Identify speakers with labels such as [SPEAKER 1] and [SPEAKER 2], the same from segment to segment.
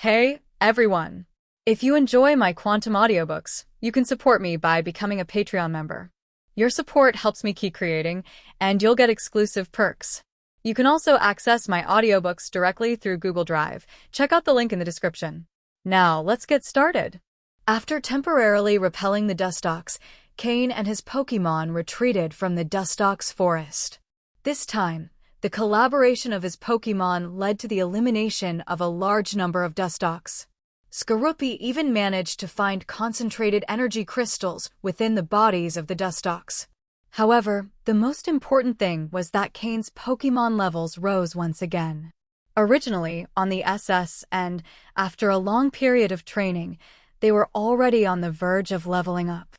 [SPEAKER 1] Hey, everyone! If you enjoy my quantum audiobooks, you can support me by becoming a Patreon member. Your support helps me keep creating, and you'll get exclusive perks. You can also access my audiobooks directly through Google Drive. Check out the link in the description. Now, let's get started. After temporarily repelling the Dustox, Cain and his Pokémon retreated from the Dustox forest. This time, the collaboration of his Pokémon led to the elimination of a large number of Dustox. Skorupi even managed to find concentrated energy crystals within the bodies of the Dustox. However, the most important thing was that Cain's Pokémon levels rose once again. Originally on the SS and, after a long period of training, they were already on the verge of leveling up.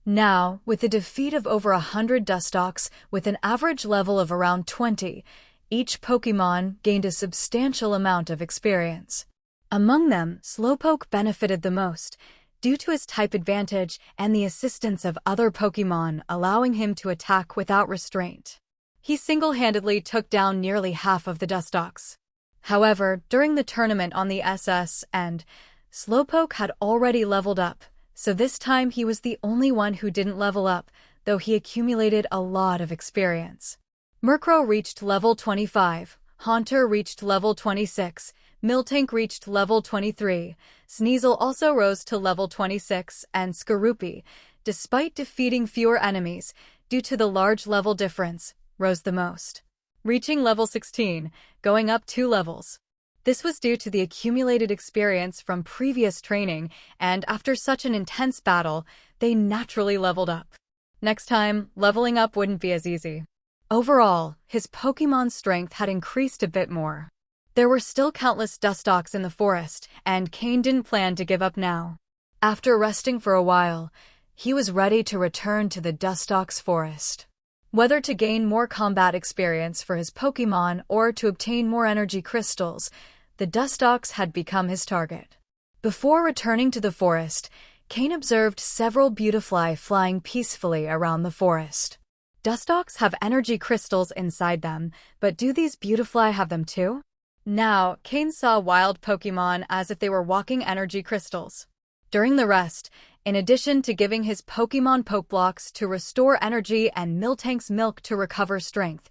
[SPEAKER 1] Now, with the defeat of over 100 Dustox with an average level of around 20, each Pokémon gained a substantial amount of experience. Among them, Slowpoke benefited the most, due to his type advantage and the assistance of other Pokémon allowing him to attack without restraint. He single-handedly took down nearly half of the Dustox. However, during the tournament on the SS and Slowpoke had already leveled up, so this time he was the only one who didn't level up, though he accumulated a lot of experience. Murkrow reached level 25, Haunter reached level 26, Miltank reached level 23, Sneasel also rose to level 26, and Skorupi, despite defeating fewer enemies due to the large level difference, rose the most, reaching level 16, going up 2 levels. This was due to the accumulated experience from previous training, and after such an intense battle, they naturally leveled up. Next time, leveling up wouldn't be as easy. Overall, his Pokémon strength had increased a bit more. There were still countless Dustox in the forest, and Cain didn't plan to give up now. After resting for a while, he was ready to return to the Dustox forest. Whether to gain more combat experience for his Pokémon or to obtain more energy crystals, the Dustox had become his target. Before returning to the forest, Cain observed several Beautifly flying peacefully around the forest. Dustox have energy crystals inside them, but do these Beautifly have them too? Now, Cain saw wild Pokémon as if they were walking energy crystals. During the rest, in addition to giving his Pokémon Pokeblocks to restore energy and Miltank's milk to recover strength,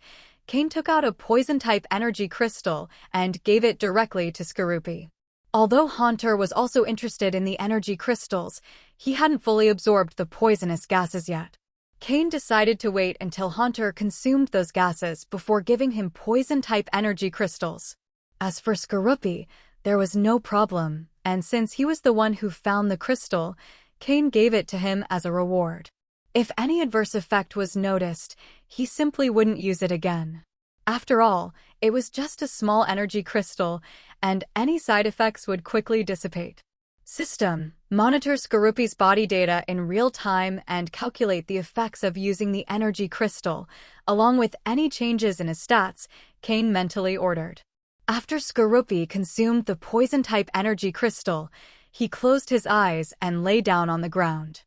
[SPEAKER 1] Cain took out a Poison-type energy crystal and gave it directly to Skorupi. Although Haunter was also interested in the energy crystals, he hadn't fully absorbed the poisonous gases yet. Cain decided to wait until Haunter consumed those gases before giving him Poison-type energy crystals. As for Skorupi, there was no problem, and since he was the one who found the crystal, Cain gave it to him as a reward. If any adverse effect was noticed, he simply wouldn't use it again. After all, it was just a small energy crystal, and any side effects would quickly dissipate. System: monitor Skorupi's body data in real time and calculate the effects of using the energy crystal, along with any changes in his stats, Cain mentally ordered. After Skorupi consumed the Poison-type energy crystal, he closed his eyes and lay down on the ground.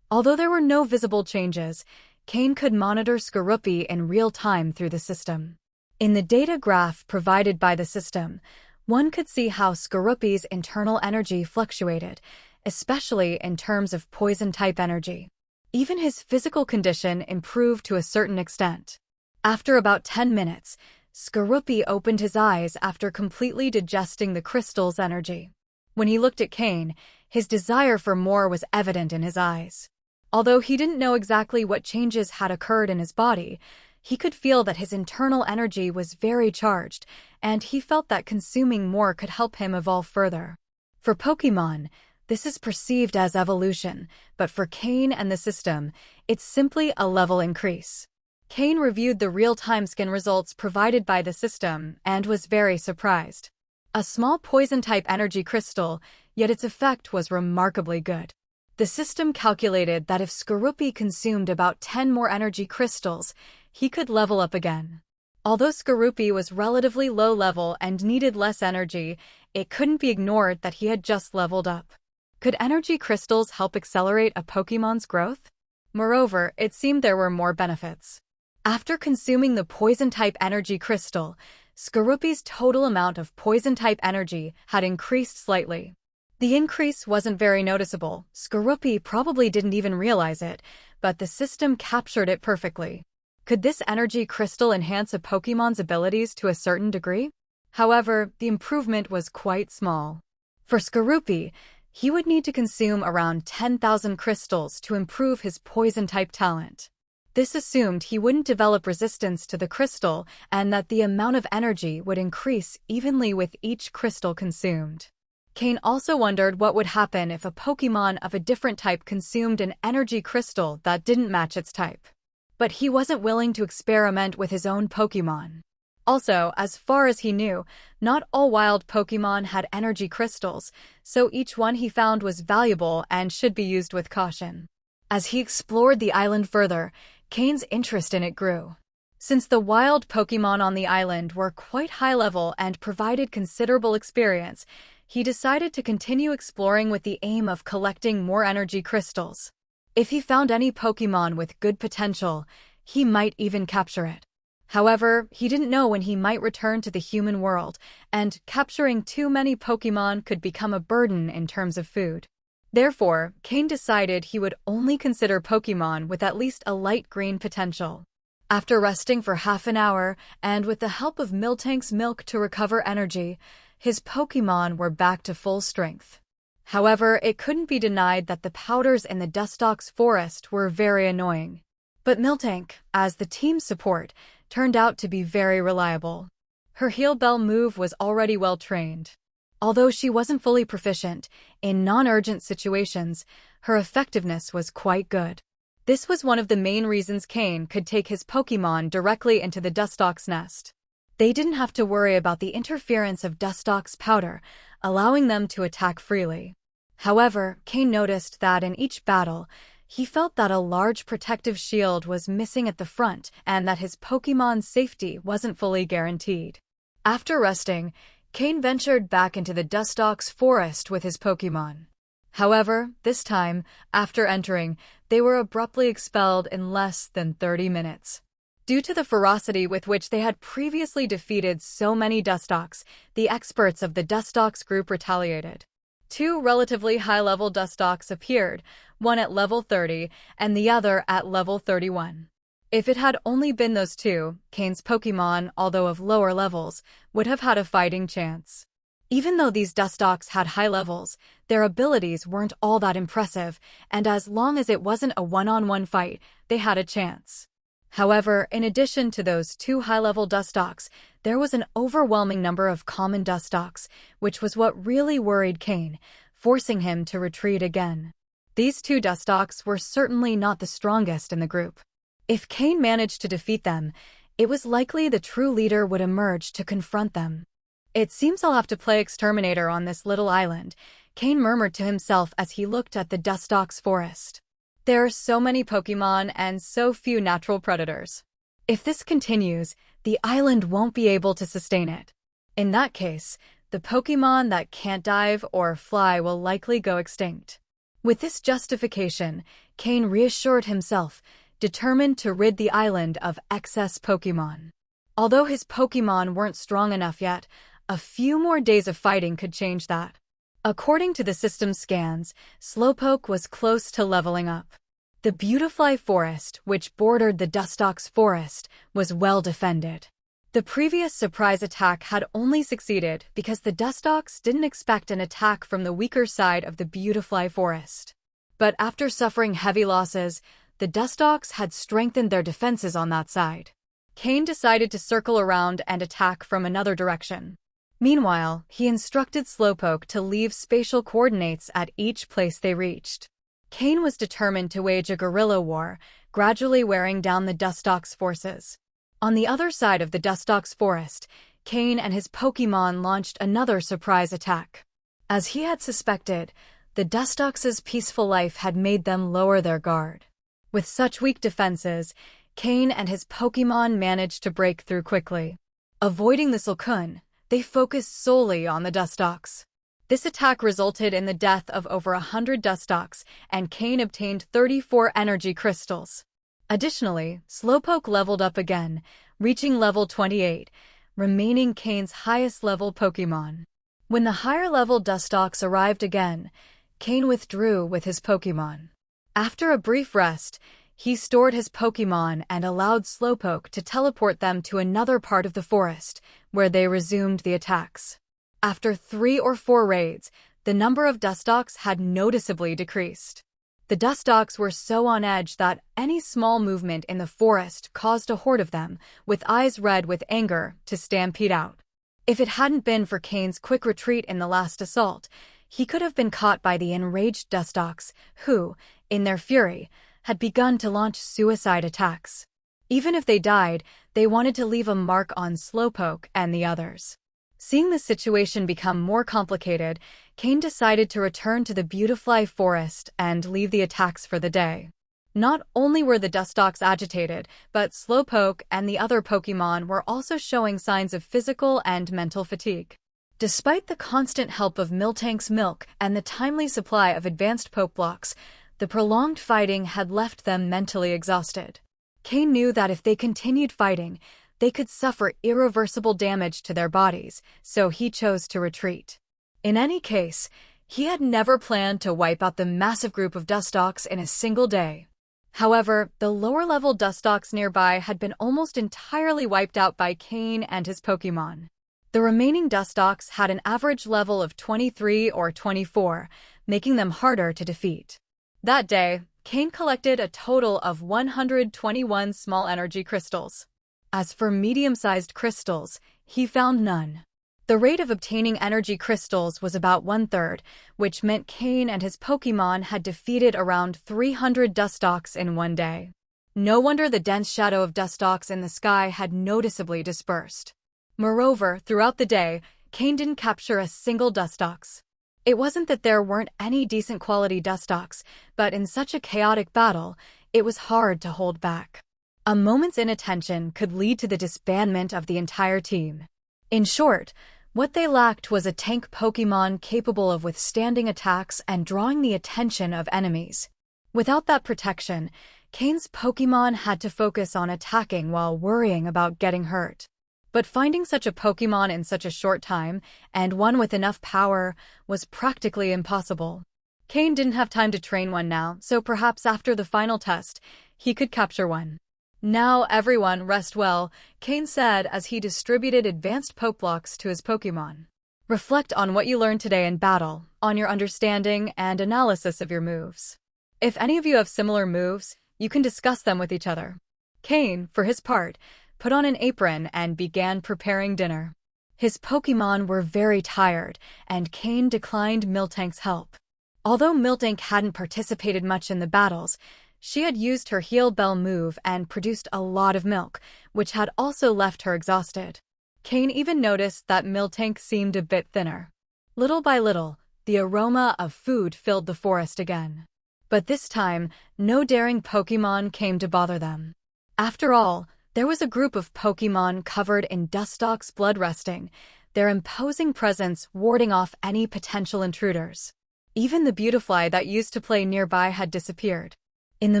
[SPEAKER 1] Although there were no visible changes, Cain could monitor Skorupi in real time through the system. In the data graph provided by the system, one could see how Skorupi's internal energy fluctuated, especially in terms of Poison-type energy. Even his physical condition improved to a certain extent. After about 10 minutes, Skorupi opened his eyes after completely digesting the crystal's energy. When he looked at Cain, his desire for more was evident in his eyes. Although he didn't know exactly what changes had occurred in his body, he could feel that his internal energy was very charged, and he felt that consuming more could help him evolve further. For Pokémon, this is perceived as evolution, but for Cain and the system, it's simply a level increase. Cain reviewed the real-time skin results provided by the system and was very surprised. A small Poison-type energy crystal, yet its effect was remarkably good. The system calculated that if Skorupi consumed about 10 more energy crystals, he could level up again. Although Skorupi was relatively low level and needed less energy, it couldn't be ignored that he had just leveled up. Could energy crystals help accelerate a Pokémon's growth? Moreover, it seemed there were more benefits. After consuming the Poison-type energy crystal, Skorupi's total amount of poison-type energy had increased slightly. The increase wasn't very noticeable. Skorupi probably didn't even realize it, but the system captured it perfectly. Could this energy crystal enhance a Pokémon's abilities to a certain degree? However, the improvement was quite small. For Skorupi, he would need to consume around 10,000 crystals to improve his poison-type talent. This assumed he wouldn't develop resistance to the crystal and that the amount of energy would increase evenly with each crystal consumed. Cain also wondered what would happen if a Pokémon of a different type consumed an energy crystal that didn't match its type. But he wasn't willing to experiment with his own Pokémon. Also, as far as he knew, not all wild Pokémon had energy crystals, so each one he found was valuable and should be used with caution. As he explored the island further, Cain's interest in it grew. Since the wild Pokémon on the island were quite high level and provided considerable experience, he decided to continue exploring with the aim of collecting more energy crystals. If he found any Pokémon with good potential, he might even capture it. However, he didn't know when he might return to the human world, and capturing too many Pokémon could become a burden in terms of food. Therefore, Cain decided he would only consider Pokémon with at least a light green potential. After resting for half an hour, and with the help of Miltank's milk to recover energy, his Pokémon were back to full strength. However, it couldn't be denied that the powders in the Dustox forest were very annoying. But Miltank, as the team's support, turned out to be very reliable. Her Heal Bell move was already well trained. Although she wasn't fully proficient, in non-urgent situations, her effectiveness was quite good. This was one of the main reasons Cain could take his Pokémon directly into the Dustox nest. They didn't have to worry about the interference of Dustox powder, allowing them to attack freely. However, Cain noticed that in each battle, he felt that a large protective shield was missing at the front and that his Pokémon's safety wasn't fully guaranteed. After resting, Cain ventured back into the Dustox forest with his Pokémon. However, this time, after entering, they were abruptly expelled in less than 30 minutes. Due to the ferocity with which they had previously defeated so many Dustox, the experts of the Dustox group retaliated. 2 relatively high-level Dustox appeared, one at level 30 and the other at level 31. If it had only been those 2, Cain's Pokémon, although of lower levels, would have had a fighting chance. Even though these Dustox had high levels, their abilities weren't all that impressive, and as long as it wasn't a one-on-one fight, they had a chance. However, in addition to those 2 high-level Dustox, there was an overwhelming number of common Dustox, which was what really worried Cain, forcing him to retreat again. These 2 Dustox were certainly not the strongest in the group. If Cain managed to defeat them, it was likely the true leader would emerge to confront them. It seems I'll have to play exterminator on this little island, Cain murmured to himself as he looked at the Dustox forest. There are so many Pokémon and so few natural predators. If this continues, the island won't be able to sustain it. In that case, the Pokémon that can't dive or fly will likely go extinct. With this justification, Cain reassured himself, determined to rid the island of excess Pokémon. Although his Pokémon weren't strong enough yet, a few more days of fighting could change that. According to the system's scans, Slowpoke was close to leveling up. The Beautifly Forest, which bordered the Dustox forest, was well defended. The previous surprise attack had only succeeded because the Dustox didn't expect an attack from the weaker side of the Beautifly Forest. But after suffering heavy losses, the Dustox had strengthened their defenses on that side. Cain decided to circle around and attack from another direction. Meanwhile, he instructed Slowpoke to leave spatial coordinates at each place they reached. Cain was determined to wage a guerrilla war, gradually wearing down the Dustox forces. On the other side of the Dustox forest, Cain and his Pokémon launched another surprise attack. As he had suspected, the Dustox's peaceful life had made them lower their guard. With such weak defenses, Cain and his Pokémon managed to break through quickly. Avoiding the Suicune, they focused solely on the Dustox. This attack resulted in the death of over 100 Dustox, and Cain obtained 34 energy crystals. Additionally, Slowpoke leveled up again, reaching level 28, remaining Cain's highest-level Pokémon. When the higher-level Dustox arrived again, Cain withdrew with his Pokémon. After a brief rest, he stored his Pokémon and allowed Slowpoke to teleport them to another part of the forest, where they resumed the attacks. After 3 or 4 raids, the number of Dustox had noticeably decreased. The Dustox were so on edge that any small movement in the forest caused a horde of them, with eyes red with anger, to stampede out. If it hadn't been for Cain's quick retreat in the last assault, he could have been caught by the enraged Dustox, who, in their fury, had begun to launch suicide attacks. Even if they died, they wanted to leave a mark on Slowpoke and the others. Seeing the situation become more complicated, Cain decided to return to the Beautifly Forest and leave the attacks for the day. Not only were the Dustox agitated, but Slowpoke and the other Pokémon were also showing signs of physical and mental fatigue. Despite the constant help of Miltank's milk and the timely supply of advanced Poke Blocks, the prolonged fighting had left them mentally exhausted. Cain knew that if they continued fighting, they could suffer irreversible damage to their bodies, so he chose to retreat. In any case, he had never planned to wipe out the massive group of Dustox in a single day. However, the lower-level Dustox nearby had been almost entirely wiped out by Cain and his Pokémon. The remaining Dustox had an average level of 23 or 24, making them harder to defeat. That day, Cain collected a total of 121 small energy crystals. As for medium-sized crystals, he found none. The rate of obtaining energy crystals was about 1/3, which meant Cain and his Pokémon had defeated around 300 Dustox in one day. No wonder the dense shadow of Dustox in the sky had noticeably dispersed. Moreover, throughout the day, Cain didn't capture a single Dustox. It wasn't that there weren't any decent quality Dustox, but in such a chaotic battle, it was hard to hold back. A moment's inattention could lead to the disbandment of the entire team. In short, what they lacked was a tank Pokémon capable of withstanding attacks and drawing the attention of enemies. Without that protection, Cain's Pokémon had to focus on attacking while worrying about getting hurt. But finding such a Pokémon in such a short time, and one with enough power, was practically impossible. Cain didn't have time to train one now, so perhaps after the final test, he could capture one. "Now everyone rest well," Cain said as he distributed advanced Poke Blocks to his Pokémon. "Reflect on what you learned today in battle, on your understanding and analysis of your moves. If any of you have similar moves, you can discuss them with each other." Cain, for his part, put on an apron and began preparing dinner. His Pokémon were very tired, and Cain declined Miltank's help. Although Miltank hadn't participated much in the battles, she had used her Heal Bell move and produced a lot of milk, which had also left her exhausted. Cain even noticed that Miltank seemed a bit thinner. Little by little, the aroma of food filled the forest again. But this time, no daring Pokémon came to bother them. After all, there was a group of Pokémon covered in Dustox blood resting, their imposing presence warding off any potential intruders. Even the Beautifly that used to play nearby had disappeared. In the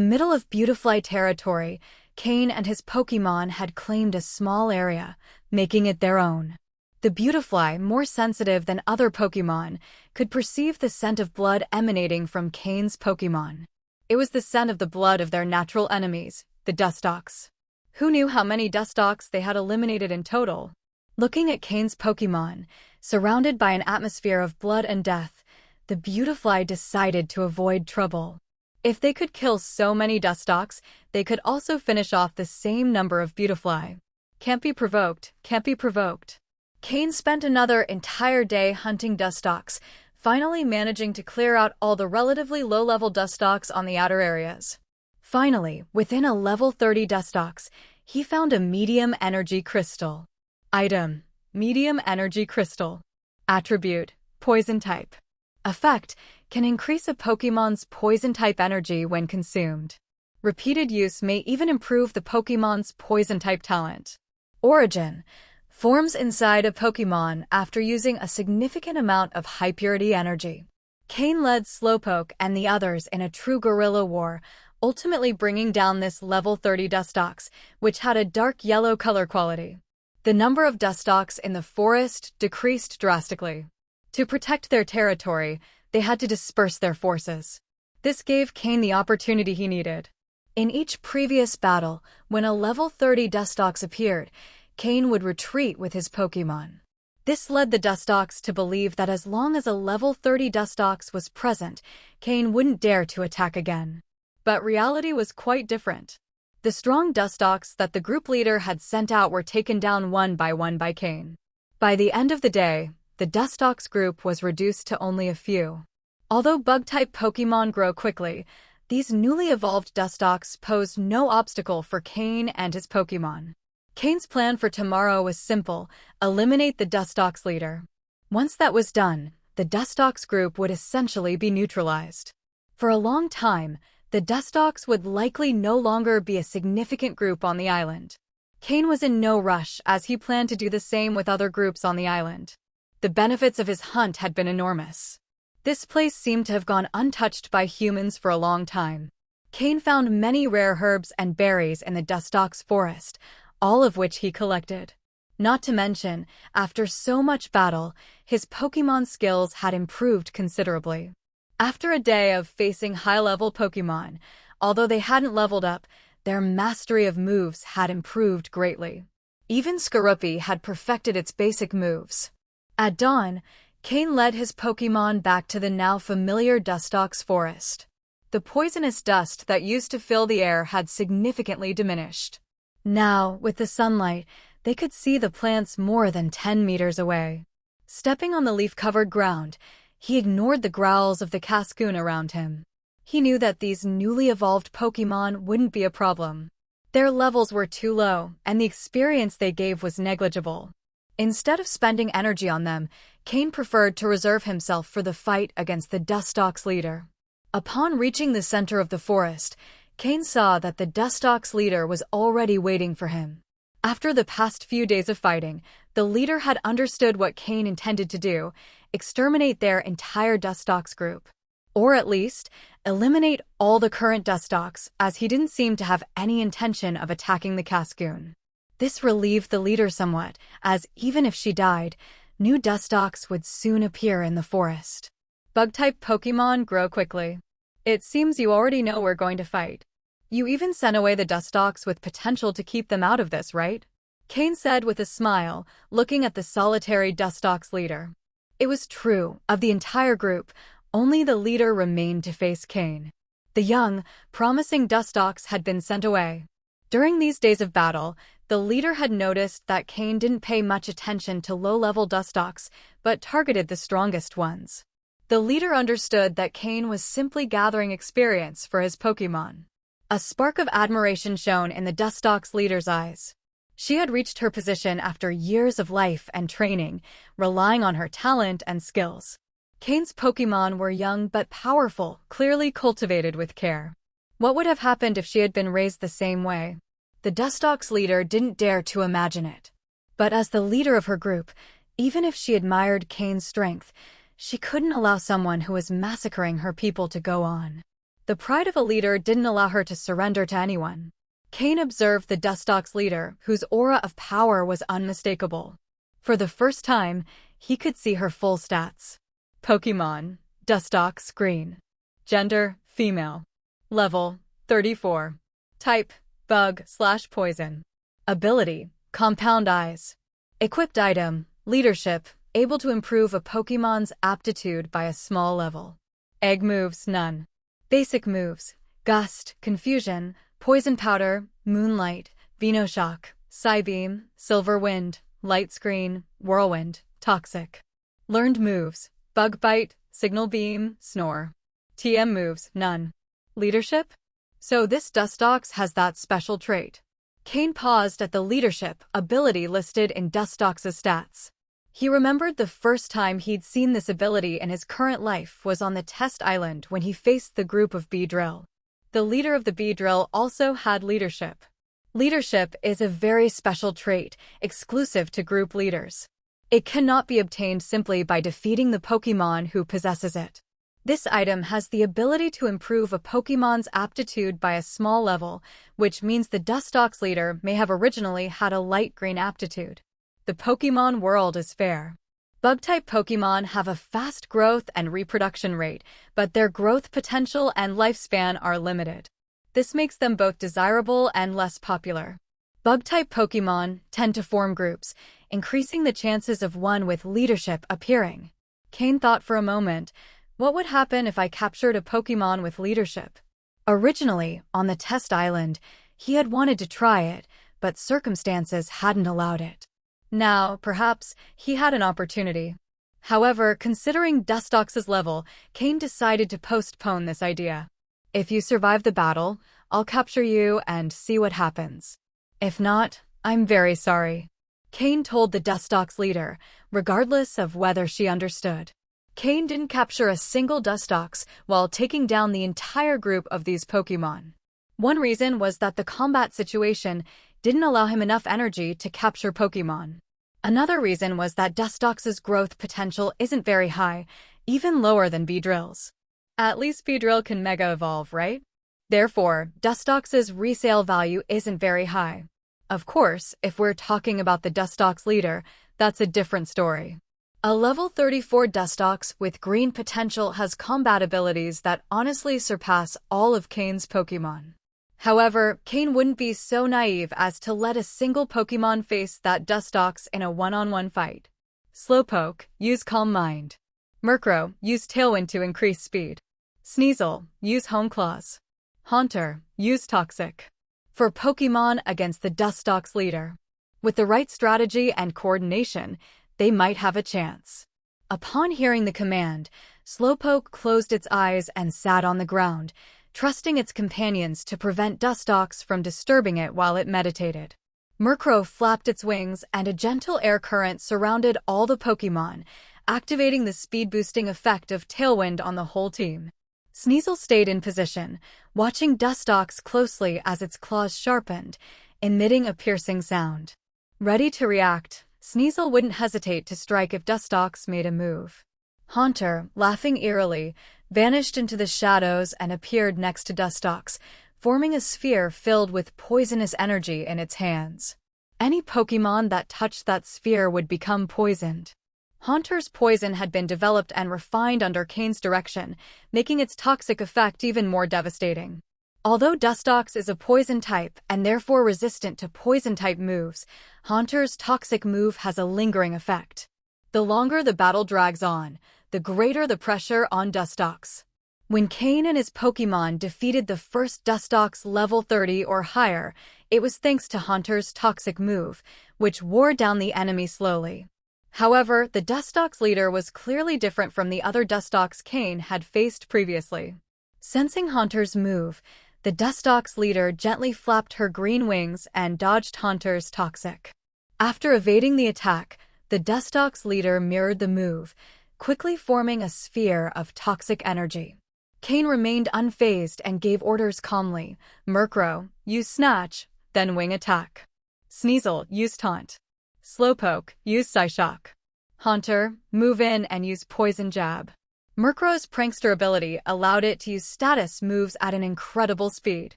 [SPEAKER 1] middle of Beautifly territory, Cain and his Pokémon had claimed a small area, making it their own. The Beautifly, more sensitive than other Pokémon, could perceive the scent of blood emanating from Cain's Pokémon. It was the scent of the blood of their natural enemies, the Dustox. Who knew how many Dustox they had eliminated in total? Looking at Cain's Pokémon, surrounded by an atmosphere of blood and death, the Beautifly decided to avoid trouble. If they could kill so many Dustox, they could also finish off the same number of Beautifly. Can't be provoked, can't be provoked. Cain spent another entire day hunting Dustox, finally managing to clear out all the relatively low-level Dustox on the outer areas. Finally, within a level 30 Dustox, he found a medium energy crystal. Item: medium energy crystal. Attribute: poison type. Effect: can increase a Pokémon's poison type energy when consumed. Repeated use may even improve the Pokémon's poison type talent. Origin: forms inside a Pokémon after using a significant amount of high purity energy. Cain led Slowpoke and the others in a true guerrilla war, ultimately bringing down this level 30 Dustox, which had a dark yellow color quality. The number of Dustox in the forest decreased drastically. To protect their territory, they had to disperse their forces. This gave Cain the opportunity he needed. In each previous battle, when a level 30 Dustox appeared, Cain would retreat with his Pokémon. This led the Dustox to believe that as long as a level 30 Dustox was present, Cain wouldn't dare to attack again. But reality was quite different. The strong Dustox that the group leader had sent out were taken down one by Cain. By the end of the day, the Dustox group was reduced to only a few. Although bug-type Pokémon grow quickly, these newly evolved Dustox posed no obstacle for Cain and his Pokémon. Cain's plan for tomorrow was simple: eliminate the Dustox leader. Once that was done, the Dustox group would essentially be neutralized. For a long time, the Dustox would likely no longer be a significant group on the island. Cain was in no rush, as he planned to do the same with other groups on the island. The benefits of his hunt had been enormous. This place seemed to have gone untouched by humans for a long time. Cain found many rare herbs and berries in the Dustox forest, all of which he collected. Not to mention, after so much battle, his Pokémon skills had improved considerably. After a day of facing high-level Pokémon, although they hadn't leveled up, their mastery of moves had improved greatly. Even Skorupi had perfected its basic moves. At dawn, Cain led his Pokémon back to the now familiar Dustox forest. The poisonous dust that used to fill the air had significantly diminished. Now, with the sunlight, they could see the plants more than 10 meters away. Stepping on the leaf-covered ground, he ignored the growls of the Cascoon around him. He knew that these newly evolved Pokémon wouldn't be a problem. Their levels were too low, and the experience they gave was negligible. Instead of spending energy on them, Cain preferred to reserve himself for the fight against the Dustox leader. Upon reaching the center of the forest, Cain saw that the Dustox leader was already waiting for him. After the past few days of fighting, the leader had understood what Cain intended to do: exterminate their entire Dustox group. Or at least, eliminate all the current Dustox, as he didn't seem to have any intention of attacking the Cascoon. This relieved the leader somewhat, as even if she died, new Dustox would soon appear in the forest. Bug-type Pokémon grow quickly. It seems you already know we're going to fight. You even sent away the Dustox with potential to keep them out of this, right? Cain said with a smile, looking at the solitary Dustox leader. It was true. Of the entire group, only the leader remained to face Cain. The young, promising Dustox had been sent away. During these days of battle, the leader had noticed that Cain didn't pay much attention to low-level Dustox, but targeted the strongest ones. The leader understood that Cain was simply gathering experience for his Pokémon. A spark of admiration shone in the Dustox leader's eyes. She had reached her position after years of life and training, relying on her talent and skills. Cain's Pokémon were young but powerful, clearly cultivated with care. What would have happened if she had been raised the same way? The Dustox leader didn't dare to imagine it. But as the leader of her group, even if she admired Cain's strength, she couldn't allow someone who was massacring her people to go on. The pride of a leader didn't allow her to surrender to anyone. Cain observed the Dustox leader, whose aura of power was unmistakable. For the first time, he could see her full stats. Pokémon, Dustox green. Gender, female. Level, 34. Type, bug/poison. Ability, compound eyes. Equipped item, leadership, able to improve a Pokémon's aptitude by a small level. Egg moves, none. Basic moves, gust, confusion, poison powder, moonlight, Venoshock, Psybeam, silver wind, light screen, whirlwind, toxic. Learned moves, bug bite, signal beam, snore. TM moves, none. Leadership? So this Dustox has that special trait. Cain paused at the leadership ability listed in Dustox's stats. He remembered the first time he'd seen this ability in his current life was on the test island when he faced the group of Beedrill. The leader of the Beedrill also had leadership. Leadership is a very special trait, exclusive to group leaders. It cannot be obtained simply by defeating the Pokémon who possesses it. This item has the ability to improve a Pokémon's aptitude by a small level, which means the Dustox leader may have originally had a light green aptitude. The Pokémon World is fair. Bug-type Pokémon have a fast growth and reproduction rate, but their growth potential and lifespan are limited. This makes them both desirable and less popular. Bug-type Pokémon tend to form groups, increasing the chances of one with leadership appearing. Cain thought for a moment, what would happen if I captured a Pokémon with leadership? Originally, on the test island, he had wanted to try it, but circumstances hadn't allowed it. Now, perhaps, he had an opportunity. However, considering Dustox's level, Cain decided to postpone this idea. If you survive the battle, I'll capture you and see what happens. If not, I'm very sorry. Cain told the Dustox leader, regardless of whether she understood. Cain didn't capture a single Dustox while taking down the entire group of these Pokémon. One reason was that the combat situation didn't allow him enough energy to capture Pokémon. Another reason was that Dustox's growth potential isn't very high, even lower than Beedrill's. At least Beedrill can Mega Evolve, right? Therefore, Dustox's resale value isn't very high. Of course, if we're talking about the Dustox leader, that's a different story. A level 34 Dustox with green potential has combat abilities that honestly surpass all of Cain's Pokémon. However, Cain wouldn't be so naive as to let a single Pokémon face that Dustox in a one-on-one fight. Slowpoke, use Calm Mind. Murkrow, use Tailwind to increase speed. Sneasel, use Home Claws. Haunter, use Toxic. For Pokémon against the Dustox leader. With the right strategy and coordination, they might have a chance. Upon hearing the command, Slowpoke closed its eyes and sat on the ground, trusting its companions to prevent Dustox from disturbing it while it meditated. Murkrow flapped its wings and a gentle air current surrounded all the Pokémon, activating the speed-boosting effect of Tailwind on the whole team. Sneasel stayed in position, watching Dustox closely as its claws sharpened, emitting a piercing sound. Ready to react, Sneasel wouldn't hesitate to strike if Dustox made a move. Haunter, laughing eerily, vanished into the shadows and appeared next to Dustox, forming a sphere filled with poisonous energy in its hands. Any Pokémon that touched that sphere would become poisoned. Haunter's poison had been developed and refined under Cain's direction, making its toxic effect even more devastating. Although Dustox is a poison type and therefore resistant to poison-type moves, Haunter's toxic move has a lingering effect. The longer the battle drags on, the greater the pressure on Dustox. When Cain and his Pokémon defeated the first Dustox level 30 or higher, it was thanks to Haunter's toxic move, which wore down the enemy slowly. However, the Dustox leader was clearly different from the other Dustox Cain had faced previously. Sensing Haunter's move, the Dustox leader gently flapped her green wings and dodged Haunter's toxic. After evading the attack, the Dustox leader mirrored the move, quickly forming a sphere of toxic energy. Cain remained unfazed and gave orders calmly. Murkrow, use Snatch, then Wing Attack. Sneasel, use Taunt. Slowpoke, use Psyshock. Haunter, move in and use Poison Jab. Murkrow's prankster ability allowed it to use status moves at an incredible speed.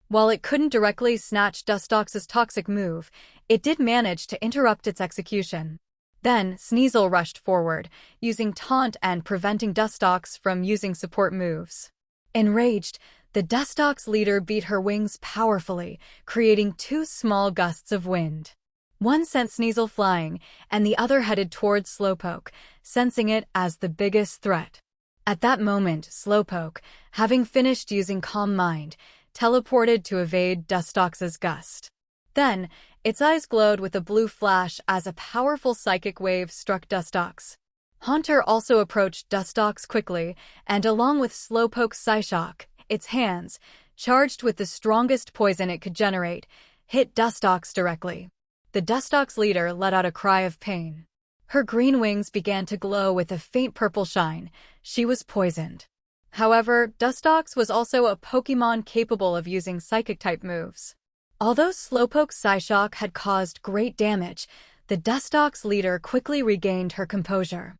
[SPEAKER 1] While it couldn't directly snatch Dustox's toxic move, it did manage to interrupt its execution. Then, Sneasel rushed forward, using Taunt and preventing Dustox from using support moves. Enraged, the Dustox leader beat her wings powerfully, creating two small gusts of wind. One sent Sneasel flying, and the other headed towards Slowpoke, sensing it as the biggest threat. At that moment, Slowpoke, having finished using Calm Mind, teleported to evade Dustox's gust. Then, its eyes glowed with a blue flash as a powerful psychic wave struck Dustox. Haunter also approached Dustox quickly, and along with Slowpoke's Psyshock, its hands, charged with the strongest poison it could generate, hit Dustox directly. The Dustox leader let out a cry of pain. Her green wings began to glow with a faint purple shine. She was poisoned. However, Dustox was also a Pokémon capable of using Psychic-type moves. Although Slowpoke's Psyshock had caused great damage, the Dustox leader quickly regained her composure.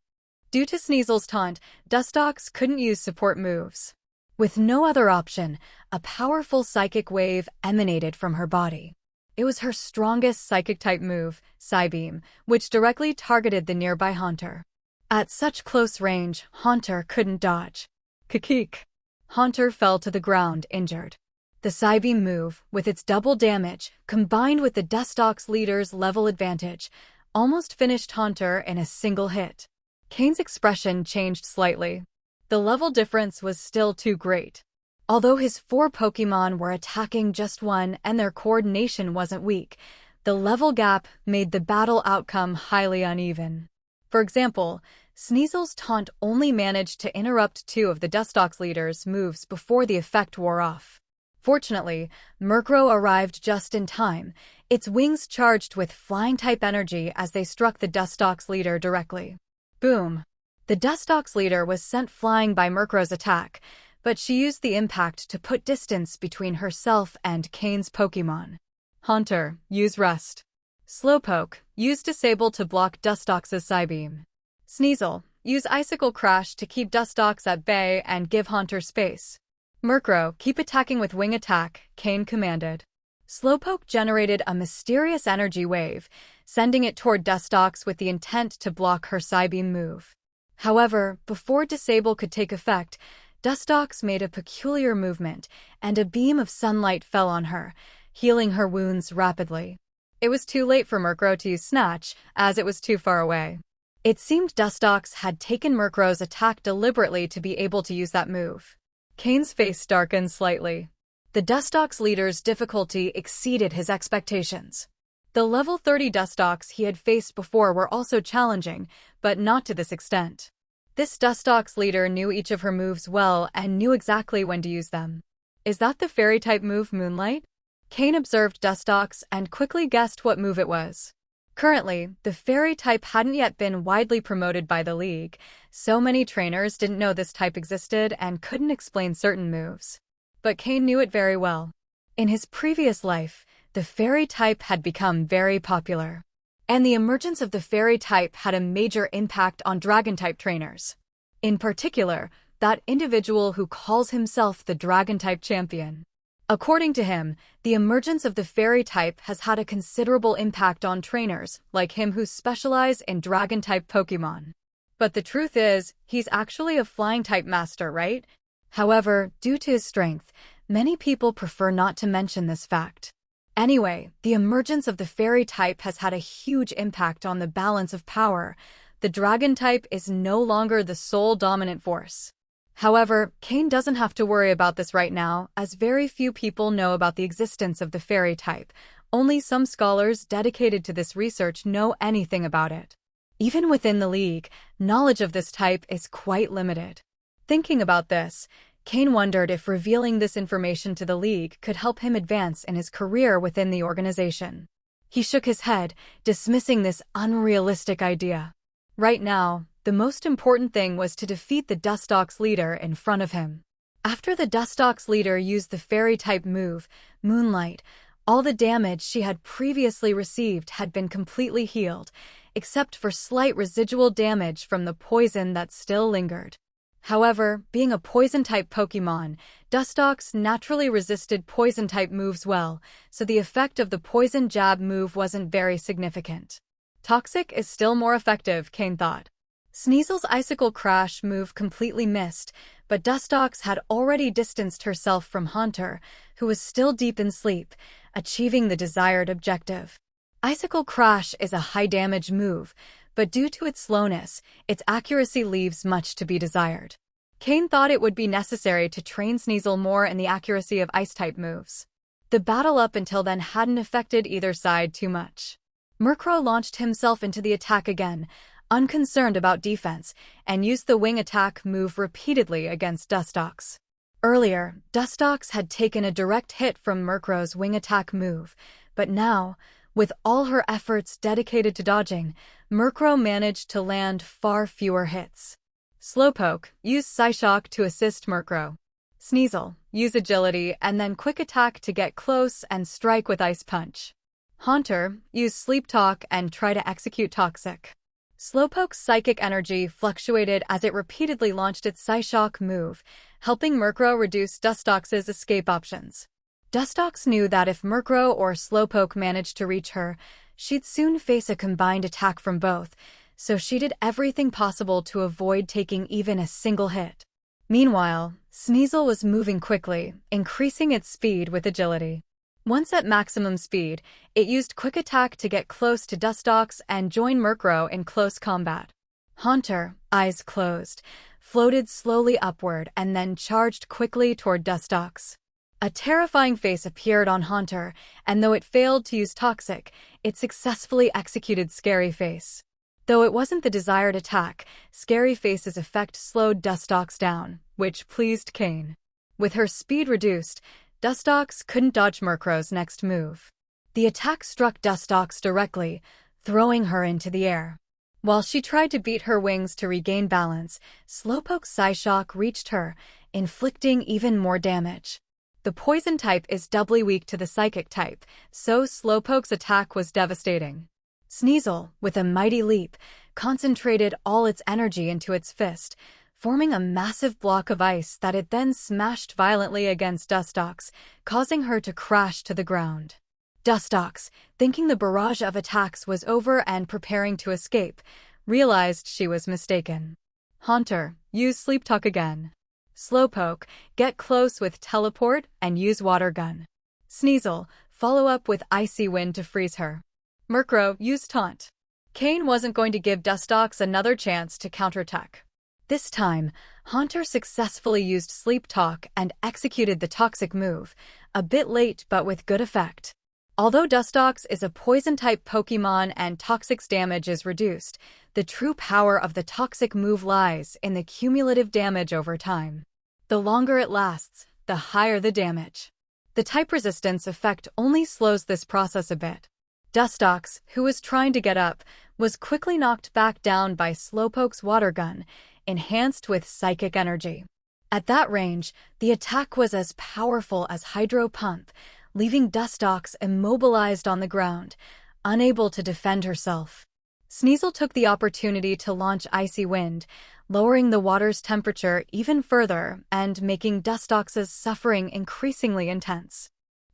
[SPEAKER 1] Due to Sneasel's taunt, Dustox couldn't use support moves. With no other option, a powerful psychic wave emanated from her body. It was her strongest psychic-type move, Psybeam, which directly targeted the nearby Haunter. At such close range, Haunter couldn't dodge. Kikik! Haunter fell to the ground, injured. The Psybeam move, with its double damage, combined with the Dustox leader's level advantage, almost finished Haunter in a single hit. Cain's expression changed slightly. The level difference was still too great. Although his 4 Pokémon were attacking just one and their coordination wasn't weak, the level gap made the battle outcome highly uneven. For example, Sneasel's taunt only managed to interrupt 2 of the Dustox leader's moves before the effect wore off. Fortunately, Murkrow arrived just in time, its wings charged with flying-type energy as they struck the Dustox leader directly. Boom! The Dustox leader was sent flying by Murkrow's attack, but she used the impact to put distance between herself and Cain's Pokémon. Haunter, use Rust. Slowpoke, use Disable to block Dustox's Psybeam. Sneasel, use Icicle Crash to keep Dustox at bay and give Haunter space. Murkrow, keep attacking with Wing Attack, Cain commanded. Slowpoke generated a mysterious energy wave, sending it toward Dustox with the intent to block her Psybeam move. However, before Disable could take effect, Dustox made a peculiar movement, and a beam of sunlight fell on her, healing her wounds rapidly. It was too late for Murkrow to use Snatch, as it was too far away. It seemed Dustox had taken Murkrow's attack deliberately to be able to use that move. Cain's face darkened slightly. The Dustox leader's difficulty exceeded his expectations. The level 30 Dustox he had faced before were also challenging, but not to this extent. This Dustox leader knew each of her moves well and knew exactly when to use them. Is that the fairy-type move Moonlight? Cain observed Dustox and quickly guessed what move it was. Currently, the fairy type hadn't yet been widely promoted by the league, so many trainers didn't know this type existed and couldn't explain certain moves. But Cain knew it very well. In his previous life, the fairy type had become very popular. And the emergence of the fairy type had a major impact on dragon-type trainers. In particular, that individual who calls himself the dragon-type champion. According to him, the emergence of the fairy type has had a considerable impact on trainers like him who specialize in dragon-type Pokémon. But the truth is, he's actually a flying-type master, right? However, due to his strength, many people prefer not to mention this fact. Anyway, the emergence of the fairy type has had a huge impact on the balance of power. The dragon type is no longer the sole dominant force. However, Cain doesn't have to worry about this right now, as very few people know about the existence of the fairy type. Only some scholars dedicated to this research know anything about it. Even within the league, knowledge of this type is quite limited. Thinking about this, Cain wondered if revealing this information to the league could help him advance in his career within the organization. He shook his head, dismissing this unrealistic idea. Right now, the most important thing was to defeat the Dustox leader in front of him. After the Dustox leader used the fairy-type move, Moonlight, all the damage she had previously received had been completely healed, except for slight residual damage from the poison that still lingered. However, being a poison-type Pokémon, Dustox naturally resisted poison-type moves well, so the effect of the poison jab move wasn't very significant. Toxic is still more effective, Cain thought. Sneasel's Icicle Crash move completely missed, but Dustox had already distanced herself from Haunter, who was still deep in sleep, achieving the desired objective. Icicle Crash is a high-damage move, but due to its slowness, its accuracy leaves much to be desired. Cain thought it would be necessary to train Sneasel more in the accuracy of Ice-type moves. The battle up until then hadn't affected either side too much. Murkrow launched himself into the attack again, unconcerned about defense, and used the Wing Attack move repeatedly against Dustox. Earlier, Dustox had taken a direct hit from Murkrow's Wing Attack move, but now, with all her efforts dedicated to dodging, Murkrow managed to land far fewer hits. Slowpoke, use Psyshock to assist Murkrow. Sneasel, use Agility and then Quick Attack to get close and strike with Ice Punch. Haunter, use Sleep Talk and try to execute Toxic. Slowpoke's psychic energy fluctuated as it repeatedly launched its Psyshock move, helping Murkrow reduce Dustox's escape options. Dustox knew that if Murkrow or Slowpoke managed to reach her, she'd soon face a combined attack from both, so she did everything possible to avoid taking even a single hit. Meanwhile, Sneasel was moving quickly, increasing its speed with agility. Once at maximum speed, it used Quick Attack to get close to Dustox and join Murkrow in close combat. Haunter, eyes closed, floated slowly upward and then charged quickly toward Dustox. A terrifying face appeared on Haunter, and though it failed to use Toxic, it successfully executed Scary Face. Though it wasn't the desired attack, Scary Face's effect slowed Dustox down, which pleased Cain. With her speed reduced, Dustox couldn't dodge Murkrow's next move. The attack struck Dustox directly, throwing her into the air. While she tried to beat her wings to regain balance, Slowpoke's Psyshock reached her, inflicting even more damage. The poison type is doubly weak to the psychic type, so Slowpoke's attack was devastating. Sneasel, with a mighty leap, concentrated all its energy into its fist, forming a massive block of ice that it then smashed violently against Dustox, causing her to crash to the ground. Dustox, thinking the barrage of attacks was over and preparing to escape, realized she was mistaken. Haunter, use Sleep Talk again. Slowpoke, get close with Teleport and use Water Gun. Sneasel, follow up with Icy Wind to freeze her. Murkrow, use Taunt. Cain wasn't going to give Dustox another chance to counterattack. This time, Haunter successfully used Sleep Talk and executed the Toxic move, a bit late but with good effect. Although Dustox is a Poison-type Pokémon and Toxic's damage is reduced, the true power of the Toxic move lies in the cumulative damage over time. The longer it lasts, the higher the damage. The type resistance effect only slows this process a bit. Dustox, who was trying to get up, was quickly knocked back down by Slowpoke's Water Gun, enhanced with psychic energy. At that range, the attack was as powerful as Hydro Pump, leaving Dustox immobilized on the ground, unable to defend herself. Sneasel took the opportunity to launch Icy Wind, lowering the water's temperature even further and making Dustox's suffering increasingly intense.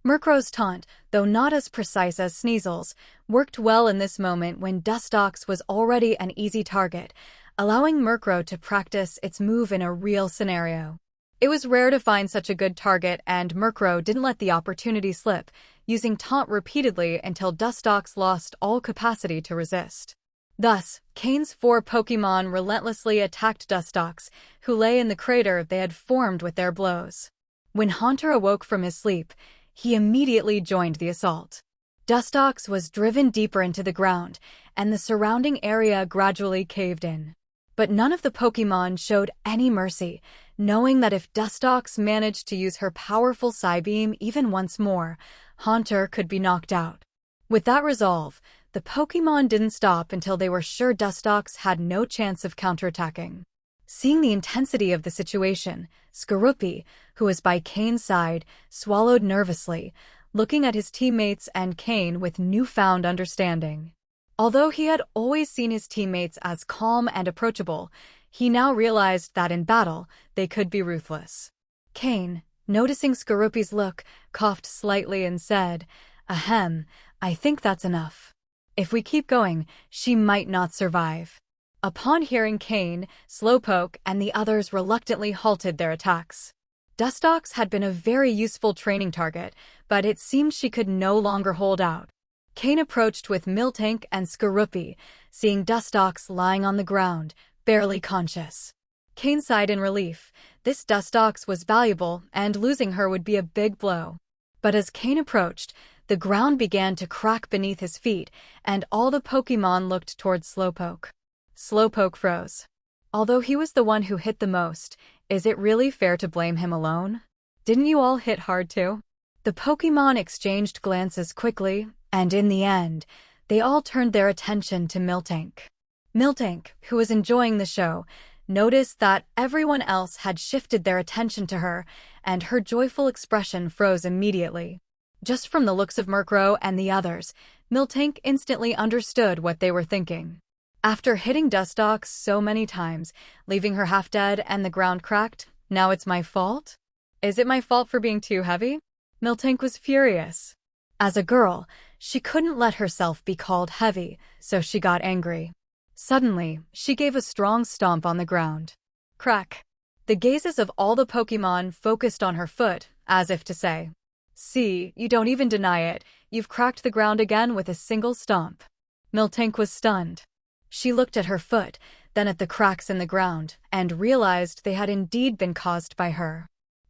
[SPEAKER 1] Murkrow's taunt, though not as precise as Sneasel's, worked well in this moment when Dustox was already an easy target, allowing Murkrow to practice its move in a real scenario. It was rare to find such a good target, and Murkrow didn't let the opportunity slip, using Taunt repeatedly until Dustox lost all capacity to resist. Thus, Cain's 4 Pokémon relentlessly attacked Dustox, who lay in the crater they had formed with their blows. When Haunter awoke from his sleep, he immediately joined the assault. Dustox was driven deeper into the ground, and the surrounding area gradually caved in. But none of the Pokémon showed any mercy, knowing that if Dustox managed to use her powerful Psybeam even once more, Haunter could be knocked out. With that resolve, the Pokémon didn't stop until they were sure Dustox had no chance of counterattacking. Seeing the intensity of the situation, Skorupi, who was by Cain's side, swallowed nervously, looking at his teammates and Cain with newfound understanding. Although he had always seen his teammates as calm and approachable, he now realized that in battle, they could be ruthless. Cain, noticing Skorupi's look, coughed slightly and said, "Ahem, I think that's enough. If we keep going, she might not survive." Upon hearing Cain, Slowpoke and the others reluctantly halted their attacks. Dustox had been a very useful training target, but it seemed she could no longer hold out. Cain approached with Miltank and Skorupi, seeing Dustox lying on the ground, barely conscious. Cain sighed in relief. This Dustox was valuable, and losing her would be a big blow. But as Cain approached, the ground began to crack beneath his feet, and all the Pokémon looked toward Slowpoke. Slowpoke froze. Although he was the one who hit the most, is it really fair to blame him alone? Didn't you all hit hard too? The Pokémon exchanged glances quickly, and in the end, they all turned their attention to Miltank. Miltank, who was enjoying the show, noticed that everyone else had shifted their attention to her, and her joyful expression froze immediately. Just from the looks of Murkrow and the others, Miltank instantly understood what they were thinking. After hitting Dustox so many times, leaving her half dead and the ground cracked, now it's my fault? Is it my fault for being too heavy? Miltank was furious. As a girl, she couldn't let herself be called heavy, so she got angry. Suddenly, she gave a strong stomp on the ground. Crack! The gazes of all the Pokémon focused on her foot, as if to say, "See, you don't even deny it, you've cracked the ground again with a single stomp." Miltank was stunned. She looked at her foot, then at the cracks in the ground, and realized they had indeed been caused by her.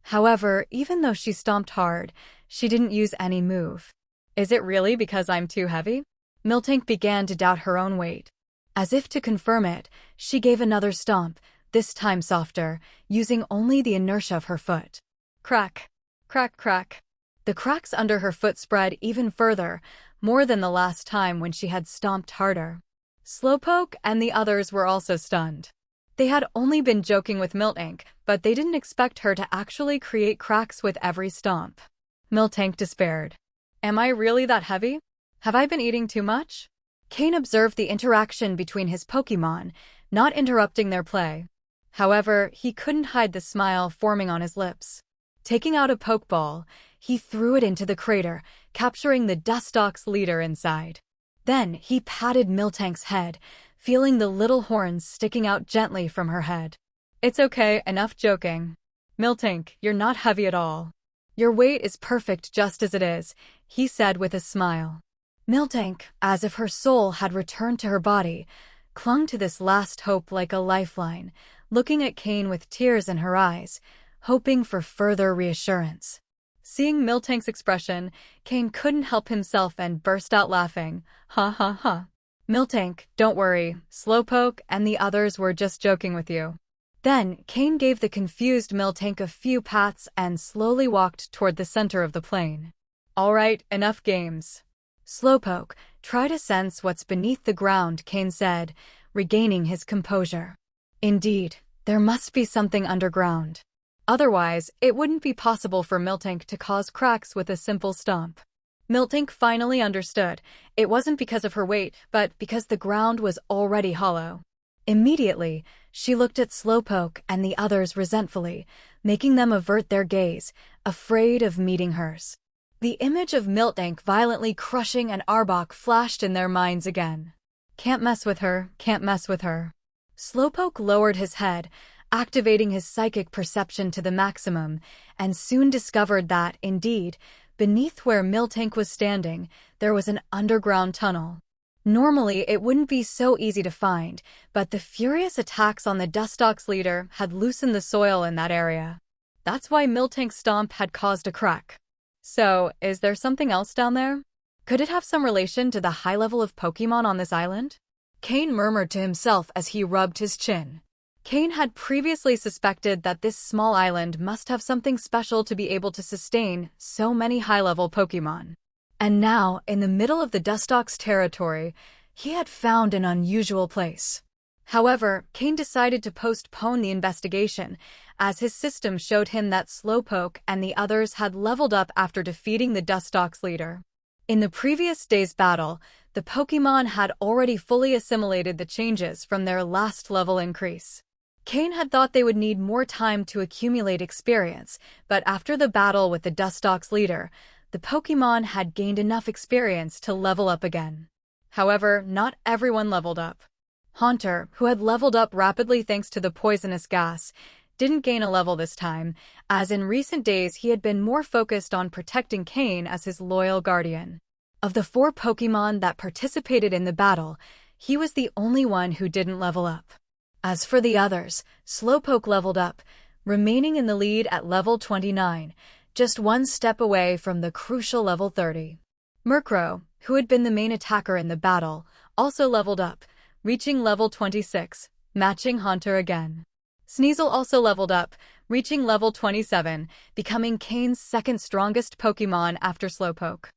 [SPEAKER 1] However, even though she stomped hard, she didn't use any move. Is it really because I'm too heavy? Miltank began to doubt her own weight. As if to confirm it, she gave another stomp, this time softer, using only the inertia of her foot. Crack! Crack, crack. The cracks under her foot spread even further, more than the last time when she had stomped harder. Slowpoke and the others were also stunned. They had only been joking with Miltank, but they didn't expect her to actually create cracks with every stomp. Miltank despaired. Am I really that heavy? Have I been eating too much? Cain observed the interaction between his Pokémon, not interrupting their play. However, he couldn't hide the smile forming on his lips. Taking out a Pokeball, he threw it into the crater, capturing the Dustox leader inside. Then he patted Miltank's head, feeling the little horns sticking out gently from her head. It's okay, enough joking. Miltank, you're not heavy at all. Your weight is perfect just as it is, he said with a smile. Miltank, as if her soul had returned to her body, clung to this last hope like a lifeline, looking at Cain with tears in her eyes, hoping for further reassurance. Seeing Miltank's expression, Cain couldn't help himself and burst out laughing. Ha ha ha. Miltank, don't worry, Slowpoke and the others were just joking with you. Then, Cain gave the confused Miltank a few pats and slowly walked toward the center of the plain. All right, enough games. Slowpoke, try to sense what's beneath the ground, Cain said, regaining his composure. Indeed, there must be something underground. Otherwise, it wouldn't be possible for Miltank to cause cracks with a simple stomp. Miltank finally understood. It wasn't because of her weight, but because the ground was already hollow. Immediately, she looked at Slowpoke and the others resentfully, making them avert their gaze, afraid of meeting hers. The image of Miltank violently crushing an Arbok flashed in their minds again. Can't mess with her, can't mess with her. Slowpoke lowered his head, activating his psychic perception to the maximum, and soon discovered that, indeed, beneath where Miltank was standing, there was an underground tunnel. Normally, it wouldn't be so easy to find, but the furious attacks on the Dustox leader had loosened the soil in that area. That's why Miltank's stomp had caused a crack. So, is there something else down there? Could it have some relation to the high level of Pokémon on this island? Cain murmured to himself as he rubbed his chin. Cain had previously suspected that this small island must have something special to be able to sustain so many high-level Pokémon. And now, in the middle of the Dustox territory, he had found an unusual place. However, Cain decided to postpone the investigation, as his system showed him that Slowpoke and the others had leveled up after defeating the Dustox leader. In the previous day's battle, the Pokémon had already fully assimilated the changes from their last level increase. Cain had thought they would need more time to accumulate experience, but after the battle with the Dustox leader, the Pokémon had gained enough experience to level up again. However, not everyone leveled up. Haunter, who had leveled up rapidly thanks to the poisonous gas, didn't gain a level this time, as in recent days he had been more focused on protecting Cain as his loyal guardian. Of the 4 Pokémon that participated in the battle, he was the only one who didn't level up. As for the others, Slowpoke leveled up, remaining in the lead at level 29, just one step away from the crucial level 30. Murkrow, who had been the main attacker in the battle, also leveled up, reaching level 26, matching Haunter again. Sneasel also leveled up, reaching level 27, becoming Cain's second strongest Pokémon after Slowpoke.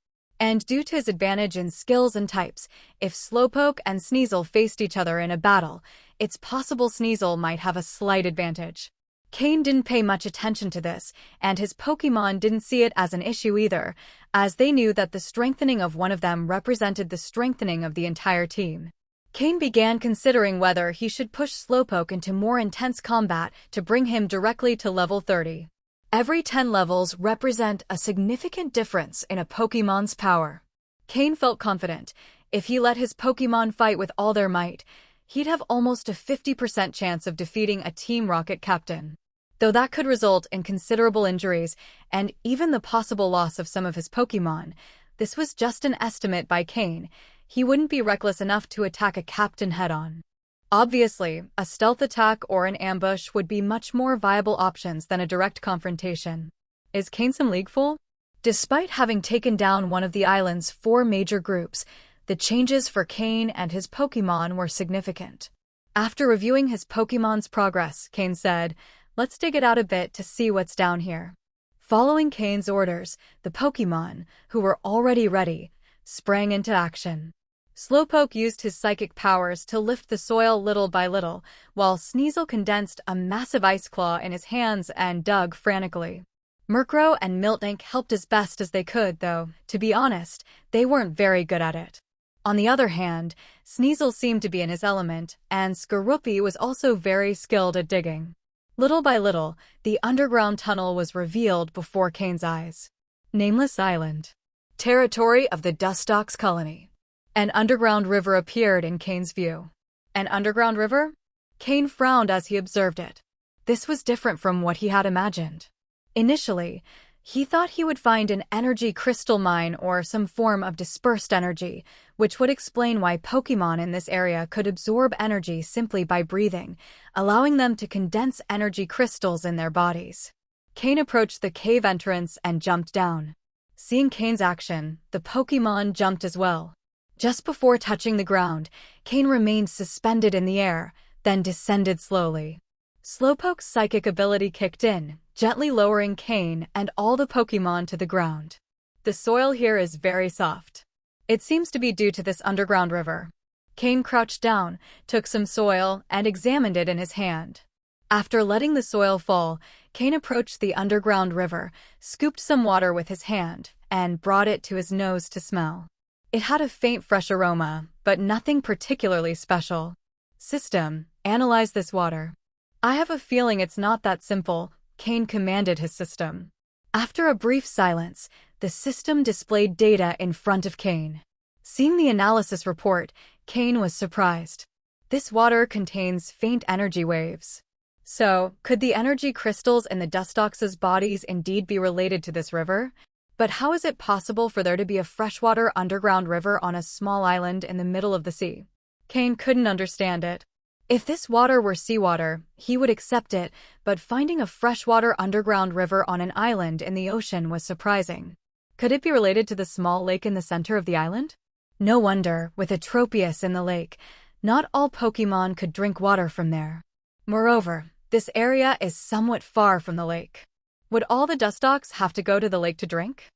[SPEAKER 1] And due to his advantage in skills and types, if Slowpoke and Sneasel faced each other in a battle, it's possible Sneasel might have a slight advantage. Cain didn't pay much attention to this, and his Pokémon didn't see it as an issue either, as they knew that the strengthening of one of them represented the strengthening of the entire team. Cain began considering whether he should push Slowpoke into more intense combat to bring him directly to level 30. Every 10 levels represent a significant difference in a Pokémon's power. Cain felt confident. If he let his Pokémon fight with all their might, he'd have almost a 50% chance of defeating a Team Rocket captain. Though that could result in considerable injuries and even the possible loss of some of his Pokémon, this was just an estimate by Cain. He wouldn't be reckless enough to attack a captain head-on. Obviously, a stealth attack or an ambush would be much more viable options than a direct confrontation. Is Cain some league fool? Despite having taken down one of the island's 4 major groups, the changes for Cain and his Pokémon were significant. After reviewing his Pokémon's progress, Cain said, "Let's dig it out a bit to see what's down here." Following Cain's orders, the Pokémon, who were already ready, sprang into action. Slowpoke used his psychic powers to lift the soil little by little, while Sneasel condensed a massive ice claw in his hands and dug frantically. Murkrow and Miltank helped as best as they could, though, to be honest, they weren't very good at it. On the other hand, Sneasel seemed to be in his element, and Skorupi was also very skilled at digging. Little by little, the underground tunnel was revealed before Cain's eyes. Nameless Island. Territory of the Dustox colony. An underground river appeared in Cain's view. An underground river? Cain frowned as he observed it. This was different from what he had imagined. Initially, he thought he would find an energy crystal mine or some form of dispersed energy, which would explain why Pokémon in this area could absorb energy simply by breathing, allowing them to condense energy crystals in their bodies. Cain approached the cave entrance and jumped down. Seeing Cain's action, the Pokémon jumped as well. Just before touching the ground, Cain remained suspended in the air, then descended slowly. Slowpoke's psychic ability kicked in, gently lowering Cain and all the Pokémon to the ground. The soil here is very soft. It seems to be due to this underground river. Cain crouched down, took some soil, and examined it in his hand. After letting the soil fall, Cain approached the underground river, scooped some water with his hand, and brought it to his nose to smell. It had a faint fresh aroma, but nothing particularly special. System, analyze this water. I have a feeling it's not that simple, Cain commanded his system. After a brief silence, the system displayed data in front of Cain. Seeing the analysis report, Cain was surprised. This water contains faint energy waves. So, could the energy crystals in the Dustox's bodies indeed be related to this river? But how is it possible for there to be a freshwater underground river on a small island in the middle of the sea? Cain couldn't understand it. If this water were seawater, he would accept it, but finding a freshwater underground river on an island in the ocean was surprising. Could it be related to the small lake in the center of the island? No wonder, with Atropius in the lake, not all Pokémon could drink water from there. Moreover, this area is somewhat far from the lake. Would all the Dustox have to go to the lake to drink?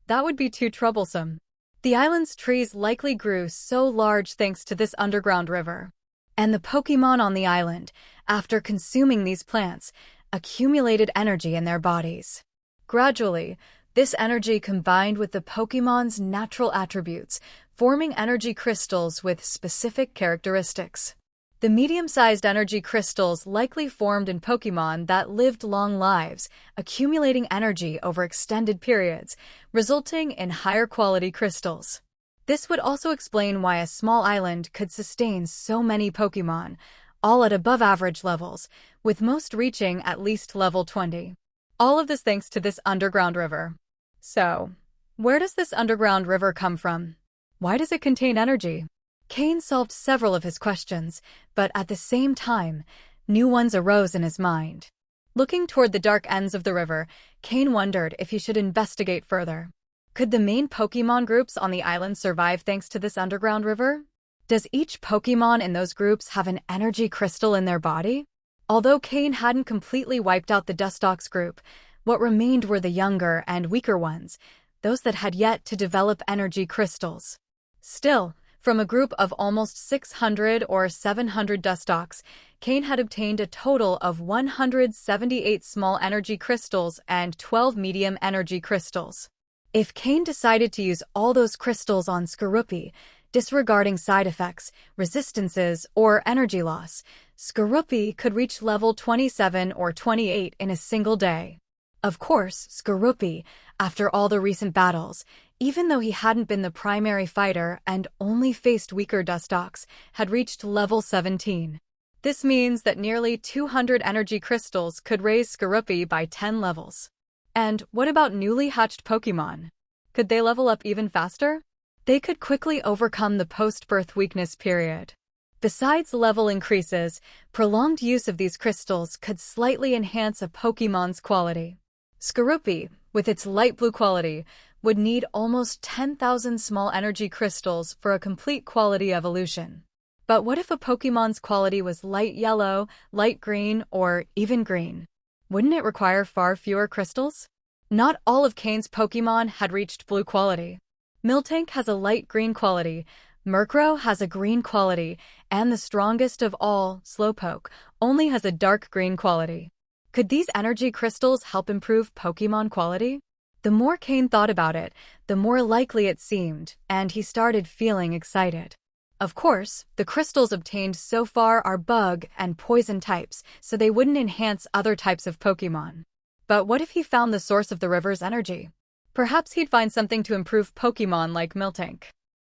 [SPEAKER 1] That would be too troublesome. The island's trees likely grew so large thanks to this underground river. And the Pokémon on the island, after consuming these plants, accumulated energy in their bodies. Gradually, this energy combined with the Pokémon's natural attributes, forming energy crystals with specific characteristics. The medium-sized energy crystals likely formed in Pokémon that lived long lives, accumulating energy over extended periods, resulting in higher-quality crystals. This would also explain why a small island could sustain so many Pokémon, all at above-average levels, with most reaching at least level 20. All of this thanks to this underground river. So, where does this underground river come from? Why does it contain energy? Cain solved several of his questions, but at the same time, new ones arose in his mind. Looking toward the dark ends of the river, Cain wondered if he should investigate further. Could the main Pokémon groups on the island survive thanks to this underground river? Does each Pokémon in those groups have an energy crystal in their body? Although Cain hadn't completely wiped out the Dustox group, what remained were the younger and weaker ones, those that had yet to develop energy crystals. Still, from a group of almost 600 or 700 Dustox, Cain had obtained a total of 178 small energy crystals and 12 medium energy crystals. If Cain decided to use all those crystals on Skorupi, disregarding side effects, resistances, or energy loss, Skorupi could reach level 27 or 28 in a single day. Of course, Skorupi, after all the recent battles, even though he hadn't been the primary fighter and only faced weaker Dustox, had reached level 17. This means that nearly 200 energy crystals could raise Skorupi by 10 levels. And what about newly hatched Pokémon? Could they level up even faster? They could quickly overcome the post-birth weakness period. Besides level increases, prolonged use of these crystals could slightly enhance a Pokémon's quality. Skorupi, with its light blue quality, would need almost 10,000 small energy crystals for a complete quality evolution. But what if a Pokémon's quality was light yellow, light green, or even green? Wouldn't it require far fewer crystals? Not all of Cain's Pokémon had reached blue quality. Miltank has a light green quality, Murkrow has a green quality, and the strongest of all, Slowpoke, only has a dark green quality. Could these energy crystals help improve Pokémon quality? The more Cain thought about it, the more likely it seemed, and he started feeling excited. Of course, the crystals obtained so far are bug and poison types, so they wouldn't enhance other types of Pokémon. But what if he found the source of the river's energy? Perhaps he'd find something to improve Pokémon like Miltank.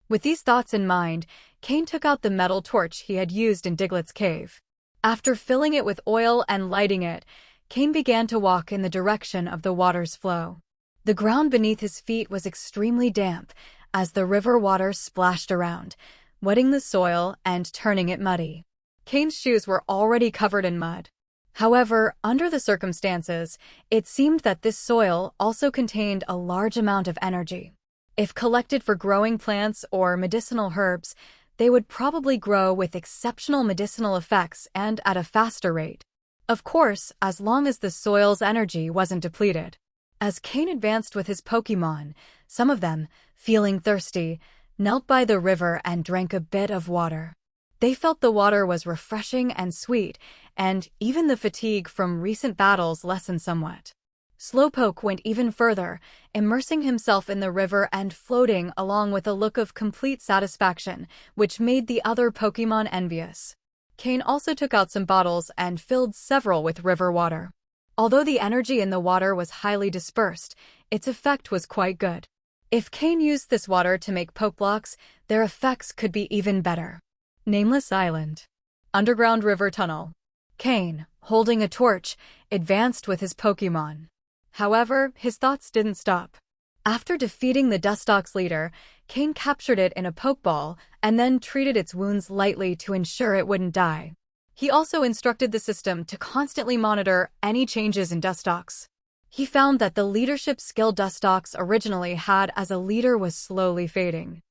[SPEAKER 1] With these thoughts in mind, Cain took out the metal torch he had used in Diglett's cave. After filling it with oil and lighting it, Cain began to walk in the direction of the water's flow. The ground beneath his feet was extremely damp as the river water splashed around, wetting the soil and turning it muddy. Cain's shoes were already covered in mud. However, under the circumstances, it seemed that this soil also contained a large amount of energy. If collected for growing plants or medicinal herbs, they would probably grow with exceptional medicinal effects and at a faster rate. Of course, as long as the soil's energy wasn't depleted. As Cain advanced with his Pokémon, some of them, feeling thirsty, knelt by the river and drank a bit of water. They felt the water was refreshing and sweet, and even the fatigue from recent battles lessened somewhat. Slowpoke went even further, immersing himself in the river and floating along with a look of complete satisfaction, which made the other Pokémon envious. Cain also took out some bottles and filled several with river water. Although the energy in the water was highly dispersed, its effect was quite good. If Cain used this water to make Pokeblocks, their effects could be even better. Nameless Island. Underground River Tunnel. Cain, holding a torch, advanced with his Pokémon. However, his thoughts didn't stop. After defeating the Dustox leader, Cain captured it in a Pokeball and then treated its wounds lightly to ensure it wouldn't die. He also instructed the system to constantly monitor any changes in Dustox. He found that the leadership skill Dustox originally had as a leader was slowly fading.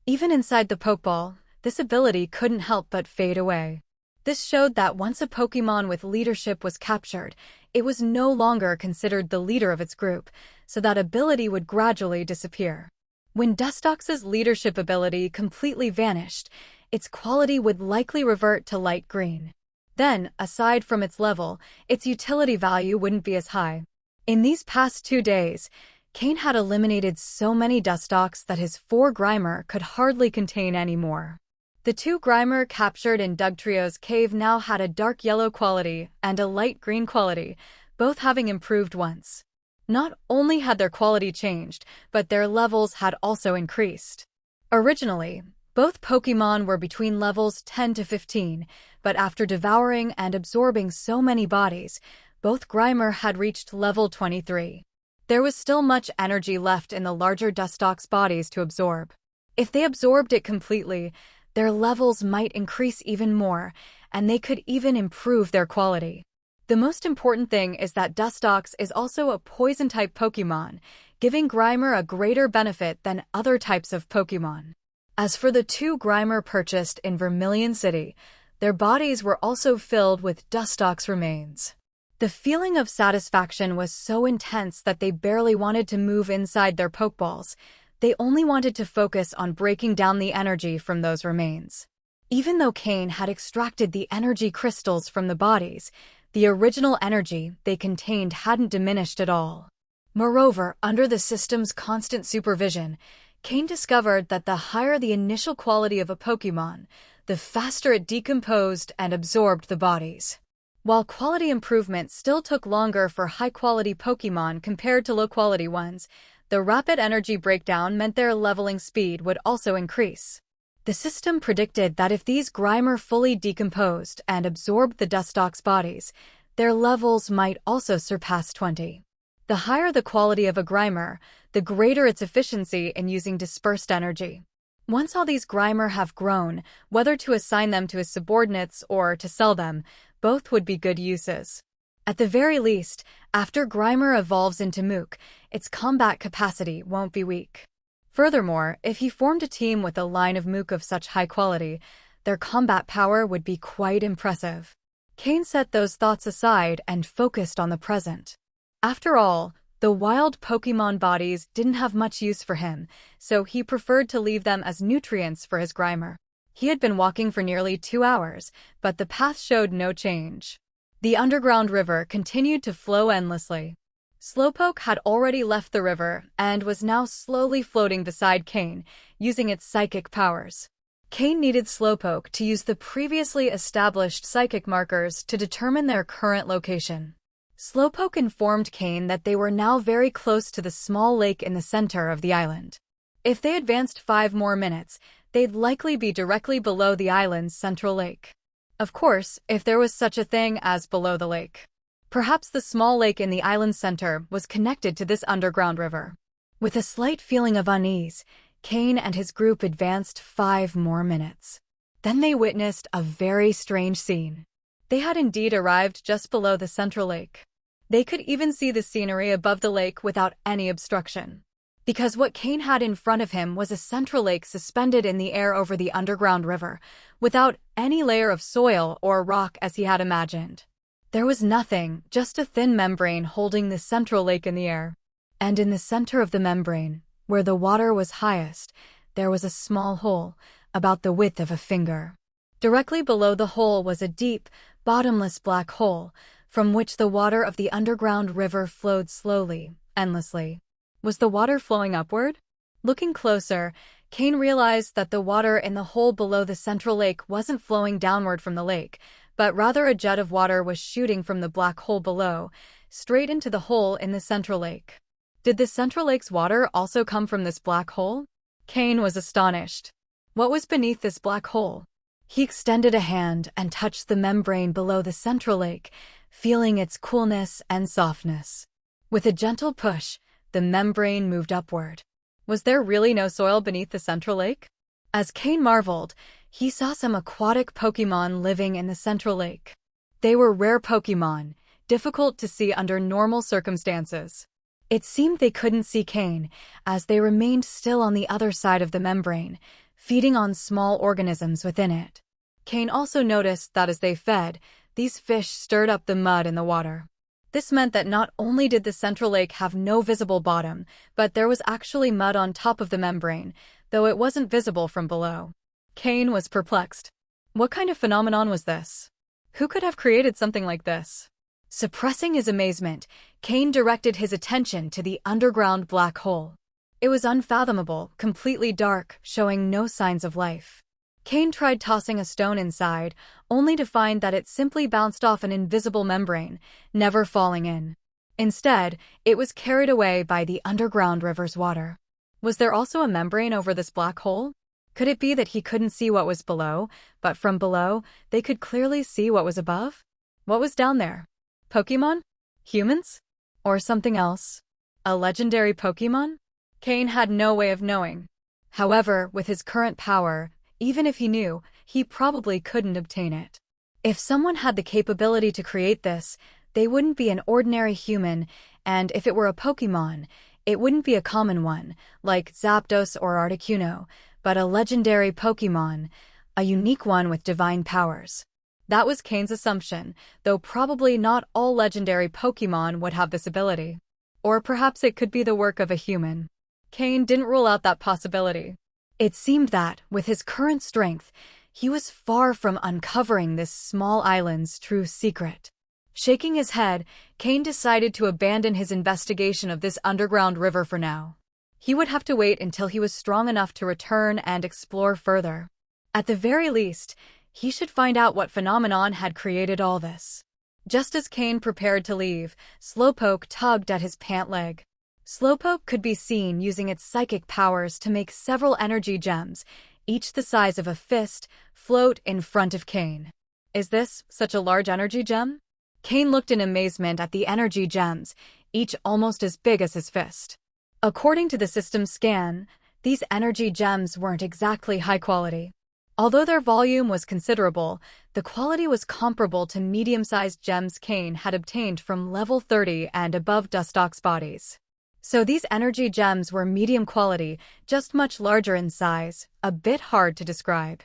[SPEAKER 1] Even inside the Pokeball, this ability couldn't help but fade away. This showed that once a Pokémon with leadership was captured, it was no longer considered the leader of its group, so that ability would gradually disappear. When Dustox's leadership ability completely vanished, its quality would likely revert to light green. Then, aside from its level, its utility value wouldn't be as high. In these past 2 days, Cain had eliminated so many Dustox that his 4 Grimer could hardly contain any more. The 2 Grimer captured in Dugtrio's cave now had a dark yellow quality and a light green quality, both having improved once. Not only had their quality changed, but their levels had also increased. Originally, both Pokémon were between levels 10 to 15, but after devouring and absorbing so many bodies, both Grimer had reached level 23. There was still much energy left in the larger Dustox bodies to absorb. If they absorbed it completely, their levels might increase even more, and they could even improve their quality. The most important thing is that Dustox is also a poison-type Pokémon, giving Grimer a greater benefit than other types of Pokémon. As for the 2 Grimer purchased in Vermilion City, their bodies were also filled with Dustox remains. The feeling of satisfaction was so intense that they barely wanted to move inside their Pokeballs. They only wanted to focus on breaking down the energy from those remains. Even though Cain had extracted the energy crystals from the bodies, the original energy they contained hadn't diminished at all. Moreover, under the system's constant supervision, Cain discovered that the higher the initial quality of a Pokémon, the faster it decomposed and absorbed the bodies. While quality improvement still took longer for high-quality Pokémon compared to low-quality ones, the rapid energy breakdown meant their leveling speed would also increase. The system predicted that if these Grimer fully decomposed and absorbed the Dustox's bodies, their levels might also surpass 20. The higher the quality of a Grimer, the greater its efficiency in using dispersed energy. Once all these Grimer have grown, whether to assign them to his subordinates or to sell them, both would be good uses. At the very least, after Grimer evolves into Mook, its combat capacity won't be weak. Furthermore, if he formed a team with a line of Mook of such high quality, their combat power would be quite impressive. Cain set those thoughts aside and focused on the present. After all, the wild Pokémon bodies didn't have much use for him, so he preferred to leave them as nutrients for his Grimer. He had been walking for nearly 2 hours, but the path showed no change. The underground river continued to flow endlessly. Slowpoke had already left the river and was now slowly floating beside Cain, using its psychic powers. Cain needed Slowpoke to use the previously established psychic markers to determine their current location. Slowpoke informed Cain that they were now very close to the small lake in the center of the island. If they advanced 5 more minutes, they'd likely be directly below the island's central lake. Of course, if there was such a thing as below the lake. Perhaps the small lake in the island's center was connected to this underground river. With a slight feeling of unease, Cain and his group advanced 5 more minutes. Then they witnessed a very strange scene. They had indeed arrived just below the central lake. They could even see the scenery above the lake without any obstruction. Because what Cain had in front of him was a central lake suspended in the air over the underground river, without any layer of soil or rock as he had imagined. There was nothing, just a thin membrane holding the central lake in the air. And in the center of the membrane, where the water was highest, there was a small hole, about the width of a finger. Directly below the hole was a deep, bottomless black hole, from which the water of the underground river flowed slowly, endlessly. Was the water flowing upward? Looking closer, Cain realized that the water in the hole below the central lake wasn't flowing downward from the lake, but rather a jet of water was shooting from the black hole below, straight into the hole in the central lake. Did the central lake's water also come from this black hole? Cain was astonished. What was beneath this black hole? He extended a hand and touched the membrane below the central lake, feeling its coolness and softness. With a gentle push, the membrane moved upward. Was there really no soil beneath the central lake? As Cain marveled, he saw some aquatic Pokémon living in the central lake. They were rare Pokémon, difficult to see under normal circumstances. It seemed they couldn't see Cain, as they remained still on the other side of the membrane, feeding on small organisms within it. Cain also noticed that as they fed, these fish stirred up the mud in the water. This meant that not only did the central lake have no visible bottom, but there was actually mud on top of the membrane, though it wasn't visible from below. Cain was perplexed. What kind of phenomenon was this? Who could have created something like this? Suppressing his amazement, Cain directed his attention to the underground black hole. It was unfathomable, completely dark, showing no signs of life. Cain tried tossing a stone inside, only to find that it simply bounced off an invisible membrane, never falling in. Instead, it was carried away by the underground river's water. Was there also a membrane over this black hole? Could it be that he couldn't see what was below, but from below, they could clearly see what was above? What was down there? Pokémon? Humans? Or something else? A legendary Pokémon? Cain had no way of knowing. However, with his current power, even if he knew, he probably couldn't obtain it. If someone had the capability to create this, they wouldn't be an ordinary human, and if it were a Pokémon, it wouldn't be a common one, like Zapdos or Articuno, but a legendary Pokémon, a unique one with divine powers. That was Cain's assumption, though probably not all legendary Pokémon would have this ability. Or perhaps it could be the work of a human. Cain didn't rule out that possibility. It seemed that, with his current strength, he was far from uncovering this small island's true secret. Shaking his head, Cain decided to abandon his investigation of this underground river for now. He would have to wait until he was strong enough to return and explore further. At the very least, he should find out what phenomenon had created all this. Just as Cain prepared to leave, Slowpoke tugged at his pant leg. Slowpoke could be seen using its psychic powers to make several energy gems, each the size of a fist, float in front of Cain. Is this such a large energy gem? Cain looked in amazement at the energy gems, each almost as big as his fist. According to the system scan, these energy gems weren't exactly high quality. Although their volume was considerable, the quality was comparable to medium-sized gems Cain had obtained from level 30 and above Dustox's bodies. So these energy gems were medium quality, just much larger in size, a bit hard to describe.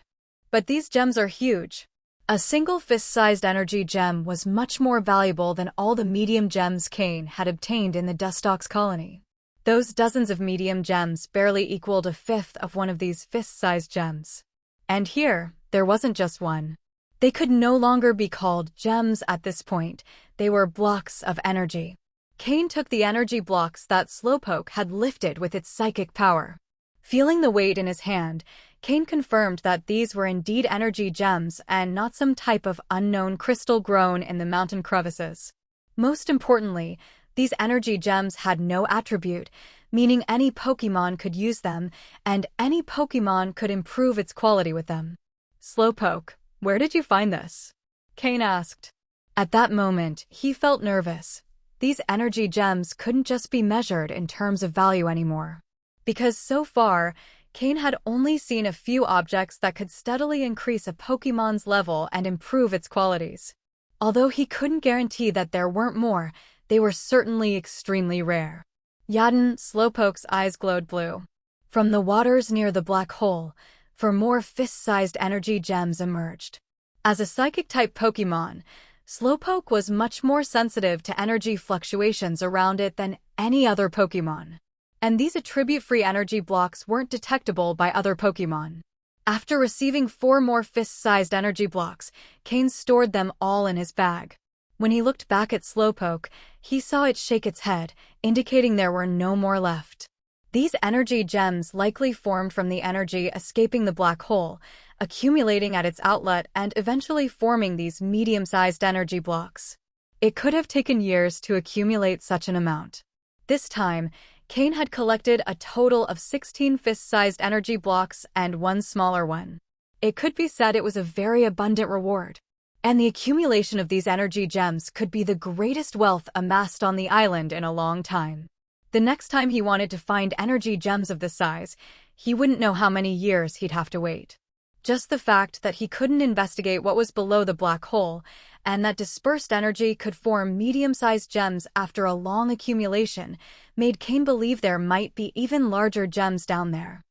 [SPEAKER 1] But these gems are huge. A single fist-sized energy gem was much more valuable than all the medium gems Cain had obtained in the Dustox colony. Those dozens of medium gems barely equaled a fifth of one of these fist-sized gems. And here, there wasn't just one. They could no longer be called gems at this point, they were blocks of energy. Cain took the energy blocks that Slowpoke had lifted with its psychic power. Feeling the weight in his hand, Cain confirmed that these were indeed energy gems and not some type of unknown crystal grown in the mountain crevices. Most importantly, these energy gems had no attribute, meaning any Pokémon could use them, and any Pokémon could improve its quality with them. Slowpoke, where did you find this? Cain asked. At that moment, he felt nervous. These energy gems couldn't just be measured in terms of value anymore. Because so far, Cain had only seen a few objects that could steadily increase a Pokémon's level and improve its qualities. Although he couldn't guarantee that there weren't more, they were certainly extremely rare. Yaden, Slowpoke's eyes glowed blue. From the waters near the black hole, for more fist-sized energy gems emerged. As a psychic-type Pokémon, Slowpoke was much more sensitive to energy fluctuations around it than any other Pokémon. And these attribute-free energy blocks weren't detectable by other Pokémon. After receiving 4 more fist-sized energy blocks, Cain stored them all in his bag. When he looked back at Slowpoke, he saw it shake its head, indicating there were no more left. These energy gems likely formed from the energy escaping the black hole, accumulating at its outlet and eventually forming these medium-sized energy blocks. It could have taken years to accumulate such an amount. This time, Cain had collected a total of 16 fist-sized energy blocks and 1 smaller one. It could be said it was a very abundant reward. And the accumulation of these energy gems could be the greatest wealth amassed on the island in a long time. The next time he wanted to find energy gems of this size, he wouldn't know how many years he'd have to wait. Just the fact that he couldn't investigate what was below the black hole, and that dispersed energy could form medium-sized gems after a long accumulation, made Cain believe there might be even larger gems down there.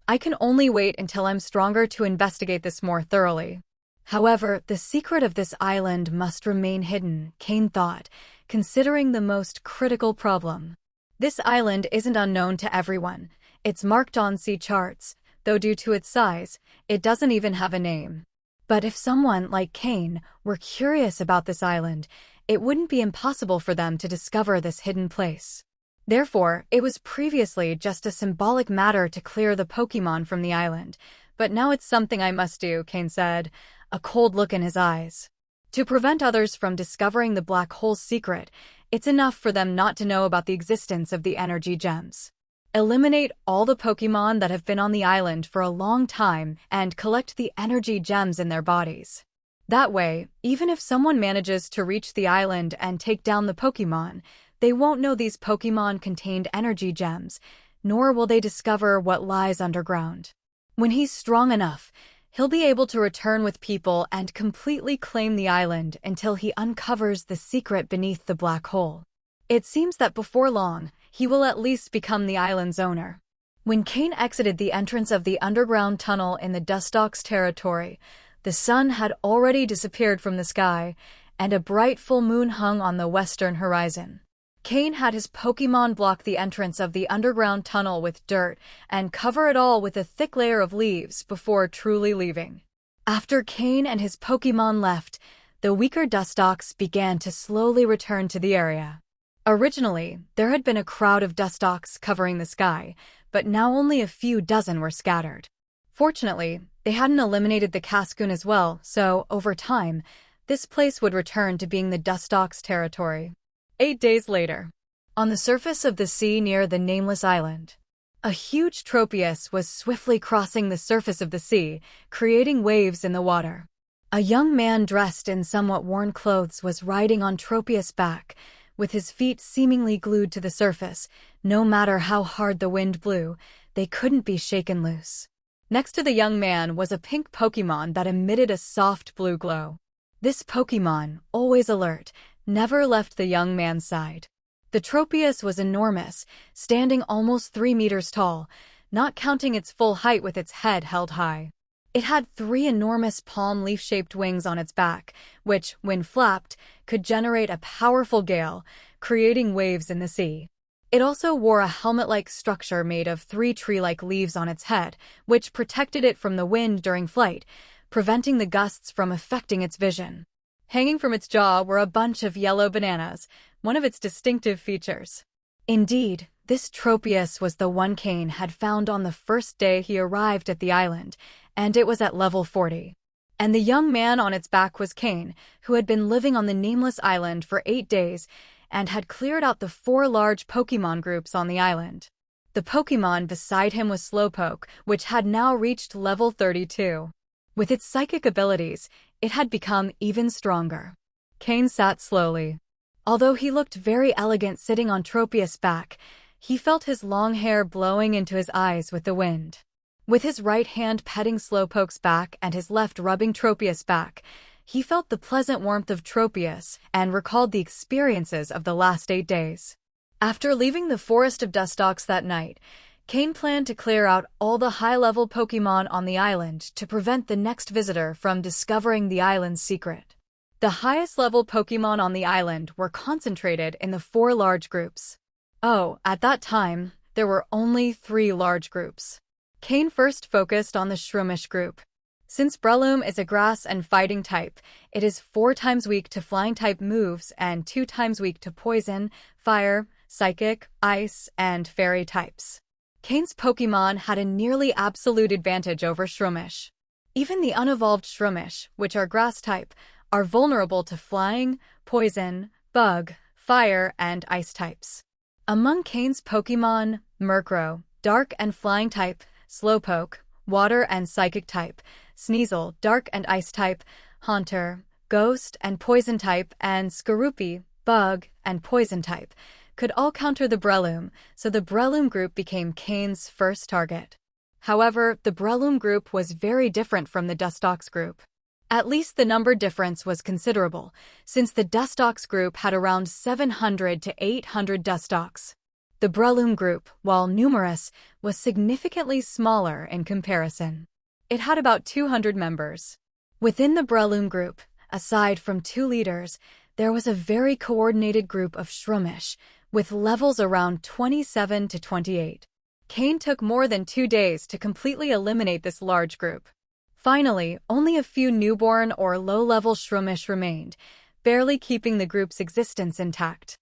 [SPEAKER 1] I can only wait until I'm stronger to investigate this more thoroughly. However, the secret of this island must remain hidden, Cain thought, considering the most critical problem. This island isn't unknown to everyone. It's marked on sea charts, though due to its size, it doesn't even have a name. But if someone like Cain were curious about this island, it wouldn't be impossible for them to discover this hidden place. Therefore, it was previously just a symbolic matter to clear the Pokémon from the island, but now it's something I must do, Cain said, a cold look in his eyes. To prevent others from discovering the black hole's secret, it's enough for them not to know about the existence of the energy gems. Eliminate all the Pokémon that have been on the island for a long time and collect the energy gems in their bodies. That way, even if someone manages to reach the island and take down the Pokémon, they won't know these Pokémon contained energy gems, nor will they discover what lies underground. When he's strong enough, he'll be able to return with people and completely claim the island until he uncovers the secret beneath the black hole. It seems that before long, he will at least become the island's owner. When Cain exited the entrance of the underground tunnel in the Dustox territory, the sun had already disappeared from the sky, and a bright full moon hung on the western horizon. Cain had his Pokémon block the entrance of the underground tunnel with dirt and cover it all with a thick layer of leaves before truly leaving. After Cain and his Pokémon left, the weaker Dustox began to slowly return to the area. Originally, there had been a crowd of Dustox covering the sky, but now only a few dozen were scattered. Fortunately, they hadn't eliminated the Cascoon as well, so, over time, this place would return to being the Dustox territory. 8 days later, on the surface of the sea near the nameless island, a huge Tropius was swiftly crossing the surface of the sea, creating waves in the water. A young man dressed in somewhat worn clothes was riding on Tropius' back, with his feet seemingly glued to the surface. No matter how hard the wind blew, they couldn't be shaken loose. Next to the young man was a pink Pokémon that emitted a soft blue glow. This Pokémon, always alert, never left the young man's side. The Tropius was enormous, standing almost 3 meters tall, not counting its full height with its head held high. It had 3 enormous palm leaf-shaped wings on its back, which, when flapped, could generate a powerful gale, creating waves in the sea. It also wore a helmet-like structure made of 3 tree-like leaves on its head, which protected it from the wind during flight, preventing the gusts from affecting its vision. Hanging from its jaw were a bunch of yellow bananas, one of its distinctive features. Indeed, this Tropius was the one Cain had found on the first day he arrived at the island, and it was at level 40. And the young man on its back was Cain, who had been living on the nameless island for 8 days and had cleared out the 4 large Pokémon groups on the island. The Pokémon beside him was Slowpoke, which had now reached level 32. With its psychic abilities, it had become even stronger. Cain sat slowly. Although he looked very elegant sitting on Tropius' back, he felt his long hair blowing into his eyes with the wind. With his right hand petting Slowpoke's back and his left rubbing Tropius' back, he felt the pleasant warmth of Tropius and recalled the experiences of the last 8 days. After leaving the Forest of Dustox that night, Cain planned to clear out all the high-level Pokémon on the island to prevent the next visitor from discovering the island's secret. The highest-level Pokémon on the island were concentrated in the 4 large groups. Oh, at that time, there were only 3 large groups. Cain first focused on the Shroomish group. Since Breloom is a grass and fighting type, it is 4 times weak to flying type moves and 2 times weak to poison, fire, psychic, ice, and fairy types. Cain's Pokémon had a nearly absolute advantage over Shroomish. Even the unevolved Shroomish, which are grass type, are vulnerable to flying, poison, bug, fire, and ice types. Among Cain's Pokémon, Murkrow, dark and flying type, Slowpoke, water and psychic type, Sneasel, dark and ice type, Haunter, ghost and poison type, and Skorupi, bug and poison type, could all counter the Breloom, so the Breloom group became Cain's first target. However, the Breloom group was very different from the Dustox group. At least the number difference was considerable, since the Dustox group had around 700 to 800 Dustox. The Breloom group, while numerous, was significantly smaller in comparison. It had about 200 members. Within the Breloom group, aside from 2 leaders, there was a very coordinated group of Shroomish, with levels around 27 to 28. Cain took more than 2 days to completely eliminate this large group. Finally, only a few newborn or low-level Shroomish remained, barely keeping the group's existence intact.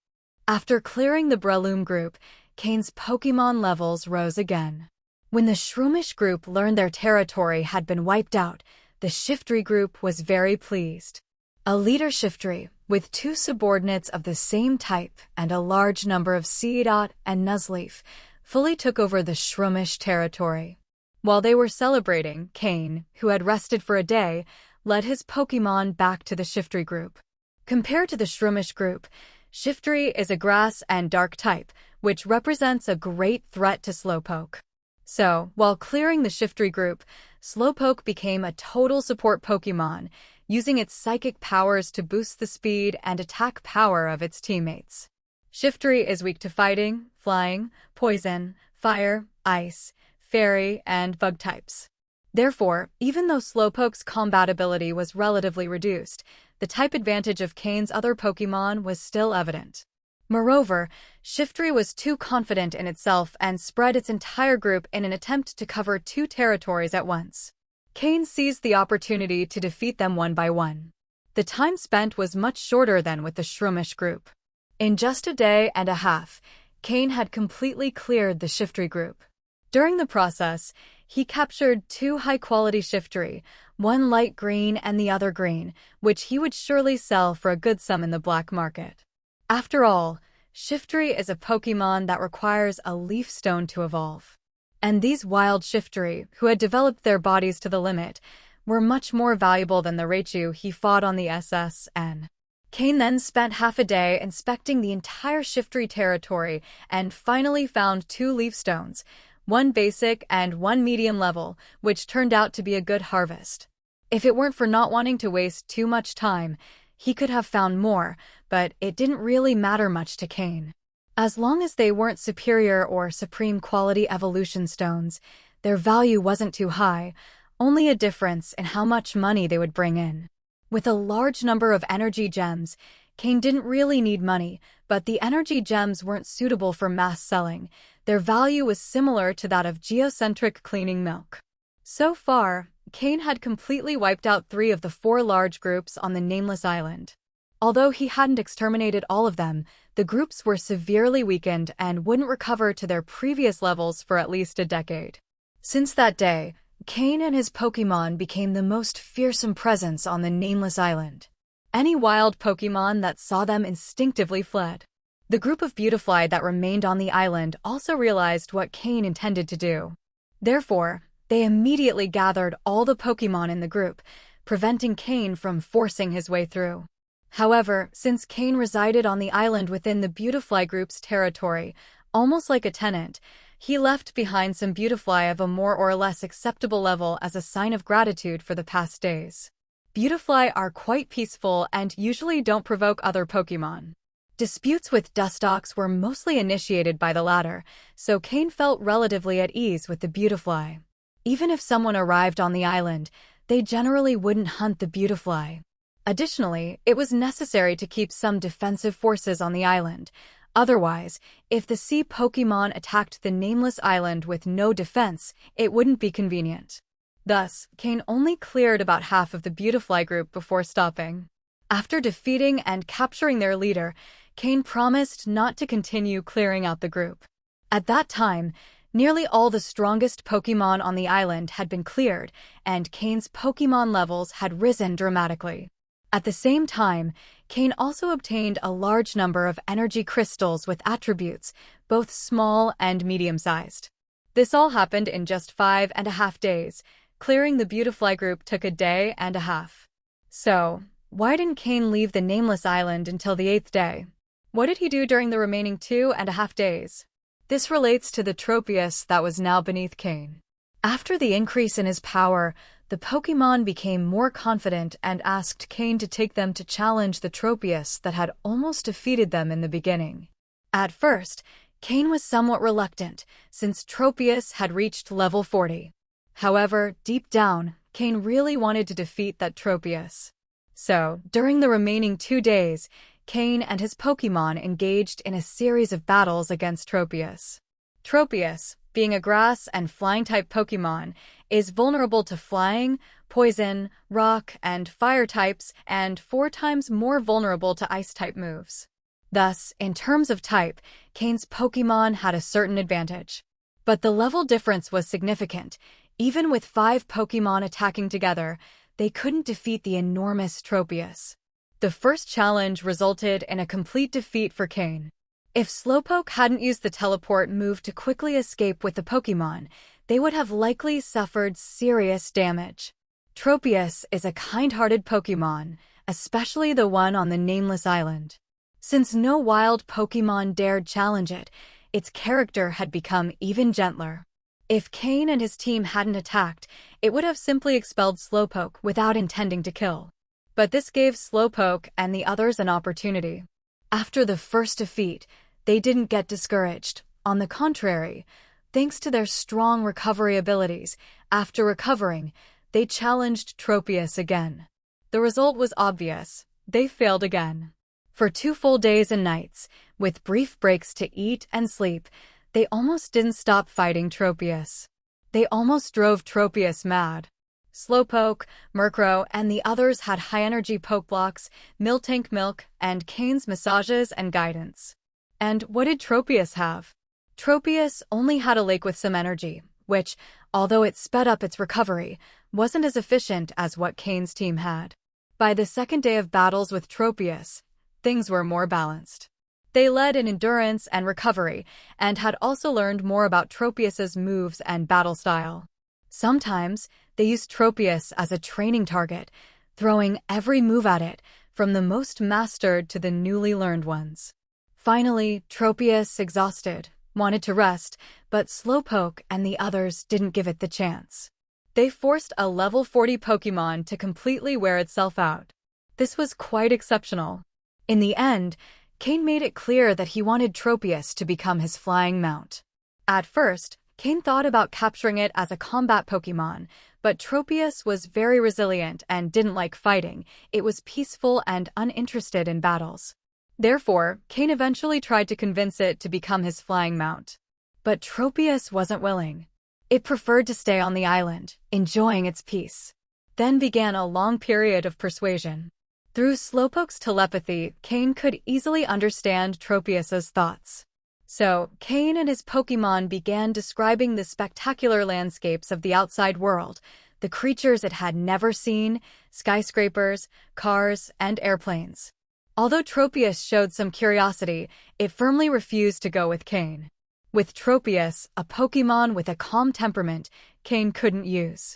[SPEAKER 1] After clearing the Breloom group, Cain's Pokémon levels rose again. When the Shroomish group learned their territory had been wiped out, the Shiftry group was very pleased. A leader Shiftry, with 2 subordinates of the same type and a large number of Seedot and Nuzleaf, fully took over the Shroomish territory. While they were celebrating, Cain, who had rested for a day, led his Pokémon back to the Shiftry group. Compared to the Shroomish group, Shiftry is a grass and dark type, which represents a great threat to Slowpoke. So, while clearing the Shiftry group, Slowpoke became a total support Pokémon, using its psychic powers to boost the speed and attack power of its teammates. Shiftry is weak to fighting, flying, poison, fire, ice, fairy, and bug types. Therefore, even though Slowpoke's combat ability was relatively reduced, the type advantage of Cain's other Pokémon was still evident. Moreover, Shiftry was too confident in itself and spread its entire group in an attempt to cover 2 territories at once. Cain seized the opportunity to defeat them one by one. The time spent was much shorter than with the Shroomish group. In just a day and a half, Cain had completely cleared the Shiftry group. During the process, He captured 2 high-quality Shiftry, one light green and the other green, which he would surely sell for a good sum in the black market. After all, Shiftry is a Pokémon that requires a leaf stone to evolve. And these wild Shiftry, who had developed their bodies to the limit, were much more valuable than the Raichu he fought on the SSN. Cain then spent half a day inspecting the entire Shiftry territory and finally found 2 leaf stones, one basic and one medium level, which turned out to be a good harvest. If it weren't for not wanting to waste too much time, he could have found more, but it didn't really matter much to Cain. As long as they weren't superior or supreme quality evolution stones, their value wasn't too high, only a difference in how much money they would bring in. With a large number of energy gems, Cain didn't really need money, but the energy gems weren't suitable for mass selling. Their value was similar to that of geocentric cleaning milk. So far, Cain had completely wiped out 3 of the 4 large groups on the Nameless Island. Although he hadn't exterminated all of them, the groups were severely weakened and wouldn't recover to their previous levels for at least a decade. Since that day, Cain and his Pokémon became the most fearsome presence on the Nameless Island. Any wild Pokémon that saw them instinctively fled. The group of Beautifly that remained on the island also realized what Cain intended to do. Therefore, they immediately gathered all the Pokémon in the group, preventing Cain from forcing his way through. However, since Cain resided on the island within the Beautifly group's territory, almost like a tenant, he left behind some Beautifly of a more or less acceptable level as a sign of gratitude for the past days. Beautifly are quite peaceful and usually don't provoke other Pokémon. Disputes with Dustox were mostly initiated by the latter, so Cain felt relatively at ease with the Beautifly. Even if someone arrived on the island, they generally wouldn't hunt the Beautifly. Additionally, it was necessary to keep some defensive forces on the island. Otherwise, if the sea Pokémon attacked the Nameless Island with no defense, it wouldn't be convenient. Thus, Cain only cleared about half of the Beautifly group before stopping. After defeating and capturing their leader, Cain promised not to continue clearing out the group. At that time, nearly all the strongest Pokémon on the island had been cleared, and Cain's Pokémon levels had risen dramatically. At the same time, Cain also obtained a large number of energy crystals with attributes, both small and medium-sized. This all happened in just 5.5 days. Clearing the Beautifly group took a day and a half. So, why didn't Cain leave the Nameless Island until the 8th day? What did he do during the remaining 2.5 days? This relates to the Tropius that was now beneath Cain. After the increase in his power, the Pokémon became more confident and asked Cain to take them to challenge the Tropius that had almost defeated them in the beginning. At first, Cain was somewhat reluctant, since Tropius had reached level 40. However, deep down, Cain really wanted to defeat that Tropius. So, during the remaining 2 days, Cain and his Pokémon engaged in a series of battles against Tropius. Tropius, being a grass and flying-type Pokémon, is vulnerable to flying, poison, rock, and fire types, and 4 times more vulnerable to ice-type moves. Thus, in terms of type, Cain's Pokémon had a certain advantage. But the level difference was significant. Even with 5 Pokémon attacking together, they couldn't defeat the enormous Tropius. The first challenge resulted in a complete defeat for Cain. If Slowpoke hadn't used the teleport move to quickly escape with the Pokémon, they would have likely suffered serious damage. Tropius is a kind-hearted Pokémon, especially the one on the Nameless Island. Since no wild Pokémon dared challenge it, its character had become even gentler. If Cain and his team hadn't attacked, it would have simply expelled Slowpoke without intending to kill. But this gave Slowpoke and the others an opportunity. After the first defeat, they didn't get discouraged. On the contrary, thanks to their strong recovery abilities, after recovering, they challenged Tropius again. The result was obvious. They failed again. For 2 full days and nights, with brief breaks to eat and sleep, they almost didn't stop fighting Tropius. They almost drove Tropius mad. Slowpoke, Murkrow, and the others had high-energy Pokeblocks, Miltank Milk, and Cain's massages and guidance. And what did Tropius have? Tropius only had a lake with some energy, which, although it sped up its recovery, wasn't as efficient as what Cain's team had. By the second day of battles with Tropius, things were more balanced. They led in endurance and recovery, and had also learned more about Tropius's moves and battle style. Sometimes, they used Tropius as a training target, throwing every move at it, from the most mastered to the newly learned ones. Finally, Tropius, exhausted, wanted to rest, but Slowpoke and the others didn't give it the chance. They forced a level 40 Pokémon to completely wear itself out. This was quite exceptional. In the end, Cain made it clear that he wanted Tropius to become his flying mount. At first, Cain thought about capturing it as a combat Pokémon, but Tropius was very resilient and didn't like fighting. It was peaceful and uninterested in battles. Therefore, Cain eventually tried to convince it to become his flying mount. But Tropius wasn't willing. It preferred to stay on the island, enjoying its peace. Then began a long period of persuasion. Through Slowpoke's telepathy, Cain could easily understand Tropius's thoughts. So, Cain and his Pokémon began describing the spectacular landscapes of the outside world, the creatures it had never seen, skyscrapers, cars, and airplanes. Although Tropius showed some curiosity, it firmly refused to go with Cain. With Tropius, a Pokémon with a calm temperament, Cain couldn't use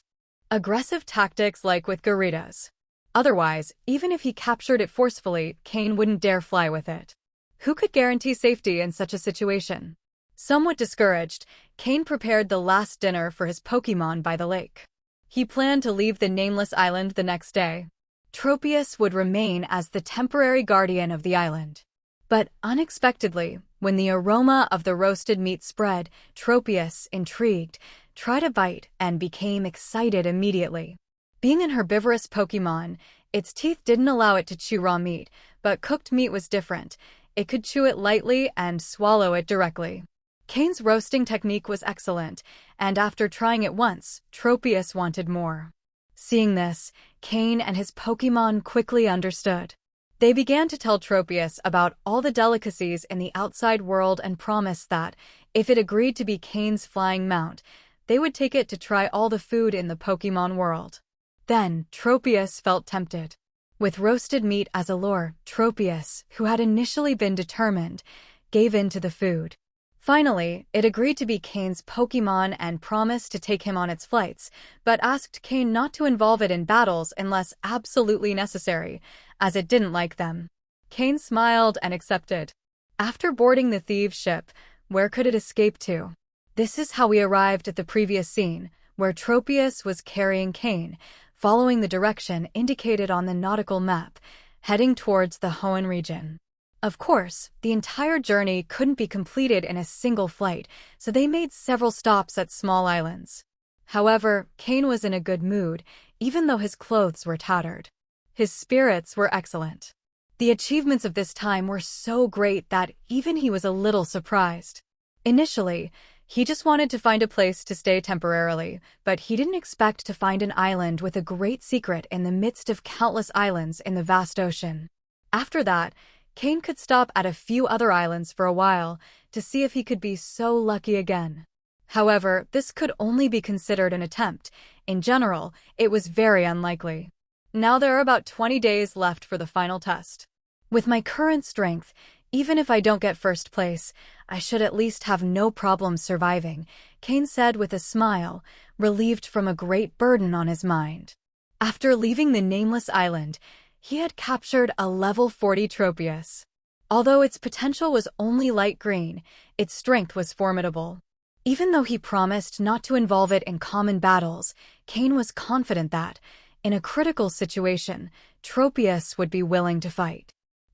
[SPEAKER 1] aggressive tactics like with Gyarados. Otherwise, even if he captured it forcefully, Cain wouldn't dare fly with it. Who could guarantee safety in such a situation? Somewhat discouraged, Cain prepared the last dinner for his Pokémon by the lake. He planned to leave the nameless island the next day. Tropius would remain as the temporary guardian of the island. But unexpectedly, when the aroma of the roasted meat spread, Tropius, intrigued, tried a bite and became excited immediately. Being an herbivorous Pokémon, its teeth didn't allow it to chew raw meat, but cooked meat was different. It could chew it lightly and swallow it directly. Cain's roasting technique was excellent, and after trying it once, Tropius wanted more. Seeing this, Cain and his Pokémon quickly understood. They began to tell Tropius about all the delicacies in the outside world and promised that, if it agreed to be Cain's flying mount, they would take it to try all the food in the Pokémon world. Then, Tropius felt tempted. With roasted meat as a lure, Tropius, who had initially been determined, gave in to the food. Finally, it agreed to be Cain's Pokémon and promised to take him on its flights, but asked Cain not to involve it in battles unless absolutely necessary, as it didn't like them. Cain smiled and accepted. After boarding the thieves' ship, where could it escape to? This is how we arrived at the previous scene, where Tropius was carrying Cain, following the direction indicated on the nautical map, heading towards the Hoenn region. Of course, the entire journey couldn't be completed in a single flight, so they made several stops at small islands. However, Cain was in a good mood, even though his clothes were tattered. His spirits were excellent. The achievements of this time were so great that even he was a little surprised. Initially, he just wanted to find a place to stay temporarily, but he didn't expect to find an island with a great secret in the midst of countless islands in the vast ocean. After that, Cain could stop at a few other islands for a while to see if he could be so lucky again. However, this could only be considered an attempt. In general, it was very unlikely. Now there are about 20 days left for the final test. With my current strength, even if I don't get first place, I should at least have no problem surviving, Cain said with a smile, relieved from a great burden on his mind. After leaving the nameless island, he had captured a level 40 Tropius. Although its potential was only light green, its strength was formidable. Even though he promised not to involve it in common battles, Cain was confident that, in a critical situation, Tropius would be willing to fight.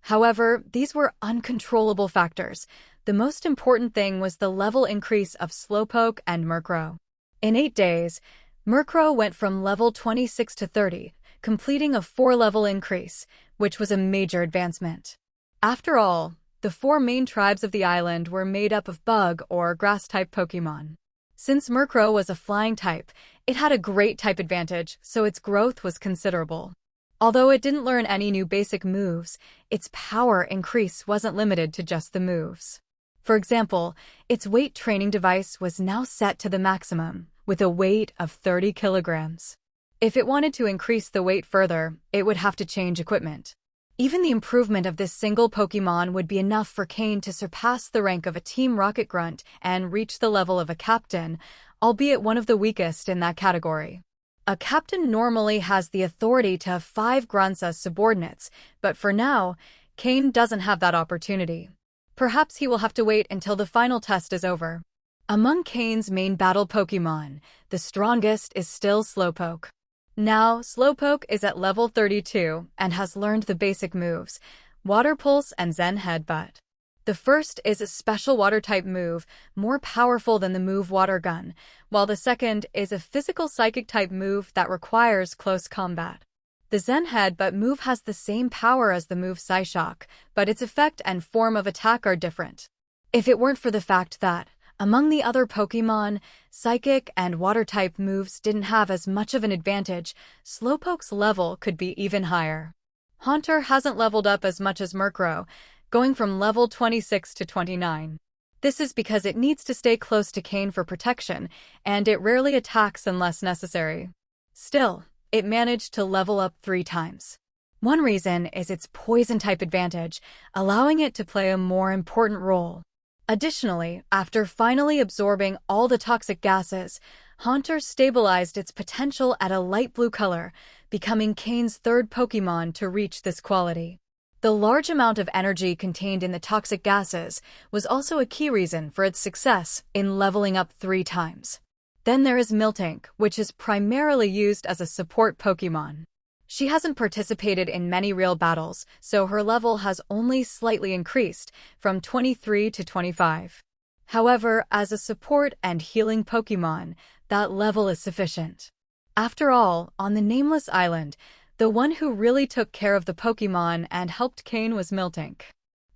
[SPEAKER 1] However, these were uncontrollable factors. The most important thing was the level increase of Slowpoke and Murkrow. In 8 days, Murkrow went from level 26 to 30, completing a 4-level increase, which was a major advancement. After all, the 4 main tribes of the island were made up of bug or grass-type Pokémon. Since Murkrow was a flying type, it had a great type advantage, so its growth was considerable. Although it didn't learn any new basic moves, its power increase wasn't limited to just the moves. For example, its weight training device was now set to the maximum, with a weight of 30 kilograms. If it wanted to increase the weight further, it would have to change equipment. Even the improvement of this single Pokémon would be enough for Cain to surpass the rank of a Team Rocket Grunt and reach the level of a captain, albeit one of the weakest in that category. A captain normally has the authority to have 5 grunts as subordinates, but for now, Cain doesn't have that opportunity. Perhaps he will have to wait until the final test is over. Among Cain's main battle Pokémon, the strongest is still Slowpoke. Now, Slowpoke is at level 32 and has learned the basic moves, Water Pulse and Zen Headbutt. The first is a special water-type move, more powerful than the move Water Gun, while the second is a physical psychic-type move that requires close combat. The Zen Headbutt move has the same power as the move Psyshock, but its effect and form of attack are different. If it weren't for the fact that, among the other Pokémon, Psychic and Water-type moves didn't have as much of an advantage, Slowpoke's level could be even higher. Haunter hasn't leveled up as much as Murkrow, going from level 26 to 29. This is because it needs to stay close to Cain for protection, and it rarely attacks unless necessary. Still, it managed to level up 3 times. One reason is its Poison-type advantage, allowing it to play a more important role. Additionally, after finally absorbing all the toxic gases, Haunter stabilized its potential at a light blue color, becoming Cain's 3rd Pokémon to reach this quality. The large amount of energy contained in the toxic gases was also a key reason for its success in leveling up 3 times. Then there is Miltank, which is primarily used as a support Pokémon. She hasn't participated in many real battles, so her level has only slightly increased, from 23 to 25. However, as a support and healing Pokémon, that level is sufficient. After all, on the Nameless Island, the one who really took care of the Pokémon and helped Cain was Miltank.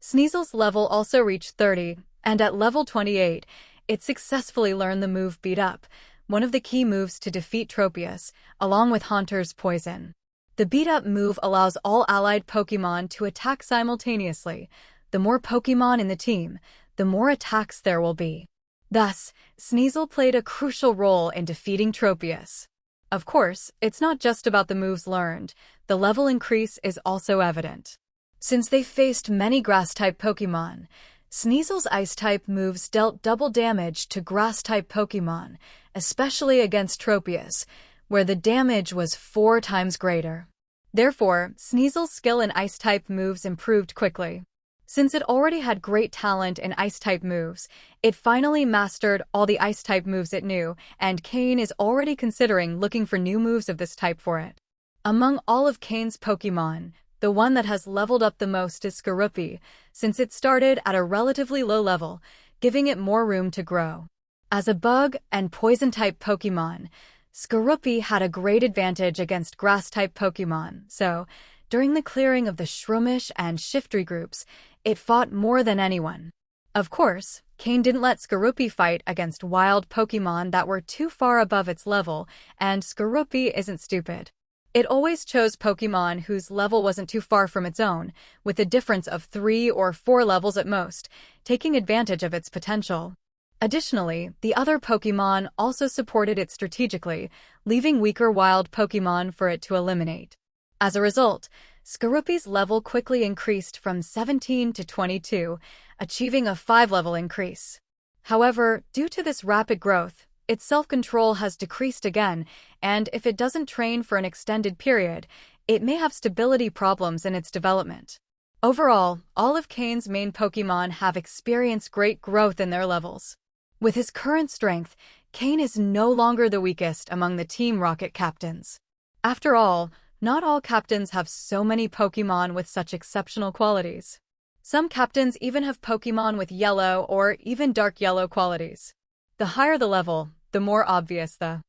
[SPEAKER 1] Sneasel's level also reached 30, and at level 28, it successfully learned the move Beat Up, one of the key moves to defeat Tropius, along with Haunter's Poison. The Beat Up move allows all allied Pokémon to attack simultaneously. The more Pokémon in the team, the more attacks there will be. Thus, Sneasel played a crucial role in defeating Tropius. Of course, it's not just about the moves learned, the level increase is also evident. Since they faced many Grass-type Pokémon, Sneasel's Ice-type moves dealt double damage to Grass-type Pokémon, especially against Tropius, where the damage was 4 times greater. Therefore, Sneasel's skill in Ice-type moves improved quickly. Since it already had great talent in Ice-type moves, it finally mastered all the Ice-type moves it knew, and Cain is already considering looking for new moves of this type for it. Among all of Cain's Pokémon, the one that has leveled up the most is Skorupi, since it started at a relatively low level, giving it more room to grow. As a bug and poison-type Pokémon, Skorupi had a great advantage against Grass-type Pokémon, so, during the clearing of the Shroomish and Shiftry groups, it fought more than anyone. Of course, Cain didn't let Skorupi fight against wild Pokémon that were too far above its level, and Skorupi isn't stupid. It always chose Pokémon whose level wasn't too far from its own, with a difference of 3 or 4 levels at most, taking advantage of its potential. Additionally, the other Pokémon also supported it strategically, leaving weaker wild Pokémon for it to eliminate. As a result, Skorupi's level quickly increased from 17 to 22, achieving a 5-level increase. However, due to this rapid growth, its self-control has decreased again, and if it doesn't train for an extended period, it may have stability problems in its development. Overall, all of Cain's main Pokémon have experienced great growth in their levels. With his current strength, Cain is no longer the weakest among the Team Rocket captains. After all, not all captains have so many Pokémon with such exceptional qualities. Some captains even have Pokémon with yellow or even dark yellow qualities. The higher the level, the more obvious the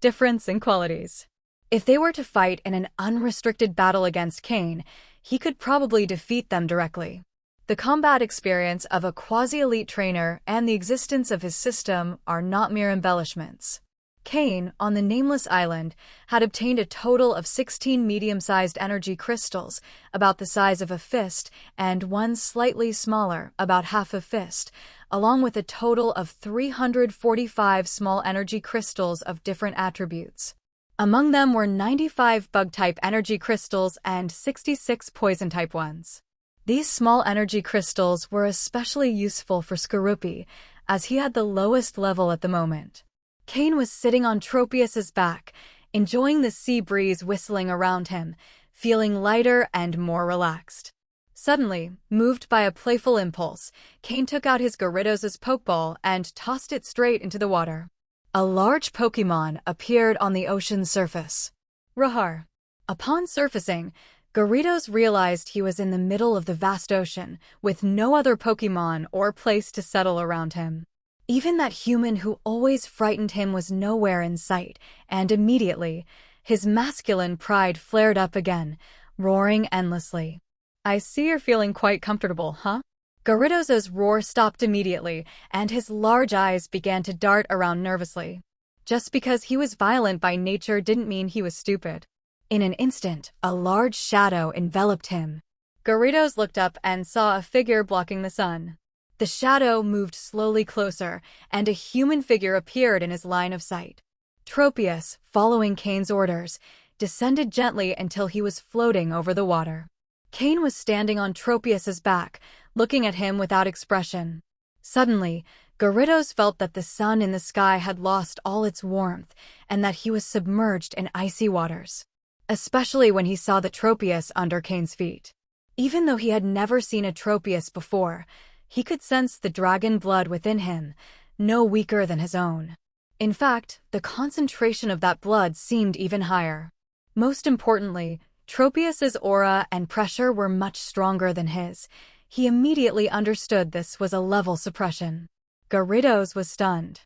[SPEAKER 1] difference in qualities. If they were to fight in an unrestricted battle against Cain, he could probably defeat them directly. The combat experience of a quasi-elite trainer and the existence of his system are not mere embellishments. Cain, on the Nameless Island, had obtained a total of 16 medium-sized energy crystals, about the size of a fist, and one slightly smaller, about half a fist, along with a total of 345 small energy crystals of different attributes. Among them were 95 bug-type energy crystals and 66 poison-type ones. These small energy crystals were especially useful for Skorupi, as he had the lowest level at the moment. Cain was sitting on Tropius's back, enjoying the sea breeze whistling around him, feeling lighter and more relaxed. Suddenly, moved by a playful impulse, Cain took out his Gyarados' Pokeball and tossed it straight into the water. A large Pokémon appeared on the ocean's surface. Rahar. Upon surfacing, Gyarados realized he was in the middle of the vast ocean, with no other Pokémon or place to settle around him. Even that human who always frightened him was nowhere in sight, and immediately, his masculine pride flared up again, roaring endlessly. "I see you're feeling quite comfortable, huh?" Gyarados' roar stopped immediately, and his large eyes began to dart around nervously. Just because he was violent by nature didn't mean he was stupid. In an instant, a large shadow enveloped him. Gyarados looked up and saw a figure blocking the sun. The shadow moved slowly closer, and a human figure appeared in his line of sight. Tropius, following Cain's orders, descended gently until he was floating over the water. Cain was standing on Tropius's back, looking at him without expression. Suddenly, Gyarados felt that the sun in the sky had lost all its warmth and that he was submerged in icy waters. Especially when he saw the Tropius under Cain's feet. Even though he had never seen a Tropius before, he could sense the dragon blood within him, no weaker than his own. In fact, the concentration of that blood seemed even higher. Most importantly, Tropius's aura and pressure were much stronger than his. He immediately understood this was a level suppression. Gyarados was stunned.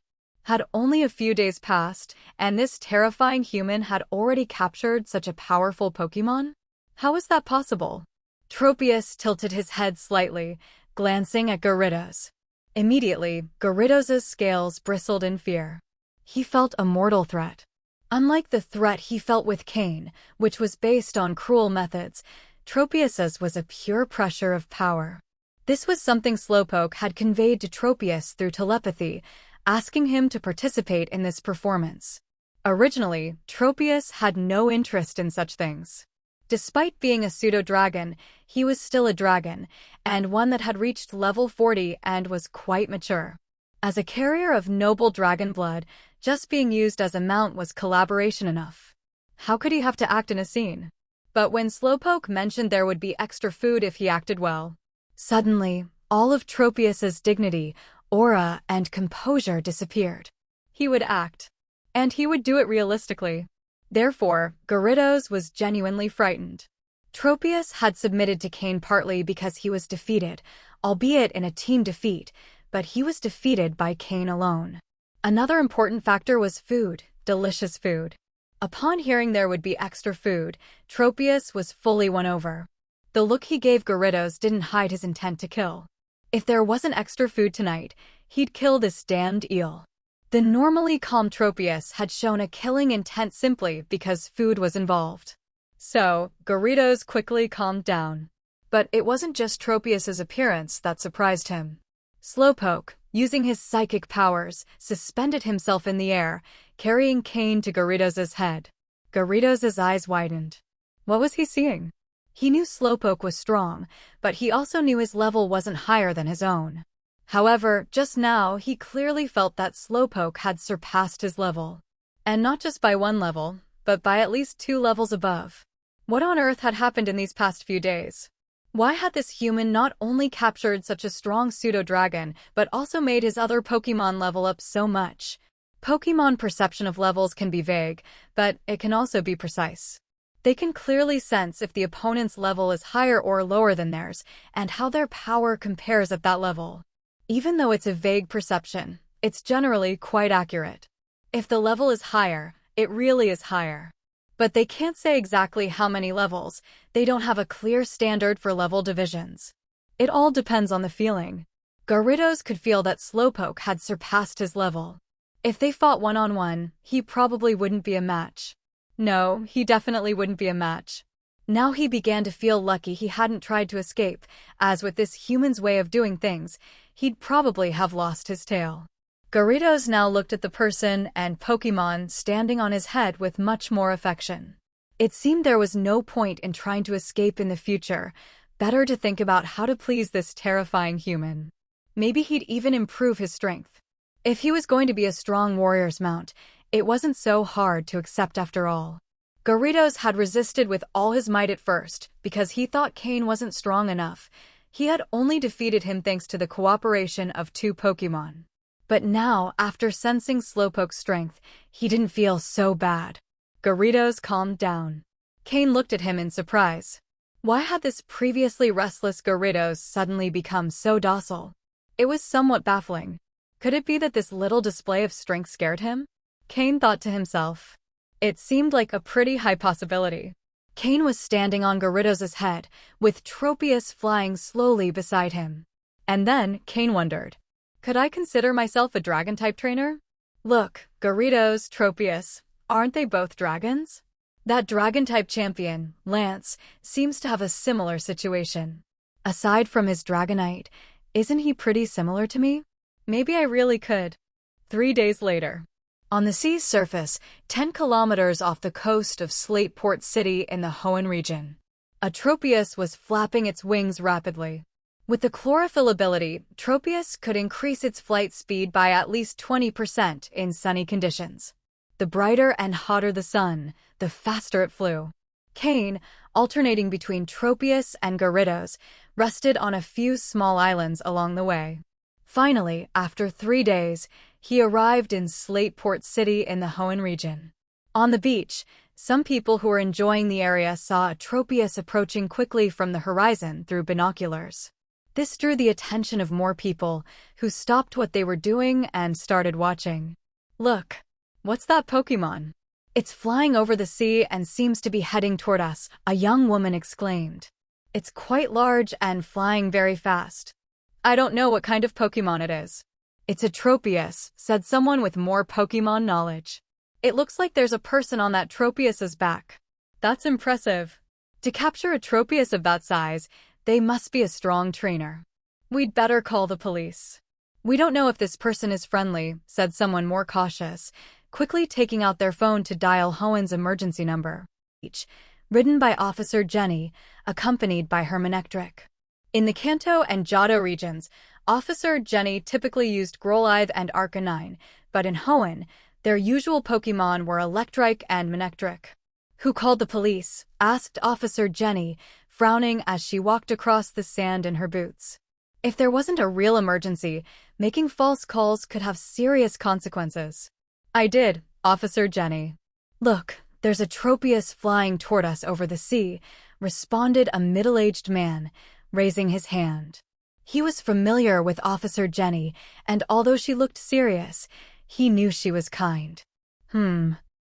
[SPEAKER 1] Had only a few days passed, and this terrifying human had already captured such a powerful Pokémon? How was that possible? Tropius tilted his head slightly, glancing at Gyarados. Immediately, Gyarados' scales bristled in fear. He felt a mortal threat. Unlike the threat he felt with Cain, which was based on cruel methods, Tropius's was a pure pressure of power. This was something Slowpoke had conveyed to Tropius through telepathy, asking him to participate in this performance. Originally, Tropius had no interest in such things. Despite being a pseudo-dragon, he was still a dragon, and one that had reached level 40 and was quite mature. As a carrier of noble dragon blood, just being used as a mount was collaboration enough. How could he have to act in a scene? But when Slowpoke mentioned there would be extra food if he acted well, suddenly, all of Tropius's dignity, aura, and composure disappeared. He would act. And he would do it realistically. Therefore, Gyarados was genuinely frightened. Tropius had submitted to Cain partly because he was defeated, albeit in a team defeat, but he was defeated by Cain alone. Another important factor was food, delicious food. Upon hearing there would be extra food, Tropius was fully won over. The look he gave Gyarados didn't hide his intent to kill. If there wasn't extra food tonight, he'd kill this damned eel. The normally calm Tropius had shown a killing intent simply because food was involved. So, Gyarados quickly calmed down. But it wasn't just Tropius's appearance that surprised him. Slowpoke, using his psychic powers, suspended himself in the air, carrying Cain to Gyarados' head. Gyarados' eyes widened. What was he seeing? He knew Slowpoke was strong, but he also knew his level wasn't higher than his own. However, just now he clearly felt that Slowpoke had surpassed his level. And not just by one level, but by at least 2 levels above. What on earth had happened in these past few days? Why had this human not only captured such a strong pseudo-dragon, but also made his other Pokémon level up so much? Pokémon perception of levels can be vague, but it can also be precise. They can clearly sense if the opponent's level is higher or lower than theirs, and how their power compares at that level. Even though it's a vague perception, it's generally quite accurate. If the level is higher, it really is higher. But they can't say exactly how many levels. They don't have a clear standard for level divisions. It all depends on the feeling. Gyarados could feel that Slowpoke had surpassed his level. If they fought one-on-one, he probably wouldn't be a match. No, he definitely wouldn't be a match. Now he began to feel lucky he hadn't tried to escape, as with this human's way of doing things, he'd probably have lost his tail. Garridos now looked at the person and Pokémon standing on his head with much more affection. It seemed there was no point in trying to escape in the future. Better to think about how to please this terrifying human. Maybe he'd even improve his strength. If he was going to be a strong warrior's mount, it wasn't so hard to accept after all. Garridos had resisted with all his might at first because he thought Cain wasn't strong enough. He had only defeated him thanks to the cooperation of 2 Pokémon. But now, after sensing Slowpoke's strength, he didn't feel so bad. Garridos calmed down. Cain looked at him in surprise. Why had this previously restless Garridos suddenly become so docile? It was somewhat baffling. Could it be that this little display of strength scared him? Cain thought to himself. It seemed like a pretty high possibility. Cain was standing on Garridos' head, with Tropius flying slowly beside him. And then, Cain wondered, could I consider myself a dragon-type trainer? Look, Garridos, Tropius, aren't they both dragons? That dragon-type champion, Lance, seems to have a similar situation. Aside from his Dragonite, isn't he pretty similar to me? Maybe I really could. 3 days later. On the sea's surface, 10 kilometers off the coast of Slateport City in the Hoenn region, a Tropius was flapping its wings rapidly. With the chlorophyll ability, Tropius could increase its flight speed by at least 20% in sunny conditions. The brighter and hotter the sun, the faster it flew. Cain, alternating between Tropius and Garridos, rested on a few small islands along the way. Finally, after 3 days, he arrived in Slateport City in the Hoenn region. On the beach, some people who were enjoying the area saw a Tropius approaching quickly from the horizon through binoculars. This drew the attention of more people, who stopped what they were doing and started watching. Look, what's that Pokémon? It's flying over the sea and seems to be heading toward us, a young woman exclaimed. It's quite large and flying very fast. I don't know what kind of Pokémon it is. It's a Tropius, said someone with more Pokémon knowledge. It looks like there's a person on that Tropius's back. That's impressive. To capture a Tropius of that size, they must be a strong trainer. We'd better call the police. We don't know if this person is friendly, said someone more cautious, quickly taking out their phone to dial Hoenn's emergency number. Ridden by Officer Jenny, accompanied by her Manectric. In the Kanto and Johto regions, Officer Jenny typically used Growlithe and Arcanine, but in Hoenn, their usual Pokémon were Electrike and Manectric. Who called the police? Asked Officer Jenny, frowning as she walked across the sand in her boots. If there wasn't a real emergency, making false calls could have serious consequences. I did, Officer Jenny. Look, there's a Tropius flying toward us over the sea, responded a middle-aged man, raising his hand. He was familiar with Officer Jenny, and although she looked serious, he knew she was kind.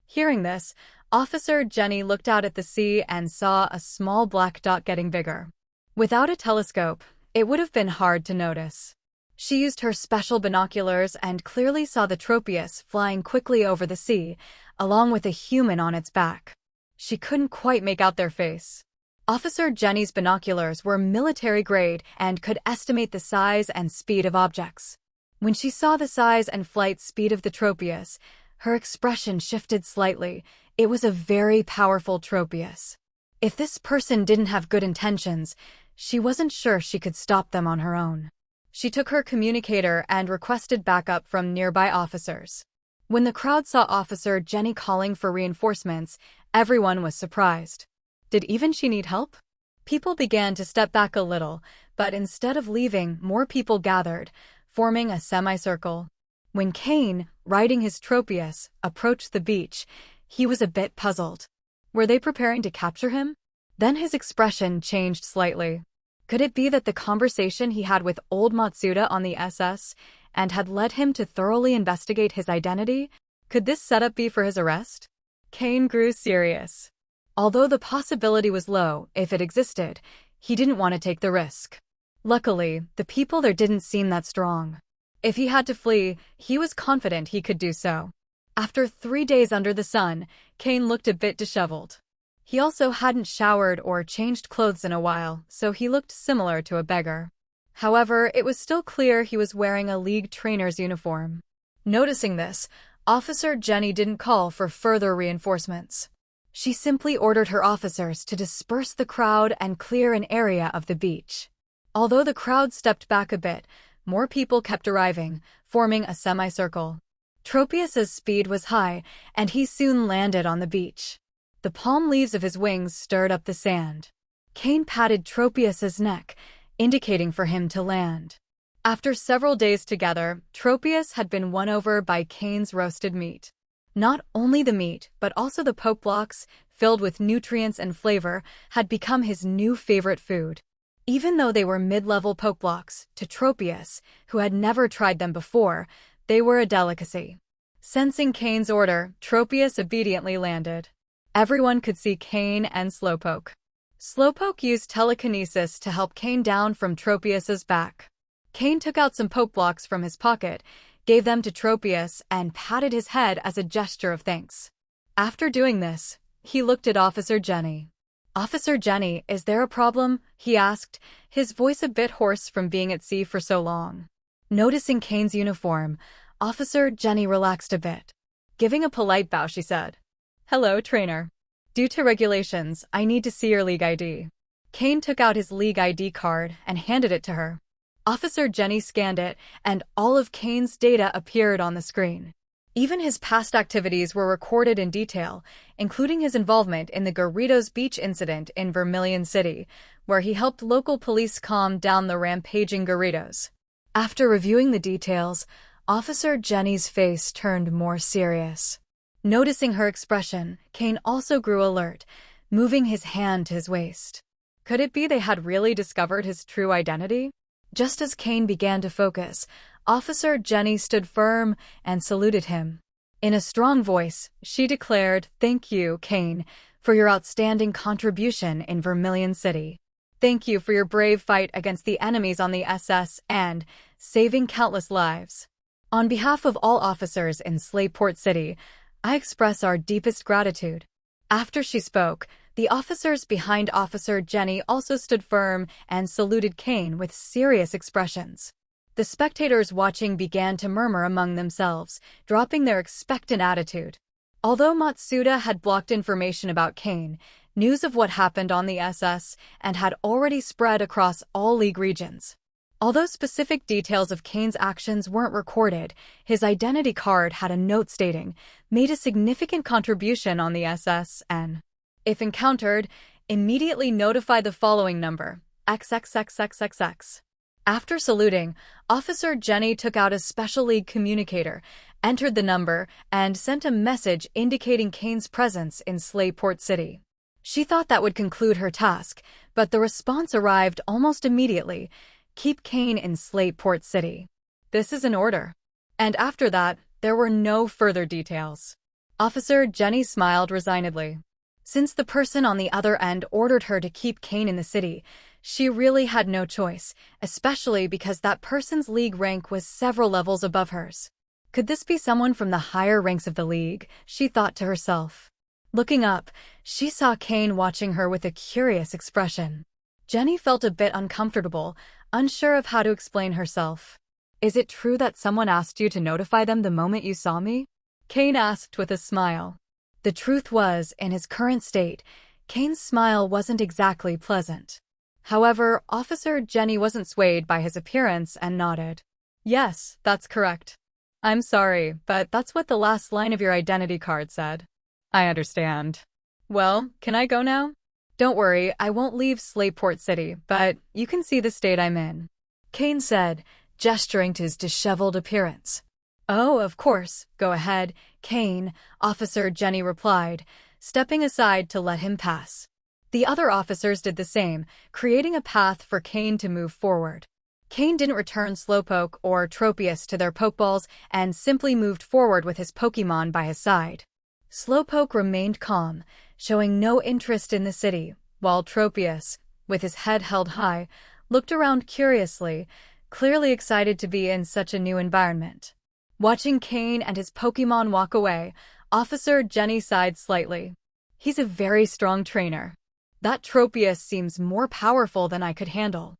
[SPEAKER 1] Hearing this, Officer Jenny looked out at the sea and saw a small black dot getting bigger. Without a telescope, it would have been hard to notice. She used her special binoculars and clearly saw the Tropius flying quickly over the sea, along with a human on its back. She couldn't quite make out their face. Officer Jenny's binoculars were military-grade and could estimate the size and speed of objects. When she saw the size and flight speed of the Tropius, her expression shifted slightly. It was a very powerful Tropius. If this person didn't have good intentions, she wasn't sure she could stop them on her own. She took her communicator and requested backup from nearby officers. When the crowd saw Officer Jenny calling for reinforcements, everyone was surprised. Did even she need help? People began to step back a little, but instead of leaving, more people gathered, forming a semicircle. When Cain, riding his Tropius, approached the beach, he was a bit puzzled. Were they preparing to capture him? Then his expression changed slightly. Could it be that the conversation he had with old Matsuda on the SS and had led him to thoroughly investigate his identity? Could this setup be for his arrest? Cain grew serious. Although the possibility was low, if it existed, he didn't want to take the risk. Luckily, the people there didn't seem that strong. If he had to flee, he was confident he could do so. After 3 days under the sun, Cain looked a bit disheveled. He also hadn't showered or changed clothes in a while, so he looked similar to a beggar. However, it was still clear he was wearing a league trainer's uniform. Noticing this, Officer Jenny didn't call for further reinforcements. She simply ordered her officers to disperse the crowd and clear an area of the beach. Although the crowd stepped back a bit, more people kept arriving, forming a semicircle. Tropius's speed was high, and he soon landed on the beach. The palm leaves of his wings stirred up the sand. Cain patted Tropius's neck, indicating for him to land. After several days together, Tropius had been won over by Cain's roasted meat. Not only the meat, but also the poke blocks, filled with nutrients and flavor, had become his new favorite food. Even though they were mid-level poke blocks, to Tropius, who had never tried them before, they were a delicacy. Sensing Cain's order, Tropius obediently landed. Everyone could see Cain and Slowpoke. Slowpoke used telekinesis to help Cain down from Tropius's back. Cain took out some poke blocks from his pocket, gave them to Tropius, and patted his head as a gesture of thanks. After doing this, he looked at Officer Jenny. "Officer Jenny, is there a problem?" he asked, his voice a bit hoarse from being at sea for so long. Noticing Cain's uniform, Officer Jenny relaxed a bit. Giving a polite bow, she said, "Hello, trainer. Due to regulations, I need to see your league ID." Cain took out his league ID card and handed it to her. Officer Jenny scanned it, and all of Cain's data appeared on the screen. Even his past activities were recorded in detail, including his involvement in the Garridos Beach incident in Vermilion City, where he helped local police calm down the rampaging Garridos. After reviewing the details, Officer Jenny's face turned more serious. Noticing her expression, Cain also grew alert, moving his hand to his waist. Could it be they had really discovered his true identity? Just as Cain began to focus, Officer Jenny stood firm and saluted him. In a strong voice, she declared, "Thank you, Cain, for your outstanding contribution in Vermilion City. Thank you for your brave fight against the enemies on the SS and saving countless lives. On behalf of all officers in Slayport City, I express our deepest gratitude." After she spoke, the officers behind Officer Jenny also stood firm and saluted Cain with serious expressions. The spectators watching began to murmur among themselves, dropping their expectant attitude. Although Matsuda had blocked information about Cain, news of what happened on the SS and had already spread across all League regions. Although specific details of Cain's actions weren't recorded, his identity card had a note stating, "Made a significant contribution on the SS and, if encountered, immediately notify the following number, XXXXXX." After saluting, Officer Jenny took out a special league communicator, entered the number, and sent a message indicating Cain's presence in Slayport City. She thought that would conclude her task, but the response arrived almost immediately. "Keep Cain in Slayport City. This is an order." And after that, there were no further details. Officer Jenny smiled resignedly. Since the person on the other end ordered her to keep Cain in the city, she really had no choice, especially because that person's league rank was several levels above hers. Could this be someone from the higher ranks of the league? She thought to herself. Looking up, she saw Cain watching her with a curious expression. Jenny felt a bit uncomfortable, unsure of how to explain herself. "Is it true that someone asked you to notify them the moment you saw me?" Cain asked with a smile. The truth was, in his current state, Cain's smile wasn't exactly pleasant. However, Officer Jenny wasn't swayed by his appearance and nodded. "Yes, that's correct. I'm sorry, but that's what the last line of your identity card said." "I understand. Well, can I go now?" "Don't worry, I won't leave Slayport City, but you can see the state I'm in," Cain said, gesturing to his disheveled appearance. "Oh, of course, go ahead, Cain," Officer Jenny replied, stepping aside to let him pass. The other officers did the same, creating a path for Cain to move forward. Cain didn't return Slowpoke or Tropius to their Pokeballs and simply moved forward with his Pokémon by his side. Slowpoke remained calm, showing no interest in the city, while Tropius, with his head held high, looked around curiously, clearly excited to be in such a new environment. Watching Cain and his Pokémon walk away, Officer Jenny sighed slightly. "He's a very strong trainer. That Tropius seems more powerful than I could handle."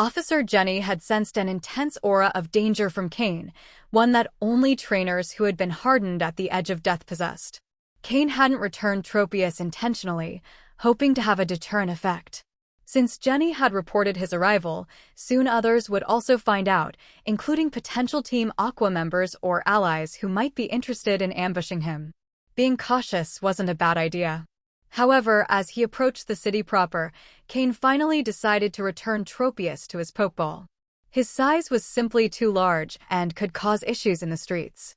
[SPEAKER 1] Officer Jenny had sensed an intense aura of danger from Cain, one that only trainers who had been hardened at the edge of death possessed. Cain hadn't returned Tropius intentionally, hoping to have a deterrent effect. Since Jenny had reported his arrival, soon others would also find out, including potential Team Aqua members or allies who might be interested in ambushing him. Being cautious wasn't a bad idea. However, as he approached the city proper, Cain finally decided to return Tropius to his Pokeball. His size was simply too large and could cause issues in the streets.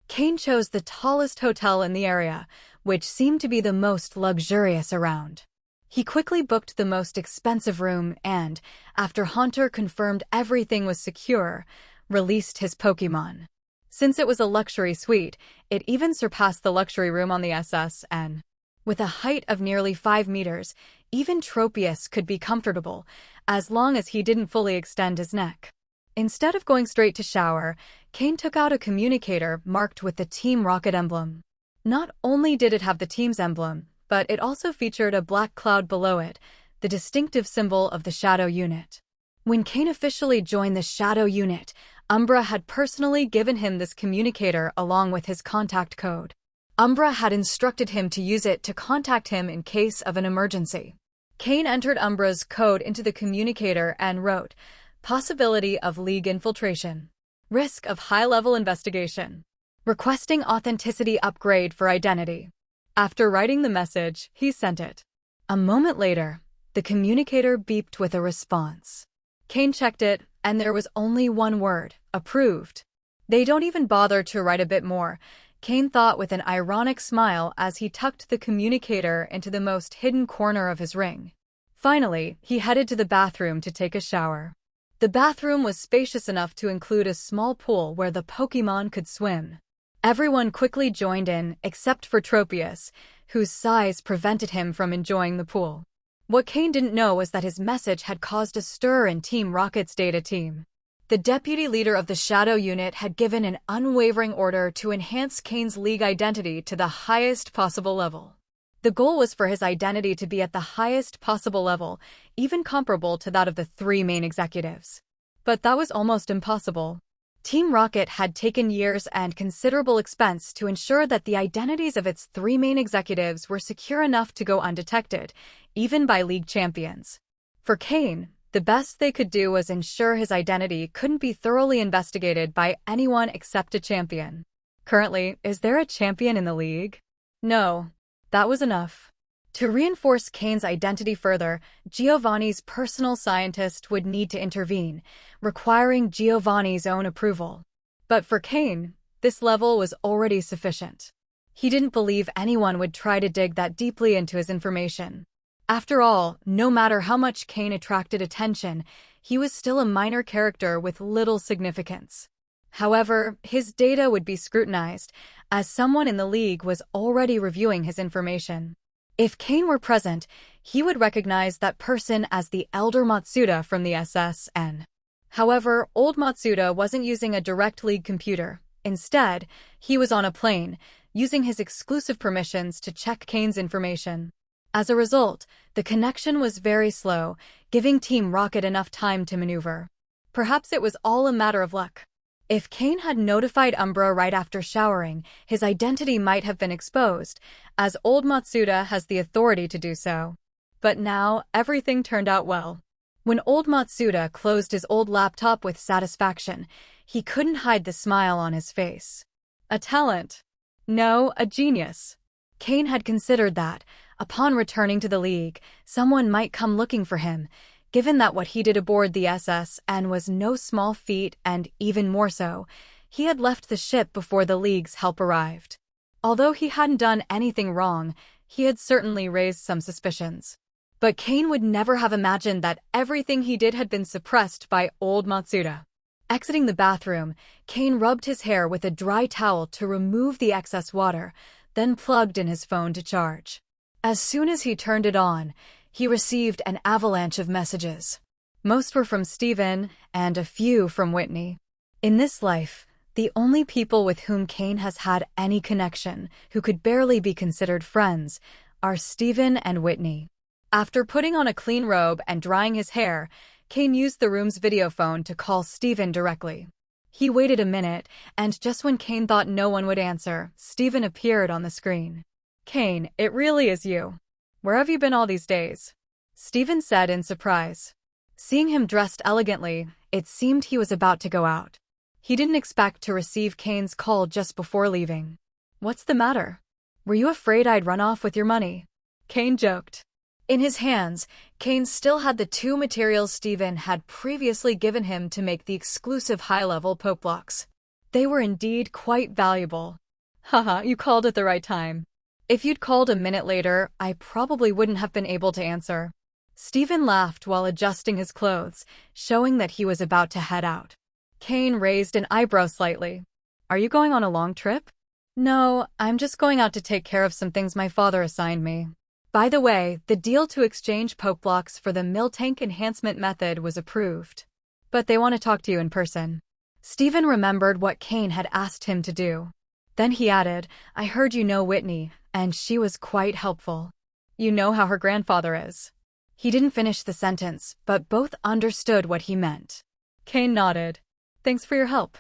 [SPEAKER 1] Cain chose the tallest hotel in the area, which seemed to be the most luxurious around. He quickly booked the most expensive room and, after Haunter confirmed everything was secure, released his Pokémon. Since it was a luxury suite, it even surpassed the luxury room on the SSN. With a height of nearly 5 meters, even Tropius could be comfortable, as long as he didn't fully extend his neck. Instead of going straight to shower, Cain took out a communicator marked with the Team Rocket emblem. Not only did it have the team's emblem, but it also featured a black cloud below it, the distinctive symbol of the Shadow Unit. When Cain officially joined the Shadow Unit, Umbra had personally given him this communicator along with his contact code. Umbra had instructed him to use it to contact him in case of an emergency. Cain entered Umbra's code into the communicator and wrote, "Possibility of League infiltration. Risk of high-level investigation. Requesting authenticity upgrade for identity." After writing the message, he sent it. A moment later, the communicator beeped with a response. Cain checked it, and there was only one word, approved. They don't even bother to write a bit more, Cain thought with an ironic smile as he tucked the communicator into the most hidden corner of his ring. Finally, he headed to the bathroom to take a shower. The bathroom was spacious enough to include a small pool where the Pokémon could swim. Everyone quickly joined in, except for Tropius, whose size prevented him from enjoying the pool. What Cain didn't know was that his message had caused a stir in Team Rocket's data team. The deputy leader of the Shadow Unit had given an unwavering order to enhance Cain's League identity to the highest possible level. The goal was for his identity to be at the highest possible level, even comparable to that of the 3 main executives. But that was almost impossible. Team Rocket had taken years and considerable expense to ensure that the identities of its 3 main executives were secure enough to go undetected, even by League champions. For Cain, the best they could do was ensure his identity couldn't be thoroughly investigated by anyone except a champion. Currently, is there a champion in the League? No. That was enough. To reinforce Cain's identity further, Giovanni's personal scientist would need to intervene, requiring Giovanni's own approval. But for Cain, this level was already sufficient. He didn't believe anyone would try to dig that deeply into his information. After all, no matter how much Cain attracted attention, he was still a minor character with little significance. However, his data would be scrutinized, as someone in the League was already reviewing his information. If Cain were present, he would recognize that person as the Elder Matsuda from the SSN. However, old Matsuda wasn't using a direct League computer. Instead, he was on a plane, using his exclusive permissions to check Cain's information. As a result, the connection was very slow, giving Team Rocket enough time to maneuver. Perhaps it was all a matter of luck. If Cain had notified Umbra right after showering, his identity might have been exposed, as old Matsuda has the authority to do so. But now, everything turned out well. When old Matsuda closed his old laptop with satisfaction, he couldn't hide the smile on his face. A talent. No, a genius. Cain had considered that, upon returning to the League, someone might come looking for him, given that what he did aboard the SSN was no small feat and, even more so, he had left the ship before the League's help arrived. Although he hadn't done anything wrong, he had certainly raised some suspicions. But Cain would never have imagined that everything he did had been suppressed by old Matsuda. Exiting the bathroom, Cain rubbed his hair with a dry towel to remove the excess water, then plugged in his phone to charge. As soon as he turned it on, he received an avalanche of messages. Most were from Steven, and a few from Whitney. In this life, the only people with whom Cain has had any connection, who could barely be considered friends, are Steven and Whitney. After putting on a clean robe and drying his hair, Cain used the room's video phone to call Steven directly. He waited a minute, and just when Cain thought no one would answer, Steven appeared on the screen. "Cain, it really is you. Where have you been all these days?" Steven said in surprise. Seeing him dressed elegantly, it seemed he was about to go out. He didn't expect to receive Cain's call just before leaving. "What's the matter? Were you afraid I'd run off with your money?" Cain joked. In his hands, Cain still had the 2 materials Steven had previously given him to make the exclusive high-level Poke blocks. They were indeed quite valuable. "Haha, you called at the right time. If you'd called a minute later, I probably wouldn't have been able to answer." Steven laughed while adjusting his clothes, showing that he was about to head out. Cain raised an eyebrow slightly. "Are you going on a long trip?" "No, I'm just going out to take care of some things my father assigned me. By the way, the deal to exchange Poke blocks for the Miltank enhancement method was approved. But they want to talk to you in person." Steven remembered what Cain had asked him to do. Then he added, "I heard you know Whitney, and she was quite helpful. You know how her grandfather is." He didn't finish the sentence, but both understood what he meant. Cain nodded. "Thanks for your help.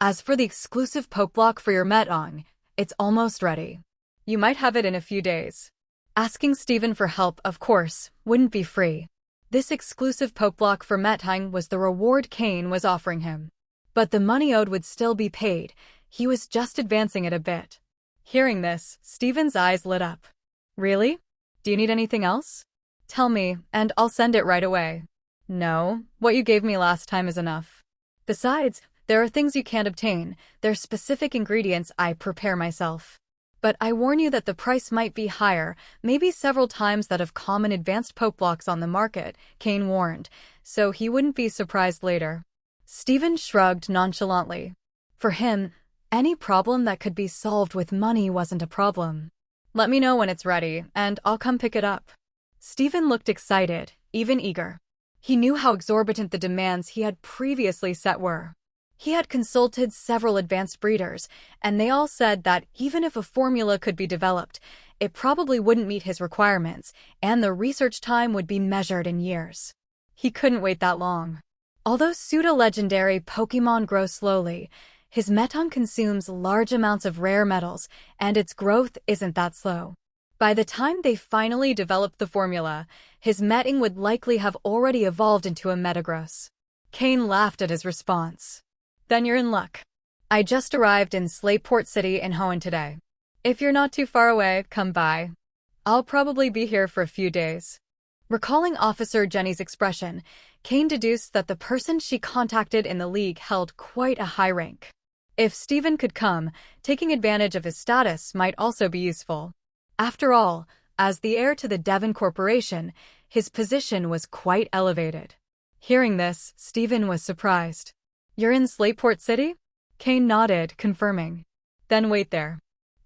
[SPEAKER 1] As for the exclusive Poke block for your Metong, it's almost ready. You might have it in a few days." Asking Steven for help, of course, wouldn't be free. This exclusive Poke block for Metong was the reward Cain was offering him. But the money owed would still be paid. He was just advancing it a bit. Hearing this, Steven's eyes lit up. "Really? Do you need anything else? Tell me, and I'll send it right away." "No, what you gave me last time is enough. Besides, there are things you can't obtain. They're specific ingredients I prepare myself. But I warn you that the price might be higher, maybe several times that of common advanced Poke blocks on the market," Cain warned, so he wouldn't be surprised later. Steven shrugged nonchalantly. For him, any problem that could be solved with money wasn't a problem. "Let me know when it's ready, and I'll come pick it up." Steven looked excited, even eager. He knew how exorbitant the demands he had previously set were. He had consulted several advanced breeders, and they all said that even if a formula could be developed, it probably wouldn't meet his requirements, and the research time would be measured in years. He couldn't wait that long. Although pseudo-legendary Pokémon grow slowly, his Metong consumes large amounts of rare metals, and its growth isn't that slow. By the time they finally developed the formula, his Metong would likely have already evolved into a Metagross. Cain laughed at his response. "Then you're in luck. I just arrived in Slateport City in Hoenn today. If you're not too far away, come by. I'll probably be here for a few days." Recalling Officer Jenny's expression, Cain deduced that the person she contacted in the League held quite a high rank. If Steven could come, taking advantage of his status might also be useful. After all, as the heir to the Devon Corporation, his position was quite elevated. Hearing this, Steven was surprised. "You're in Slateport City?" Cain nodded, confirming. "Then wait there.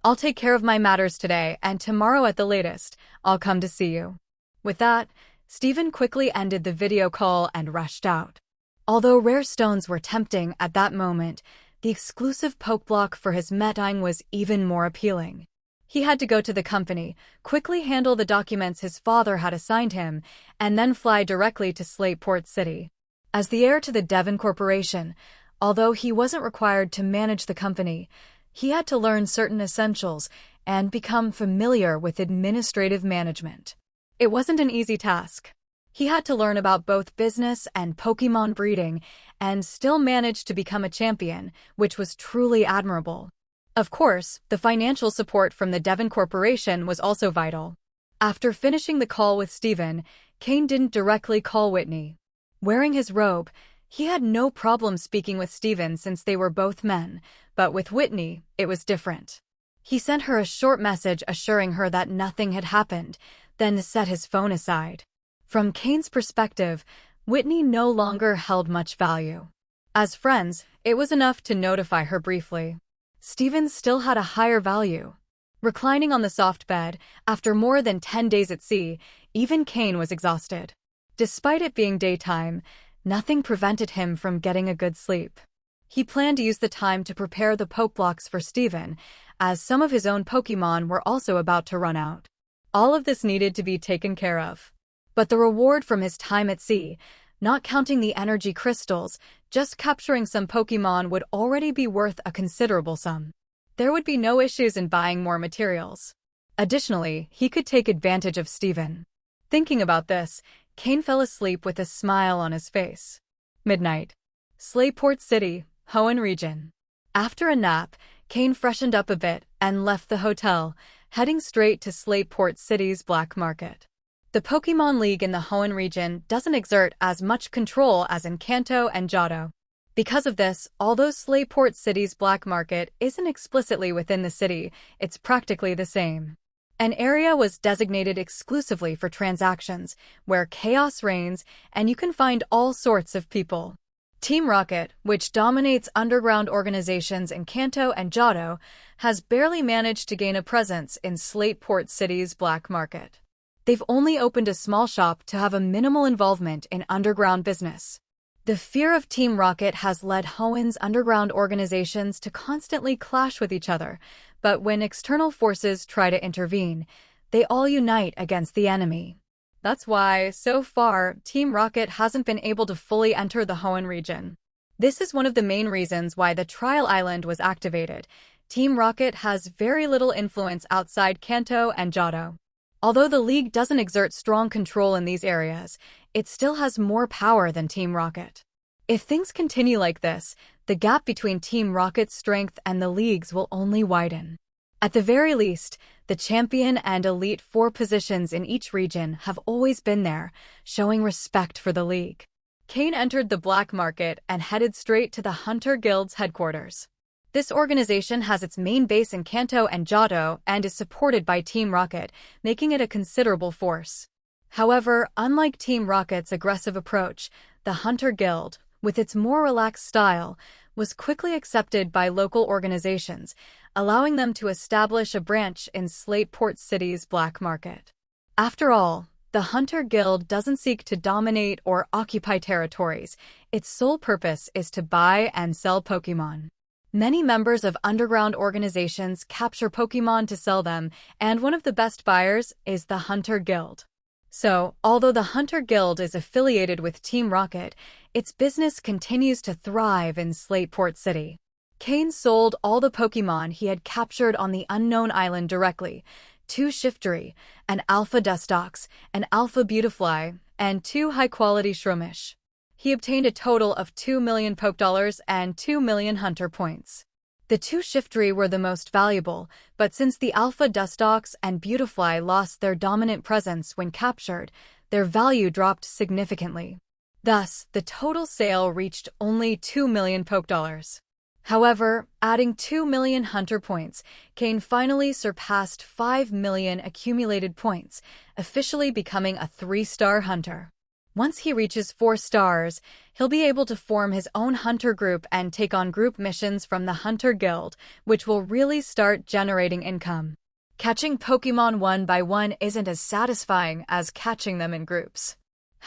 [SPEAKER 1] I'll take care of my matters today, and tomorrow at the latest, I'll come to see you." With that, Steven quickly ended the video call and rushed out. Although rare stones were tempting at that moment, the exclusive Poke block for his Metong was even more appealing. He had to go to the company, quickly handle the documents his father had assigned him, and then fly directly to Slateport City. As the heir to the Devon Corporation, although he wasn't required to manage the company, he had to learn certain essentials and become familiar with administrative management. It wasn't an easy task. He had to learn about both business and Pokémon breeding and still manage to become a champion, which was truly admirable. Of course, the financial support from the Devon Corporation was also vital. After finishing the call with Steven, Cain didn't directly call Whitney. Wearing his robe, he had no problem speaking with Steven since they were both men, but with Whitney, it was different. He sent her a short message assuring her that nothing had happened, then set his phone aside. From Cain's perspective, Whitney no longer held much value. As friends, it was enough to notify her briefly. Steven still had a higher value. Reclining on the soft bed, after more than 10 days at sea, even Cain was exhausted. Despite it being daytime, nothing prevented him from getting a good sleep. He planned to use the time to prepare the Poke blocks for Steven, as some of his own Pokémon were also about to run out. All of this needed to be taken care of. But the reward from his time at sea, Not counting the energy crystals, just capturing some Pokémon would already be worth a considerable sum. There would be no issues in buying more materials. Additionally, he could take advantage of Steven. Thinking about this, Cain fell asleep with a smile on his face. Midnight. Slayport City, Hoenn region. After a nap, Cain freshened up a bit and left the hotel, heading straight to Slayport City's black market. The Pokémon League in the Hoenn region doesn't exert as much control as in Kanto and Johto. Because of this, although Slayport City's black market isn't explicitly within the city, it's practically the same. An area was designated exclusively for transactions, where chaos reigns and you can find all sorts of people. Team Rocket, which dominates underground organizations in Kanto and Johto, has barely managed to gain a presence in Slayport City's black market. They've only opened a small shop to have a minimal involvement in underground business. The fear of Team Rocket has led Hoenn's underground organizations to constantly clash with each other, but when external forces try to intervene, they all unite against the enemy. That's why, so far, Team Rocket hasn't been able to fully enter the Hoenn region. This is one of the main reasons why the Trial Island was activated. Team Rocket has very little influence outside Kanto and Johto. Although the League doesn't exert strong control in these areas, it still has more power than Team Rocket. If things continue like this, the gap between Team Rocket's strength and the League's will only widen. At the very least, the Champion and Elite Four positions in each region have always been there, showing respect for the League. Cain entered the black market and headed straight to the Hunter Guild's headquarters. This organization has its main base in Kanto and Johto and is supported by Team Rocket, making it a considerable force. However, unlike Team Rocket's aggressive approach, the Hunter Guild, with its more relaxed style, was quickly accepted by local organizations, allowing them to establish a branch in Slayport City's black market. After all, the Hunter Guild doesn't seek to dominate or occupy territories. Its sole purpose is to buy and sell Pokémon. Many members of underground organizations capture Pokémon to sell them, and one of the best buyers is the Hunter Guild. So, although the Hunter Guild is affiliated with Team Rocket, its business continues to thrive in Slayport City. Cain sold all the Pokémon he had captured on the unknown island directly: 2 Shiftry, an Alpha Dustox, an Alpha Beautifly, and 2 high-quality Shroomish. He obtained a total of 2 million Pokédollars and 2 million Hunter points. The 2 Shiftry were the most valuable, but since the Alpha Dustox and Beautifly lost their dominant presence when captured, their value dropped significantly. Thus, the total sale reached only 2 million Pokédollars. However, adding 2 million Hunter points, Cain finally surpassed 5 million accumulated points, officially becoming a 3-star hunter. Once he reaches 4 stars, he'll be able to form his own hunter group and take on group missions from the Hunter Guild, which will really start generating income. Catching Pokémon one by one isn't as satisfying as catching them in groups.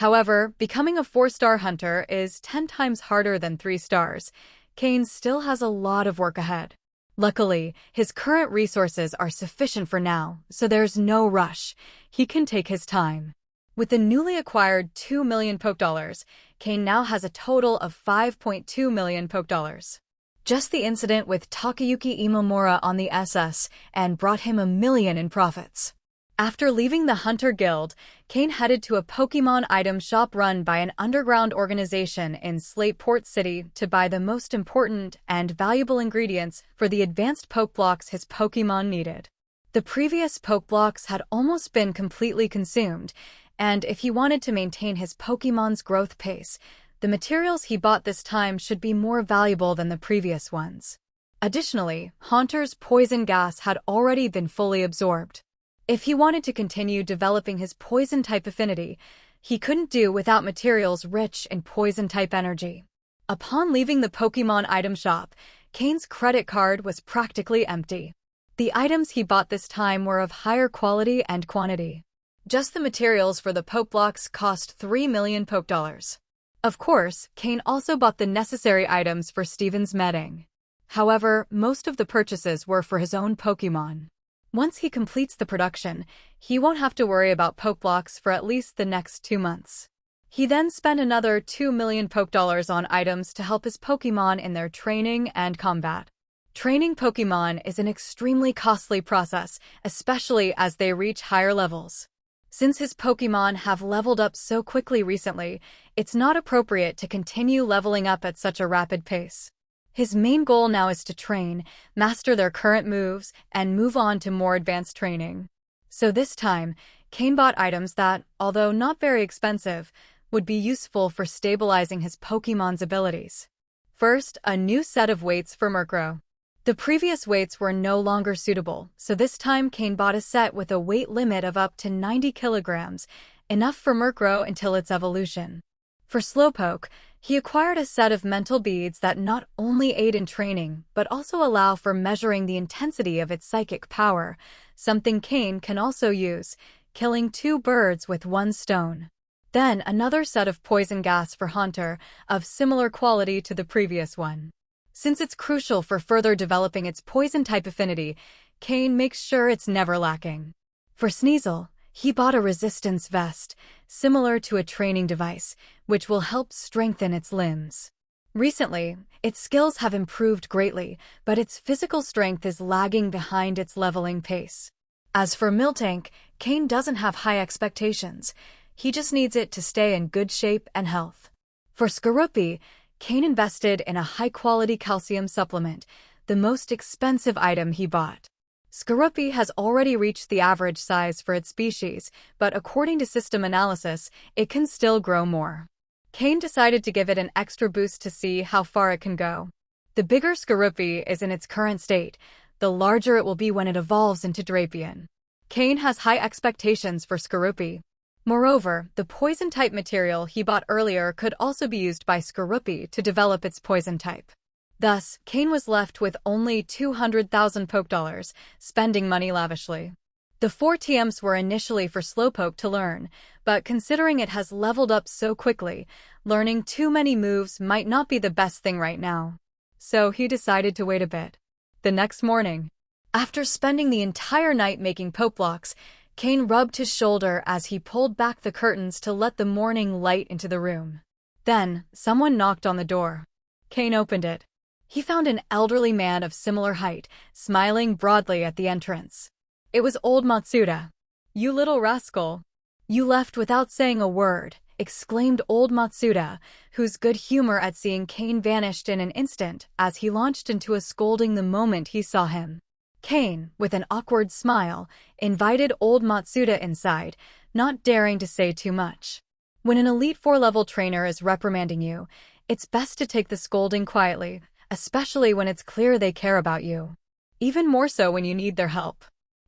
[SPEAKER 1] However, becoming a 4-star hunter is 10 times harder than 3 stars. Cain still has a lot of work ahead. Luckily, his current resources are sufficient for now, so there's no rush. He can take his time. With the newly acquired 2 million Pokédollars, Cain now has a total of 5.2 million Pokédollars. Just the incident with Takayuki Imamura on the SS and brought him $1 million in profits. After leaving the Hunter Guild, Cain headed to a Pokémon item shop run by an underground organization in Slayport City to buy the most important and valuable ingredients for the advanced Pokeblocks his Pokémon needed. The previous Pokeblocks had almost been completely consumed, and if he wanted to maintain his Pokémon's growth pace, the materials he bought this time should be more valuable than the previous ones. Additionally, Haunter's poison gas had already been fully absorbed. If he wanted to continue developing his poison-type affinity, he couldn't do without materials rich in poison-type energy. Upon leaving the Pokémon item shop, Cain's credit card was practically empty. The items he bought this time were of higher quality and quantity. Just the materials for the Pokeblocks cost 3 million Pokédollars. Of course, Cain also bought the necessary items for Steven's meeting. However, most of the purchases were for his own Pokémon. Once he completes the production, he won't have to worry about Pokeblocks for at least the next 2 months. He then spent another 2 million Poke Dollars on items to help his Pokémon in their training and combat. Training Pokémon is an extremely costly process, especially as they reach higher levels. Since his Pokémon have leveled up so quickly recently, it's not appropriate to continue leveling up at such a rapid pace. His main goal now is to train, master their current moves, and move on to more advanced training. So this time, Cain bought items that, although not very expensive, would be useful for stabilizing his Pokémon's abilities. First, a new set of weights for Murkrow. The previous weights were no longer suitable, so this time Cain bought a set with a weight limit of up to 90 kilograms, enough for Murkrow until its evolution. For Slowpoke, he acquired a set of mental beads that not only aid in training, but also allow for measuring the intensity of its psychic power, something Cain can also use, killing 2 birds with 1 stone. Then another set of poison gas for Haunter, of similar quality to the previous one. Since it's crucial for further developing its poison-type affinity, Cain makes sure it's never lacking. For Sneasel, he bought a resistance vest, similar to a training device, which will help strengthen its limbs. Recently, its skills have improved greatly, but its physical strength is lagging behind its leveling pace. As for Miltank, Cain doesn't have high expectations. He just needs it to stay in good shape and health. For Skorupi, Cain invested in a high-quality calcium supplement, the most expensive item he bought. Skorupi has already reached the average size for its species, but according to system analysis, it can still grow more. Cain decided to give it an extra boost to see how far it can go. The bigger Skorupi is in its current state, the larger it will be when it evolves into Drapion. Cain has high expectations for Skorupi. Moreover, the poison-type material he bought earlier could also be used by Skorupi to develop its poison type. Thus, Cain was left with only 200,000 Poke Dollars, spending money lavishly. The 4 TMs were initially for Slowpoke to learn, but considering it has leveled up so quickly, learning too many moves might not be the best thing right now. So he decided to wait a bit. The next morning, after spending the entire night making Poke Blocks, Cain rubbed his shoulder as he pulled back the curtains to let the morning light into the room. Then, someone knocked on the door. Cain opened it. He found an elderly man of similar height, smiling broadly at the entrance. It was old Matsuda. "You little rascal. You left without saying a word," exclaimed old Matsuda, whose good humor at seeing Cain vanished in an instant as he launched into a scolding the moment he saw him. Cain, with an awkward smile, invited old Matsuda inside, not daring to say too much. When an Elite 4-level trainer is reprimanding you, it's best to take the scolding quietly, especially when it's clear they care about you. Even more so when you need their help.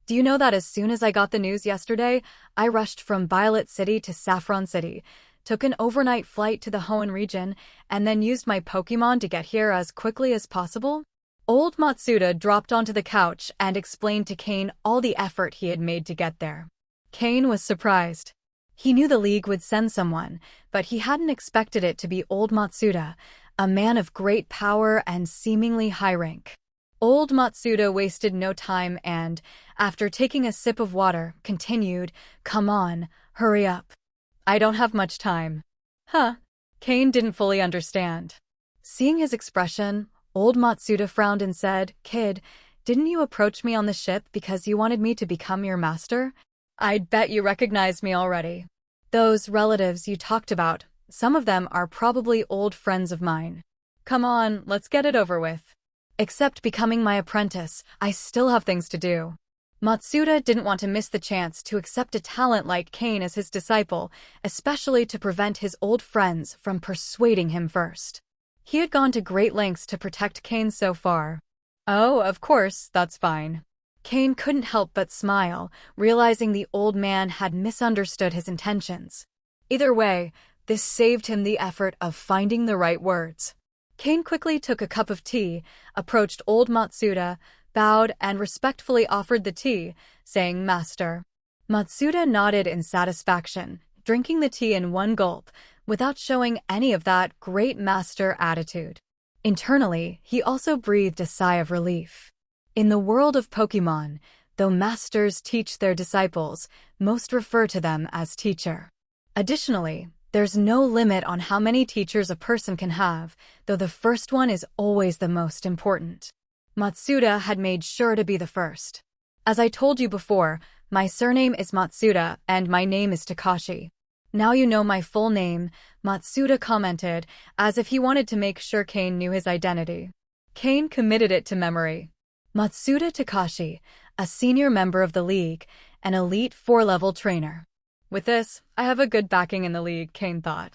[SPEAKER 1] Do you know that as soon as I got the news yesterday, I rushed from Violet City to Saffron City, took an overnight flight to the Hoenn region, and then used my Pokémon to get here as quickly as possible? Old Matsuda dropped onto the couch and explained to Cain all the effort he had made to get there. Cain was surprised. He knew the League would send someone, but he hadn't expected it to be old Matsuda, a man of great power and seemingly high rank. Old Matsuda wasted no time and, after taking a sip of water, continued, "Come on, hurry up. I don't have much time." Huh? Cain didn't fully understand. Seeing his expression, old Matsuda frowned and said, "Kid, didn't you approach me on the ship because you wanted me to become your master? I'd bet you recognize me already. Those relatives you talked about, some of them are probably old friends of mine. Come on, let's get it over with. Except becoming my apprentice, I still have things to do." Matsuda didn't want to miss the chance to accept a talent like Cain as his disciple, especially to prevent his old friends from persuading him first. He had gone to great lengths to protect Cain so far. "Oh, of course, that's fine." Cain couldn't help but smile, realizing the old man had misunderstood his intentions. Either way, this saved him the effort of finding the right words. Cain quickly took a cup of tea, approached old Matsuda, bowed and respectfully offered the tea, saying, "Master." Matsuda nodded in satisfaction, drinking the tea in one gulp, without showing any of that great master attitude. Internally, he also breathed a sigh of relief. In the world of Pokémon, though masters teach their disciples, most refer to them as teacher. Additionally, There's no limit on how many teachers a person can have, though the first one is always the most important. Matsuda had made sure to be the first. As I told you before, my surname is Matsuda and my name is Takashi. Now you know my full name, Matsuda commented, as if he wanted to make sure Cain knew his identity. Cain committed it to memory. Matsuda Takashi, a senior member of the league, an elite 4-level trainer. With this, I have a good backing in the league, Cain thought.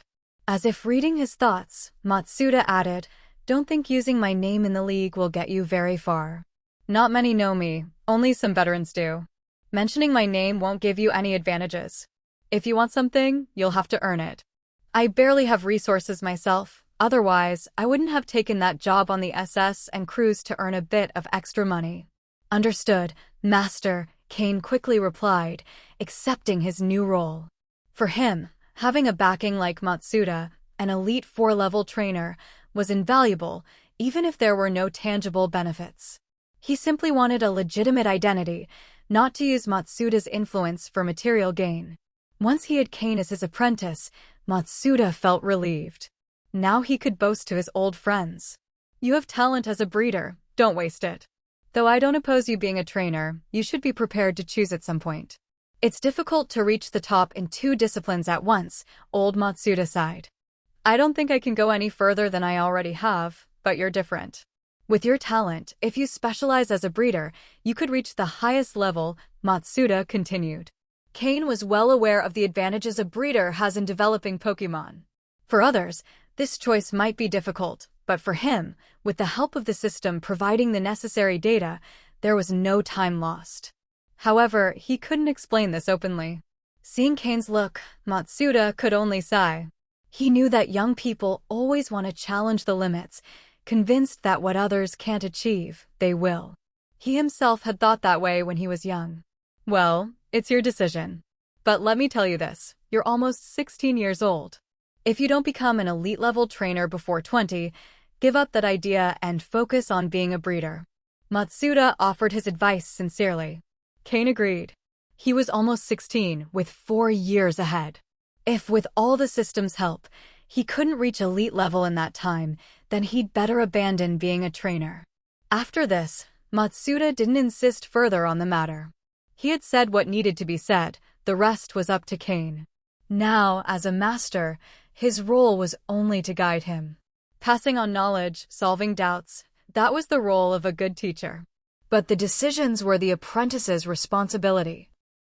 [SPEAKER 1] As if reading his thoughts, Matsuda added, "Don't think using my name in the league will get you very far. Not many know me, only some veterans do. Mentioning my name won't give you any advantages. If you want something, you'll have to earn it. I barely have resources myself, otherwise I wouldn't have taken that job on the SS and cruise to earn a bit of extra money." "Understood, Master," Cain quickly replied, accepting his new role. For him, having a backing like Matsuda, an elite 4-level trainer, was invaluable, even if there were no tangible benefits. He simply wanted a legitimate identity, not to use Matsuda's influence for material gain. Once he had Cain as his apprentice, Matsuda felt relieved. Now he could boast to his old friends. "You have talent as a breeder, don't waste it. Though I don't oppose you being a trainer, you should be prepared to choose at some point. It's difficult to reach the top in 2 disciplines at once," old Matsuda sighed. "I don't think I can go any further than I already have, but you're different. With your talent, if you specialize as a breeder, you could reach the highest level," Matsuda continued. Cain was well aware of the advantages a breeder has in developing Pokémon. For others, this choice might be difficult, but for him, with the help of the system providing the necessary data, there was no time lost. However, he couldn't explain this openly. Seeing Cain's look, Matsuda could only sigh. He knew that young people always want to challenge the limits, convinced that what others can't achieve, they will. He himself had thought that way when he was young. "Well, it's your decision. But let me tell you this, you're almost 16 years old. If you don't become an elite-level trainer before 20, give up that idea and focus on being a breeder." Matsuda offered his advice sincerely. Cain agreed. He was almost 16, with 4 years ahead. If, with all the system's help, he couldn't reach elite level in that time, then he'd better abandon being a trainer. After this, Matsuda didn't insist further on the matter. He had said what needed to be said, the rest was up to Cain. Now, as a master, his role was only to guide him. Passing on knowledge, solving doubts, that was the role of a good teacher. But the decisions were the apprentice's responsibility.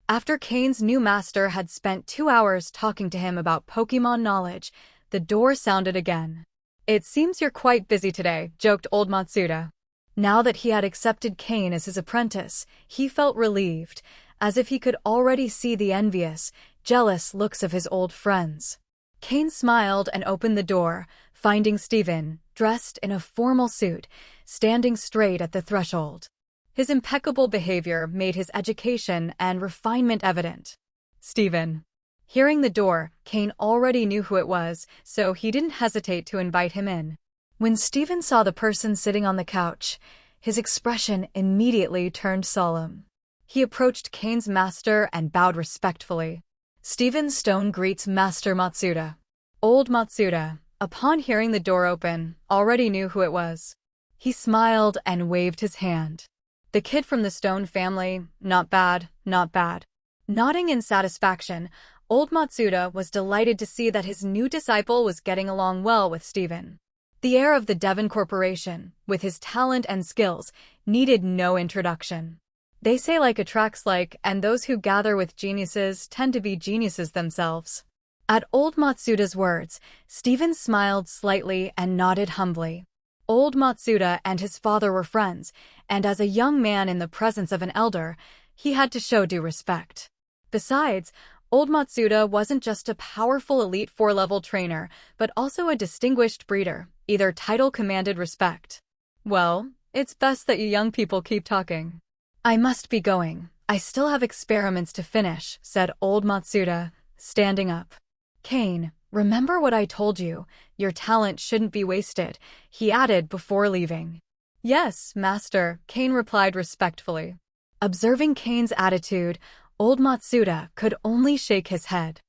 [SPEAKER 1] After Cain's new master had spent 2 hours talking to him about Pokémon knowledge, the door sounded again. "It seems you're quite busy today," joked old Matsuda. Now that he had accepted Cain as his apprentice, he felt relieved, as if he could already see the envious, jealous looks of his old friends. Cain smiled and opened the door, finding Steven, dressed in a formal suit, standing straight at the threshold. His impeccable behavior made his education and refinement evident. "Steven." Hearing the door, Cain already knew who it was, so he didn't hesitate to invite him in. When Steven saw the person sitting on the couch, his expression immediately turned solemn. He approached Cain's master and bowed respectfully. "Steven Stone greets Master Matsuda." Old Matsuda, upon hearing the door open, already knew who it was. He smiled and waved his hand. "The kid from the Stone family, not bad, not bad." Nodding in satisfaction, old Matsuda was delighted to see that his new disciple was getting along well with Steven. The heir of the Devon Corporation, with his talent and skills, needed no introduction. They say like attracts like, and those who gather with geniuses tend to be geniuses themselves. At old Matsuda's words, Steven smiled slightly and nodded humbly. Old Matsuda and his father were friends, and as a young man in the presence of an elder, he had to show due respect. Besides, old Matsuda wasn't just a powerful elite 4-level trainer, but also a distinguished breeder. Either title commanded respect. "Well, it's best that you young people keep talking." "I must be going. I still have experiments to finish," said old Matsuda, standing up. "Cain, remember what I told you. Your talent shouldn't be wasted," he added before leaving. "Yes, master," Cain replied respectfully. Observing Cain's attitude, old Matsuda could only shake his head.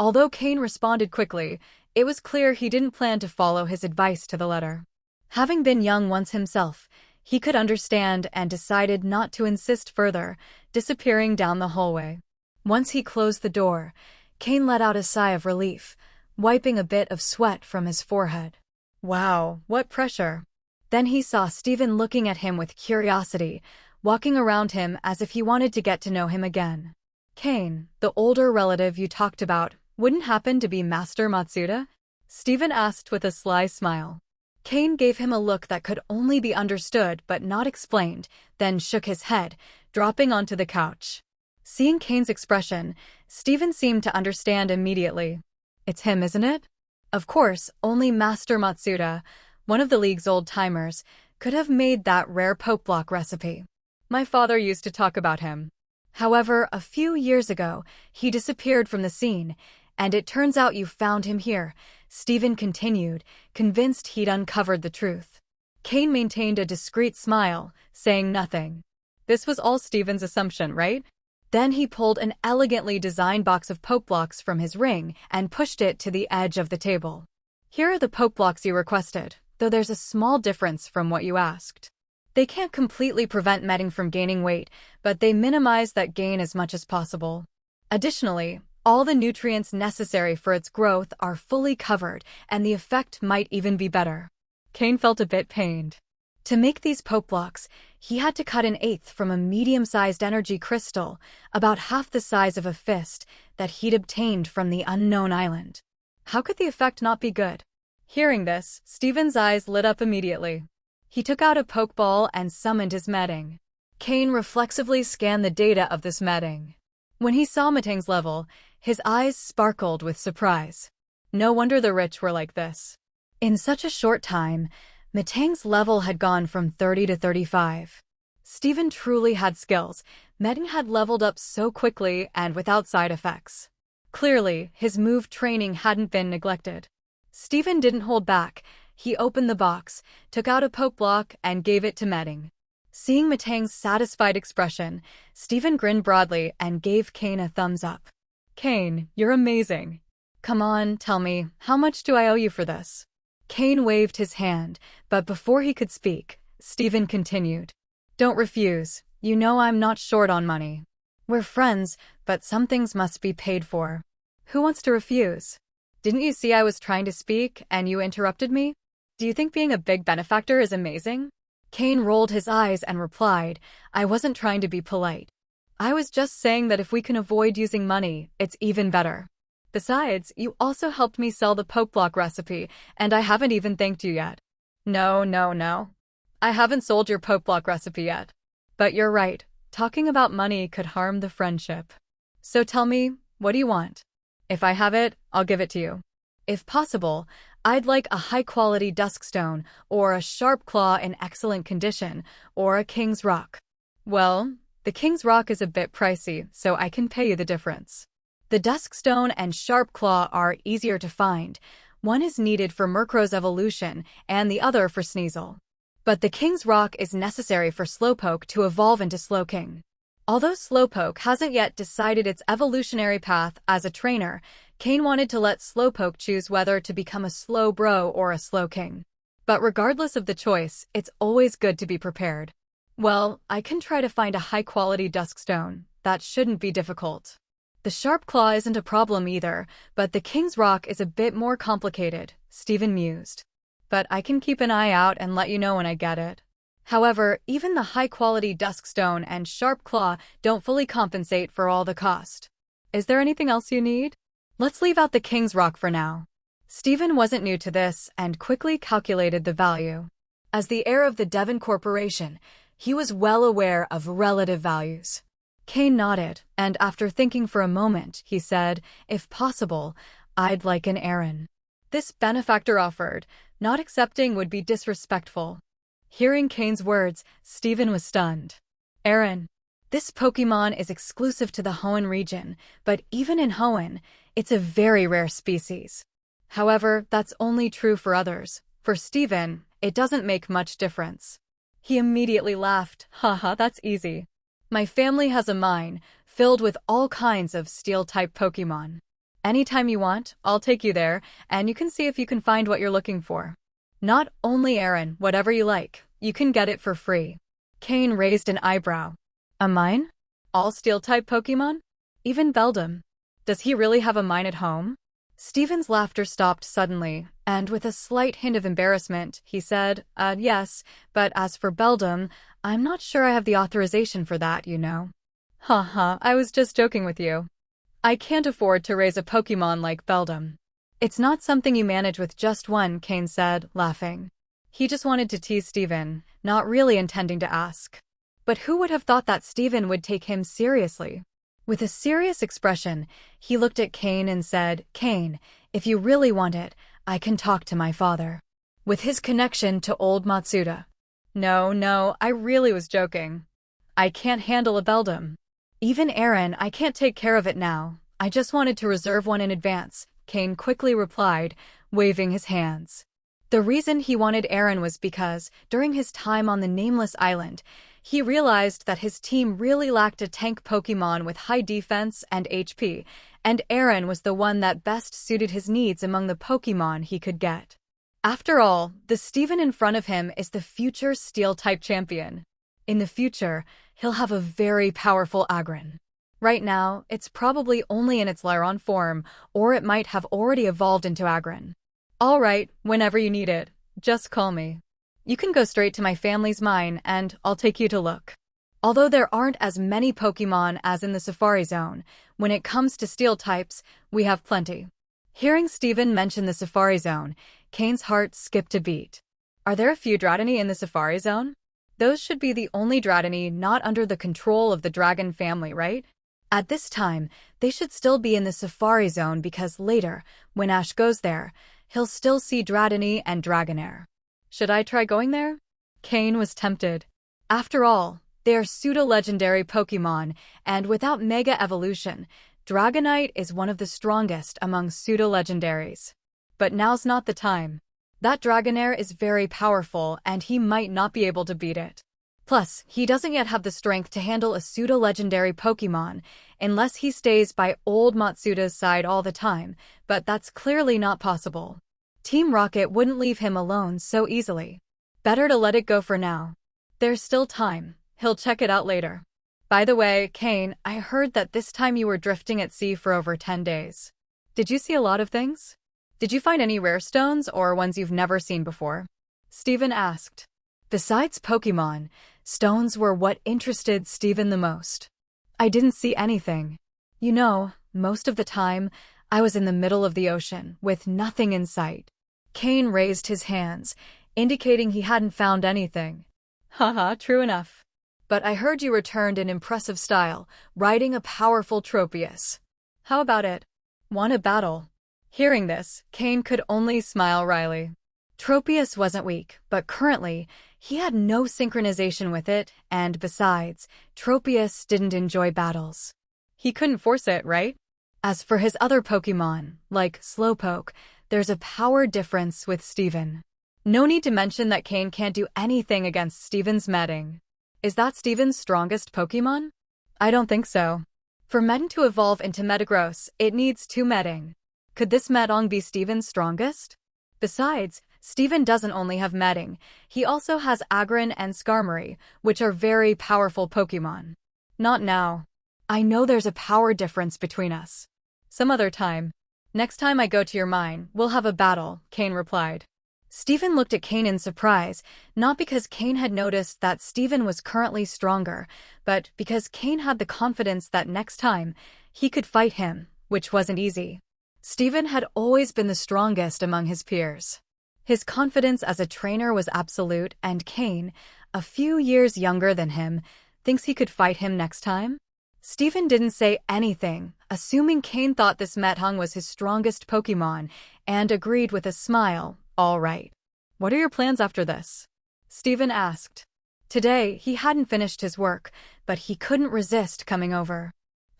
[SPEAKER 1] Although Cain responded quickly, it was clear he didn't plan to follow his advice to the letter. Having been young once himself, he could understand and decided not to insist further, disappearing down the hallway. Once he closed the door, Cain let out a sigh of relief, wiping a bit of sweat from his forehead. Wow, what pressure! Then he saw Stephen looking at him with curiosity, walking around him as if he wanted to get to know him again. Cain, the older relative you talked about, wouldn't happen to be Master Matsuda? Stephen asked with a sly smile. Cain gave him a look that could only be understood but not explained, then shook his head, dropping onto the couch. Seeing Cain's expression, Stephen seemed to understand immediately. It's him, isn't it? Of course, only Master Matsuda, one of the League's old-timers, could have made that rare poke block recipe. My father used to talk about him. However, a few years ago, he disappeared from the scene, and it turns out you found him here, Stephen continued, convinced he'd uncovered the truth. Cain maintained a discreet smile, saying nothing. This was all Stephen's assumption, right? Then he pulled an elegantly designed box of poke blocks from his ring and pushed it to the edge of the table. Here are the poke blocks you requested, though there's a small difference from what you asked. They can't completely prevent Metting from gaining weight, but they minimize that gain as much as possible. Additionally, all the nutrients necessary for its growth are fully covered, and the effect might even be better. Cain felt a bit pained. To make these poke blocks, he had to cut an eighth from a medium-sized energy crystal, about half the size of a fist, that he'd obtained from the unknown island. How could the effect not be good? Hearing this, Stephen's eyes lit up immediately. He took out a pokeball and summoned his Metting. Cain reflexively scanned the data of this Metting. When he saw Metting's level, his eyes sparkled with surprise. No wonder the rich were like this. In such a short time, Metting's level had gone from 30 to 35. Stephen truly had skills. Metting had leveled up so quickly and without side effects. Clearly, his move training hadn't been neglected. Stephen didn't hold back. He opened the box, took out a poke block, and gave it to Metting. Seeing Metting's satisfied expression, Stephen grinned broadly and gave Cain a thumbs up. Cain, you're amazing. Come on, tell me, how much do I owe you for this? Cain waved his hand, but before he could speak, Stephen continued. Don't refuse. You know I'm not short on money. We're friends, but some things must be paid for. Who wants to refuse? Didn't you see I was trying to speak and you interrupted me? Do you think being a big benefactor is amazing? Cain rolled his eyes and replied, I wasn't trying to be polite. I was just saying that if we can avoid using money, it's even better. Besides, you also helped me sell the poke block recipe, and I haven't even thanked you yet. No. I haven't sold your poke block recipe yet. But you're right, talking about money could harm the friendship. So tell me, what do you want? If I have it, I'll give it to you. If possible, I'd like a high-quality duskstone, or a sharp claw in excellent condition, or a king's rock. Well, the king's rock is a bit pricey, so I can pay you the difference. The duskstone and sharp claw are easier to find. One is needed for Murkrow's evolution, and the other for Sneasel. But the king's rock is necessary for Slowpoke to evolve into Slowking. Although Slowpoke hasn't yet decided its evolutionary path as a trainer, Cain wanted to let Slowpoke choose whether to become a Slowbro or a Slowking. But regardless of the choice, it's always good to be prepared. Well, I can try to find a high-quality duskstone. That shouldn't be difficult. The sharp claw isn't a problem either, but the king's rock is a bit more complicated, Stephen mused. But I can keep an eye out and let you know when I get it. However, even the high-quality duskstone and sharp claw don't fully compensate for all the cost. Is there anything else you need? Let's leave out the king's rock for now. Stephen wasn't new to this and quickly calculated the value. As the heir of the Devon Corporation, he was well aware of relative values. Cain nodded, and after thinking for a moment, he said, if possible, I'd like an Aaron. This benefactor offered. Not accepting would be disrespectful. Hearing Cain's words, Stephen was stunned. Aaron. This Pokémon is exclusive to the Hoenn region, but even in Hoenn, it's a very rare species. However, that's only true for others. For Stephen, it doesn't make much difference. He immediately laughed. Haha, that's easy. My family has a mine, filled with all kinds of Steel-type Pokémon. Anytime you want, I'll take you there, and you can see if you can find what you're looking for. Not only Aaron, whatever you like, you can get it for free. Cain raised an eyebrow. A mine? All steel-type Pokémon? Even Beldum? Does he really have a mine at home? Steven's laughter stopped suddenly, and with a slight hint of embarrassment, he said, yes, but as for Beldum, I'm not sure I have the authorization for that, you know. Haha, I was just joking with you. I can't afford to raise a Pokémon like Beldum. It's not something you manage with just one, Cain said, laughing. He just wanted to tease Steven, not really intending to ask. But who would have thought that Steven would take him seriously? With a serious expression, he looked at Cain and said, Cain, if you really want it, I can talk to my father. With his connection to old Matsuda. No, I really was joking. I can't handle a Beldum. Even Aaron, I can't take care of it now. I just wanted to reserve one in advance, Cain quickly replied, waving his hands. The reason he wanted Aaron was because, during his time on the Nameless Island, he realized that his team really lacked a tank Pokémon with high defense and HP, and Aaron was the one that best suited his needs among the Pokémon he could get. After all, the Steven in front of him is the future Steel-type champion. In the future, he'll have a very powerful Agron. Right now, it's probably only in its Lyron form, or it might have already evolved into Agron. All right, whenever you need it, just call me. You can go straight to my family's mine, and I'll take you to look. Although there aren't as many Pokémon as in the Safari Zone, when it comes to Steel types, we have plenty. Hearing Steven mention the Safari Zone, Cain's heart skipped a beat. Are there a few Dratini in the Safari Zone? Those should be the only Dratini not under the control of the dragon family, right? At this time, they should still be in the Safari Zone because later, when Ash goes there, he'll still see Dratini and Dragonair. Should I try going there? Cain was tempted. After all, they are pseudo-legendary Pokémon, and without Mega Evolution, Dragonite is one of the strongest among pseudo-legendaries. But now's not the time. That Dragonair is very powerful, and he might not be able to beat it. Plus, he doesn't yet have the strength to handle a pseudo-legendary Pokémon, unless he stays by old Matsuda's side all the time, but that's clearly not possible. Team Rocket wouldn't leave him alone so easily. Better to let it go for now. There's still time. He'll check it out later. By the way, Cain, I heard that this time you were drifting at sea for over 10 days. Did you see a lot of things? Did you find any rare stones or ones you've never seen before? Steven asked. Besides Pokémon, stones were what interested Steven the most. I didn't see anything. You know, most of the time, I was in the middle of the ocean, with nothing in sight. Cain raised his hands, indicating he hadn't found anything. Haha, true enough. But I heard you returned in impressive style, riding a powerful Tropius. How about it? Want a battle? Hearing this, Cain could only smile wryly. Tropius wasn't weak, but currently, he had no synchronization with it, and besides, Tropius didn't enjoy battles. He couldn't force it, right? As for his other Pokémon, like Slowpoke, there's a power difference with Steven. No need to mention that Cain can't do anything against Steven's Medding. Is that Steven's strongest Pokémon? I don't think so. For Medding to evolve into Metagross, it needs 2 Medding. Could this Meddong be Steven's strongest? Besides, Steven doesn't only have Medding, he also has Agron and Skarmory, which are very powerful Pokémon. Not now. I know there's a power difference between us. Some other time. Next time I go to your mine, we'll have a battle, Cain replied. Steven looked at Cain in surprise, not because Cain had noticed that Steven was currently stronger, but because Cain had the confidence that next time, he could fight him, which wasn't easy. Steven had always been the strongest among his peers. His confidence as a trainer was absolute, and Cain, a few years younger than him, thinks he could fight him next time? Steven didn't say anything, assuming Cain thought this Methong was his strongest Pokémon, and agreed with a smile, all right. What are your plans after this? Steven asked. Today, he hadn't finished his work, but he couldn't resist coming over.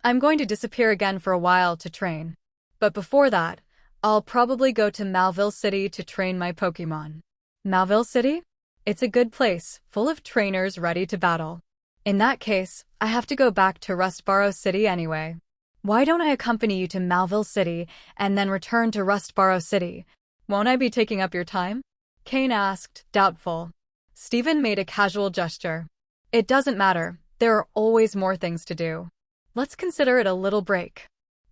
[SPEAKER 1] I'm going to disappear again for a while to train. But before that, I'll probably go to Malville City to train my Pokémon. Malville City? It's a good place, full of trainers ready to battle. In that case, I have to go back to Rustboro City anyway. Why don't I accompany you to Malville City and then return to Rustboro City? Won't I be taking up your time? Cain asked, doubtful. Stephen made a casual gesture. It doesn't matter. There are always more things to do. Let's consider it a little break.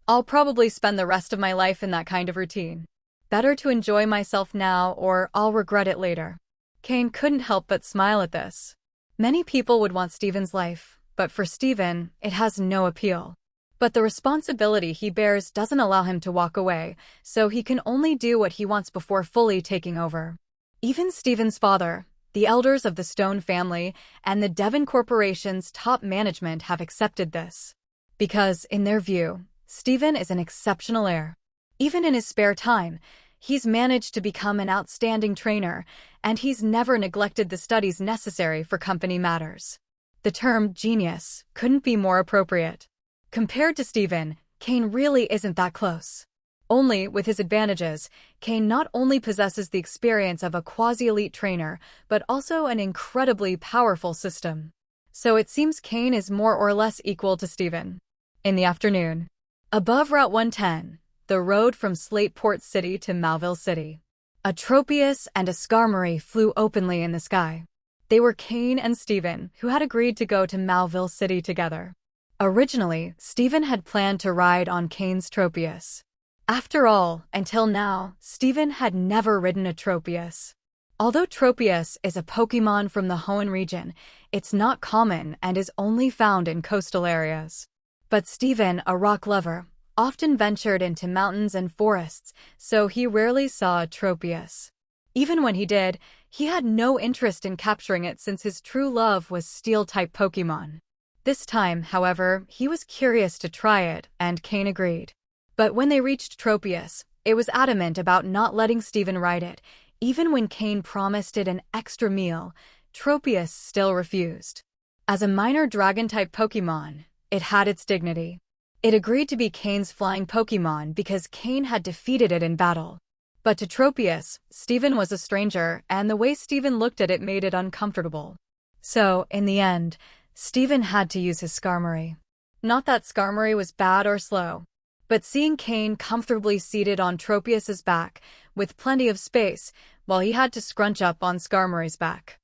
[SPEAKER 1] I'll probably spend the rest of my life in that kind of routine. Better to enjoy myself now or I'll regret it later. Cain couldn't help but smile at this. Many people would want Stephen's life, but for Stephen, it has no appeal. But the responsibility he bears doesn't allow him to walk away, so he can only do what he wants before fully taking over. Even Stephen's father, the elders of the Stone family, and the Devon Corporation's top management have accepted this. Because, in their view, Stephen is an exceptional heir. Even in his spare time, he's managed to become an outstanding trainer, and he's never neglected the studies necessary for company matters. The term genius couldn't be more appropriate. Compared to Stephen, Cain really isn't that close. Only, with his advantages, Cain not only possesses the experience of a quasi-elite trainer, but also an incredibly powerful system. So it seems Cain is more or less equal to Stephen. In the afternoon, above Route 110, the road from Slateport City to Malville City, a Tropius and a Skarmory flew openly in the sky. They were Cain and Stephen, who had agreed to go to Malville City together. Originally, Stephen had planned to ride on Cain's Tropius. After all, until now, Stephen had never ridden a Tropius. Although Tropius is a Pokémon from the Hoenn region, it's not common and is only found in coastal areas. But Stephen, a rock lover, often ventured into mountains and forests, so he rarely saw a Tropius. Even when he did, he had no interest in capturing it since his true love was Steel-type Pokémon. This time, however, he was curious to try it, and Cain agreed. But when they reached Tropius, it was adamant about not letting Stephen ride it. Even when Cain promised it an extra meal, Tropius still refused. As a minor dragon-type Pokémon, it had its dignity. It agreed to be Cain's flying Pokémon because Cain had defeated it in battle. But to Tropius, Stephen was a stranger, and the way Stephen looked at it made it uncomfortable. So, in the end, Stephen had to use his Skarmory. Not that Skarmory was bad or slow, but seeing Cain comfortably seated on Tropius's back, with plenty of space, while he had to scrunch up on Skarmory's back.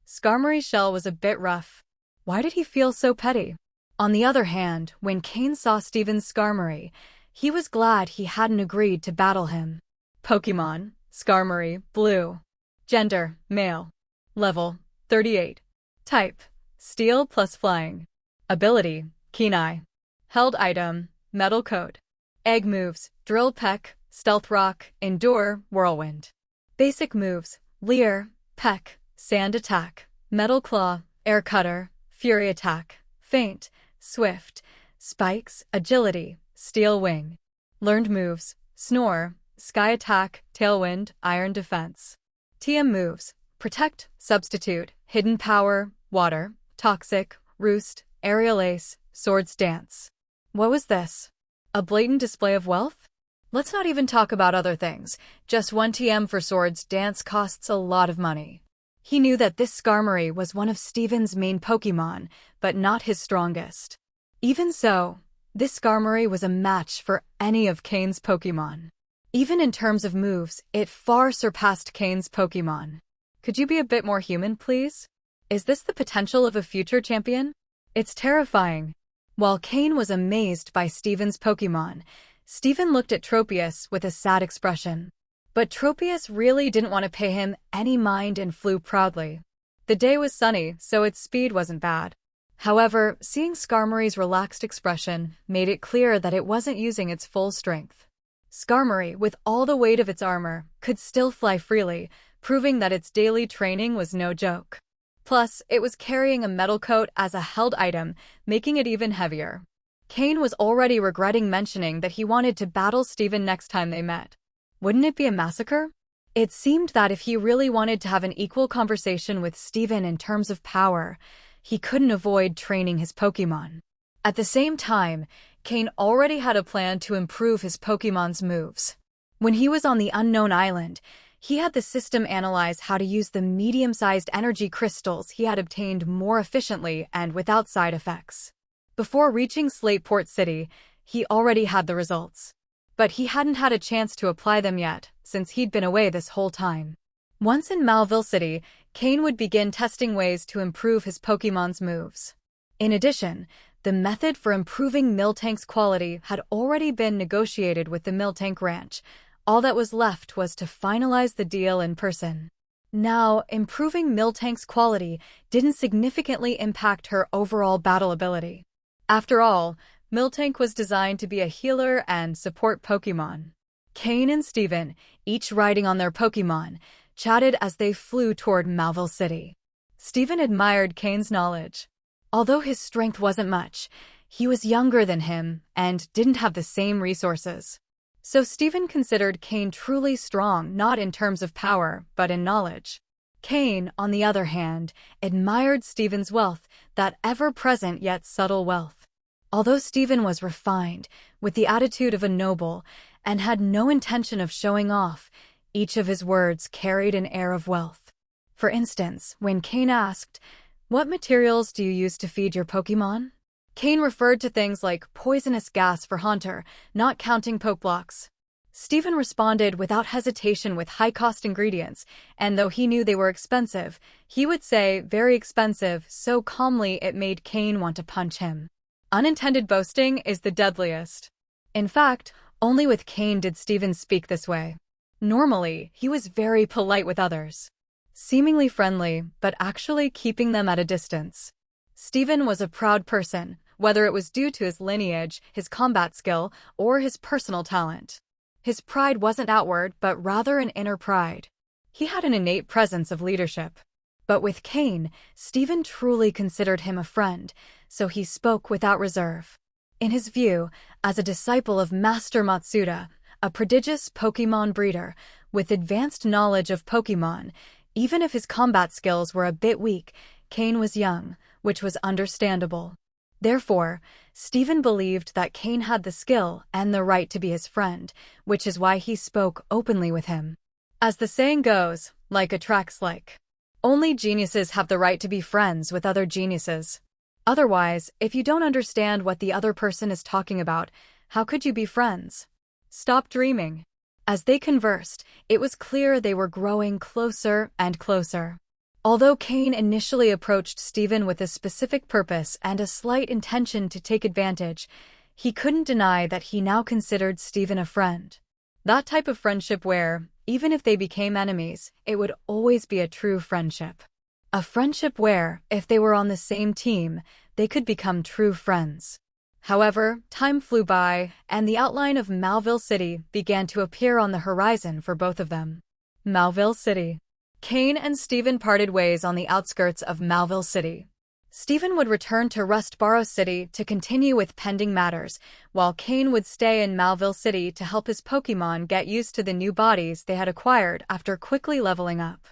[SPEAKER 1] Skarmory's shell was a bit rough. Why did he feel so petty? On the other hand, when Cain saw Stephen's Skarmory, he was glad he hadn't agreed to battle him. Pokémon, Skarmory, Blue. Gender, male. Level, 38. Type, Steel plus Flying. Ability, Keen Eye. Held item, Metal Coat. Egg moves, Drill Peck, Stealth Rock, Endure, Whirlwind. Basic moves, Leer, Peck, Sand Attack, Metal Claw, Air Cutter, Fury Attack, Feint, Swift, Spikes, Agility, Steel Wing. Learned moves, Snore, Sky Attack, Tailwind, Iron Defense. TM moves, Protect, Substitute, Hidden Power, Water, Toxic, Roost, Aerial Ace, Swords Dance. What was this? A blatant display of wealth? Let's not even talk about other things. Just 1 TM for Swords Dance costs a lot of money. He knew that this Skarmory was one of Stephen's main Pokémon, but not his strongest. Even so, this Skarmory was a match for any of Cain's Pokémon. Even in terms of moves, it far surpassed Cain's Pokémon. Could you be a bit more human, please? Is this the potential of a future champion? It's terrifying. While Cain was amazed by Stephen's Pokémon, Stephen looked at Tropius with a sad expression. But Tropius really didn't want to pay him any mind and flew proudly. The day was sunny, so its speed wasn't bad. However, seeing Skarmory's relaxed expression made it clear that it wasn't using its full strength. Skarmory, with all the weight of its armor, could still fly freely, proving that its daily training was no joke. Plus, it was carrying a metal coat as a held item, making it even heavier. Cain was already regretting mentioning that he wanted to battle Stephen next time they met. Wouldn't it be a massacre? It seemed that if he really wanted to have an equal conversation with Stephen in terms of power, he couldn't avoid training his Pokémon. At the same time, Cain already had a plan to improve his Pokémon's moves. When he was on the unknown island, he had the system analyze how to use the medium-sized energy crystals he had obtained more efficiently and without side effects. Before reaching Slateport City, He already had the results. But he hadn't had a chance to apply them yet, since he'd been away this whole time. Once in Malville City, Cain would begin testing ways to improve his Pokémon's moves. In addition, the method for improving Miltank's quality had already been negotiated with the Miltank Ranch. All that was left was to finalize the deal in person. Now, improving Miltank's quality didn't significantly impact her overall battle ability. After all, Miltank was designed to be a healer and support Pokémon. Cain and Steven, each riding on their Pokémon, chatted as they flew toward Malville City. Steven admired Cain's knowledge. Although his strength wasn't much, he was younger than him and didn't have the same resources. So Steven considered Cain truly strong not in terms of power, but in knowledge. Cain, on the other hand, admired Steven's wealth, that ever-present yet subtle wealth. Although Steven was refined, with the attitude of a noble, and had no intention of showing off, each of his words carried an air of wealth. For instance, when Cain asked, "What materials do you use to feed your Pokémon?" Cain referred to things like poisonous gas for Haunter, not counting poke blocks. Steven responded without hesitation with high-cost ingredients, and though he knew they were expensive, he would say, "Very expensive," so calmly it made Cain want to punch him. Unintended boasting is the deadliest. In fact, only with Cain did Steven speak this way. Normally, he was very polite with others, seemingly friendly, but actually keeping them at a distance. Steven was a proud person, whether it was due to his lineage, his combat skill, or his personal talent. His pride wasn't outward, but rather an inner pride. He had an innate presence of leadership. But with Cain, Steven truly considered him a friend, so he spoke without reserve. In his view, as a disciple of Master Matsuda, a prodigious Pokémon breeder, with advanced knowledge of Pokémon, even if his combat skills were a bit weak, Cain was young, which was understandable. Therefore, Steven believed that Cain had the skill and the right to be his friend, which is why he spoke openly with him. As the saying goes, like attracts like. Only geniuses have the right to be friends with other geniuses. Otherwise, if you don't understand what the other person is talking about, how could you be friends? Stop dreaming. As they conversed, it was clear they were growing closer and closer. Although Cain initially approached Steven with a specific purpose and a slight intention to take advantage, he couldn't deny that he now considered Steven a friend. That type of friendship where, even if they became enemies, it would always be a true friendship. A friendship where, if they were on the same team, they could become true friends. However, time flew by, and the outline of Malville City began to appear on the horizon for both of them. Malville City. Cain and Steven parted ways on the outskirts of Malville City. Steven would return to Rustboro City to continue with pending matters, while Cain would stay in Malville City to help his Pokémon get used to the new bodies they had acquired after quickly leveling up.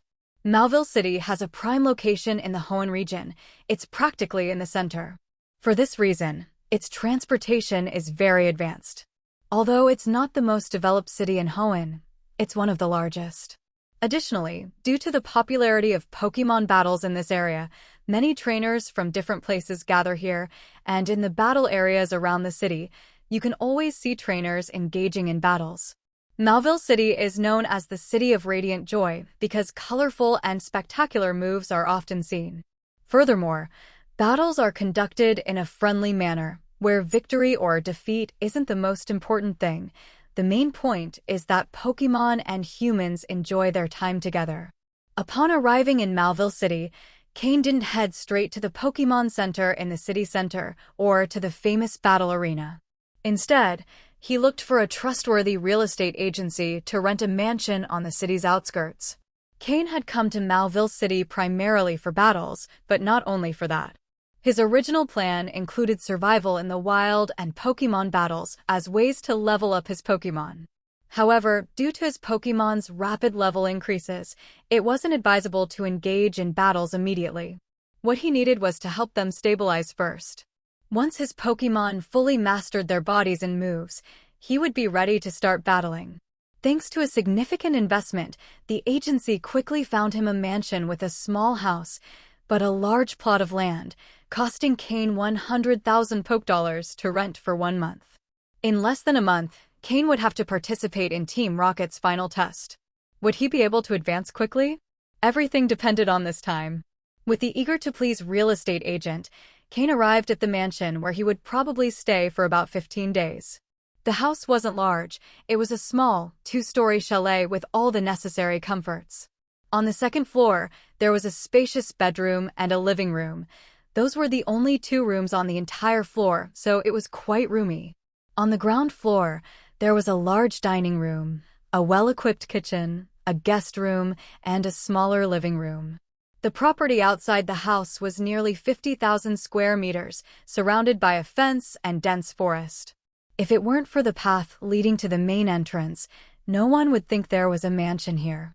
[SPEAKER 1] Malville City has a prime location in the Hoenn region. It's practically in the center. For this reason, its transportation is very advanced. Although it's not the most developed city in Hoenn, it's one of the largest. Additionally, due to the popularity of Pokémon battles in this area, many trainers from different places gather here, and in the battle areas around the city, you can always see trainers engaging in battles. Malville City is known as the City of Radiant Joy because colorful and spectacular moves are often seen. Furthermore, battles are conducted in a friendly manner, where victory or defeat isn't the most important thing. The main point is that Pokémon and humans enjoy their time together. Upon arriving in Malville City, Cain didn't head straight to the Pokémon Center in the city center or to the famous battle arena. Instead, he looked for a trustworthy real estate agency to rent a mansion on the city's outskirts. Cain had come to Malville City primarily for battles, but not only for that. His original plan included survival in the wild and Pokémon battles as ways to level up his Pokémon. However, due to his Pokémon's rapid level increases, it wasn't advisable to engage in battles immediately. What he needed was to help them stabilize first. Once his Pokémon fully mastered their bodies and moves, he would be ready to start battling. Thanks to a significant investment, the agency quickly found him a mansion with a small house, but a large plot of land, costing Cain 100,000 Poké dollars to rent for 1 month. In less than a month, Cain would have to participate in Team Rocket's final test. Would he be able to advance quickly? Everything depended on this time. With the eager-to-please real estate agent, Cain arrived at the mansion where he would probably stay for about 15 days. The house wasn't large. It was a small, two-story chalet with all the necessary comforts. On the second floor, there was a spacious bedroom and a living room. Those were the only two rooms on the entire floor, so it was quite roomy. On the ground floor, there was a large dining room, a well-equipped kitchen, a guest room, and a smaller living room. The property outside the house was nearly 50,000 square meters, surrounded by a fence and dense forest. If it weren't for the path leading to the main entrance, no one would think there was a mansion here.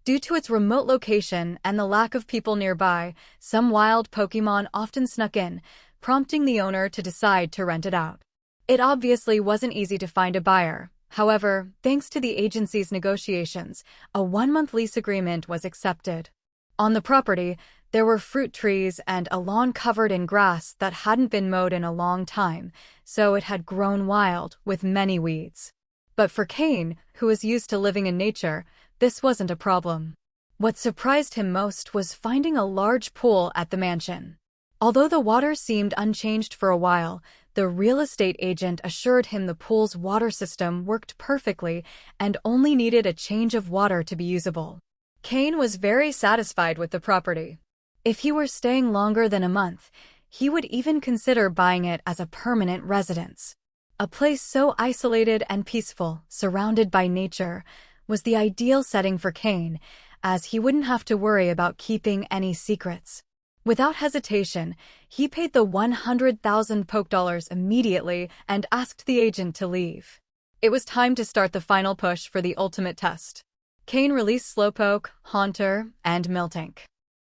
[SPEAKER 1] Due to its remote location and the lack of people nearby, some wild Pokémon often snuck in, prompting the owner to decide to rent it out. It obviously wasn't easy to find a buyer. However, thanks to the agency's negotiations, a 1-month lease agreement was accepted. On the property, there were fruit trees and a lawn covered in grass that hadn't been mowed in a long time, so it had grown wild with many weeds. But for Cain, who was used to living in nature, this wasn't a problem. What surprised him most was finding a large pool at the mansion. Although the water seemed unchanged for a while, the real estate agent assured him the pool's water system worked perfectly and only needed a change of water to be usable. Cain was very satisfied with the property. If he were staying longer than a month, he would even consider buying it as a permanent residence. A place so isolated and peaceful, surrounded by nature, was the ideal setting for Cain, as he wouldn't have to worry about keeping any secrets. Without hesitation, he paid the 100,000 Poke Dollars immediately and asked the agent to leave. It was time to start the final push for the ultimate test. Cain released Slowpoke, Haunter, and Miltank.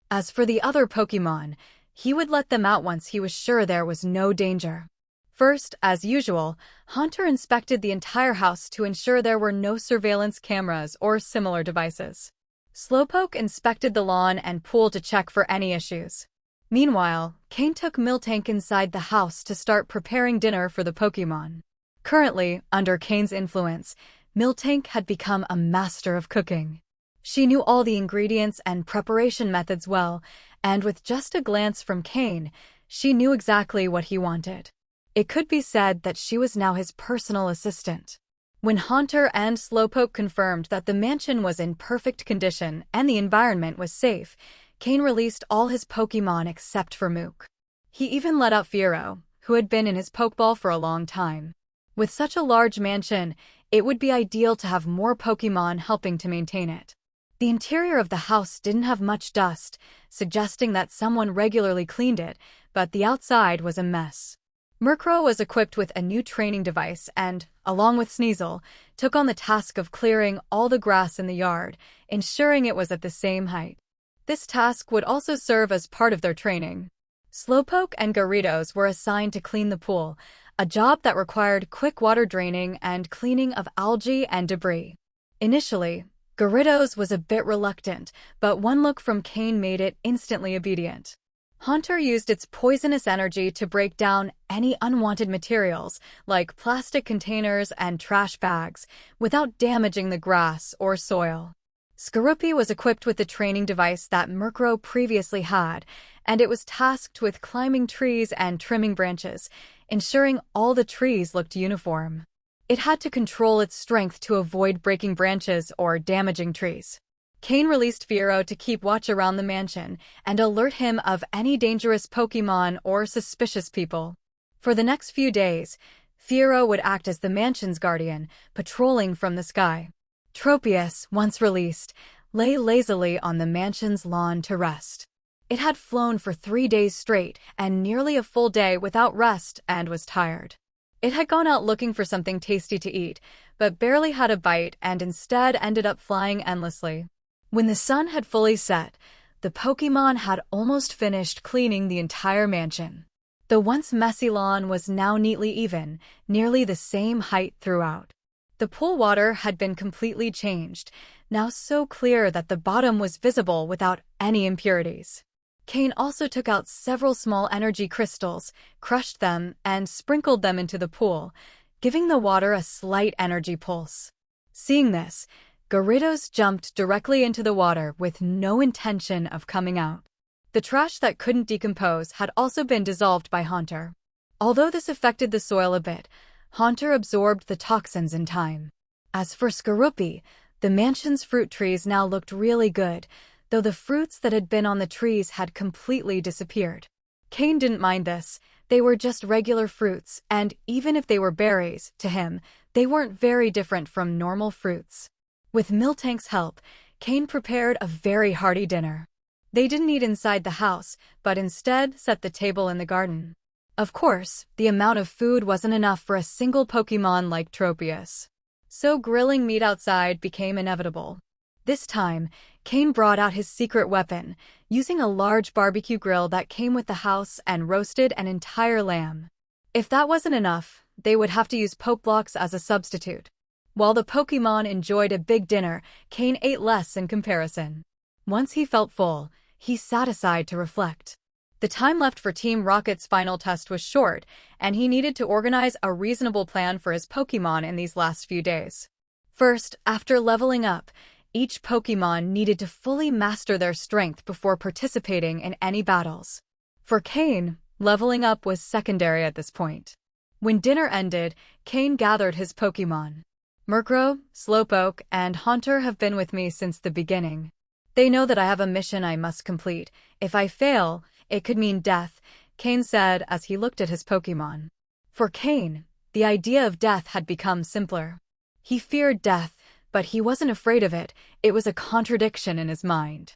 [SPEAKER 1] As for the other Pokémon, he would let them out once he was sure there was no danger. First, as usual, Haunter inspected the entire house to ensure there were no surveillance cameras or similar devices. Slowpoke inspected the lawn and pool to check for any issues. Meanwhile, Cain took Miltank inside the house to start preparing dinner for the Pokémon. Currently, under Cain's influence, Miltank had become a master of cooking. She knew all the ingredients and preparation methods well, and with just a glance from Cain, she knew exactly what he wanted. It could be said that she was now his personal assistant. When Haunter and Slowpoke confirmed that the mansion was in perfect condition and the environment was safe, Cain released all his Pokémon except for Mook. He even let out Fiero, who had been in his Pokeball for a long time. With such a large mansion, it would be ideal to have more Pokémon helping to maintain it. The interior of the house didn't have much dust, suggesting that someone regularly cleaned it, but the outside was a mess. Murkrow was equipped with a new training device and, along with Sneasel, took on the task of clearing all the grass in the yard, ensuring it was at the same height. This task would also serve as part of their training. Slowpoke and Gyarados were assigned to clean the pool, a job that required quick water draining and cleaning of algae and debris. Initially, Gyarados was a bit reluctant, but one look from Cain made it instantly obedient. Haunter used its poisonous energy to break down any unwanted materials, like plastic containers and trash bags, without damaging the grass or soil. Skorupi was equipped with the training device that Murkrow previously had, and it was tasked with climbing trees and trimming branches, ensuring all the trees looked uniform. It had to control its strength to avoid breaking branches or damaging trees. Cain released Fiero to keep watch around the mansion and alert him of any dangerous Pokémon or suspicious people. For the next few days, Fiero would act as the mansion's guardian, patrolling from the sky. Tropius, once released, lay lazily on the mansion's lawn to rest. It had flown for 3 days straight and nearly a full day without rest and was tired. It had gone out looking for something tasty to eat, but barely had a bite and instead ended up flying endlessly. When the sun had fully set, the Pokémon had almost finished cleaning the entire mansion. The once messy lawn was now neatly even, nearly the same height throughout. The pool water had been completely changed, now so clear that the bottom was visible without any impurities. Cain also took out several small energy crystals, crushed them, and sprinkled them into the pool, giving the water a slight energy pulse. Seeing this, Gyarados jumped directly into the water with no intention of coming out. The trash that couldn't decompose had also been dissolved by Haunter. Although this affected the soil a bit, Haunter absorbed the toxins in time. As for Skorupi, the mansion's fruit trees now looked really good, though the fruits that had been on the trees had completely disappeared. Cain didn't mind this. They were just regular fruits, and even if they were berries, to him, they weren't very different from normal fruits. With Miltank's help, Cain prepared a very hearty dinner. They didn't eat inside the house, but instead set the table in the garden. Of course, the amount of food wasn't enough for a single Pokémon like Tropius. So grilling meat outside became inevitable. This time, Cain brought out his secret weapon, using a large barbecue grill that came with the house and roasted an entire lamb. If that wasn't enough, they would have to use Pokeblocks as a substitute. While the Pokémon enjoyed a big dinner, Cain ate less in comparison. Once he felt full, he sat aside to reflect. The time left for Team Rocket's final test was short, and he needed to organize a reasonable plan for his Pokémon in these last few days. First, after leveling up, each Pokémon needed to fully master their strength before participating in any battles. For Cain, leveling up was secondary at this point. When dinner ended, Cain gathered his Pokémon. Murkrow, Slowpoke, and Haunter have been with me since the beginning. They know that I have a mission I must complete. If I fail, it could mean death, Cain said as he looked at his Pokémon. For Cain, the idea of death had become simpler. He feared death, but he wasn't afraid of it. It was a contradiction in his mind.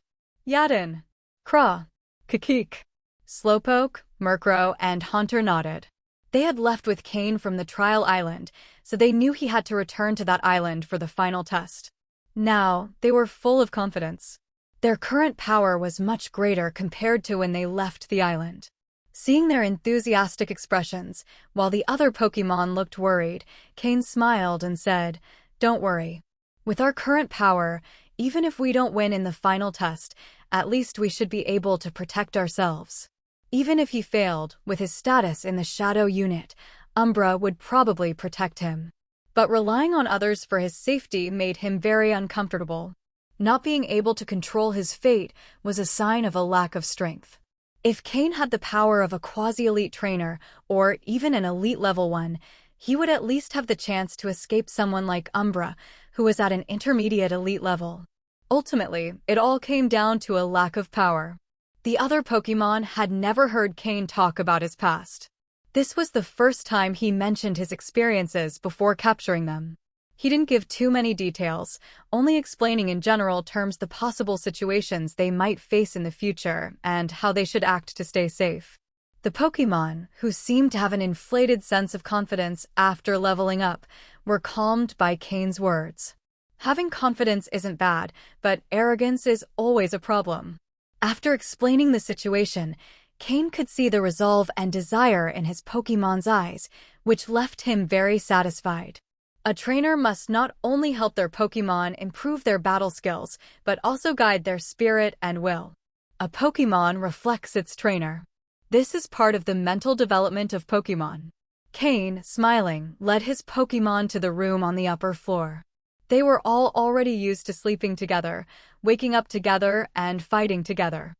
[SPEAKER 1] Yadin, Kra, Kakik, Slowpoke, Murkrow, and Haunter nodded. They had left with Cain from the trial island, so they knew he had to return to that island for the final test. Now, they were full of confidence. Their current power was much greater compared to when they left the island. Seeing their enthusiastic expressions, while the other Pokémon looked worried, Cain smiled and said, "Don't worry. With our current power, even if we don't win in the final test, at least we should be able to protect ourselves." Even if he failed, with his status in the Shadow Unit, Umbra would probably protect him. But relying on others for his safety made him very uncomfortable. Not being able to control his fate was a sign of a lack of strength. If Cain had the power of a quasi-elite trainer, or even an elite level one, he would at least have the chance to escape someone like Umbra, who was at an intermediate elite level. Ultimately, it all came down to a lack of power. The other Pokémon had never heard Cain talk about his past. This was the first time he mentioned his experiences before capturing them. He didn't give too many details, only explaining in general terms the possible situations they might face in the future and how they should act to stay safe. The Pokémon, who seemed to have an inflated sense of confidence after leveling up, were calmed by Cain's words. Having confidence isn't bad, but arrogance is always a problem. After explaining the situation, Cain could see the resolve and desire in his Pokémon's eyes, which left him very satisfied. A trainer must not only help their Pokémon improve their battle skills, but also guide their spirit and will. A Pokémon reflects its trainer. This is part of the mental development of Pokémon. Cain, smiling, led his Pokémon to the room on the upper floor. They were all already used to sleeping together, waking up together, and fighting together.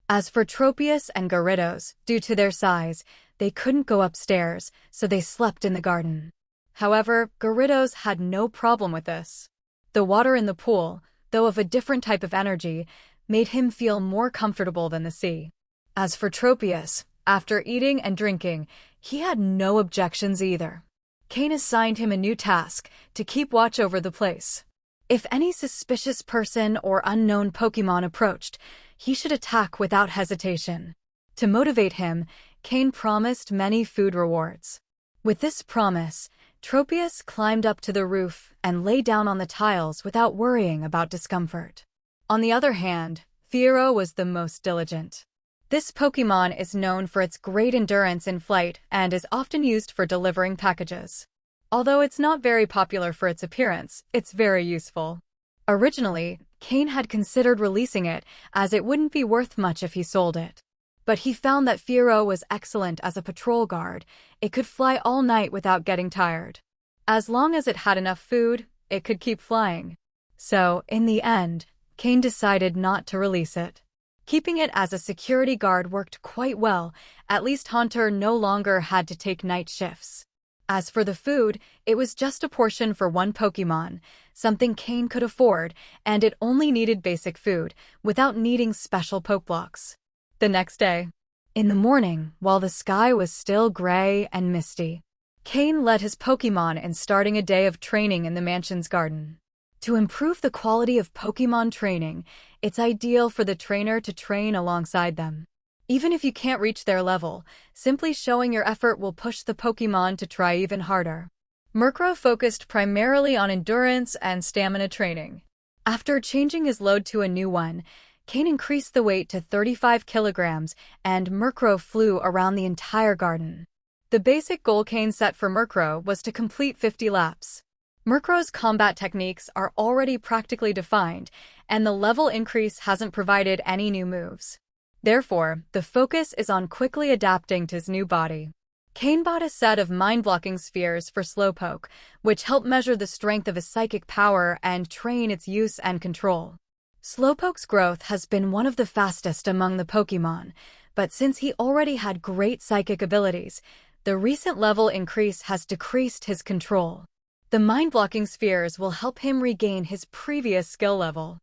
[SPEAKER 1] As for Tropius and Gyarados, due to their size, they couldn't go upstairs, so they slept in the garden. However, Gyarados had no problem with this. The water in the pool, though of a different type of energy, made him feel more comfortable than the sea. As for Tropius, after eating and drinking, he had no objections either. Cain assigned him a new task, to keep watch over the place. If any suspicious person or unknown Pokémon approached, he should attack without hesitation. To motivate him, Cain promised many food rewards. With this promise, Tropius climbed up to the roof and lay down on the tiles without worrying about discomfort. On the other hand, Fiero was the most diligent. This Pokémon is known for its great endurance in flight and is often used for delivering packages. Although it's not very popular for its appearance, it's very useful. Originally, Cain had considered releasing it, as it wouldn't be worth much if he sold it. But he found that Fiero was excellent as a patrol guard. It could fly all night without getting tired. As long as it had enough food, it could keep flying. So, in the end, Cain decided not to release it. Keeping it as a security guard worked quite well. At least Haunter no longer had to take night shifts. As for the food, it was just a portion for one Pokémon, something Cain could afford, and it only needed basic food, without needing special Pokeblocks. The next day, in the morning, while the sky was still gray and misty, Cain led his Pokémon in starting a day of training in the mansion's garden. To improve the quality of Pokémon training, it's ideal for the trainer to train alongside them. Even if you can't reach their level, simply showing your effort will push the Pokémon to try even harder. Murkrow focused primarily on endurance and stamina training. After changing his load to a new one, Cain increased the weight to 35 kilograms, and Murkrow flew around the entire garden. The basic goal Cain set for Murkrow was to complete 50 laps. Murkrow's combat techniques are already practically defined, and the level increase hasn't provided any new moves. Therefore, the focus is on quickly adapting to his new body. Cain bought a set of mind-blocking spheres for Slowpoke, which help measure the strength of his psychic power and train its use and control. Slowpoke's growth has been one of the fastest among the Pokémon, but since he already had great psychic abilities, the recent level increase has decreased his control. The mind-blocking spheres will help him regain his previous skill level.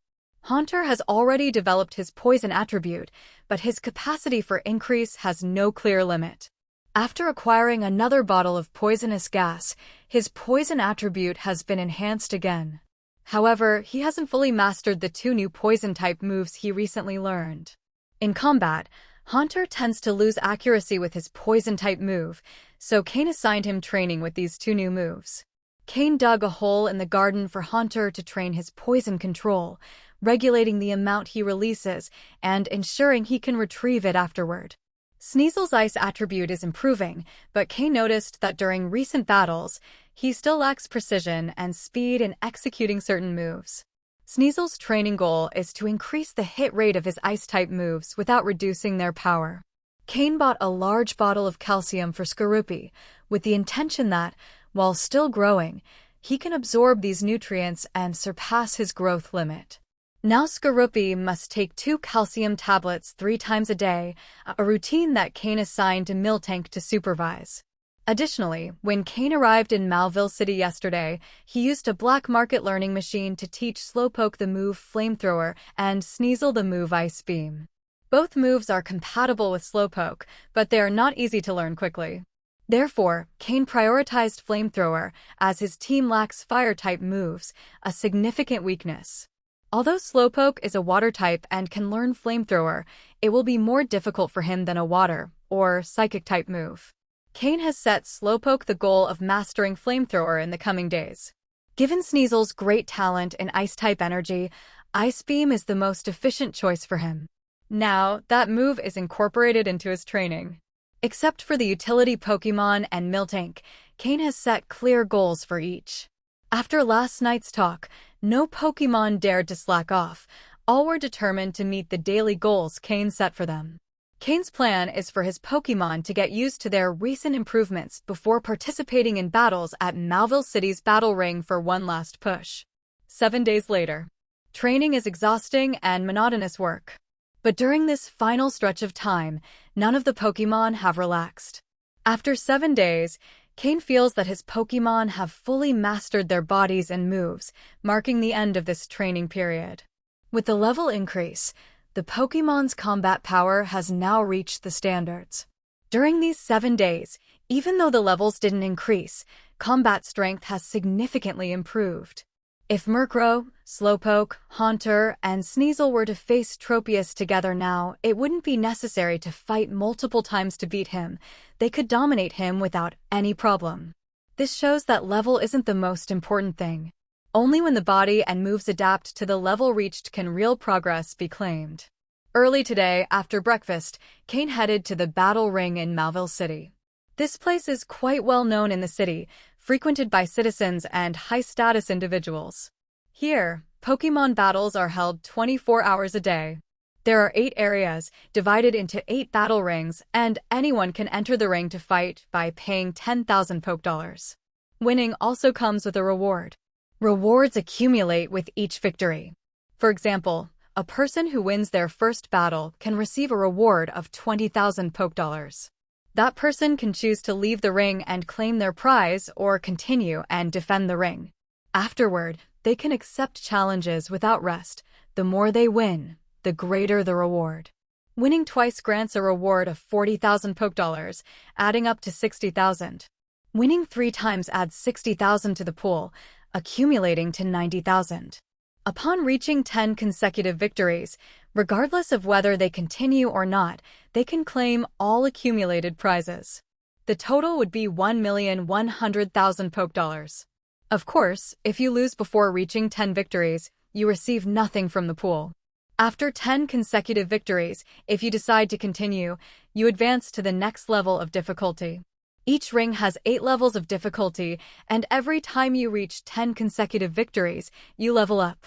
[SPEAKER 1] Haunter has already developed his poison attribute, but his capacity for increase has no clear limit. After acquiring another bottle of poisonous gas, his poison attribute has been enhanced again. However, he hasn't fully mastered the 2 new poison-type moves he recently learned. In combat, Haunter tends to lose accuracy with his poison-type move, so Cain assigned him training with these 2 new moves. Cain dug a hole in the garden for Haunter to train his poison control, regulating the amount he releases and ensuring he can retrieve it afterward. Sneasel's ice attribute is improving, but Cain noticed that during recent battles, he still lacks precision and speed in executing certain moves. Sneasel's training goal is to increase the hit rate of his ice-type moves without reducing their power. Cain bought a large bottle of calcium for Skorupi, with the intention that, while still growing, he can absorb these nutrients and surpass his growth limit. Now Skorupi must take 2 calcium tablets 3 times a day, a routine that Cain assigned to Miltank to supervise. Additionally, when Cain arrived in Malville City yesterday, he used a black market learning machine to teach Slowpoke the move Flamethrower and Sneasel the move Ice Beam. Both moves are compatible with Slowpoke, but they are not easy to learn quickly. Therefore, Cain prioritized Flamethrower, as his team lacks Fire-type moves, a significant weakness. Although Slowpoke is a Water-type and can learn Flamethrower, it will be more difficult for him than a Water, or Psychic-type move. Cain has set Slowpoke the goal of mastering Flamethrower in the coming days. Given Sneasel's great talent in Ice-type energy, Ice Beam is the most efficient choice for him. Now, that move is incorporated into his training. Except for the utility Pokémon and Miltank, Cain has set clear goals for each. After last night's talk, no Pokémon dared to slack off. All were determined to meet the daily goals Cain set for them. Cain's plan is for his Pokémon to get used to their recent improvements before participating in battles at Malville City's battle ring for one last push. 7 days later. Training is exhausting and monotonous work. But during this final stretch of time, none of the Pokémon have relaxed. After 7 days, Cain feels that his Pokémon have fully mastered their bodies and moves, marking the end of this training period. With the level increase, the Pokémon's combat power has now reached the standards. During these 7 days, even though the levels didn't increase, combat strength has significantly improved. If Murkrow, Slowpoke, Haunter, and Sneasel were to face Tropius together now, it wouldn't be necessary to fight multiple times to beat him. They could dominate him without any problem. This shows that level isn't the most important thing. Only when the body and moves adapt to the level reached can real progress be claimed. Early today, after breakfast, Cain headed to the battle ring in Malville City. This place is quite well known in the city, frequented by citizens and high-status individuals. Here, Pokémon battles are held 24 hours a day. There are 8 areas, divided into 8 battle rings, and anyone can enter the ring to fight by paying 10,000 Poké Dollars. Winning also comes with a reward. Rewards accumulate with each victory. For example, a person who wins their first battle can receive a reward of 20,000 Poke Dollars. That person can choose to leave the ring and claim their prize or continue and defend the ring. Afterward, they can accept challenges without rest. The more they win, the greater the reward. Winning twice grants a reward of 40,000 Poke Dollars, adding up to 60,000. Winning 3 times adds 60,000 to the pool, accumulating to 90,000. Upon reaching 10 consecutive victories, regardless of whether they continue or not, they can claim all accumulated prizes. The total would be 1,100,000 Poke Dollars. Of course, if you lose before reaching 10 victories, you receive nothing from the pool. After 10 consecutive victories, if you decide to continue, you advance to the next level of difficulty. Each ring has 8 levels of difficulty, and every time you reach 10 consecutive victories, you level up.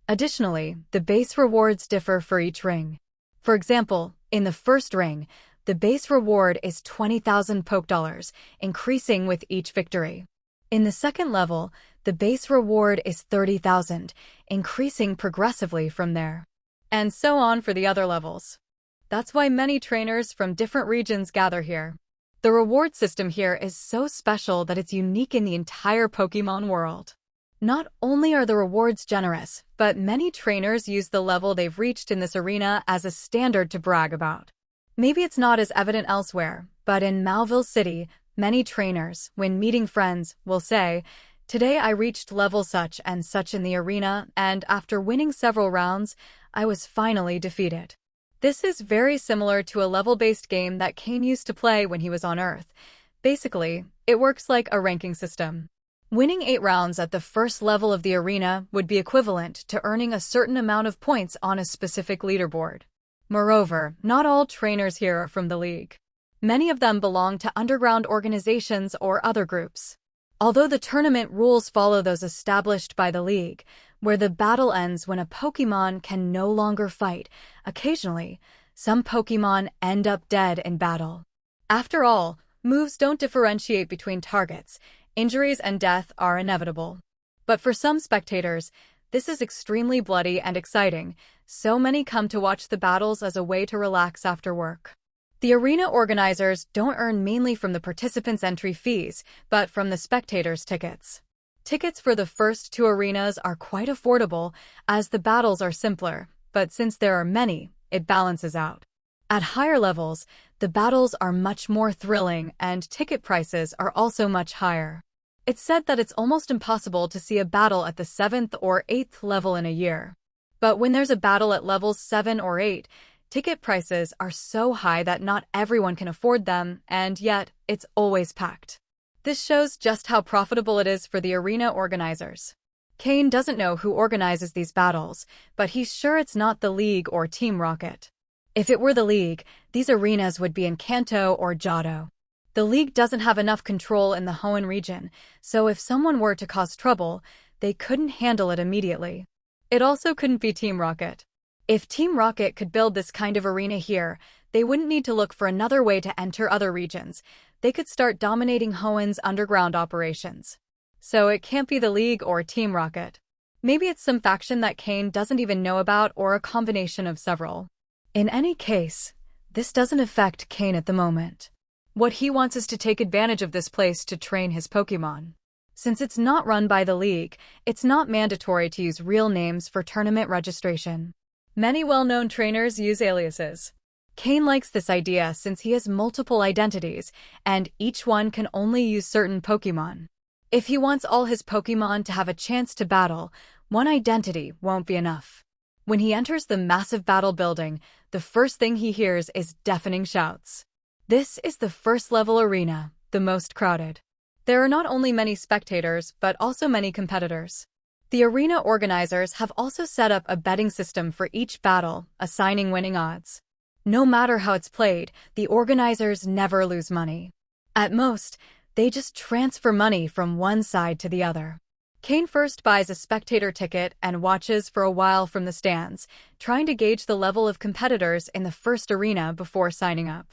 [SPEAKER 1] Additionally, the base rewards differ for each ring. For example, in the first ring, the base reward is 20,000 Poke Dollars, increasing with each victory. In the second level, the base reward is 30,000, increasing progressively from there. And so on for the other levels. That's why many trainers from different regions gather here. The reward system here is so special that it's unique in the entire Pokémon world. Not only are the rewards generous, but many trainers use the level they've reached in this arena as a standard to brag about. Maybe it's not as evident elsewhere, but in Malville City, many trainers, when meeting friends, will say, "Today I reached level such and such in the arena, and after winning several rounds, I was finally defeated." This is very similar to a level-based game that Cain used to play when he was on Earth. Basically, it works like a ranking system. Winning 8 rounds at the first level of the arena would be equivalent to earning a certain amount of points on a specific leaderboard. Moreover, not all trainers here are from the league. Many of them belong to underground organizations or other groups. Although the tournament rules follow those established by the league, where the battle ends when a Pokémon can no longer fight, occasionally, some Pokémon end up dead in battle. After all, moves don't differentiate between targets. Injuries and death are inevitable. But for some spectators, this is extremely bloody and exciting, so many come to watch the battles as a way to relax after work. The arena organizers don't earn mainly from the participants' entry fees, but from the spectators' tickets. Tickets for the first 2 arenas are quite affordable, as the battles are simpler, but since there are many, it balances out. At higher levels, the battles are much more thrilling and ticket prices are also much higher. It's said that it's almost impossible to see a battle at the 7th or 8th level in a year. But when there's a battle at levels 7 or 8, ticket prices are so high that not everyone can afford them, and yet, it's always packed. This shows just how profitable it is for the arena organizers. Cain doesn't know who organizes these battles, but he's sure it's not the League or Team Rocket. If it were the League, these arenas would be in Kanto or Johto. The League doesn't have enough control in the Hoenn region, so if someone were to cause trouble, they couldn't handle it immediately. It also couldn't be Team Rocket. If Team Rocket could build this kind of arena here, they wouldn't need to look for another way to enter other regions. They could start dominating Hoenn's underground operations. So it can't be the League or Team Rocket. Maybe it's some faction that Cain doesn't even know about or a combination of several. In any case, this doesn't affect Cain at the moment. What he wants is to take advantage of this place to train his Pokémon. Since it's not run by the League, it's not mandatory to use real names for tournament registration. Many well-known trainers use aliases. Cain likes this idea since he has multiple identities, and each one can only use certain Pokémon. If he wants all his Pokémon to have a chance to battle, one identity won't be enough. When he enters the massive battle building, the first thing he hears is deafening shouts. This is the first level arena, the most crowded. There are not only many spectators, but also many competitors. The arena organizers have also set up a betting system for each battle, assigning winning odds. No matter how it's played, the organizers never lose money. At most, they just transfer money from one side to the other. Cain first buys a spectator ticket and watches for a while from the stands, trying to gauge the level of competitors in the first arena before signing up.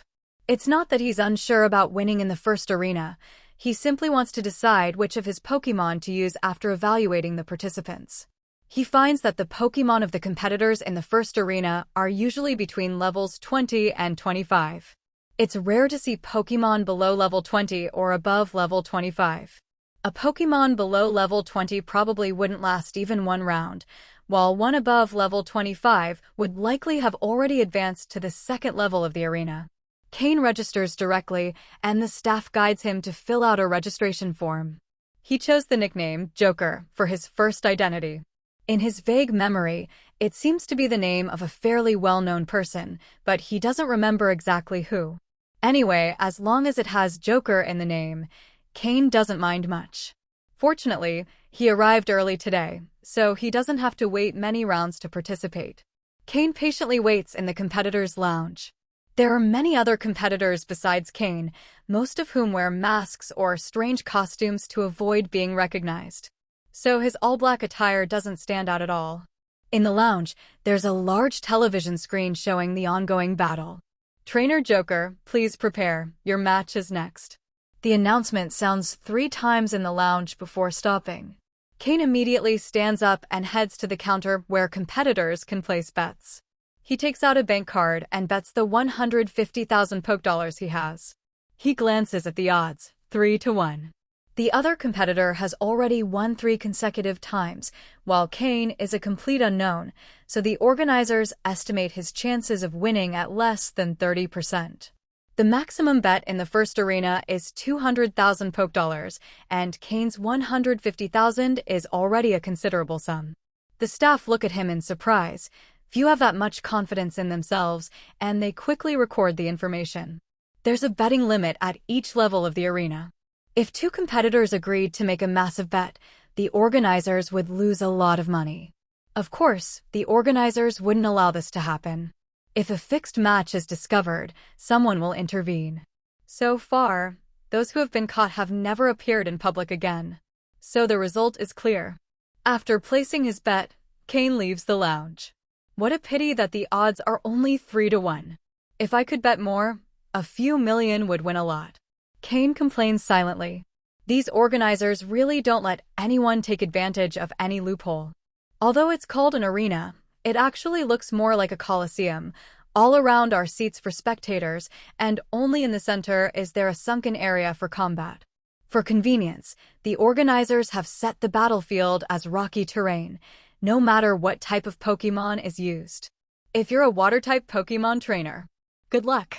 [SPEAKER 1] It's not that he's unsure about winning in the first arena. He simply wants to decide which of his Pokémon to use after evaluating the participants. He finds that the Pokémon of the competitors in the first arena are usually between levels 20 and 25. It's rare to see Pokémon below level 20 or above level 25. A Pokémon below level 20 probably wouldn't last even one round, while one above level 25 would likely have already advanced to the second level of the arena. Cain registers directly, and the staff guides him to fill out a registration form. He chose the nickname Joker for his first identity. In his vague memory, it seems to be the name of a fairly well-known person, but he doesn't remember exactly who. Anyway, as long as it has Joker in the name, Cain doesn't mind much. Fortunately, he arrived early today, so he doesn't have to wait many rounds to participate. Cain patiently waits in the competitors' lounge. There are many other competitors besides Cain, most of whom wear masks or strange costumes to avoid being recognized. So his all-black attire doesn't stand out at all. In the lounge, there's a large television screen showing the ongoing battle. Trainer Joker, please prepare. Your match is next. The announcement sounds 3 times in the lounge before stopping. Cain immediately stands up and heads to the counter where competitors can place bets. He takes out a bank card and bets the 150,000 Poké Dollars he has. He glances at the odds, 3 to 1. The other competitor has already won 3 consecutive times, while Cain is a complete unknown, so the organizers estimate his chances of winning at less than 30%. The maximum bet in the first arena is 200,000 Poké Dollars, and Cain's 150,000 is already a considerable sum. The staff look at him in surprise. Few have that much confidence in themselves, and they quickly record the information. There's a betting limit at each level of the arena. If 2 competitors agreed to make a massive bet, the organizers would lose a lot of money. Of course, the organizers wouldn't allow this to happen. If a fixed match is discovered, someone will intervene. So far, those who have been caught have never appeared in public again. So the result is clear. After placing his bet, Cain leaves the lounge. What a pity that the odds are only 3 to 1. If I could bet more, a few million would win a lot. Cain complains silently. These organizers really don't let anyone take advantage of any loophole. Although it's called an arena, it actually looks more like a coliseum. All around are seats for spectators, and only in the center is there a sunken area for combat. For convenience, the organizers have set the battlefield as rocky terrain, no matter what type of Pokémon is used. If you're a water-type Pokémon trainer, good luck!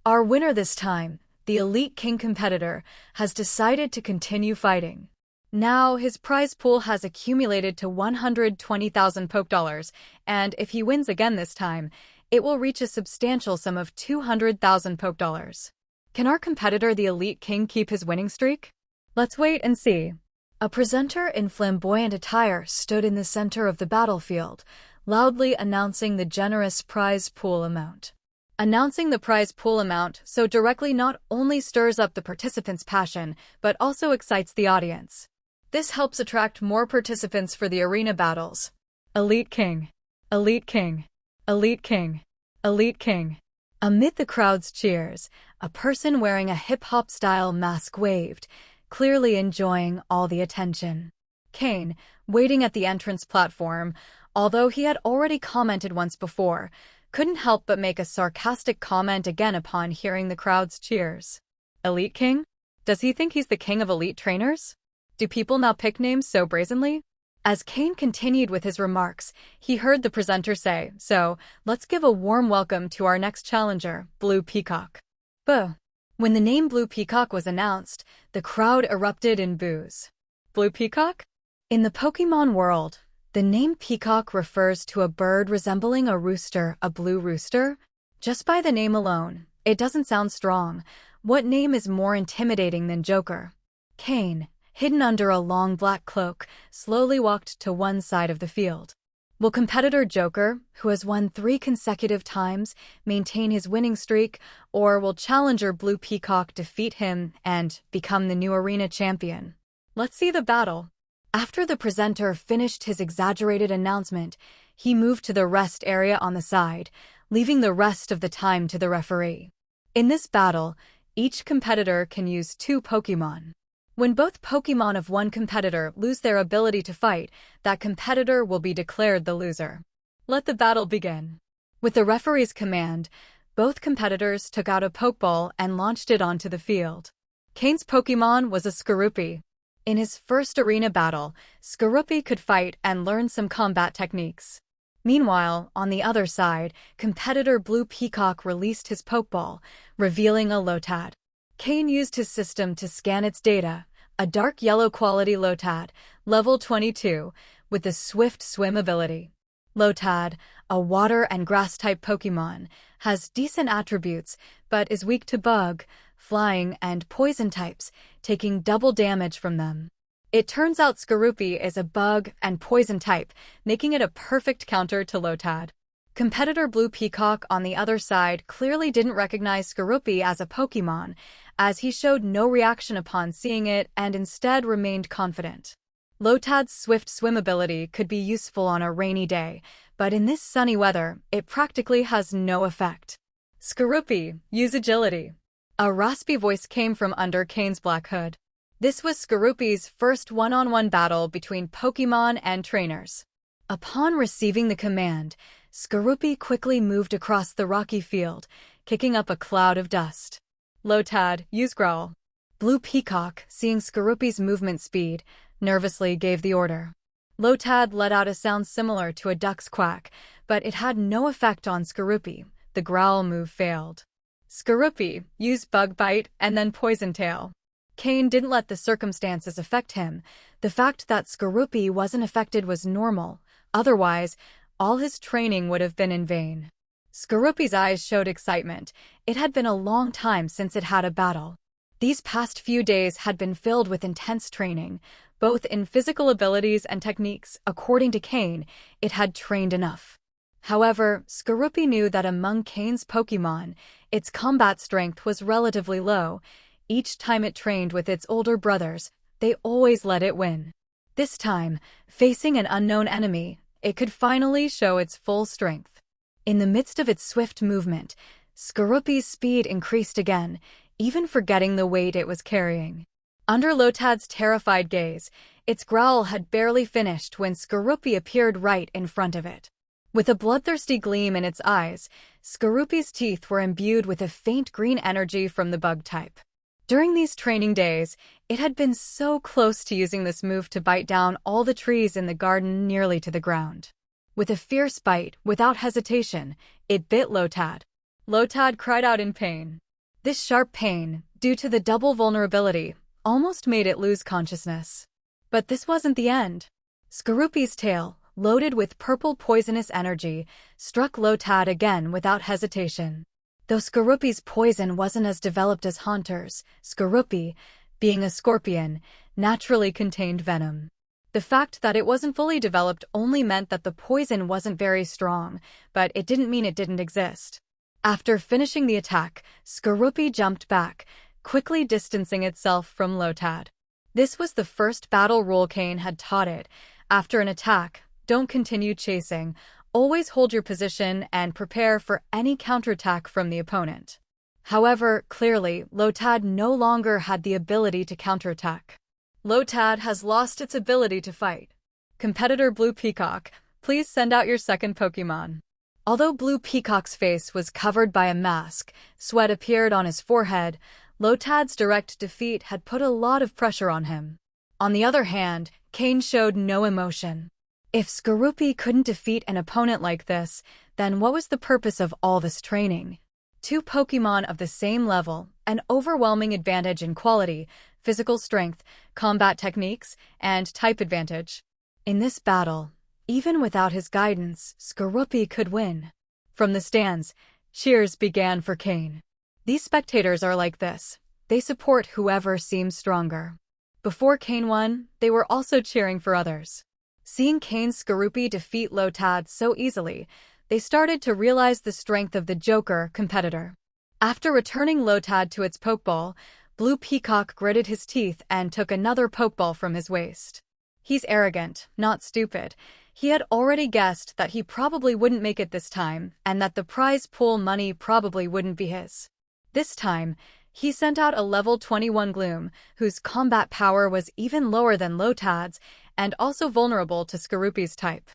[SPEAKER 1] Our winner this time, the Elite King competitor, has decided to continue fighting. Now, his prize pool has accumulated to 120,000 Poké Dollars, and if he wins again this time, it will reach a substantial sum of 200,000 Poké Dollars. Can our competitor, the Elite King, keep his winning streak? Let's wait and see. A presenter in flamboyant attire stood in the center of the battlefield, loudly announcing the generous prize pool amount. Announcing the prize pool amount so directly not only stirs up the participants' passion, but also excites the audience. This helps attract more participants for the arena battles. Elite King, Elite King, Elite King, Elite King. Amid the crowd's cheers, a person wearing a hip-hop style mask waved, clearly enjoying all the attention. Cain, waiting at the entrance platform, although he had already commented once before, couldn't help but make a sarcastic comment again upon hearing the crowd's cheers. Elite King? Does he think he's the king of elite trainers? Do people now pick names so brazenly? As Cain continued with his remarks, he heard the presenter say, "So, let's give a warm welcome to our next challenger, Blue Peacock." Boo. When the name Blue Peacock was announced, the crowd erupted in boos. Blue Peacock? In the Pokémon World, the name Peacock refers to a bird resembling a rooster, a blue rooster. Just by the name alone, it doesn't sound strong. What name is more intimidating than Joker? Cain, hidden under a long black cloak, slowly walked to one side of the field. Will competitor Joker, who has won 3 consecutive times, maintain his winning streak, or will challenger Blue Peacock defeat him and become the new arena champion? Let's see the battle. After the presenter finished his exaggerated announcement, he moved to the rest area on the side, leaving the rest of the time to the referee. In this battle, each competitor can use 2 Pokémon. When both Pokémon of one competitor lose their ability to fight, that competitor will be declared the loser. Let the battle begin. With the referee's command, both competitors took out a Pokeball and launched it onto the field. Cain's Pokémon was a Skorupi. In his first arena battle, Skorupi could fight and learn some combat techniques. Meanwhile, on the other side, competitor Blue Peacock released his Pokeball, revealing a Lotad. Cain used his system to scan its data, a dark yellow quality Lotad, level 22, with a swift swim ability. Lotad, a water and grass-type Pokémon, has decent attributes, but is weak to bug, flying, and poison types, taking double damage from them. It turns out Skorupi is a bug and poison type, making it a perfect counter to Lotad. Competitor Blue Peacock on the other side clearly didn't recognize Skorupi as a Pokémon, as he showed no reaction upon seeing it and instead remained confident. Lotad's swift swim ability could be useful on a rainy day, but in this sunny weather, it practically has no effect. Skorupi, use agility. A raspy voice came from under Cain's black hood. This was Skorupi's first one-on-one battle between Pokémon and trainers. Upon receiving the command, Skorupi quickly moved across the rocky field, kicking up a cloud of dust. Lotad, use Growl. Blue Peacock, seeing Skorupi's movement speed, nervously gave the order. Lotad let out a sound similar to a duck's quack, but it had no effect on Skorupi. The growl move failed. Skorupi, use Bug Bite and then Poison Tail. Cain didn't let the circumstances affect him. The fact that Skorupi wasn't affected was normal. Otherwise, all his training would have been in vain. Skorupi's eyes showed excitement. It had been a long time since it had a battle. These past few days had been filled with intense training, both in physical abilities and techniques. According to Cain, it had trained enough. However, Skorupi knew that among Cain's Pokémon, its combat strength was relatively low. Each time it trained with its older brothers, they always let it win. This time, facing an unknown enemy, it could finally show its full strength. In the midst of its swift movement, Skorupi's speed increased again, even forgetting the weight it was carrying. Under Lotad's terrified gaze, its growl had barely finished when Skorupi appeared right in front of it. With a bloodthirsty gleam in its eyes, Skorupi's teeth were imbued with a faint green energy from the bug type. During these training days, it had been so close to using this move to bite down all the trees in the garden nearly to the ground. With a fierce bite, without hesitation, it bit Lotad. Lotad cried out in pain. This sharp pain, due to the double vulnerability, almost made it lose consciousness. But this wasn't the end. Skorupi's tail, loaded with purple poisonous energy, struck Lotad again without hesitation. Though Skorupi's poison wasn't as developed as Haunter's, Skorupi, being a scorpion, naturally contained venom. The fact that it wasn't fully developed only meant that the poison wasn't very strong, but it didn't mean it didn't exist. After finishing the attack, Skorupi jumped back, quickly distancing itself from Lotad. This was the first battle rule Cain had taught it. After an attack, don't continue chasing. Always hold your position and prepare for any counterattack from the opponent. However, clearly, Lotad no longer had the ability to counterattack. Lotad has lost its ability to fight. Competitor Blue Peacock, please send out your second Pokémon. Although Blue Peacock's face was covered by a mask, sweat appeared on his forehead. Lotad's direct defeat had put a lot of pressure on him. On the other hand, Cain showed no emotion. If Skorupi couldn't defeat an opponent like this, then what was the purpose of all this training? Two Pokémon of the same level, an overwhelming advantage in quality, physical strength, combat techniques, and type advantage. In this battle, even without his guidance, Skorupi could win. From the stands, cheers began for Cain. These spectators are like this. They support whoever seems stronger. Before Cain won, they were also cheering for others. Seeing Cain's Skorupi defeat Lotad so easily, they started to realize the strength of the Joker competitor. After returning Lotad to its Pokeball, Blue Peacock gritted his teeth and took another Pokeball from his waist. He's arrogant, not stupid. He had already guessed that he probably wouldn't make it this time, and that the prize pool money probably wouldn't be his. This time, He sent out a level 21 Gloom, whose combat power was even lower than Lotad's and also vulnerable to Skorupi's type.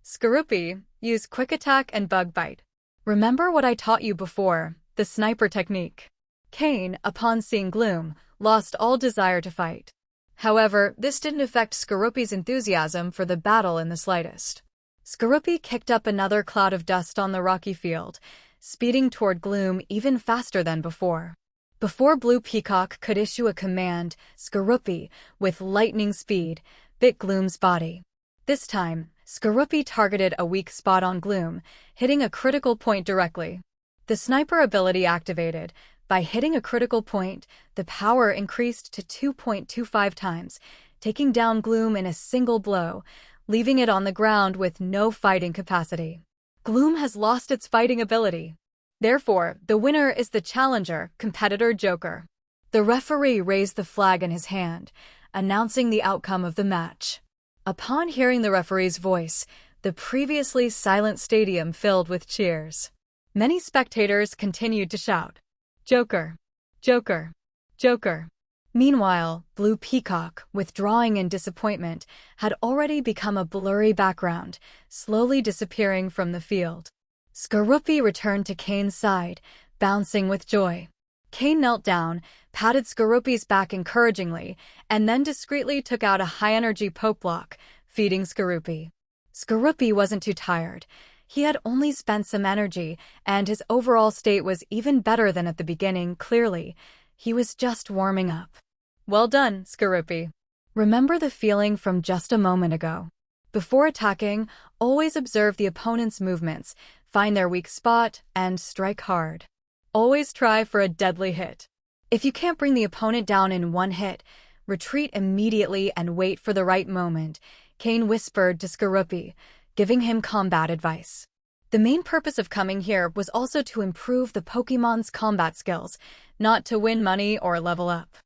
[SPEAKER 1] Skorupi, use Quick Attack and Bug Bite. Remember what I taught you before, the sniper technique. Cain, upon seeing Gloom, lost all desire to fight. However, this didn't affect Skorupi's enthusiasm for the battle in the slightest. Skorupi kicked up another cloud of dust on the rocky field, speeding toward Gloom even faster than before. Before Blue Peacock could issue a command, Skorupi, with lightning speed, bit Gloom's body. This time, Skorupi targeted a weak spot on Gloom, hitting a critical point directly. The sniper ability activated. By hitting a critical point, the power increased to 2.25 times, taking down Gloom in a single blow, leaving it on the ground with no fighting capacity. Gloom has lost its fighting ability. Therefore, the winner is the challenger, competitor Joker. The referee raised the flag in his hand, announcing the outcome of the match. Upon hearing the referee's voice, the previously silent stadium filled with cheers. Many spectators continued to shout, "Joker! Joker! Joker!" Meanwhile, Blue Peacock, withdrawing in disappointment, had already become a blurry background, slowly disappearing from the field. Skorupi returned to Cain's side, bouncing with joy. Cain knelt down, patted Skorupi's back encouragingly, and then discreetly took out a high-energy poke block, feeding Skorupi. Skorupi wasn't too tired. He had only spent some energy, and his overall state was even better than at the beginning, clearly. He was just warming up. Well done, Skorupi. Remember the feeling from just a moment ago. Before attacking, always observe the opponent's movements, find their weak spot, and strike hard. Always try for a deadly hit. If you can't bring the opponent down in one hit, retreat immediately and wait for the right moment, Cain whispered to Skorupi, giving him combat advice. The main purpose of coming here was also to improve the Pokémon's combat skills, not to win money or level up.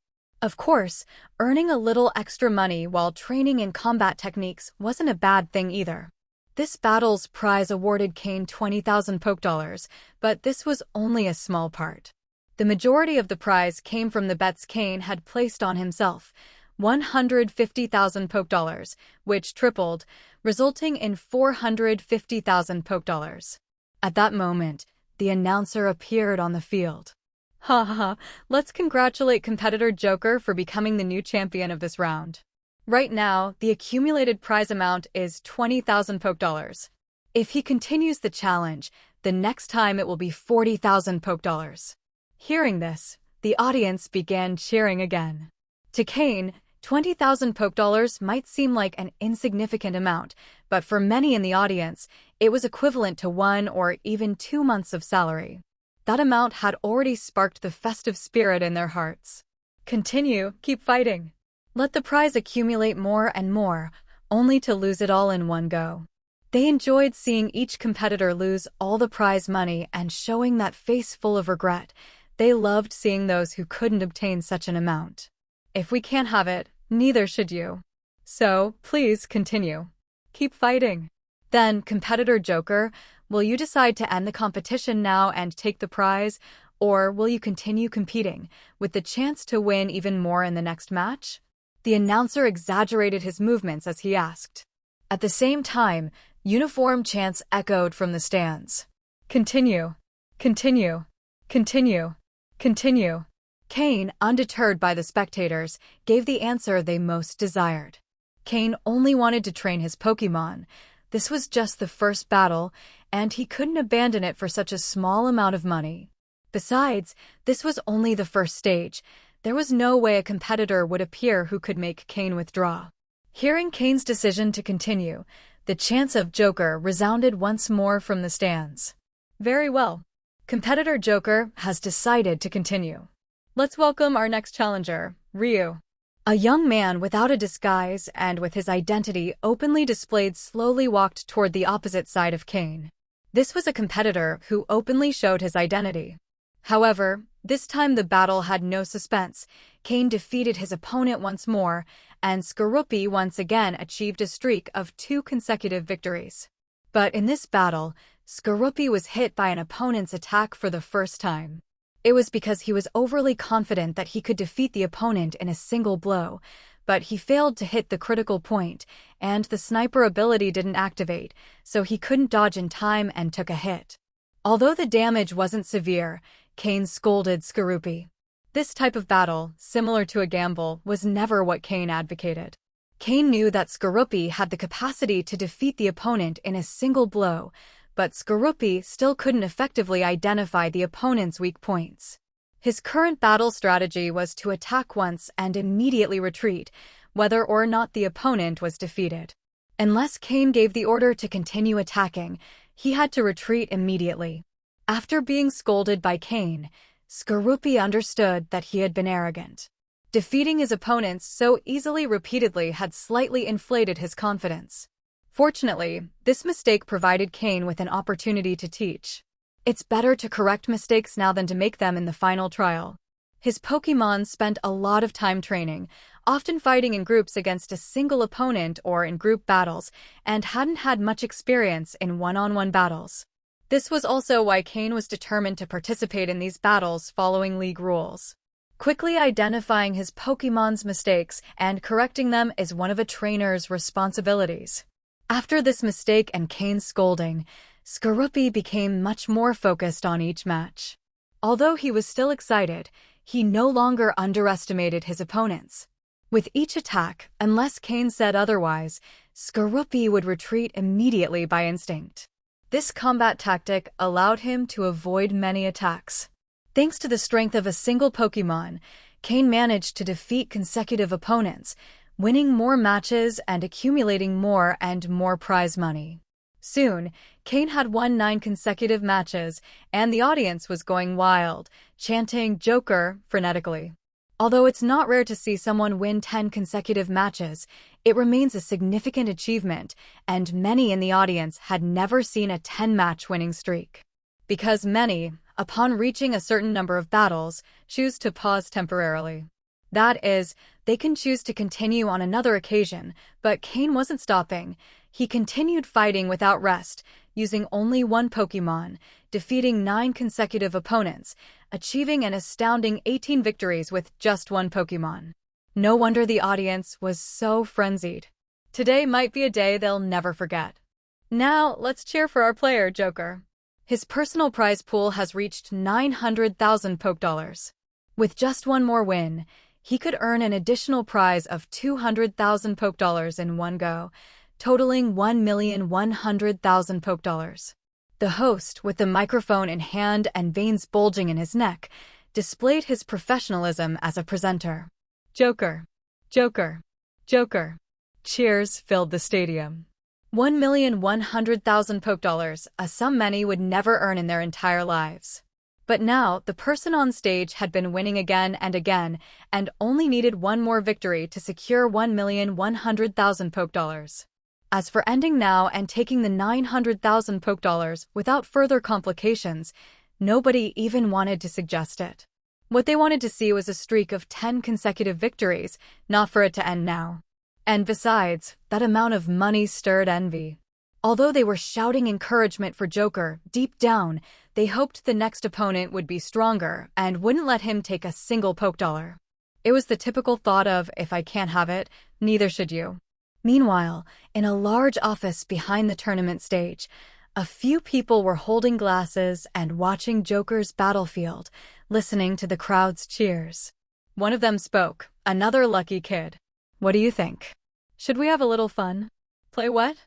[SPEAKER 1] Of course, earning a little extra money while training in combat techniques wasn't a bad thing either. This battle's prize awarded Cain 20,000 Pokédollars, but this was only a small part. The majority of the prize came from the bets Cain had placed on himself, 150,000 Pokédollars, which tripled, resulting in 450,000 Pokédollars. At that moment, the announcer appeared on the field. Ha ha ha, let's congratulate competitor Joker for becoming the new champion of this round. Right now, the accumulated prize amount is 20,000 Pokédollars. If he continues the challenge, the next time it will be 40,000 Pokédollars. Hearing this, the audience began cheering again. To Cain, 20,000 Pokédollars might seem like an insignificant amount, but for many in the audience, it was equivalent to 1 or even 2 months of salary. That amount had already sparked the festive spirit in their hearts. Continue, keep fighting. Let the prize accumulate more and more, only to lose it all in one go. They enjoyed seeing each competitor lose all the prize money and showing that face full of regret. They loved seeing those who couldn't obtain such an amount. If we can't have it, neither should you. So, please continue. Keep fighting. Then, competitor Joker, will you decide to end the competition now and take the prize, or will you continue competing, with the chance to win even more in the next match? The announcer exaggerated his movements as he asked. At the same time, uniform chants echoed from the stands. Continue. Continue. Continue. Continue. Cain, undeterred by the spectators, gave the answer they most desired. Cain only wanted to train his Pokémon. This was just the first battle, and he couldn't abandon it for such a small amount of money. Besides, this was only the first stage. There was no way a competitor would appear who could make Cain withdraw. Hearing Cain's decision to continue, the chants of Joker resounded once more from the stands. Very well. Competitor Joker has decided to continue. Let's welcome our next challenger, Ryu. A young man without a disguise and with his identity openly displayed slowly walked toward the opposite side of Cain. This was a competitor who openly showed his identity. However, this time the battle had no suspense. Cain defeated his opponent once more, and Skorupi once again achieved a streak of 2 consecutive victories. But in this battle, Skorupi was hit by an opponent's attack for the first time. It was because he was overly confident that he could defeat the opponent in a single blow, but he failed to hit the critical point, and the sniper ability didn't activate, so he couldn't dodge in time and took a hit. Although the damage wasn't severe, Cain scolded Skorupi. This type of battle, similar to a gamble, was never what Cain advocated. Cain knew that Skorupi had the capacity to defeat the opponent in a single blow, but Skorupi still couldn't effectively identify the opponent's weak points. His current battle strategy was to attack once and immediately retreat, whether or not the opponent was defeated. Unless Cain gave the order to continue attacking, he had to retreat immediately. After being scolded by Cain, Skorupi understood that he had been arrogant. Defeating his opponents so easily repeatedly had slightly inflated his confidence. Fortunately, this mistake provided Cain with an opportunity to teach. It's better to correct mistakes now than to make them in the final trial. His Pokémon spent a lot of time training, often fighting in groups against a single opponent or in group battles, and hadn't had much experience in one-on-one battles. This was also why Cain was determined to participate in these battles following league rules. Quickly identifying his Pokémon's mistakes and correcting them is one of a trainer's responsibilities. After this mistake and Cain's scolding, Skorupi became much more focused on each match. Although he was still excited, he no longer underestimated his opponents. With each attack, unless Cain said otherwise, Skorupi would retreat immediately by instinct. This combat tactic allowed him to avoid many attacks. Thanks to the strength of a single Pokémon, Cain managed to defeat consecutive opponents, winning more matches and accumulating more and more prize money. Soon, Cain had won 9 consecutive matches, and the audience was going wild, chanting "Joker" frenetically. Although it's not rare to see someone win 10 consecutive matches, it remains a significant achievement, and many in the audience had never seen a 10-match winning streak. Because many, upon reaching a certain number of battles, choose to pause temporarily. That is, they can choose to continue on another occasion, but Cain wasn't stopping. He continued fighting without rest, using only one Pokémon, defeating 9 consecutive opponents, achieving an astounding 18 victories with just one Pokémon. No wonder the audience was so frenzied. Today might be a day they'll never forget. Now, let's cheer for our player, Joker. His personal prize pool has reached 900,000 Pokédollars. With just one more win, he could earn an additional prize of 200,000 Pokédollars in one go, totaling 1,100,000 Pokédollars. The host, with the microphone in hand and veins bulging in his neck, displayed his professionalism as a presenter. Joker, Joker, Joker. Cheers filled the stadium. 1,100,000 Pokédollars, a sum many would never earn in their entire lives. But now, the person on stage had been winning again and again, and only needed one more victory to secure 1,100,000 Pokédollars. As for ending now and taking the 900,000 Pokédollars without further complications, nobody even wanted to suggest it. What they wanted to see was a streak of 10 consecutive victories, not for it to end now. And besides, that amount of money stirred envy. Although they were shouting encouragement for Joker, deep down, they hoped the next opponent would be stronger and wouldn't let him take a single Pokédollar. It was the typical thought of, if I can't have it, neither should you. Meanwhile, in a large office behind the tournament stage, a few people were holding glasses and watching Joker's battlefield, listening to the crowd's cheers. One of them spoke, another lucky kid. What do you think? Should we have a little fun? Play what?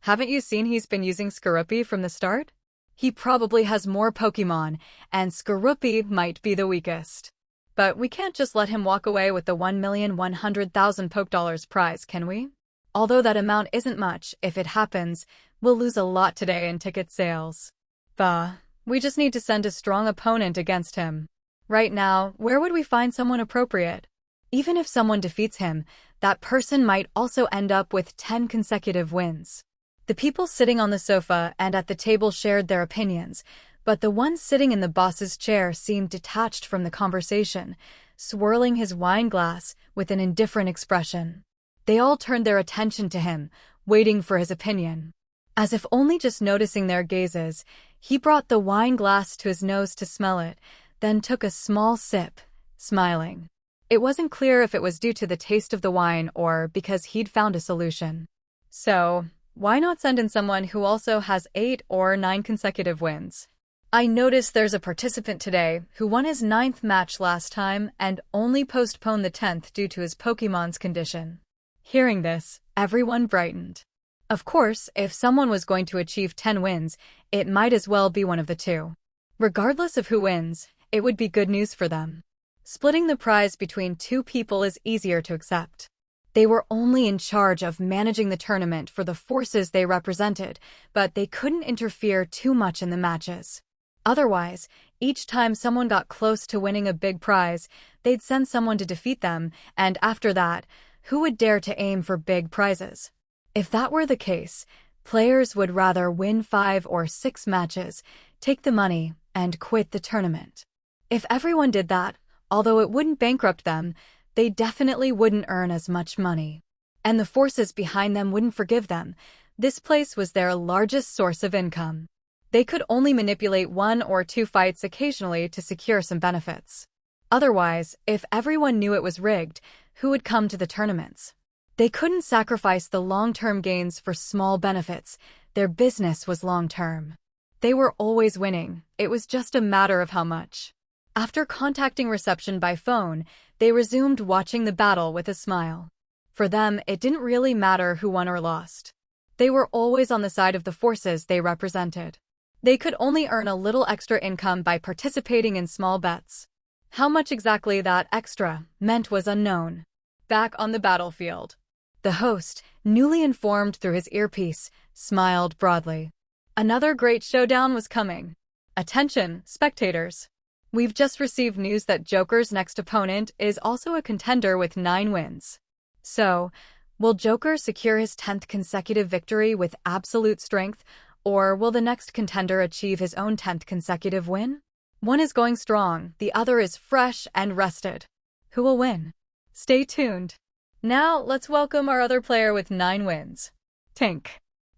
[SPEAKER 1] Haven't you seen he's been using Skorupi from the start? He probably has more Pokémon, and Skorupi might be the weakest. But we can't just let him walk away with the 1,100,000 Pokédollars prize, can we? Although that amount isn't much, if it happens, we'll lose a lot today in ticket sales. Bah, we just need to send a strong opponent against him. Right now, where would we find someone appropriate? Even if someone defeats him, that person might also end up with 10 consecutive wins. The people sitting on the sofa and at the table shared their opinions, but the one sitting in the boss's chair seemed detached from the conversation, swirling his wine glass with an indifferent expression. They all turned their attention to him, waiting for his opinion. As if only just noticing their gazes, he brought the wine glass to his nose to smell it, then took a small sip, smiling. It wasn't clear if it was due to the taste of the wine or because he'd found a solution. So, why not send in someone who also has 8 or 9 consecutive wins? I noticed there's a participant today who won his 9th match last time and only postponed the 10th due to his Pokemon's condition. Hearing this, everyone brightened. Of course, if someone was going to achieve 10 wins, it might as well be one of the two. Regardless of who wins, it would be good news for them. Splitting the prize between 2 people is easier to accept. They were only in charge of managing the tournament for the forces they represented, but they couldn't interfere too much in the matches. Otherwise, each time someone got close to winning a big prize, they'd send someone to defeat them, and after that, who would dare to aim for big prizes? If that were the case, players would rather win 5 or 6 matches, take the money, and quit the tournament. If everyone did that, although it wouldn't bankrupt them, they definitely wouldn't earn as much money. And the forces behind them wouldn't forgive them. This place was their largest source of income. They could only manipulate 1 or 2 fights occasionally to secure some benefits. Otherwise, if everyone knew it was rigged, who would come to the tournaments? They couldn't sacrifice the long-term gains for small benefits. Their business was long-term. They were always winning. It was just a matter of how much. After contacting reception by phone, they resumed watching the battle with a smile. For them, it didn't really matter who won or lost. They were always on the side of the forces they represented. They could only earn a little extra income by participating in small bets. How much exactly that extra meant was unknown. Back on the battlefield, the host, newly informed through his earpiece, smiled broadly. Another great showdown was coming. Attention, spectators. We've just received news that Joker's next opponent is also a contender with 9 wins. So, will Joker secure his 10th consecutive victory with absolute strength, or will the next contender achieve his own 10th consecutive win? One is going strong, the other is fresh and rested. Who will win? Stay tuned. Now, let's welcome our other player with 9 wins. Tink.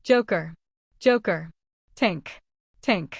[SPEAKER 1] Joker. Joker. Tink. Tink.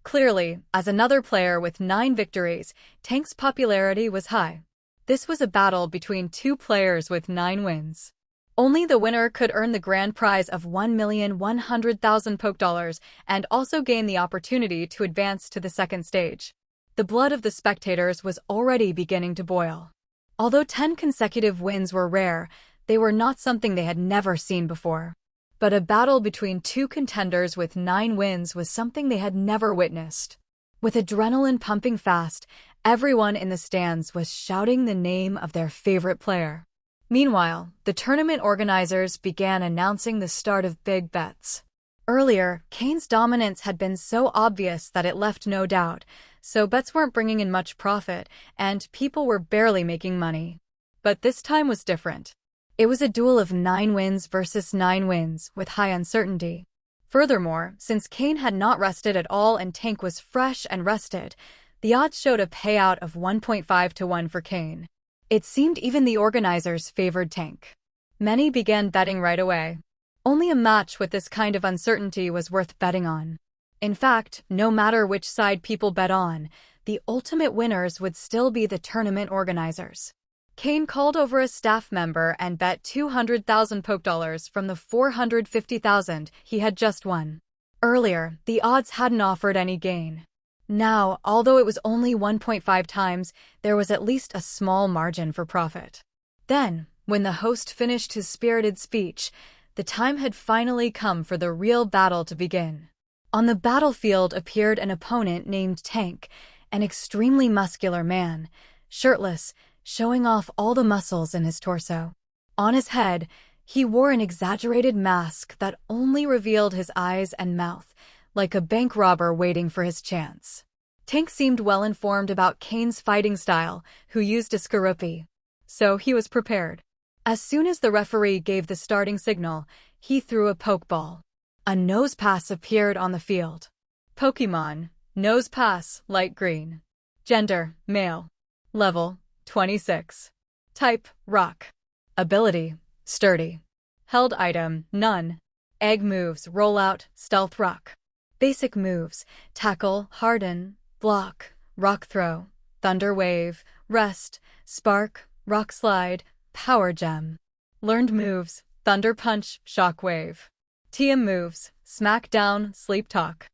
[SPEAKER 1] Clearly, as another player with 9 victories, Tank's popularity was high. This was a battle between 2 players with 9 wins. Only the winner could earn the grand prize of 1,100,000 Pokedollars and also gain the opportunity to advance to the second stage. The blood of the spectators was already beginning to boil. Although 10 consecutive wins were rare, they were not something they had never seen before. But a battle between 2 contenders with 9 wins was something they had never witnessed. With adrenaline pumping fast, everyone in the stands was shouting the name of their favorite player. Meanwhile, the tournament organizers began announcing the start of big bets. Earlier, Cain's dominance had been so obvious that it left no doubt, so bets weren't bringing in much profit, and people were barely making money. But this time was different. It was a duel of 9 wins versus 9 wins, with high uncertainty. Furthermore, since Cain had not rested at all and Tank was fresh and rested, the odds showed a payout of 1.5 to 1 for Cain. It seemed even the organizers favored Tank. Many began betting right away. Only a match with this kind of uncertainty was worth betting on. In fact, no matter which side people bet on, the ultimate winners would still be the tournament organizers. Cain called over a staff member and bet 200,000 Pokedollars from the 450,000 he had just won. Earlier, the odds hadn't offered any gain. Now, although it was only 1.5 times, there was at least a small margin for profit. Then, when the host finished his spirited speech, the time had finally come for the real battle to begin. On the battlefield appeared an opponent named Tank, an extremely muscular man, shirtless, showing off all the muscles in his torso. On his head, he wore an exaggerated mask that only revealed his eyes and mouth, like a bank robber waiting for his chance. Tank seemed well informed about Cain's fighting style, who used a Skorupi. So he was prepared. As soon as the referee gave the starting signal, he threw a Pokeball. A nose pass appeared on the field. Pokemon, nose pass, light green. Gender, male. Level, 26. Type, rock. Ability, sturdy. Held item, none. Egg moves, rollout, stealth rock. Basic moves, tackle, harden, block, Rock Throw, Thunder Wave, Rest, Spark, Rock Slide, Power Gem. Learned moves, Thunder Punch, Shock Wave. TM moves, Smackdown, Sleep Talk.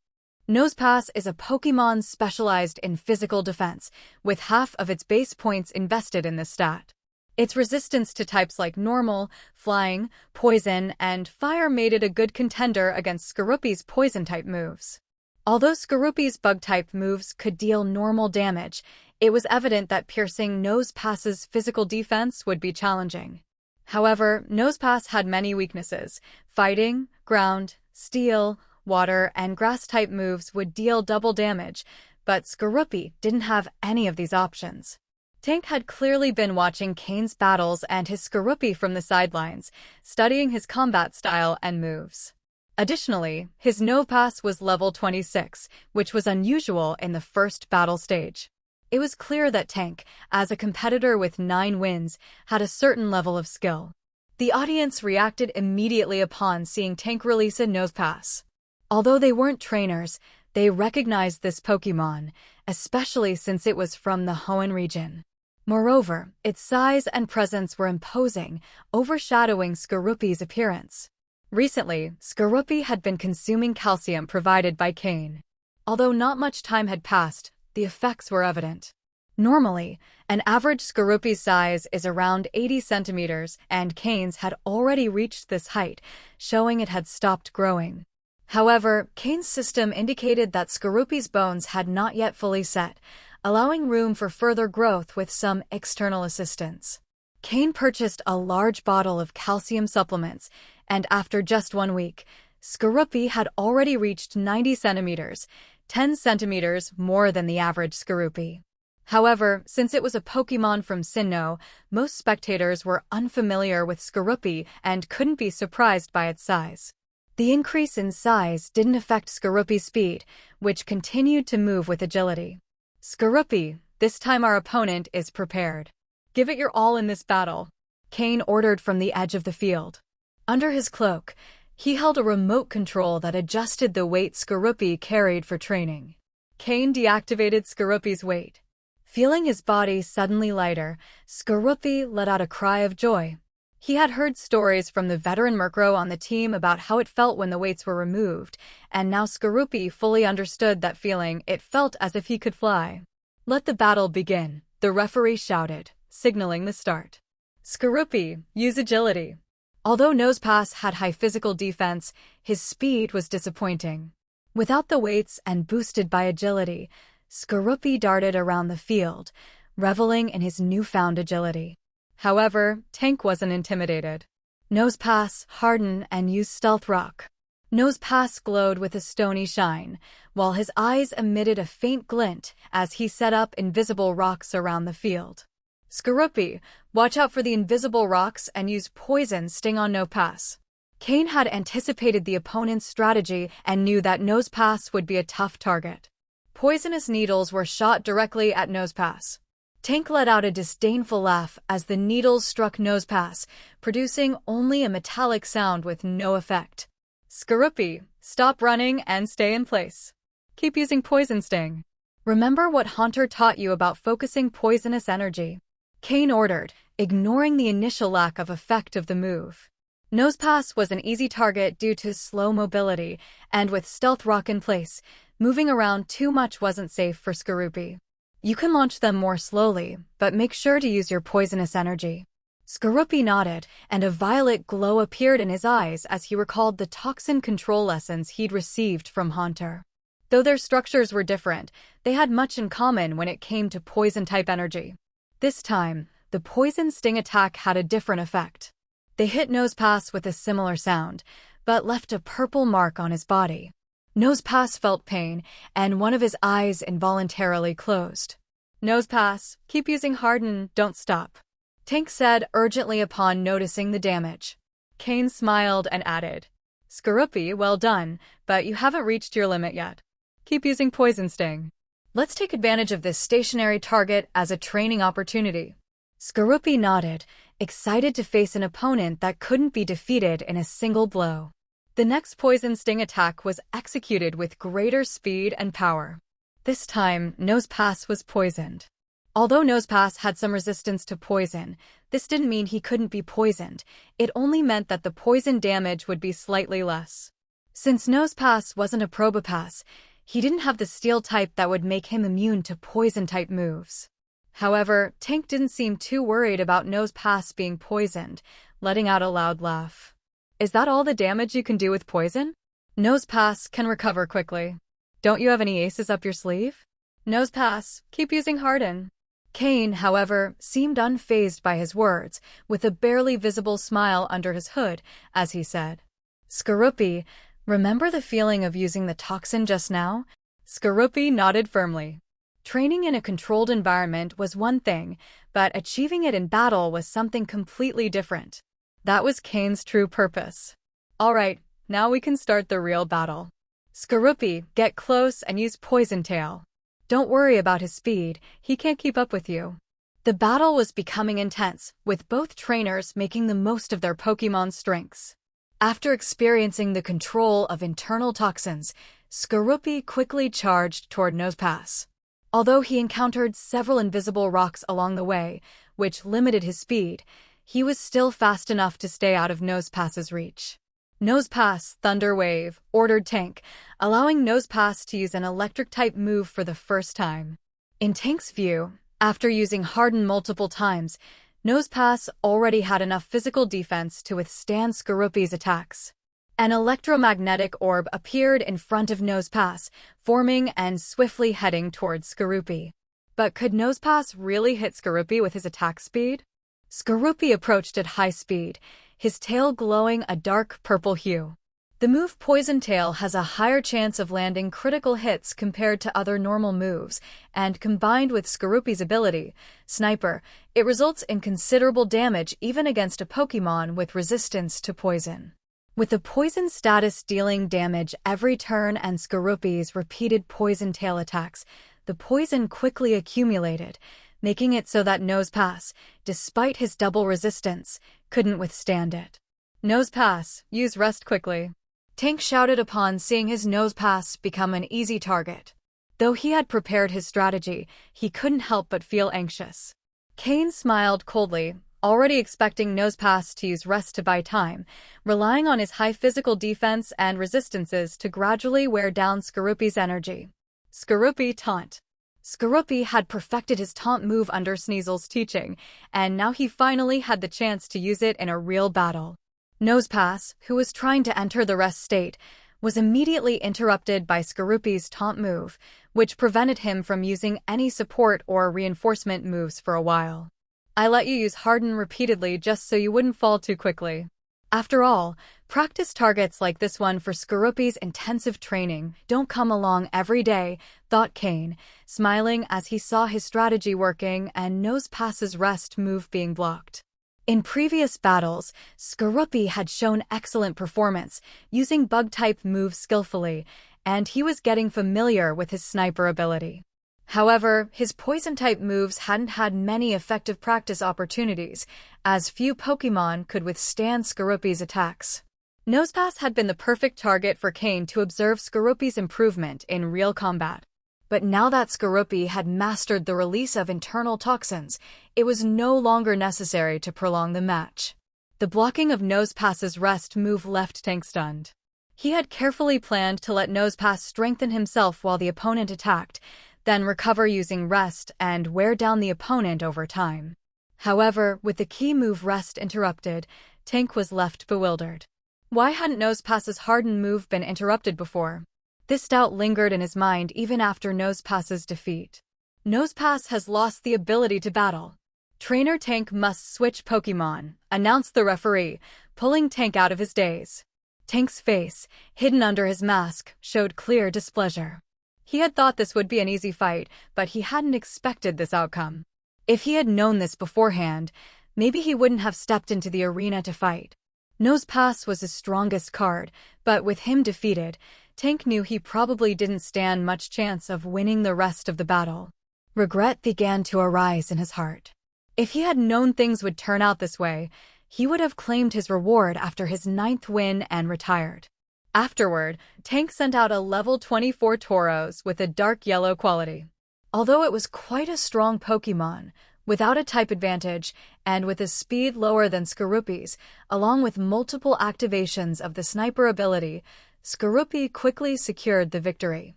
[SPEAKER 1] Nosepass is a Pokémon specialized in physical defense, with half of its base points invested in this stat. Its resistance to types like Normal, Flying, Poison, and Fire made it a good contender against Skorupi's Poison-type moves. Although Skorupi's Bug-type moves could deal normal damage, it was evident that piercing Nosepass's physical defense would be challenging. However, Nosepass had many weaknesses. Fighting, Ground, Steel, Water, and Grass-type moves would deal double damage, but Skorupi didn't have any of these options. Tank had clearly been watching Cain's battles and his Skorupi from the sidelines, studying his combat style and moves. Additionally, his Nosepass was level 26, which was unusual in the first battle stage. It was clear that Tank, as a competitor with 9 wins, had a certain level of skill. The audience reacted immediately upon seeing Tank release a Nosepass. Although they weren't trainers, they recognized this Pokémon, especially since it was from the Hoenn region. Moreover, its size and presence were imposing, overshadowing Skorupi's appearance. Recently, Skorupi had been consuming calcium provided by Cain. Although not much time had passed, the effects were evident. Normally, an average Skorupi's size is around 80 centimeters, and Cain's had already reached this height, showing it had stopped growing. However, Cain's system indicated that Skorupi's bones had not yet fully set, allowing room for further growth with some external assistance. Cain purchased a large bottle of calcium supplements, and after just 1 week, Skorupi had already reached 90 centimeters, 10 centimeters more than the average Skorupi. However, since it was a Pokémon from Sinnoh, most spectators were unfamiliar with Skorupi and couldn't be surprised by its size. The increase in size didn't affect Skorupi's speed, which continued to move with agility. Skorupi, this time our opponent is prepared. Give it your all in this battle, Cain ordered from the edge of the field. Under his cloak, he held a remote control that adjusted the weight Skorupi carried for training. Cain deactivated Skorupi's weight. Feeling his body suddenly lighter, Skorupi let out a cry of joy. He had heard stories from the veteran Murkrow on the team about how it felt when the weights were removed, and now Skorupi fully understood that feeling. It felt as if he could fly. Let the battle begin, the referee shouted, signaling the start. Skorupi, use agility. Although Nosepass had high physical defense, his speed was disappointing. Without the weights and boosted by agility, Skorupi darted around the field, reveling in his newfound agility. However, Tank wasn't intimidated. Nosepass, harden, and use Stealth Rock. Nosepass glowed with a stony shine, while his eyes emitted a faint glint as he set up invisible rocks around the field. Skorupi, watch out for the invisible rocks and use Poison Sting on Nosepass. Cain had anticipated the opponent's strategy and knew that Nosepass would be a tough target. Poisonous needles were shot directly at Nosepass. Tank let out a disdainful laugh as the needles struck Nosepass, producing only a metallic sound with no effect. Skorupi, stop running and stay in place. Keep using Poison Sting. Remember what Haunter taught you about focusing poisonous energy. Cain ordered, ignoring the initial lack of effect of the move. Nosepass was an easy target due to slow mobility, and with Stealth Rock in place, moving around too much wasn't safe for Skorupi. You can launch them more slowly, but make sure to use your poisonous energy. Skorupi nodded, and a violet glow appeared in his eyes as he recalled the toxin control lessons he'd received from Haunter. Though their structures were different, they had much in common when it came to poison-type energy. This time, the Poison Sting attack had a different effect. They hit Nosepass with a similar sound, but left a purple mark on his body. Nosepass felt pain, and one of his eyes involuntarily closed. Nosepass, keep using Harden, don't stop, Tank said urgently upon noticing the damage. Cain smiled and added, Skorupi, well done, but you haven't reached your limit yet. Keep using Poison Sting. Let's take advantage of this stationary target as a training opportunity. Skorupi nodded, excited to face an opponent that couldn't be defeated in a single blow. The next Poison Sting attack was executed with greater speed and power. This time, Nosepass was poisoned. Although Nosepass had some resistance to poison, this didn't mean he couldn't be poisoned. It only meant that the poison damage would be slightly less. Since Nosepass wasn't a Probopass, he didn't have the steel type that would make him immune to poison-type moves. However, Tank didn't seem too worried about Nosepass being poisoned, letting out a loud laugh. Is that all the damage you can do with poison? Nosepass can recover quickly. Don't you have any aces up your sleeve? Nosepass, keep using Harden. Cain, however, seemed unfazed by his words, with a barely visible smile under his hood, as he said, Skorupi, remember the feeling of using the toxin just now? Skorupi nodded firmly. Training in a controlled environment was one thing, but achieving it in battle was something completely different. That was Cain's true purpose. All right, now we can start the real battle. Skorupi, get close and use Poison Tail. Don't worry about his speed, he can't keep up with you. The battle was becoming intense, with both trainers making the most of their Pokémon's strengths. After experiencing the control of internal toxins, Skorupi quickly charged toward Nosepass. Although he encountered several invisible rocks along the way, which limited his speed, he was still fast enough to stay out of Nosepass's reach. Nosepass, Thunder Wave, ordered Tank, allowing Nosepass to use an electric-type move for the first time. In Tank's view, after using Harden multiple times, Nosepass already had enough physical defense to withstand Skorupi's attacks. An electromagnetic orb appeared in front of Nosepass, forming and swiftly heading towards Skorupi. But could Nosepass really hit Skorupi with his attack speed? Skorupi approached at high speed, his tail glowing a dark purple hue. The move Poison Tail has a higher chance of landing critical hits compared to other normal moves, and combined with Skorupi's ability, Sniper, it results in considerable damage even against a Pokémon with resistance to poison. With the poison status dealing damage every turn and Skorupi's repeated Poison Tail attacks, the poison quickly accumulated, making it so that Nosepass, despite his double resistance, couldn't withstand it. Nosepass, use Rest quickly. Tank shouted upon seeing his Nosepass become an easy target. Though he had prepared his strategy, he couldn't help but feel anxious. Cain smiled coldly, already expecting Nosepass to use Rest to buy time, relying on his high physical defense and resistances to gradually wear down Skorupi's energy. Skorupi Taunt. Skorupi had perfected his taunt move under Sneasel's teaching, and now he finally had the chance to use it in a real battle. Nosepass, who was trying to enter the rest state, was immediately interrupted by Skorupi's taunt move, which prevented him from using any support or reinforcement moves for a while. I let you use Harden repeatedly just so you wouldn't fall too quickly. After all, practice targets like this one for Skorupi's intensive training don't come along every day, thought Cain, smiling as he saw his strategy working and Nosepass's Rest move being blocked. In previous battles, Skorupi had shown excellent performance, using Bug-type moves skillfully, and he was getting familiar with his Sniper ability. However, his Poison-type moves hadn't had many effective practice opportunities, as few Pokémon could withstand Skorupi's attacks. Nosepass had been the perfect target for Cain to observe Skorupi's improvement in real combat. But now that Skorupi had mastered the release of internal toxins, it was no longer necessary to prolong the match. The blocking of Nosepass's Rest move left Tank stunned. He had carefully planned to let Nosepass strengthen himself while the opponent attacked, then recover using Rest and wear down the opponent over time. However, with the key move Rest interrupted, Tank was left bewildered. Why hadn't Nosepass's Harden move been interrupted before? This doubt lingered in his mind even after Nosepass's defeat. Nosepass has lost the ability to battle. Trainer Tank must switch Pokémon, announced the referee, pulling Tank out of his daze. Tank's face, hidden under his mask, showed clear displeasure. He had thought this would be an easy fight, but he hadn't expected this outcome. If he had known this beforehand, maybe he wouldn't have stepped into the arena to fight. Nosepass was his strongest card, but with him defeated, Tank knew he probably didn't stand much chance of winning the rest of the battle. Regret began to arise in his heart. If he had known things would turn out this way, he would have claimed his reward after his 9th win and retired. Afterward, Tank sent out a level 24 Tauros with a dark yellow quality. Although it was quite a strong Pokémon, without a type advantage, and with a speed lower than Skorupi's, along with multiple activations of the sniper ability, Skorupi quickly secured the victory.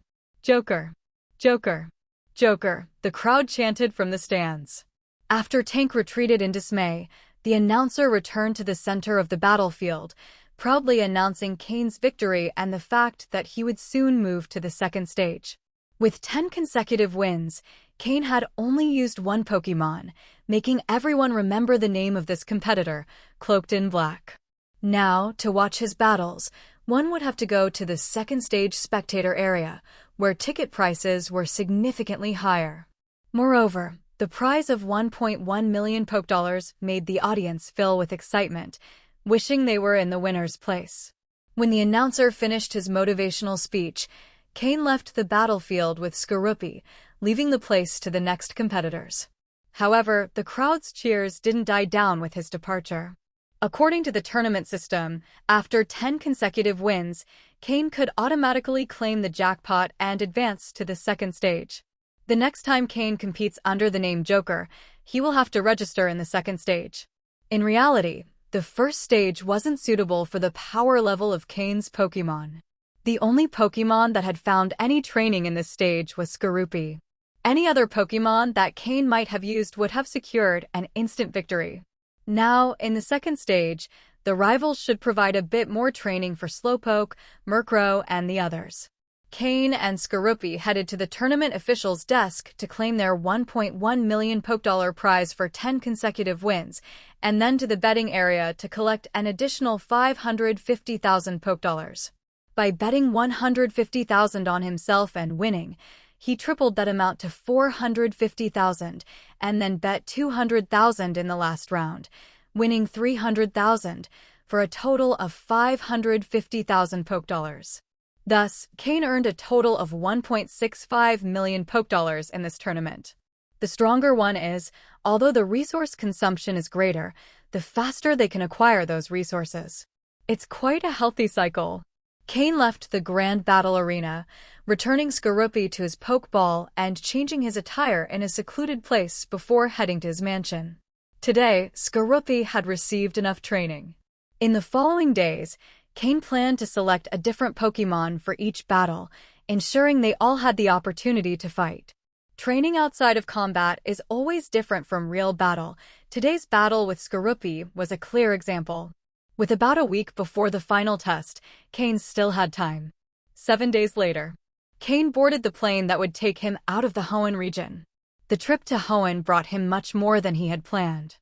[SPEAKER 1] Joker! Joker! Joker! The crowd chanted from the stands. After Tank retreated in dismay, the announcer returned to the center of the battlefield, proudly announcing Cain's victory and the fact that he would soon move to the second stage. With 10 consecutive wins, Cain had only used one Pokémon, making everyone remember the name of this competitor, cloaked in black. Now, to watch his battles, one would have to go to the second stage spectator area, where ticket prices were significantly higher. Moreover, the prize of 1.1 million Pokédollars made the audience fill with excitement, wishing they were in the winner's place. When the announcer finished his motivational speech, Cain left the battlefield with Skorupi, leaving the place to the next competitors. However, the crowd's cheers didn't die down with his departure. According to the tournament system, after 10 consecutive wins, Cain could automatically claim the jackpot and advance to the second stage. The next time Cain competes under the name Joker, he will have to register in the second stage. In reality, the first stage wasn't suitable for the power level of Cain's Pokémon. The only Pokémon that had found any training in this stage was Skorupi. Any other Pokémon that Cain might have used would have secured an instant victory. Now, in the second stage, the rivals should provide a bit more training for Slowpoke, Murkrow, and the others. Cain and Skorupi headed to the tournament official's desk to claim their 1.1 million Pokédollar prize for 10 consecutive wins, and then to the betting area to collect an additional 550,000 Pokédollars. By betting 150,000 on himself and winning, he tripled that amount to 450,000, and then bet 200,000 in the last round, winning 300,000, for a total of 550,000 Pokédollars. Thus, Cain earned a total of 1.65 million Pokédollars in this tournament. The stronger one is, although the resource consumption is greater, the faster they can acquire those resources. It's quite a healthy cycle. Cain left the grand battle arena, returning Skorupi to his Pokeball and changing his attire in a secluded place before heading to his mansion. Today, Skorupi had received enough training. In the following days, Cain planned to select a different Pokémon for each battle, ensuring they all had the opportunity to fight. Training outside of combat is always different from real battle. Today's battle with Skorupi was a clear example. With about a week before the final test, Cain still had time. 7 days later, Cain boarded the plane that would take him out of the Hoenn region. The trip to Hoenn brought him much more than he had planned.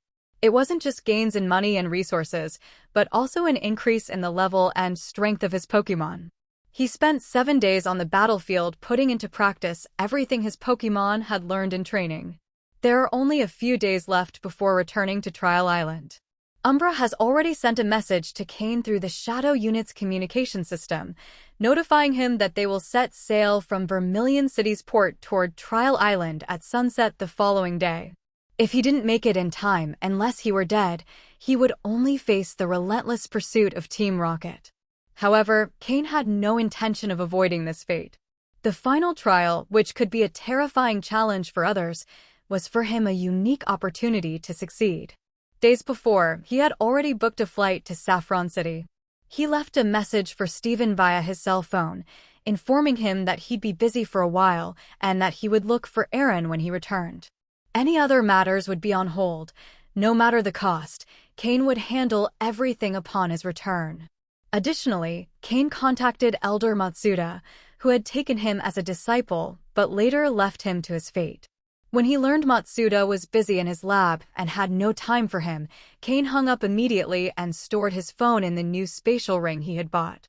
[SPEAKER 1] It wasn't just gains in money and resources, but also an increase in the level and strength of his Pokémon. He spent 7 days on the battlefield putting into practice everything his Pokémon had learned in training. There are only a few days left before returning to Trial Island. Umbra has already sent a message to Cain through the Shadow Unit's communication system, notifying him that they will set sail from Vermilion City's port toward Trial Island at sunset the following day. If he didn't make it in time, unless he were dead, he would only face the relentless pursuit of Team Rocket. However, Cain had no intention of avoiding this fate. The final trial, which could be a terrifying challenge for others, was for him a unique opportunity to succeed. Days before, he had already booked a flight to Saffron City. He left a message for Steven via his cell phone, informing him that he'd be busy for a while and that he would look for Aaron when he returned. Any other matters would be on hold. No matter the cost, Cain would handle everything upon his return. Additionally, Cain contacted Elder Matsuda, who had taken him as a disciple but later left him to his fate. When he learned Matsuda was busy in his lab and had no time for him, Cain hung up immediately and stored his phone in the new spatial ring he had bought.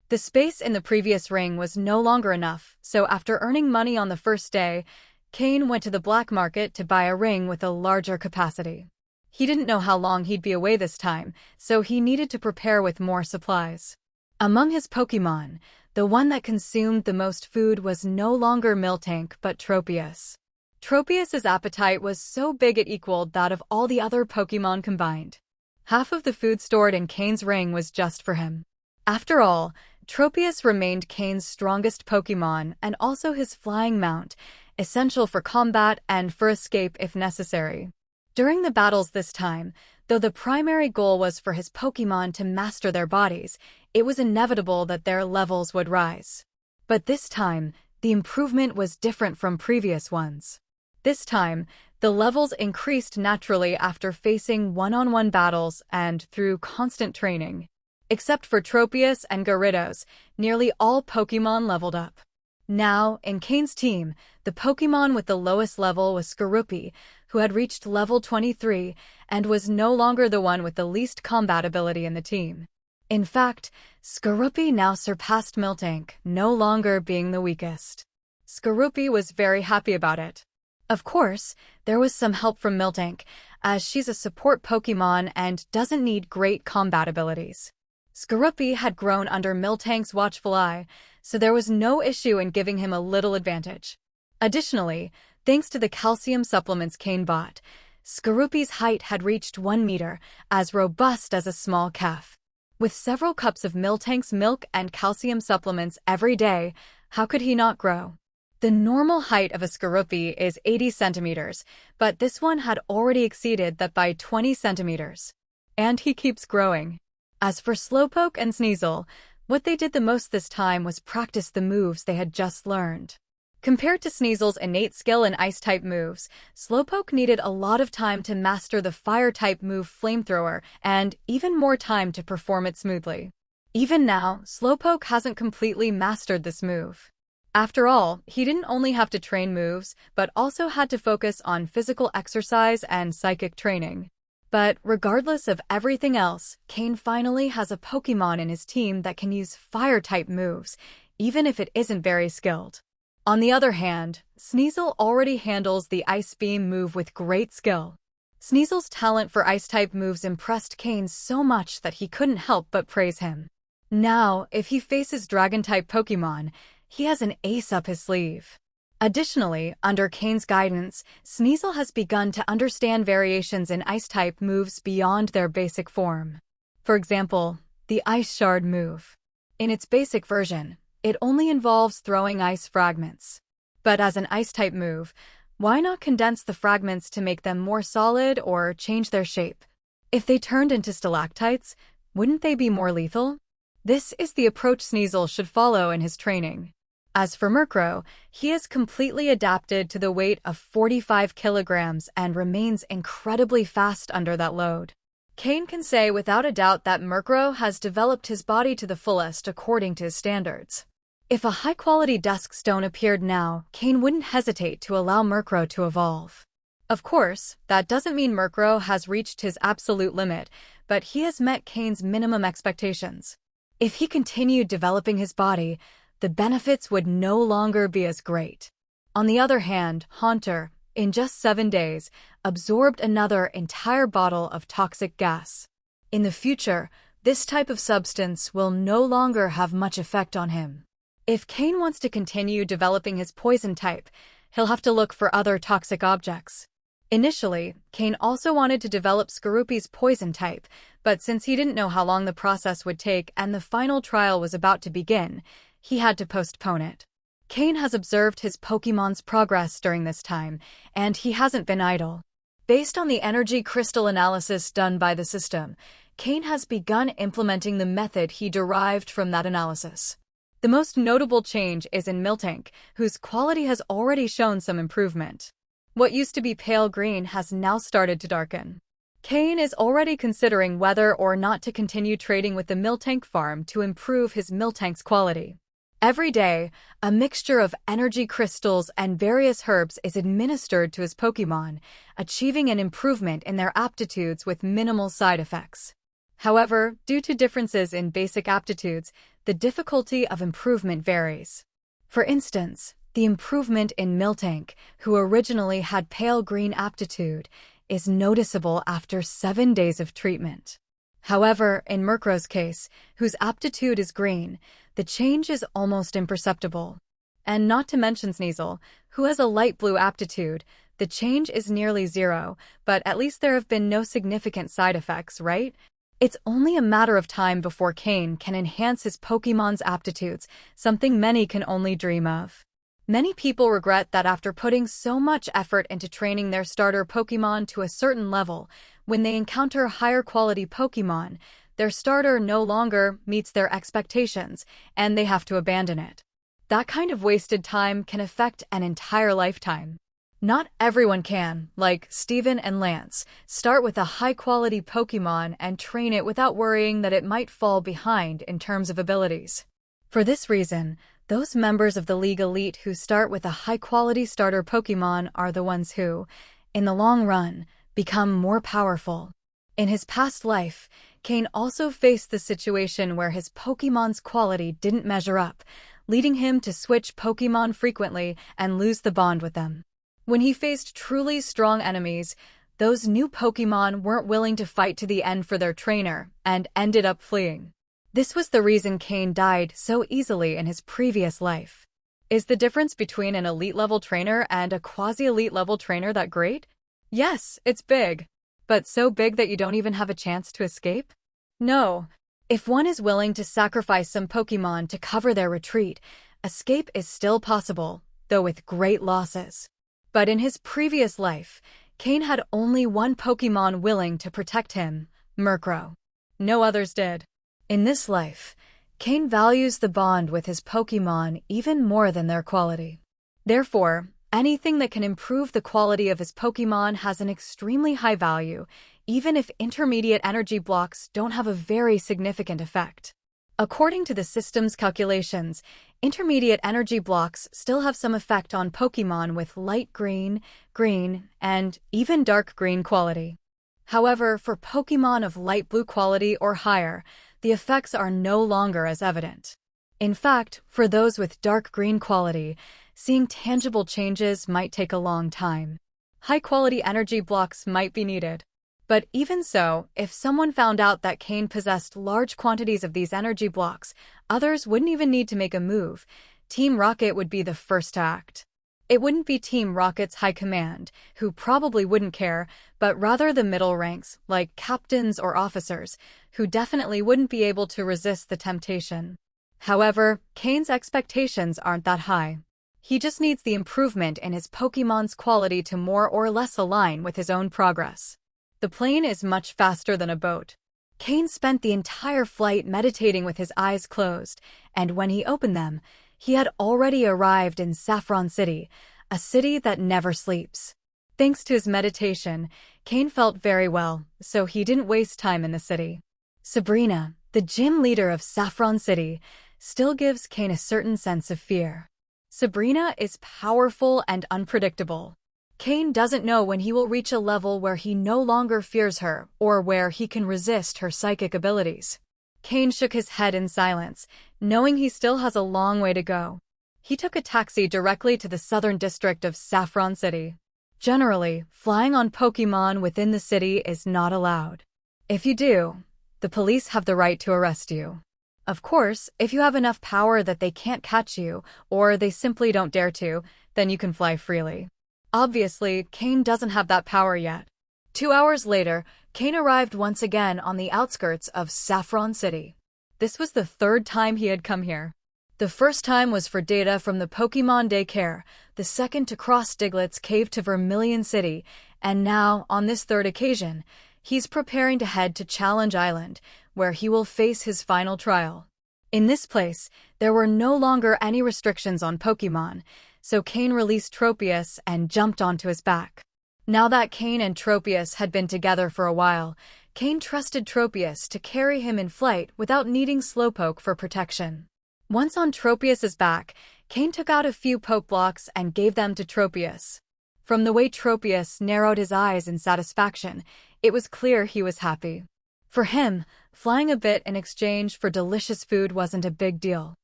[SPEAKER 1] The space in the previous ring was no longer enough, so after earning money on the first day, Cain went to the black market to buy a ring with a larger capacity. He didn't know how long he'd be away this time, so he needed to prepare with more supplies. Among his Pokémon, the one that consumed the most food was no longer Miltank but Tropius. Tropius's appetite was so big it equaled that of all the other Pokémon combined. Half of the food stored in Cain's ring was just for him. After all, Tropius remained Cain's strongest Pokémon and also his flying mount, essential for combat and for escape if necessary. During the battles this time, though the primary goal was for his Pokémon to master their bodies, it was inevitable that their levels would rise. But this time, the improvement was different from previous ones. This time, the levels increased naturally after facing one-on-one battles and through constant training. Except for Tropius and Gyarados, nearly all Pokémon leveled up. Now, in Cain's team, the Pokémon with the lowest level was Skorupi, who had reached level 23 and was no longer the one with the least combat ability in the team. In fact, Skorupi now surpassed Miltank, no longer being the weakest. Skorupi was very happy about it. Of course, there was some help from Miltank, as she's a support Pokémon and doesn't need great combat abilities. Skorupi had grown under Miltank's watchful eye, so there was no issue in giving him a little advantage. Additionally, thanks to the calcium supplements Cain bought, Skorupi's height had reached 1 meter, as robust as a small calf. With several cups of Miltank's milk and calcium supplements every day, how could he not grow? The normal height of a Skorupi is 80 centimeters, but this one had already exceeded that by 20 centimeters. And he keeps growing. As for Slowpoke and Sneasel, what they did the most this time was practice the moves they had just learned. Compared to Sneasel's innate skill in Ice-type moves, Slowpoke needed a lot of time to master the Fire-type move Flamethrower and even more time to perform it smoothly. Even now, Slowpoke hasn't completely mastered this move. After all, he didn't only have to train moves, but also had to focus on physical exercise and psychic training. But regardless of everything else, Cain finally has a Pokémon in his team that can use Fire-type moves, even if it isn't very skilled. On the other hand, Sneasel already handles the Ice Beam move with great skill. Sneasel's talent for Ice-type moves impressed Cain so much that he couldn't help but praise him. Now, if he faces Dragon-type Pokémon, he has an ace up his sleeve. Additionally, under Cain's guidance, Sneasel has begun to understand variations in Ice-type moves beyond their basic form. For example, the Ice Shard move. In its basic version, it only involves throwing ice fragments. But as an Ice-type move, why not condense the fragments to make them more solid or change their shape? If they turned into stalactites, wouldn't they be more lethal? This is the approach Sneasel should follow in his training. As for Murkrow, he is completely adapted to the weight of 45 kilograms and remains incredibly fast under that load. Cain can say without a doubt that Murkrow has developed his body to the fullest according to his standards. If a high-quality Dusk Stone appeared now, Cain wouldn't hesitate to allow Murkrow to evolve. Of course, that doesn't mean Murkrow has reached his absolute limit, but he has met Cain's minimum expectations. If he continued developing his body, the benefits would no longer be as great. On the other hand, Haunter, in just 7 days, absorbed another entire bottle of toxic gas. In the future, this type of substance will no longer have much effect on him. If Cain wants to continue developing his poison type, he'll have to look for other toxic objects. Initially, Cain also wanted to develop Skorupi's poison type, but since he didn't know how long the process would take and the final trial was about to begin, he had to postpone it. Cain has observed his Pokémon's progress during this time, and he hasn't been idle. Based on the energy crystal analysis done by the system, Cain has begun implementing the method he derived from that analysis. The most notable change is in Miltank, whose quality has already shown some improvement. What used to be pale green has now started to darken. Cain is already considering whether or not to continue trading with the Miltank farm to improve his Miltank's quality. Every day, a mixture of energy crystals and various herbs is administered to his Pokémon, achieving an improvement in their aptitudes with minimal side effects. However, due to differences in basic aptitudes, the difficulty of improvement varies. For instance, the improvement in Miltank, who originally had pale green aptitude, is noticeable after 7 days of treatment. However, in Murkrow's case, whose aptitude is green, the change is almost imperceptible. And not to mention Sneasel, who has a light blue aptitude, the change is nearly zero, but at least there have been no significant side effects, right? It's only a matter of time before Cain can enhance his Pokémon's aptitudes, something many can only dream of. Many people regret that after putting so much effort into training their starter Pokémon to a certain level, when they encounter higher quality Pokémon, their starter no longer meets their expectations, and they have to abandon it. That kind of wasted time can affect an entire lifetime. Not everyone can, like Steven and Lance, start with a high-quality Pokémon and train it without worrying that it might fall behind in terms of abilities. For this reason, those members of the League Elite who start with a high-quality starter Pokémon are the ones who, in the long run, become more powerful. In his past life, Cain also faced the situation where his Pokémon's quality didn't measure up, leading him to switch Pokémon frequently and lose the bond with them. When he faced truly strong enemies, those new Pokémon weren't willing to fight to the end for their trainer and ended up fleeing. This was the reason Cain died so easily in his previous life. Is the difference between an elite-level trainer and a quasi-elite level trainer that great? Yes, it's big. But so big that you don't even have a chance to escape? No. If one is willing to sacrifice some Pokémon to cover their retreat, escape is still possible, though with great losses. But in his previous life, Cain had only one Pokémon willing to protect him, Murkrow. No others did. In this life, Cain values the bond with his Pokémon even more than their quality. Therefore, anything that can improve the quality of his Pokémon has an extremely high value, even if intermediate energy blocks don't have a very significant effect. According to the system's calculations, intermediate energy blocks still have some effect on Pokémon with light green, green, and even dark green quality. However, for Pokémon of light blue quality or higher, the effects are no longer as evident. In fact, for those with dark green quality, seeing tangible changes might take a long time. High-quality energy blocks might be needed. But even so, if someone found out that Cain possessed large quantities of these energy blocks, others wouldn't even need to make a move. Team Rocket would be the first to act. It wouldn't be Team Rocket's high command, who probably wouldn't care, but rather the middle ranks, like captains or officers, who definitely wouldn't be able to resist the temptation. However, Cain's expectations aren't that high. He just needs the improvement in his Pokémon's quality to more or less align with his own progress. The plane is much faster than a boat. Cain spent the entire flight meditating with his eyes closed, and when he opened them, he had already arrived in Saffron City, a city that never sleeps. Thanks to his meditation, Cain felt very well, so he didn't waste time in the city. Sabrina, the gym leader of Saffron City, still gives Cain a certain sense of fear. Sabrina is powerful and unpredictable. Cain doesn't know when he will reach a level where he no longer fears her or where he can resist her psychic abilities. Cain shook his head in silence, knowing he still has a long way to go. He took a taxi directly to the southern district of Saffron City. Generally, flying on Pokémon within the city is not allowed. If you do, the police have the right to arrest you. Of course, if you have enough power that they can't catch you, or they simply don't dare to, then you can fly freely. Obviously, Cain doesn't have that power yet. 2 hours later, Cain arrived once again on the outskirts of Saffron City. This was the third time he had come here. The first time was for data from the Pokémon Daycare, the second to cross Diglett's cave to Vermilion City, and now, on this third occasion, he's preparing to head to Challenge Island, where he will face his final trial. In this place, there were no longer any restrictions on Pokémon, so Cain released Tropius and jumped onto his back. Now that Cain and Tropius had been together for a while, Cain trusted Tropius to carry him in flight without needing Slowpoke for protection. Once on Tropius's back, Cain took out a few poke blocks and gave them to Tropius. From the way Tropius narrowed his eyes in satisfaction, it was clear he was happy. For him, flying a bit in exchange for delicious food wasn't a big deal.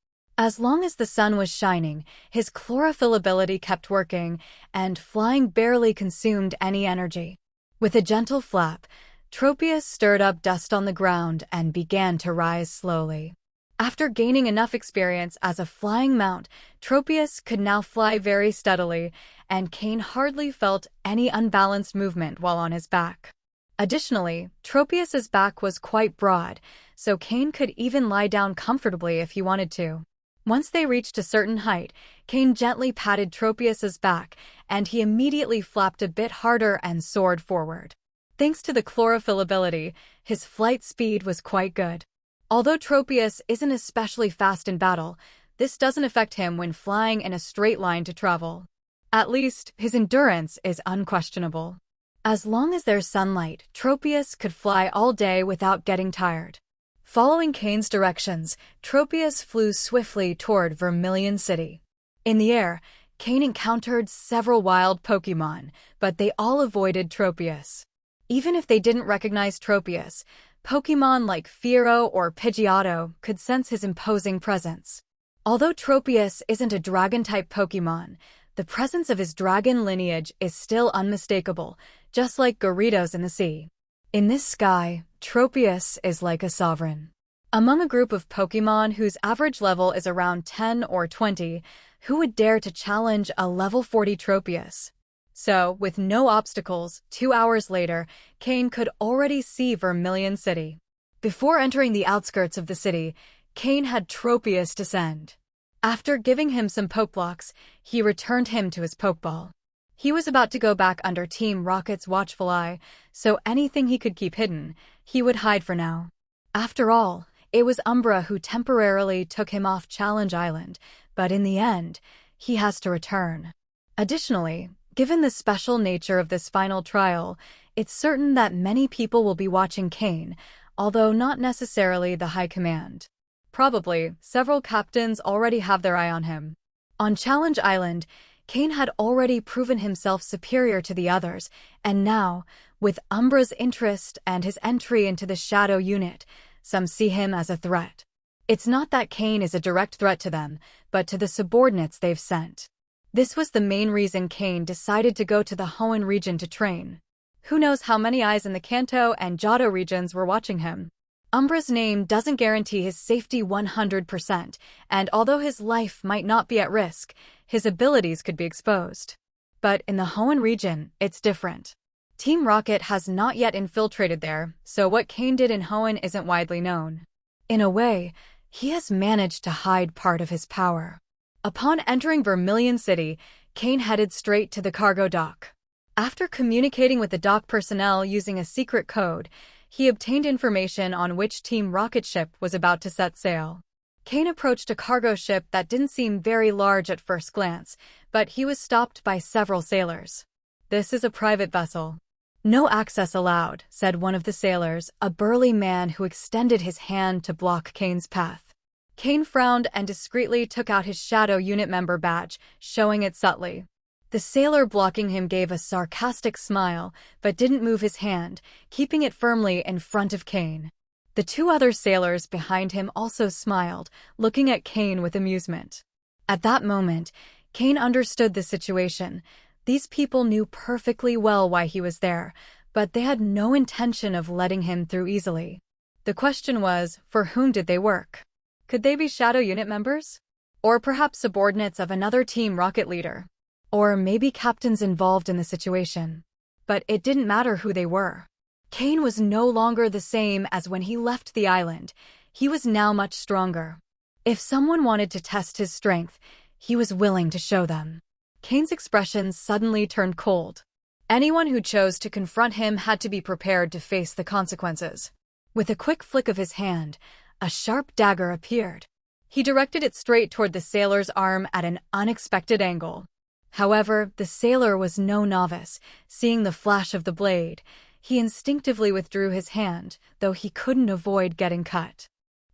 [SPEAKER 1] As long as the sun was shining, his chlorophyll ability kept working, and flying barely consumed any energy. With a gentle flap, Tropius stirred up dust on the ground and began to rise slowly. After gaining enough experience as a flying mount, Tropius could now fly very steadily, and Cain hardly felt any unbalanced movement while on his back. Additionally, Tropius's back was quite broad, so Cain could even lie down comfortably if he wanted to. Once they reached a certain height, Cain gently patted Tropius's back, and he immediately flapped a bit harder and soared forward. Thanks to the chlorophyll ability, his flight speed was quite good. Although Tropius isn't especially fast in battle, this doesn't affect him when flying in a straight line to travel. At least, his endurance is unquestionable. As long as there's sunlight, Tropius could fly all day without getting tired. Following Cain's directions, Tropius flew swiftly toward Vermilion City. In the air, Cain encountered several wild Pokémon, but they all avoided Tropius. Even if they didn't recognize Tropius, Pokémon like Fearow or Pidgeotto could sense his imposing presence. Although Tropius isn't a dragon-type Pokémon, the presence of his dragon lineage is still unmistakable, just like Gyarados in the sea. In this sky, Tropius is like a sovereign. Among a group of Pokémon whose average level is around 10 or 20, who would dare to challenge a level 40 Tropius? So, with no obstacles, 2 hours later, Cain could already see Vermilion City. Before entering the outskirts of the city, Cain had Tropius descend. After giving him some Pokeblocks, he returned him to his Pokeball. He was about to go back under Team Rocket's watchful eye, so anything he could keep hidden, he would hide for now. After all, it was Umbra who temporarily took him off Challenge Island, but in the end, he has to return. Additionally, given the special nature of this final trial, it's certain that many people will be watching Cain, although not necessarily the High Command. Probably, several captains already have their eye on him. On Challenge Island, Cain had already proven himself superior to the others, and now, with Umbra's interest and his entry into the Shadow Unit, some see him as a threat. It's not that Cain is a direct threat to them, but to the subordinates they've sent. This was the main reason Cain decided to go to the Hoenn region to train. Who knows how many eyes in the Kanto and Johto regions were watching him? Umbra's name doesn't guarantee his safety 100%, and although his life might not be at risk, his abilities could be exposed. But in the Hoenn region, it's different. Team Rocket has not yet infiltrated there, so what Cain did in Hoenn isn't widely known. In a way, he has managed to hide part of his power. Upon entering Vermilion City, Cain headed straight to the cargo dock. After communicating with the dock personnel using a secret code, he obtained information on which Team Rocket ship was about to set sail. Cain approached a cargo ship that didn't seem very large at first glance, but he was stopped by several sailors. "This is a private vessel. No access allowed," said one of the sailors, a burly man who extended his hand to block Cain's path. Cain frowned and discreetly took out his Shadow Unit member badge, showing it subtly. The sailor blocking him gave a sarcastic smile, but didn't move his hand, keeping it firmly in front of Cain. The two other sailors behind him also smiled, looking at Cain with amusement. At that moment, Cain understood the situation. These people knew perfectly well why he was there, but they had no intention of letting him through easily. The question was, for whom did they work? Could they be Shadow Unit members? Or perhaps subordinates of another Team Rocket leader? Or maybe captains involved in the situation. But it didn't matter who they were. Cain was no longer the same as when he left the island. He was now much stronger. If someone wanted to test his strength, he was willing to show them. Cain's expression suddenly turned cold. Anyone who chose to confront him had to be prepared to face the consequences. With a quick flick of his hand, a sharp dagger appeared. He directed it straight toward the sailor's arm at an unexpected angle. However, the sailor was no novice. Seeing the flash of the blade, he instinctively withdrew his hand, though he couldn't avoid getting cut.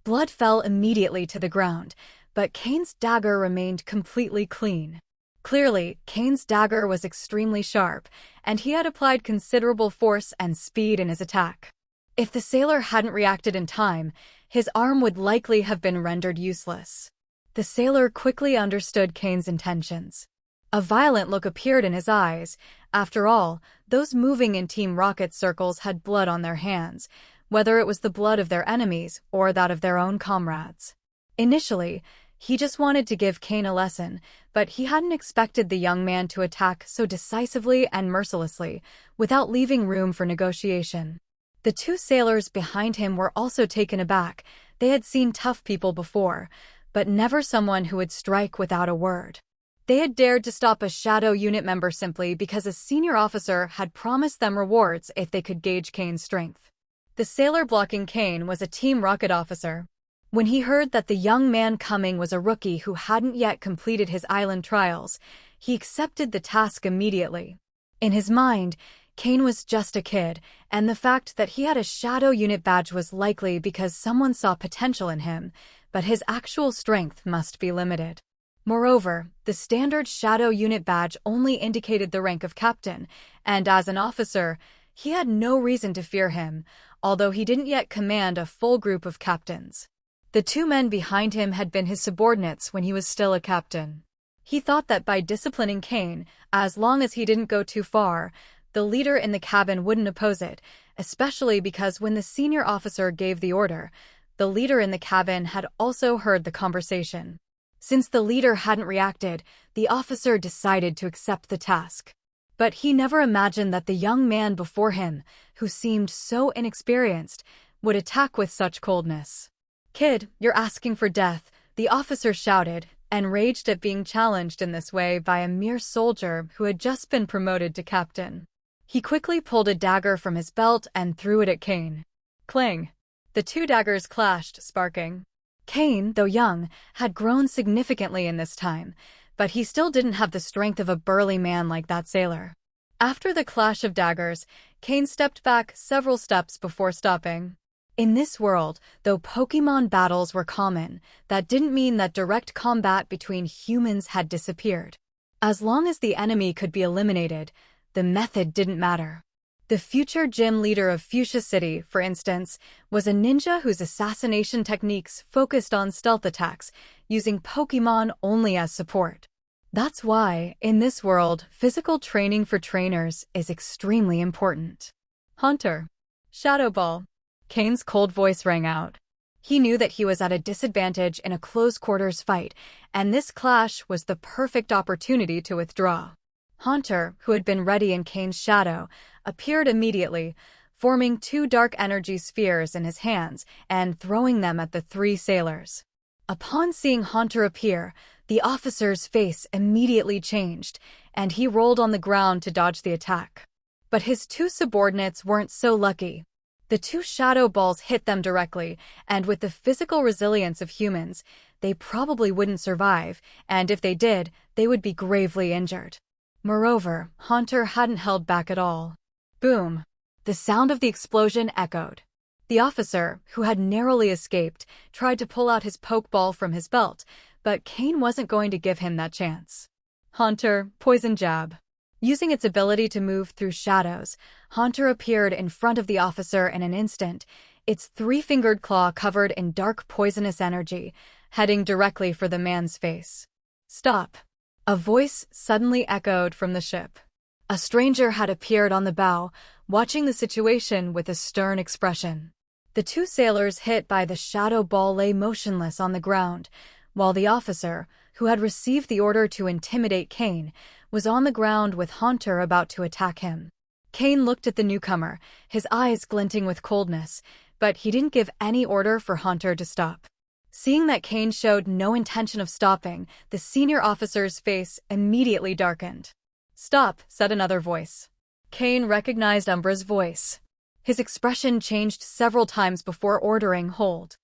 [SPEAKER 1] Blood fell immediately to the ground, but Cain's dagger remained completely clean. Clearly, Cain's dagger was extremely sharp, and he had applied considerable force and speed in his attack. If the sailor hadn't reacted in time, his arm would likely have been rendered useless. The sailor quickly understood Cain's intentions. A violent look appeared in his eyes. After all, those moving in Team Rocket circles had blood on their hands, whether it was the blood of their enemies or that of their own comrades. Initially, He just wanted to give Cain a lesson, but he hadn't expected the young man to attack so decisively and mercilessly, without leaving room for negotiation. The two sailors behind him were also taken aback. They had seen tough people before, but never someone who would strike without a word. They had dared to stop a Shadow Unit member simply because a senior officer had promised them rewards if they could gauge Cain's strength. The sailor blocking Cain was a Team Rocket officer. When he heard that the young man coming was a rookie who hadn't yet completed his island trials, he accepted the task immediately. In his mind, Cain was just a kid, and the fact that he had a Shadow Unit badge was likely because someone saw potential in him, but his actual strength must be limited. Moreover, the standard Shadow Unit badge only indicated the rank of captain, and as an officer, he had no reason to fear him, although he didn't yet command a full group of captains. The two men behind him had been his subordinates when he was still a captain. He thought that by disciplining Cain, as long as he didn't go too far, the leader in the cabin wouldn't oppose it, especially because when the senior officer gave the order, the leader in the cabin had also heard the conversation. Since the leader hadn't reacted, the officer decided to accept the task. But he never imagined that the young man before him, who seemed so inexperienced, would attack with such coldness. "Kid, you're asking for death," the officer shouted, enraged at being challenged in this way by a mere soldier who had just been promoted to captain. He quickly pulled a dagger from his belt and threw it at Cain. Clang! The two daggers clashed, sparking. Cain, though young, had grown significantly in this time, but he still didn't have the strength of a burly man like that sailor. After the clash of daggers, Cain stepped back several steps before stopping. In this world, though Pokémon battles were common, that didn't mean that direct combat between humans had disappeared. As long as the enemy could be eliminated, the method didn't matter. The future gym leader of Fuchsia City, for instance, was a ninja whose assassination techniques focused on stealth attacks, using Pokémon only as support. That's why, in this world, physical training for trainers is extremely important. Hunter. Shadow Ball. Cain's cold voice rang out. He knew that he was at a disadvantage in a close-quarters fight, and this clash was the perfect opportunity to withdraw. Haunter, who had been ready in Cain's shadow, appeared immediately, forming two dark energy spheres in his hands and throwing them at the three sailors. Upon seeing Haunter appear, the officer's face immediately changed, and he rolled on the ground to dodge the attack. But his two subordinates weren't so lucky. The two shadow balls hit them directly, and with the physical resilience of humans, they probably wouldn't survive, and if they did, they would be gravely injured. Moreover, Haunter hadn't held back at all. Boom! The sound of the explosion echoed. The officer, who had narrowly escaped, tried to pull out his pokeball from his belt, but Cain wasn't going to give him that chance. Haunter, poison jab. Using its ability to move through shadows, Haunter appeared in front of the officer in an instant, its three-fingered claw covered in dark poisonous energy, heading directly for the man's face. Stop! A voice suddenly echoed from the ship. A stranger had appeared on the bow, watching the situation with a stern expression. The two sailors hit by the shadow ball lay motionless on the ground, while the officer, who had received the order to intimidate Cain, was on the ground with Haunter about to attack him. Cain looked at the newcomer, his eyes glinting with coldness, but he didn't give any order for Haunter to stop. Seeing that Cain showed no intention of stopping, the senior officer's face immediately darkened. "Stop," said another voice. Cain recognized Umbra's voice. His expression changed several times before ordering hold.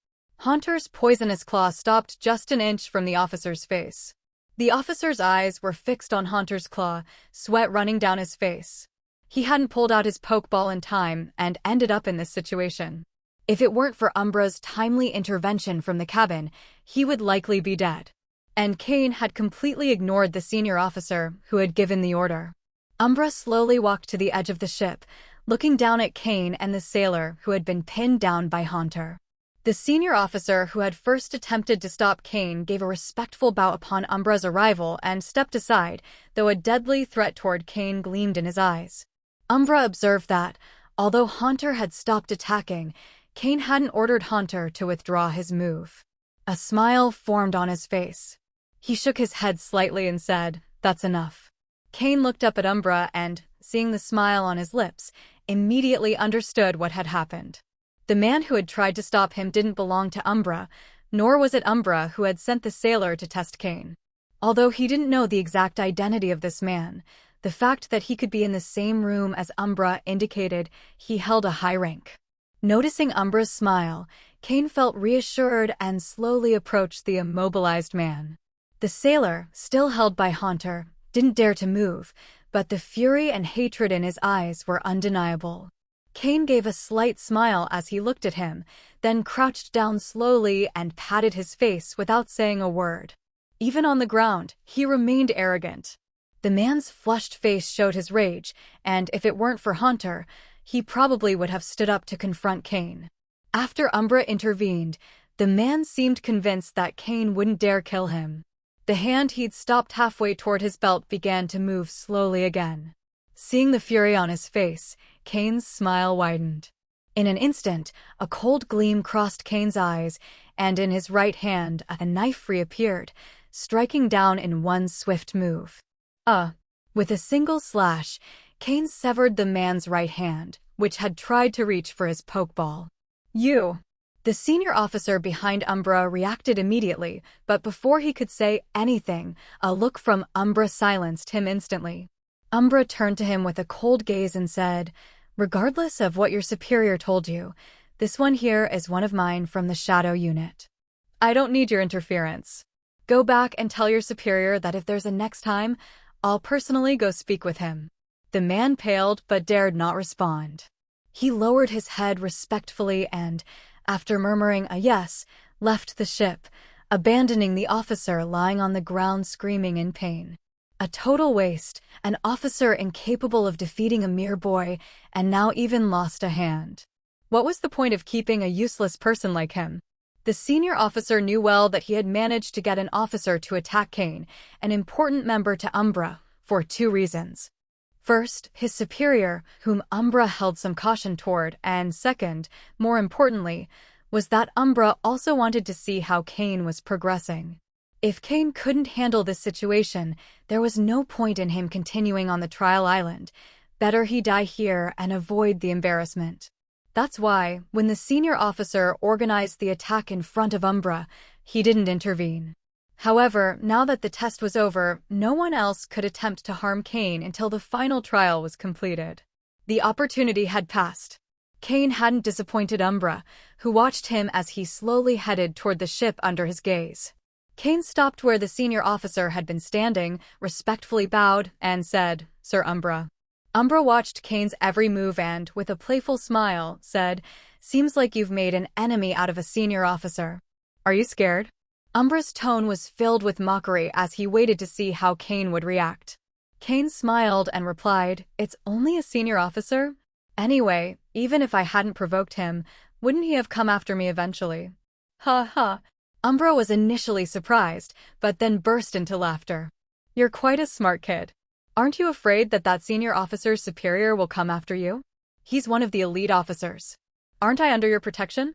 [SPEAKER 1] Haunter's poisonous claw stopped just an inch from the officer's face. The officer's eyes were fixed on Haunter's claw, sweat running down his face. He hadn't pulled out his pokeball in time and ended up in this situation. If it weren't for Umbra's timely intervention from the cabin, he would likely be dead. And Cain had completely ignored the senior officer who had given the order. Umbra slowly walked to the edge of the ship, looking down at Cain and the sailor who had been pinned down by Haunter. The senior officer who had first attempted to stop Cain gave a respectful bow upon Umbra's arrival and stepped aside, though a deadly threat toward Cain gleamed in his eyes. Umbra observed that, although Haunter had stopped attacking, Cain hadn't ordered Haunter to withdraw his move. A smile formed on his face. He shook his head slightly and said, "That's enough." Cain looked up at Umbra and, seeing the smile on his lips, immediately understood what had happened. The man who had tried to stop him didn't belong to Umbra, nor was it Umbra who had sent the sailor to test Cain. Although he didn't know the exact identity of this man, the fact that he could be in the same room as Umbra indicated he held a high rank. Noticing Umbra's smile, Cain felt reassured and slowly approached the immobilized man. The sailor, still held by Haunter, didn't dare to move, but the fury and hatred in his eyes were undeniable. Cain gave a slight smile as he looked at him, then crouched down slowly and patted his face without saying a word. Even on the ground, he remained arrogant. The man's flushed face showed his rage, and if it weren't for Haunter, he probably would have stood up to confront Cain. After Umbra intervened, the man seemed convinced that Cain wouldn't dare kill him. The hand he'd stopped halfway toward his belt began to move slowly again. Seeing the fury on his face, Cain's smile widened. In an instant, a cold gleam crossed Cain's eyes, and in his right hand a knife reappeared, striking down in one swift move. With a single slash, Cain severed the man's right hand, which had tried to reach for his pokeball. "You!" The senior officer behind Umbra reacted immediately, but before he could say anything, a look from Umbra silenced him instantly. Umbra turned to him with a cold gaze and said, "Regardless of what your superior told you, this one here is one of mine from the Shadow Unit. I don't need your interference. Go back and tell your superior that if there's a next time, I'll personally go speak with him." The man paled but dared not respond. He lowered his head respectfully and, after murmuring a yes, left the ship, abandoning the officer lying on the ground screaming in pain. A total waste, an officer incapable of defeating a mere boy, and now even lost a hand. What was the point of keeping a useless person like him? The senior officer knew well that he had managed to get an officer to attack Cain, an important member to Umbra, for two reasons. First, his superior, whom Umbra held some caution toward, and second, more importantly, was that Umbra also wanted to see how Cain was progressing. If Cain couldn't handle this situation, there was no point in him continuing on the trial island. Better he die here and avoid the embarrassment. That's why, when the senior officer organized the attack in front of Umbra, he didn't intervene. However, now that the test was over, no one else could attempt to harm Cain until the final trial was completed. The opportunity had passed. Cain hadn't disappointed Umbra, who watched him as he slowly headed toward the ship under his gaze. Cain stopped where the senior officer had been standing, respectfully bowed, and said, "Sir Umbra." Umbra watched Cain's every move and, with a playful smile, said, "Seems like you've made an enemy out of a senior officer. Are you scared?" Umbra's tone was filled with mockery as he waited to see how Cain would react. Cain smiled and replied, "It's only a senior officer. Anyway, even if I hadn't provoked him, wouldn't he have come after me eventually?" Ha ha. Umbra was initially surprised, but then burst into laughter. "You're quite a smart kid. Aren't you afraid that that senior officer's superior will come after you? He's one of the elite officers. Aren't I under your protection?"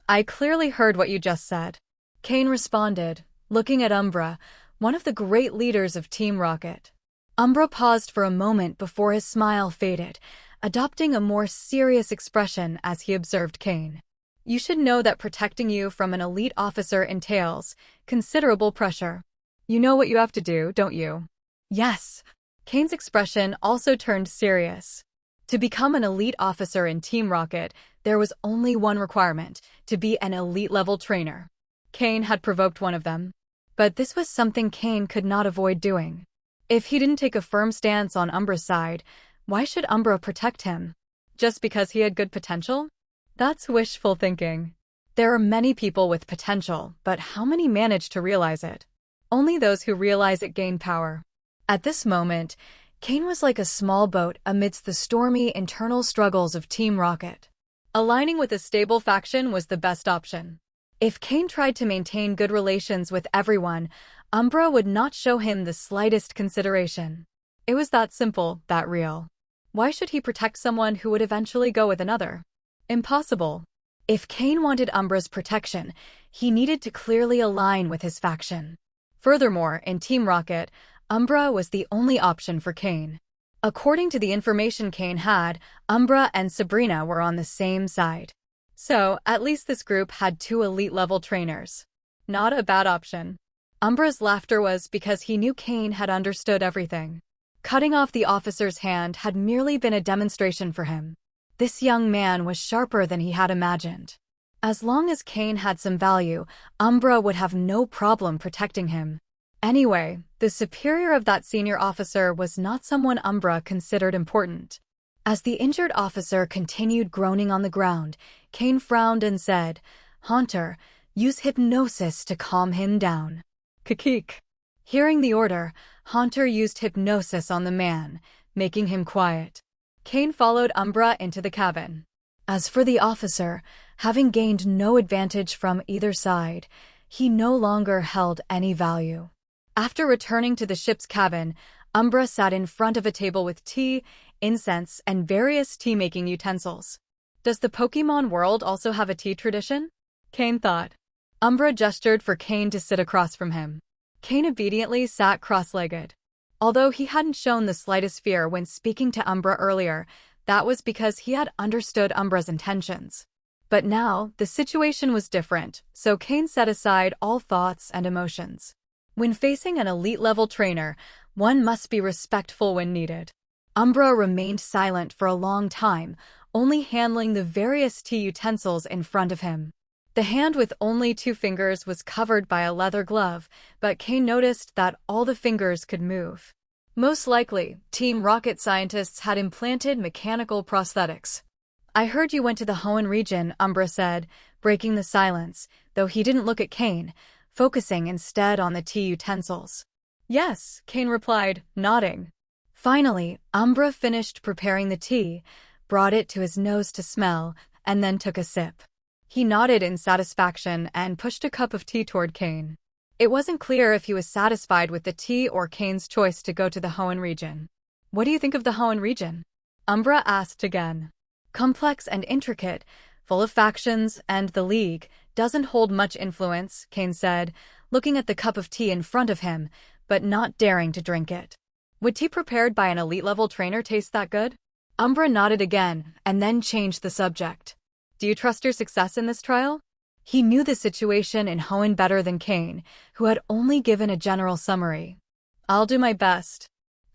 [SPEAKER 1] "I clearly heard what you just said," Cain responded, looking at Umbra, one of the great leaders of Team Rocket. Umbra paused for a moment before his smile faded, adopting a more serious expression as he observed Cain. "You should know that protecting you from an elite officer entails considerable pressure. You know what you have to do, don't you?" "Yes." Cain's expression also turned serious. To become an elite officer in Team Rocket, there was only one requirement: to be an elite-level trainer. Cain had provoked one of them. But this was something Cain could not avoid doing. If he didn't take a firm stance on Umbra's side, why should Umbra protect him? Just because he had good potential? That's wishful thinking. There are many people with potential, but how many manage to realize it? Only those who realize it gain power. At this moment, Cain was like a small boat amidst the stormy internal struggles of Team Rocket. Aligning with a stable faction was the best option. If Cain tried to maintain good relations with everyone, Umbra would not show him the slightest consideration. It was that simple, that real. Why should he protect someone who would eventually go with another? Impossible. If Cain wanted Umbra's protection, he needed to clearly align with his faction. Furthermore, in Team Rocket, Umbra was the only option for Cain. According to the information Cain had, Umbra and Sabrina were on the same side. So, at least this group had 2 elite-level trainers. Not a bad option. Umbra's laughter was because he knew Cain had understood everything. Cutting off the officer's hand had merely been a demonstration for him. This young man was sharper than he had imagined. As long as Cain had some value, Umbra would have no problem protecting him. Anyway, the superior of that senior officer was not someone Umbra considered important. As the injured officer continued groaning on the ground, Cain frowned and said, "Haunter, use hypnosis to calm him down." Kikik. Hearing the order, Haunter used hypnosis on the man, making him quiet. Cain followed Umbra into the cabin. As for the officer, having gained no advantage from either side, he no longer held any value. After returning to the ship's cabin, Umbra sat in front of a table with tea, incense, and various tea-making utensils. Does the Pokémon World also have a tea tradition? Cain thought. Umbra gestured for Cain to sit across from him. Cain obediently sat cross-legged. Although he hadn't shown the slightest fear when speaking to Umbra earlier, that was because he had understood Umbra's intentions. But now, the situation was different, so Cain set aside all thoughts and emotions. When facing an elite-level trainer, one must be respectful when needed. Umbra remained silent for a long time, only handling the various tea utensils in front of him. The hand with only 2 fingers was covered by a leather glove, but Cain noticed that all the fingers could move. Most likely, Team Rocket scientists had implanted mechanical prosthetics. "I heard you went to the Hoenn region," Umbra said, breaking the silence, though he didn't look at Cain, focusing instead on the tea utensils. "Yes," Cain replied, nodding. Finally, Umbra finished preparing the tea, brought it to his nose to smell, and then took a sip. He nodded in satisfaction and pushed a cup of tea toward Cain. It wasn't clear if he was satisfied with the tea or Cain's choice to go to the Hoenn region. "What do you think of the Hoenn region?" Umbra asked again. "Complex and intricate, full of factions, and the League doesn't hold much influence," Cain said, looking at the cup of tea in front of him, but not daring to drink it. "Would tea prepared by an elite-level trainer taste that good?" Umbra nodded again, and then changed the subject. "Do you trust your success in this trial?" He knew the situation in Hoenn better than Cain, who had only given a general summary. "I'll do my best.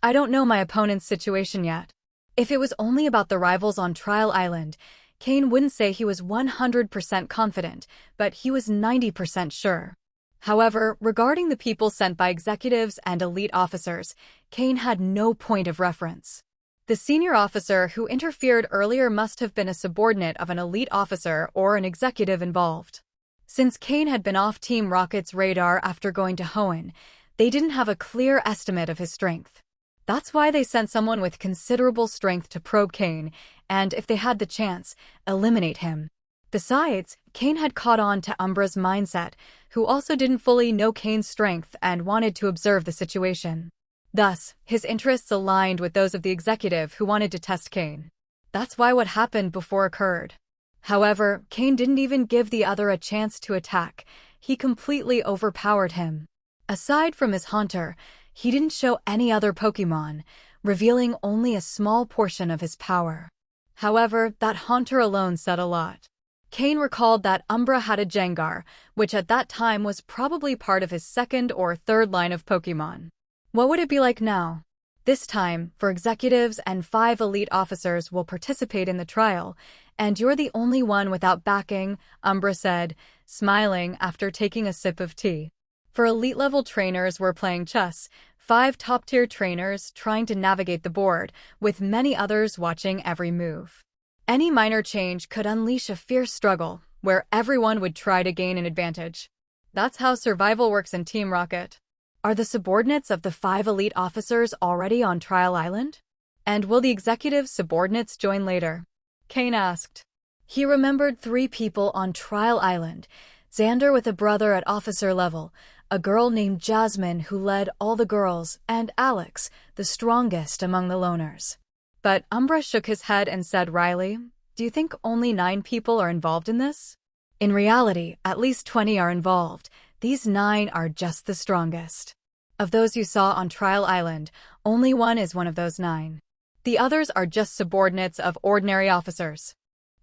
[SPEAKER 1] I don't know my opponent's situation yet." If it was only about the rivals on Trial Island, Cain wouldn't say he was 100% confident, but he was 90% sure. However, regarding the people sent by executives and elite officers, Cain had no point of reference. The senior officer who interfered earlier must have been a subordinate of an elite officer or an executive involved. Since Cain had been off Team Rocket's radar after going to Hoenn, they didn't have a clear estimate of his strength. That's why they sent someone with considerable strength to probe Cain, and if they had the chance, eliminate him. Besides, Cain had caught on to Umbra's mindset, who also didn't fully know Cain's strength and wanted to observe the situation. Thus, his interests aligned with those of the executive who wanted to test Cain. That's why what happened before occurred. However, Cain didn't even give the other a chance to attack. He completely overpowered him. Aside from his Haunter, he didn't show any other Pokémon, revealing only a small portion of his power. However, that Haunter alone said a lot. Cain recalled that Umbra had a Jengar, which at that time was probably part of his 2nd or 3rd line of Pokémon. What would it be like now? This time, for executives and 5 elite officers will participate in the trial, and you're the only one without backing, Umbra said, smiling after taking a sip of tea. For elite-level trainers we're playing chess, 5 top-tier trainers trying to navigate the board, with many others watching every move. Any minor change could unleash a fierce struggle, where everyone would try to gain an advantage. That's how survival works in Team Rocket. Are the subordinates of the 5 elite officers already on Trial Island? And will the executive subordinates join later? Cain asked. He remembered 3 people on Trial Island, Xander with a brother at officer level, a girl named Jasmine who led all the girls, and Alex, the strongest among the loners. But Umbra shook his head and said wryly, "Do you think only 9 people are involved in this?" In reality, at least 20 are involved. These 9 are just the strongest. Of those you saw on Trial Island, only one is one of those 9. The others are just subordinates of ordinary officers.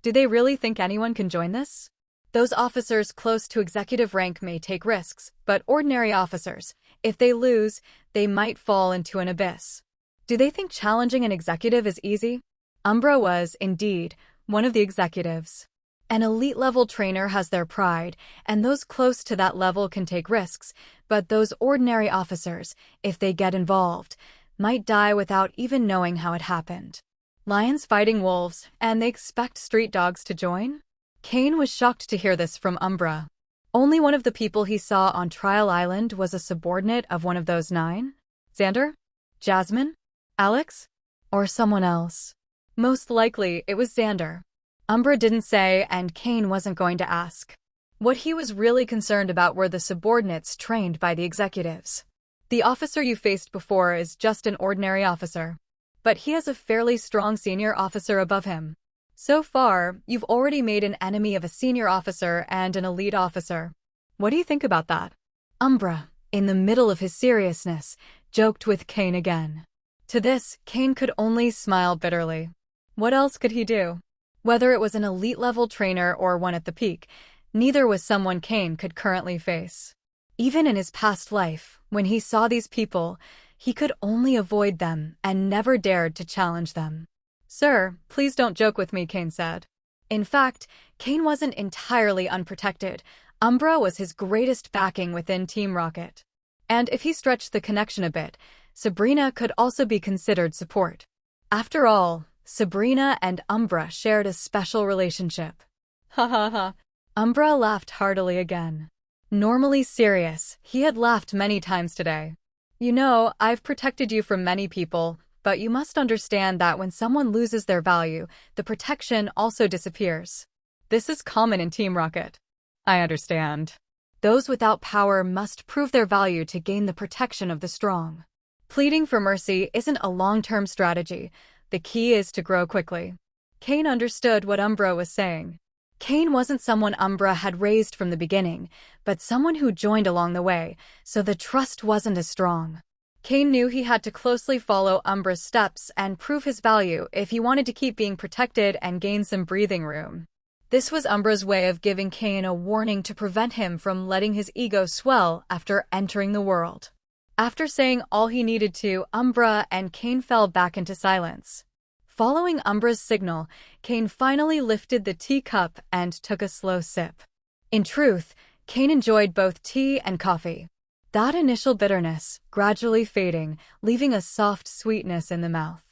[SPEAKER 1] Do they really think anyone can join this? Those officers close to executive rank may take risks, but ordinary officers, if they lose, they might fall into an abyss. Do they think challenging an executive is easy? Umbra was, indeed, one of the executives. An elite-level trainer has their pride, and those close to that level can take risks, but those ordinary officers, if they get involved, might die without even knowing how it happened. Lions fighting wolves, and they expect street dogs to join? Cain was shocked to hear this from Umbra. Only one of the people he saw on Trial Island was a subordinate of one of those 9? Xander? Jasmine? Alex? Or someone else? Most likely, it was Xander. Umbra didn't say, and Cain wasn't going to ask. What he was really concerned about were the subordinates trained by the executives. The officer you faced before is just an ordinary officer, but he has a fairly strong senior officer above him. So far, you've already made an enemy of a senior officer and an elite officer. What do you think about that? Umbra, in the middle of his seriousness, joked with Cain again. To this, Cain could only smile bitterly. What else could he do? Whether it was an elite-level trainer or one at the peak, neither was someone Cain could currently face. Even in his past life, when he saw these people, he could only avoid them and never dared to challenge them. Sir, please don't joke with me, Cain said. In fact, Cain wasn't entirely unprotected. Umbra was his greatest backing within Team Rocket. And if he stretched the connection a bit, Sabrina could also be considered support. After all, Sabrina and Umbra shared a special relationship. Ha ha ha. Umbra laughed heartily again. Normally serious, he had laughed many times today. You know, I've protected you from many people, but you must understand that when someone loses their value, the protection also disappears. This is common in Team Rocket. I understand. Those without power must prove their value to gain the protection of the strong. Pleading for mercy isn't a long-term strategy. The key is to grow quickly. Cain understood what Umbra was saying. Cain wasn't someone Umbra had raised from the beginning, but someone who joined along the way, so the trust wasn't as strong. Cain knew he had to closely follow Umbra's steps and prove his value if he wanted to keep being protected and gain some breathing room. This was Umbra's way of giving Cain a warning to prevent him from letting his ego swell after entering the world. After saying all he needed to, Umbra and Cain fell back into silence. Following Umbra's signal, Cain finally lifted the teacup and took a slow sip. In truth, Cain enjoyed both tea and coffee. That initial bitterness, gradually fading, leaving a soft sweetness in the mouth.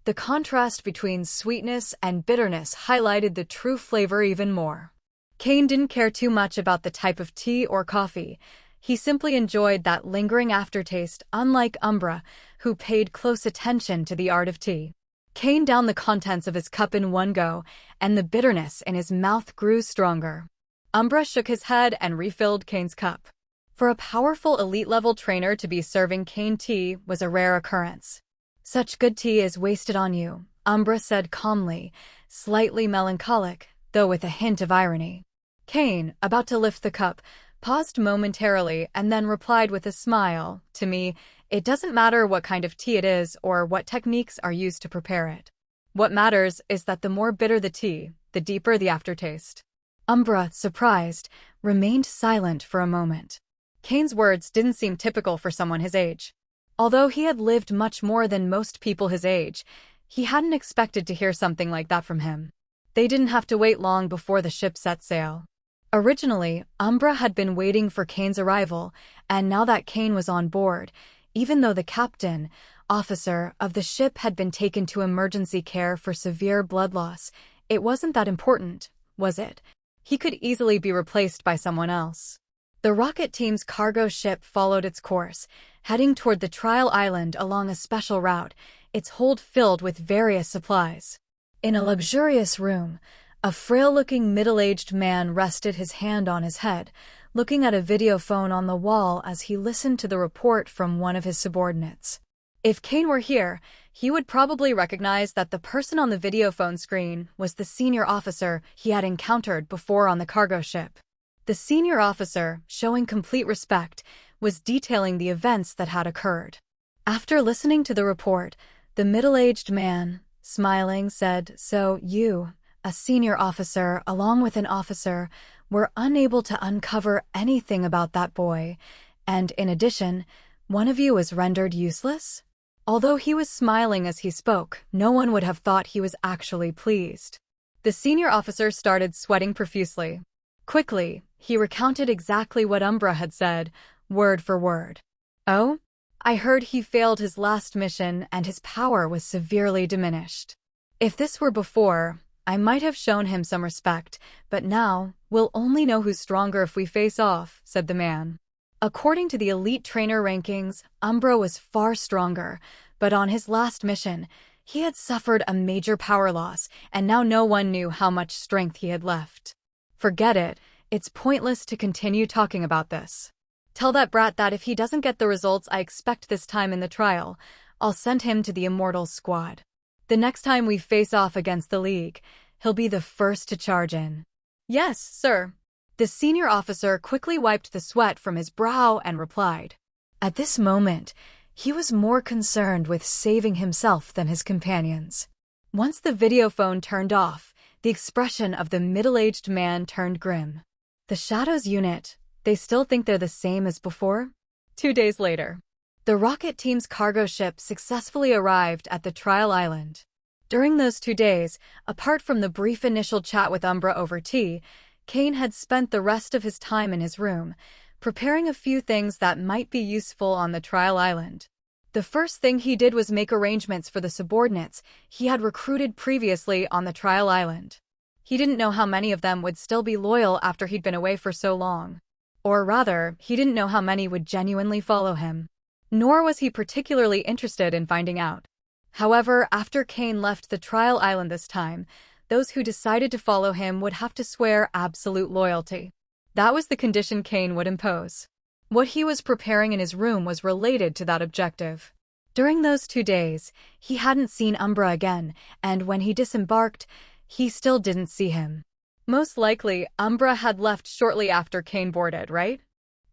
[SPEAKER 1] The contrast between sweetness and bitterness highlighted the true flavor even more. Cain didn't care too much about the type of tea or coffee. He simply enjoyed that lingering aftertaste, unlike Umbra, who paid close attention to the art of tea. Cain downed the contents of his cup in one go, and the bitterness in his mouth grew stronger. Umbra shook his head and refilled Cain's cup. For a powerful elite-level trainer to be serving Cain tea was a rare occurrence. Such good tea is wasted on you, Umbra said calmly, slightly melancholic, though with a hint of irony. Cain, about to lift the cup, paused momentarily and then replied with a smile, "To me, it doesn't matter what kind of tea it is or what techniques are used to prepare it. What matters is that the more bitter the tea, the deeper the aftertaste." Umbra, surprised, remained silent for a moment. Cain's words didn't seem typical for someone his age. Although he had lived much more than most people his age, he hadn't expected to hear something like that from him. They didn't have to wait long before the ship set sail. Originally, Umbra had been waiting for Cain's arrival, and now that Cain was on board, even though the captain, officer of the ship had been taken to emergency care for severe blood loss, it wasn't that important, was it? He could easily be replaced by someone else. The rocket team's cargo ship followed its course, heading toward the trial island along a special route, its hold filled with various supplies. In a luxurious room, a frail-looking middle-aged man rested his hand on his head, looking at a video phone on the wall as he listened to the report from one of his subordinates. If Cain were here, he would probably recognize that the person on the video phone screen was the senior officer he had encountered before on the cargo ship. The senior officer, showing complete respect, was detailing the events that had occurred. After listening to the report, the middle-aged man, smiling, said, "So you, a senior officer along with an officer, were unable to uncover anything about that boy, and in addition, one of you was rendered useless?" Although he was smiling as he spoke, no one would have thought he was actually pleased. The senior officer started sweating profusely. Quickly, he recounted exactly what Umbra had said, word for word. "Oh? I heard he failed his last mission and his power was severely diminished. If this were before, I might have shown him some respect, but now, we'll only know who's stronger if we face off," said the man. According to the elite trainer rankings, Umbra was far stronger, but on his last mission, he had suffered a major power loss, and now no one knew how much strength he had left. "Forget it, it's pointless to continue talking about this. Tell that brat that if he doesn't get the results I expect this time in the trial, I'll send him to the Immortals squad. The next time we face off against the League, he'll be the first to charge in." "Yes, sir." The senior officer quickly wiped the sweat from his brow and replied. At this moment, he was more concerned with saving himself than his companions. Once the video phone turned off, the expression of the middle-aged man turned grim. "The Shadows unit, they still think they're the same as before?" 2 days later, the rocket team's cargo ship successfully arrived at the trial island. During those 2 days, apart from the brief initial chat with Umbra over tea, Cain had spent the rest of his time in his room, preparing a few things that might be useful on the trial island. The first thing he did was make arrangements for the subordinates he had recruited previously on the trial island. He didn't know how many of them would still be loyal after he'd been away for so long. Or rather, he didn't know how many would genuinely follow him. Nor was he particularly interested in finding out. However, after Cain left the trial island this time, those who decided to follow him would have to swear absolute loyalty. That was the condition Cain would impose. What he was preparing in his room was related to that objective. During those 2 days, he hadn't seen Umbra again, and when he disembarked, he still didn't see him. Most likely, Umbra had left shortly after Cain boarded, right?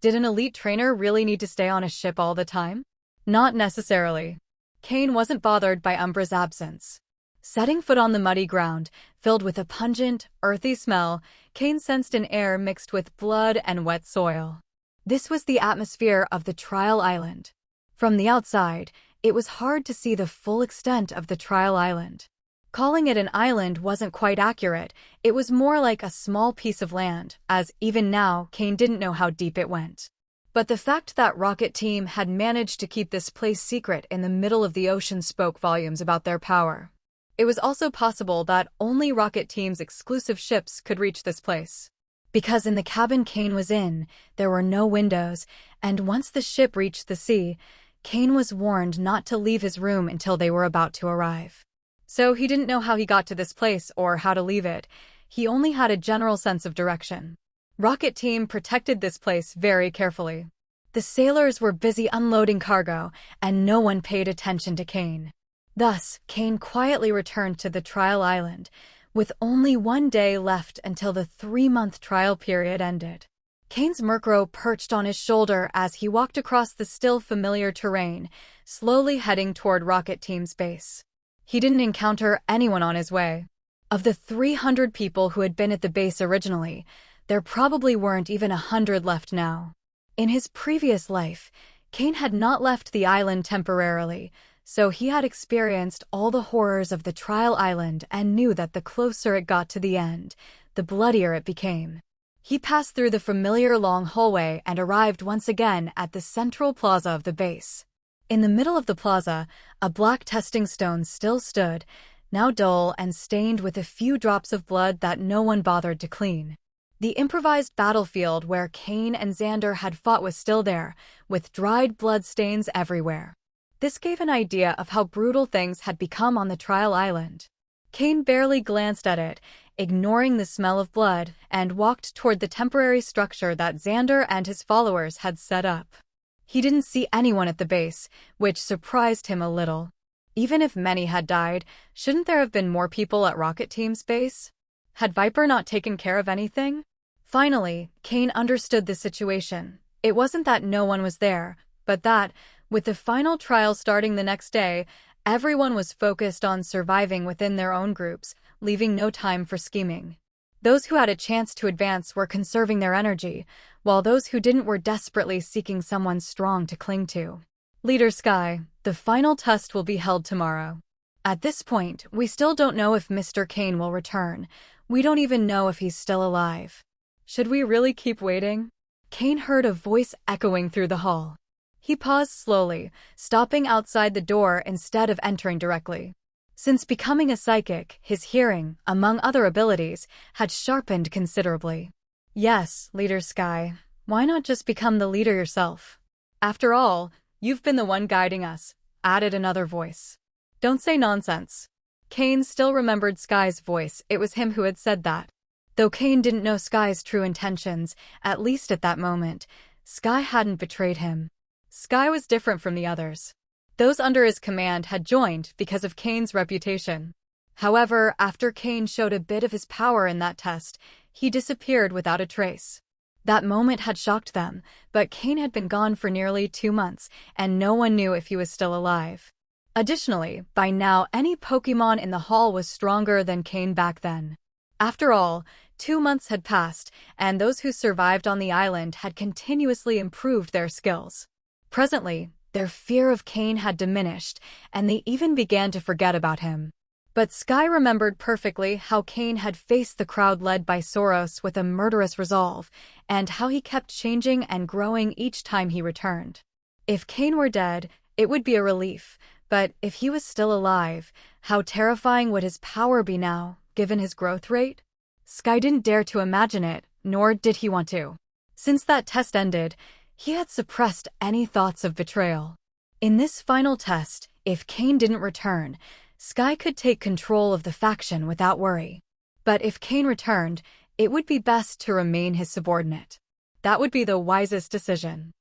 [SPEAKER 1] Did an elite trainer really need to stay on a ship all the time? Not necessarily. Cain wasn't bothered by Umbra's absence. Setting foot on the muddy ground, filled with a pungent, earthy smell, Cain sensed an air mixed with blood and wet soil. This was the atmosphere of the trial island. From the outside, it was hard to see the full extent of the trial island. Calling it an island wasn't quite accurate, it was more like a small piece of land, as even now, Cain didn't know how deep it went. But the fact that Rocket Team had managed to keep this place secret in the middle of the ocean spoke volumes about their power. It was also possible that only Rocket Team's exclusive ships could reach this place. Because in the cabin Cain was in, there were no windows, and once the ship reached the sea, Cain was warned not to leave his room until they were about to arrive. So he didn't know how he got to this place or how to leave it. He only had a general sense of direction. Rocket Team protected this place very carefully. The sailors were busy unloading cargo, and no one paid attention to Cain. Thus, Cain quietly returned to the trial island, with only 1 day left until the 3-month trial period ended. Cain's Murkrow perched on his shoulder as he walked across the still familiar terrain, slowly heading toward Rocket Team's base. He didn't encounter anyone on his way. Of the 300 people who had been at the base originally, there probably weren't even 100 left now. In his previous life, Cain had not left the island temporarily, so he had experienced all the horrors of the trial island and knew that the closer it got to the end, the bloodier it became. He passed through the familiar long hallway and arrived once again at the central plaza of the base. In the middle of the plaza, a black testing stone still stood, now dull and stained with a few drops of blood that no one bothered to clean. The improvised battlefield where Cain and Xander had fought was still there, with dried blood stains everywhere. This gave an idea of how brutal things had become on the trial island. Cain barely glanced at it, ignoring the smell of blood, and walked toward the temporary structure that Xander and his followers had set up. He didn't see anyone at the base, which surprised him a little. Even if many had died, shouldn't there have been more people at Rocket Team's base? Had Viper not taken care of anything? Finally, Cain understood the situation. It wasn't that no one was there, but that, with the final trial starting the next day, everyone was focused on surviving within their own groups, leaving no time for scheming. Those who had a chance to advance were conserving their energy, while those who didn't were desperately seeking someone strong to cling to. Leader Sky, the final test will be held tomorrow. At this point, we still don't know if Mr. Cain will return. We don't even know if he's still alive. Should we really keep waiting? Cain heard a voice echoing through the hall. He paused slowly, stopping outside the door instead of entering directly. Since becoming a psychic, his hearing, among other abilities, had sharpened considerably. Yes, Leader Sky, why not just become the leader yourself? After all, you've been the one guiding us, added another voice. Don't say nonsense. Cain still remembered Sky's voice. It was him who had said that. Though Cain didn't know Sky's true intentions, at least at that moment, Sky hadn't betrayed him. Sky was different from the others. Those under his command had joined because of Cain's reputation. However, after Cain showed a bit of his power in that test, he disappeared without a trace. That moment had shocked them, but Cain had been gone for nearly 2 months, and no one knew if he was still alive. Additionally, by now any Pokémon in the hall was stronger than Cain back then. After all, 2 months had passed, and those who survived on the island had continuously improved their skills. Presently, their fear of Cain had diminished, and they even began to forget about him. But Sky remembered perfectly how Cain had faced the crowd led by Soros with a murderous resolve, and how he kept changing and growing each time he returned. If Cain were dead, it would be a relief, but if he was still alive, how terrifying would his power be now, given his growth rate? Sky didn't dare to imagine it, nor did he want to. Since that test ended, he had suppressed any thoughts of betrayal. In this final test, if Cain didn't return, Sky could take control of the faction without worry. But if Cain returned, it would be best to remain his subordinate. That would be the wisest decision.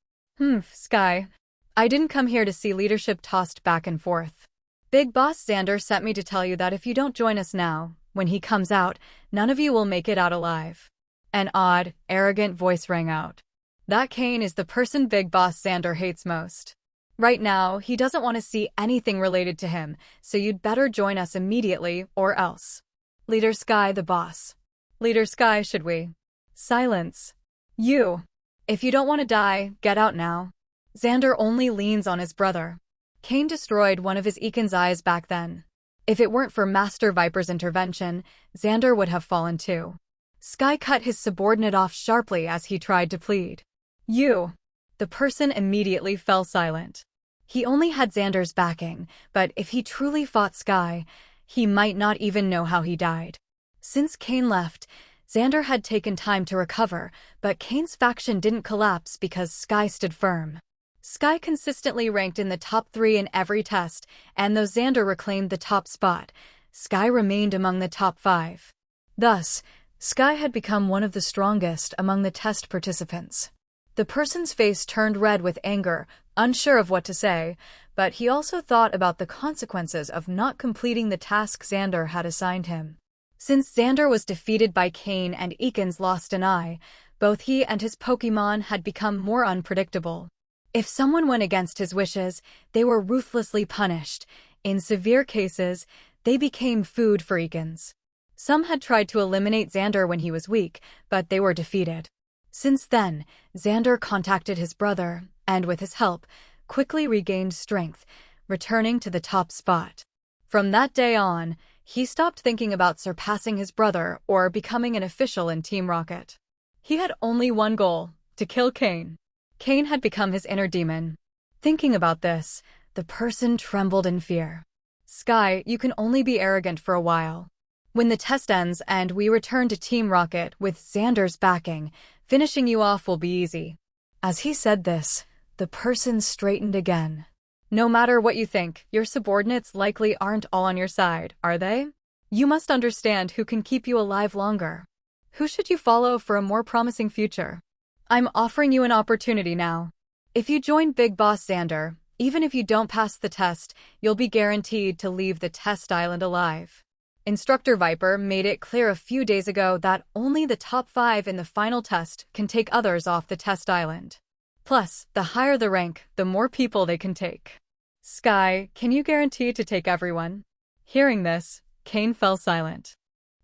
[SPEAKER 1] Sky. I didn't come here to see leadership tossed back and forth. Big Boss Xander sent me to tell you that if you don't join us now, when he comes out, none of you will make it out alive. An odd, arrogant voice rang out. That Cain is the person Big Boss Xander hates most. Right now, he doesn't want to see anything related to him, so you'd better join us immediately, or else. Leader Sky the boss. Leader Sky, should we? Silence. You. If you don't want to die, get out now. Xander only leans on his brother. Cain destroyed one of his Eakin's eyes back then. If it weren't for Master Viper's intervention, Xander would have fallen too. Sky cut his subordinate off sharply as he tried to plead. You. The person immediately fell silent. He only had Xander's backing, but if he truly fought Sky, he might not even know how he died. Since Cain left, Xander had taken time to recover, but Cain's faction didn't collapse because Sky stood firm. Sky consistently ranked in the top 3 in every test, and though Xander reclaimed the top spot, Sky remained among the top 5. Thus, Sky had become one of the strongest among the test participants. The person's face turned red with anger, unsure of what to say, but he also thought about the consequences of not completing the task Xander had assigned him. Since Xander was defeated by Cain and Eakins lost an eye, both he and his Pokémon had become more unpredictable. If someone went against his wishes, they were ruthlessly punished. In severe cases, they became food for Eakins. Some had tried to eliminate Xander when he was weak, but they were defeated. Since then, Xander contacted his brother, and with his help, quickly regained strength, returning to the top spot. From that day on, he stopped thinking about surpassing his brother or becoming an official in Team Rocket. He had only one goal, to kill Cain. Cain had become his inner demon. Thinking about this, the person trembled in fear. Sky, you can only be arrogant for a while. When the test ends and we return to Team Rocket with Xander's backing, finishing you off will be easy. As he said this, the person straightened again. No matter what you think, your subordinates likely aren't all on your side, are they? You must understand who can keep you alive longer. Who should you follow for a more promising future? I'm offering you an opportunity now. If you join Big Boss Xander, even if you don't pass the test, you'll be guaranteed to leave the test island alive. Instructor Viper made it clear a few days ago that only the top 5 in the final test can take others off the test island. Plus, the higher the rank, the more people they can take. Sky, can you guarantee to take everyone? Hearing this, Cain fell silent.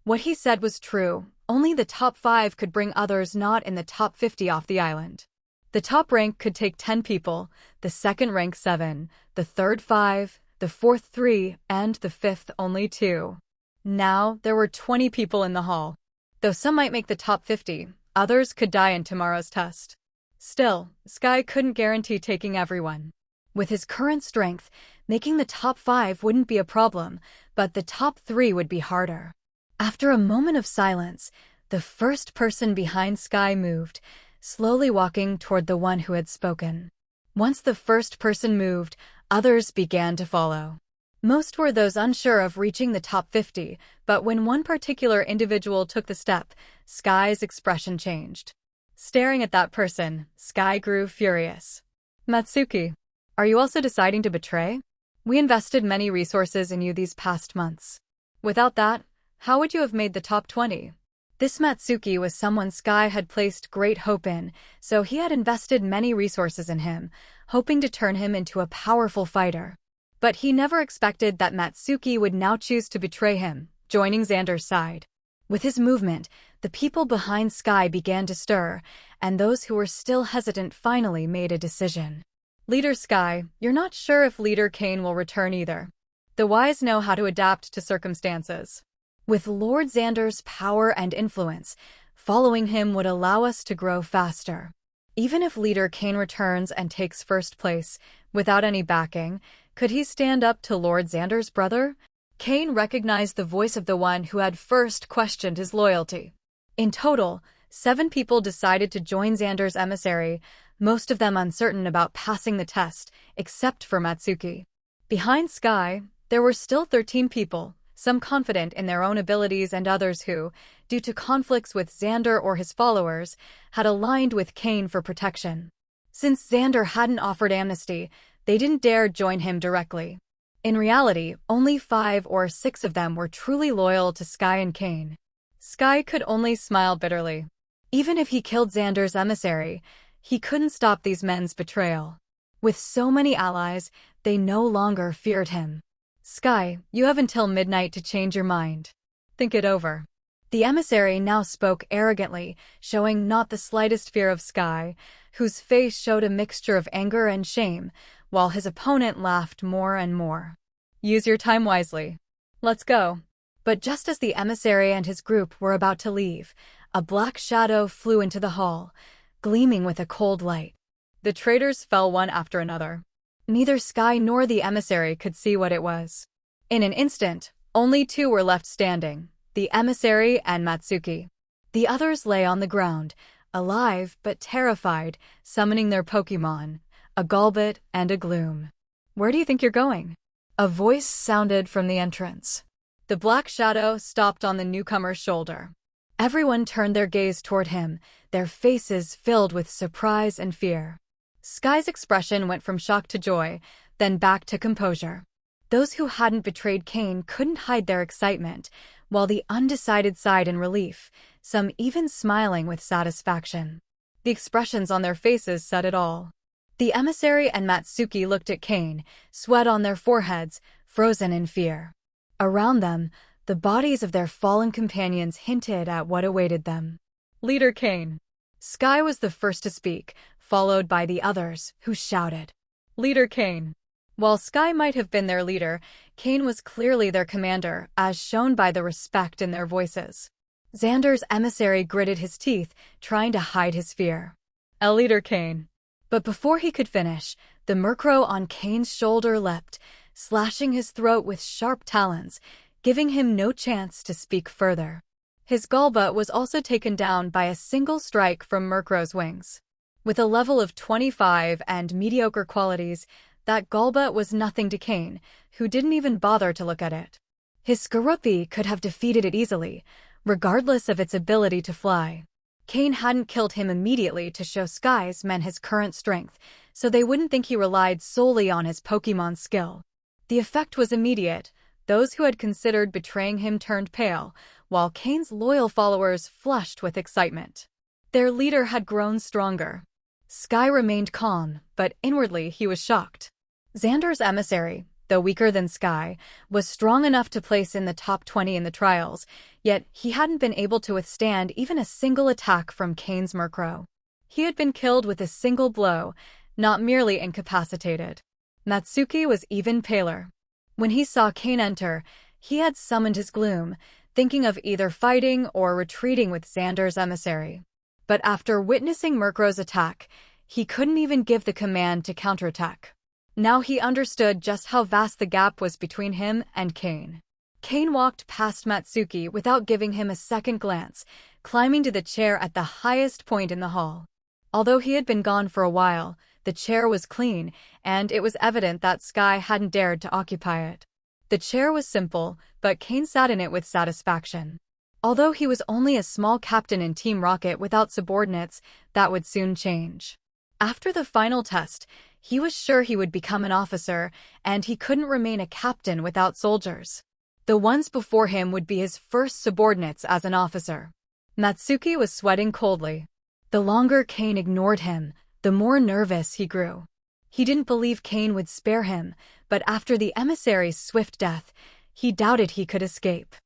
[SPEAKER 1] What he said was true. Only the top 5 could bring others not in the top 50 off the island. The top rank could take 10 people, the second rank 7, the third 5, the fourth 3, and the fifth only 2. Now, there were 20 people in the hall. Though some might make the top 50, others could die in tomorrow's test. Still, Sky couldn't guarantee taking everyone. With his current strength, making the top 5 wouldn't be a problem, but the top 3 would be harder. After a moment of silence, the first person behind Sky moved, slowly walking toward the one who had spoken. Once the first person moved, others began to follow. Most were those unsure of reaching the top 50, but when one particular individual took the step, Sky's expression changed. Staring at that person, Sky grew furious. Matsuki, are you also deciding to betray? We invested many resources in you these past months. Without that, how would you have made the top 20? This Matsuki was someone Sky had placed great hope in, so he had invested many resources in him, hoping to turn him into a powerful fighter. But he never expected that Matsuki would now choose to betray him, joining Xander's side. With his movement, the people behind Sky began to stir, and those who were still hesitant finally made a decision. Leader Sky, you're not sure if Leader Cain will return either. The wise know how to adapt to circumstances. With Lord Xander's power and influence, following him would allow us to grow faster. Even if Leader Cain returns and takes first place, without any backing, could he stand up to Lord Xander's brother? Cain recognized the voice of the one who had first questioned his loyalty. In total, 7 people decided to join Xander's emissary, most of them uncertain about passing the test, except for Matsuki. Behind Sky, there were still 13 people, some confident in their own abilities and others who, due to conflicts with Xander or his followers, had aligned with Cain for protection. Since Xander hadn't offered amnesty, they didn't dare join him directly. In reality, only 5 or 6 of them were truly loyal to Sky and Cain. Sky could only smile bitterly. Even if he killed Xander's emissary, he couldn't stop these men's betrayal. With so many allies, they no longer feared him. Sky, you have until midnight to change your mind. Think it over. The emissary now spoke arrogantly, showing not the slightest fear of Sky, whose face showed a mixture of anger and shame, while his opponent laughed more and more. Use your time wisely. Let's go. But just as the emissary and his group were about to leave, a black shadow flew into the hall, gleaming with a cold light. The traitors fell one after another. Neither Sky nor the emissary could see what it was. In an instant, only 2 were left standing, the emissary and Matsuki. The others lay on the ground, alive but terrified, summoning their Pokémon, a Golbat and a Gloom. Where do you think you're going? A voice sounded from the entrance. The black shadow stopped on the newcomer's shoulder. Everyone turned their gaze toward him, their faces filled with surprise and fear. Sky's expression went from shock to joy, then back to composure. Those who hadn't betrayed Cain couldn't hide their excitement, while the undecided sighed in relief, some even smiling with satisfaction. The expressions on their faces said it all. The emissary and Matsuki looked at Cain, sweat on their foreheads, frozen in fear. Around them, the bodies of their fallen companions hinted at what awaited them. Leader Cain. Sky was the first to speak, followed by the others, who shouted. Leader Cain. While Sky might have been their leader, Cain was clearly their commander, as shown by the respect in their voices. Xander's emissary gritted his teeth, trying to hide his fear. Leader Cain. But before he could finish, the Murkrow on Cain's shoulder leapt, slashing his throat with sharp talons, giving him no chance to speak further. His Golbat was also taken down by a single strike from Murkrow's wings. With a level of 25 and mediocre qualities, that Golbat was nothing to Cain, who didn't even bother to look at it. His Skorupi could have defeated it easily, regardless of its ability to fly. Cain hadn't killed him immediately to show Sky's men his current strength, so they wouldn't think he relied solely on his Pokémon skill. The effect was immediate. Those who had considered betraying him turned pale, while Cain's loyal followers flushed with excitement. Their leader had grown stronger. Sky remained calm, but inwardly he was shocked. Xander's emissary, though weaker than Sky, was strong enough to place in the top 20 in the trials, yet he hadn't been able to withstand even a single attack from Cain's Murkrow. He had been killed with a single blow, not merely incapacitated. Natsuki was even paler. When he saw Cain enter, he had summoned his gloom, thinking of either fighting or retreating with Xander's emissary. But after witnessing Murkrow's attack, he couldn't even give the command to counterattack. Now he understood just how vast the gap was between him and Cain. Cain walked past Natsuki without giving him a second glance, climbing to the chair at the highest point in the hall. Although he had been gone for a while, the chair was clean, and it was evident that Sky hadn't dared to occupy it. The chair was simple, but Cain sat in it with satisfaction. Although he was only a small captain in Team Rocket without subordinates, that would soon change. After the final test, he was sure he would become an officer, and he couldn't remain a captain without soldiers. The ones before him would be his first subordinates as an officer. Natsuki was sweating coldly. The longer Cain ignored him, the more nervous he grew. He didn't believe Cain would spare him, but after the emissary's swift death, he doubted he could escape.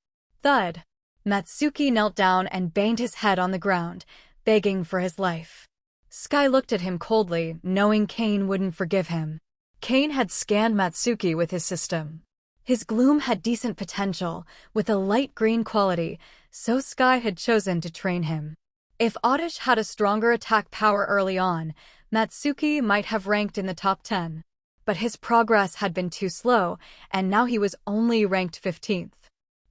[SPEAKER 1] Thud! Natsuki knelt down and banged his head on the ground, begging for his life. Sky looked at him coldly, knowing Cain wouldn't forgive him. Cain had scanned Natsuki with his system. His gloom had decent potential, with a light green quality, so Sky had chosen to train him. If Oddish had a stronger attack power early on, Natsuki might have ranked in the top 10. But his progress had been too slow, and now he was only ranked 15th.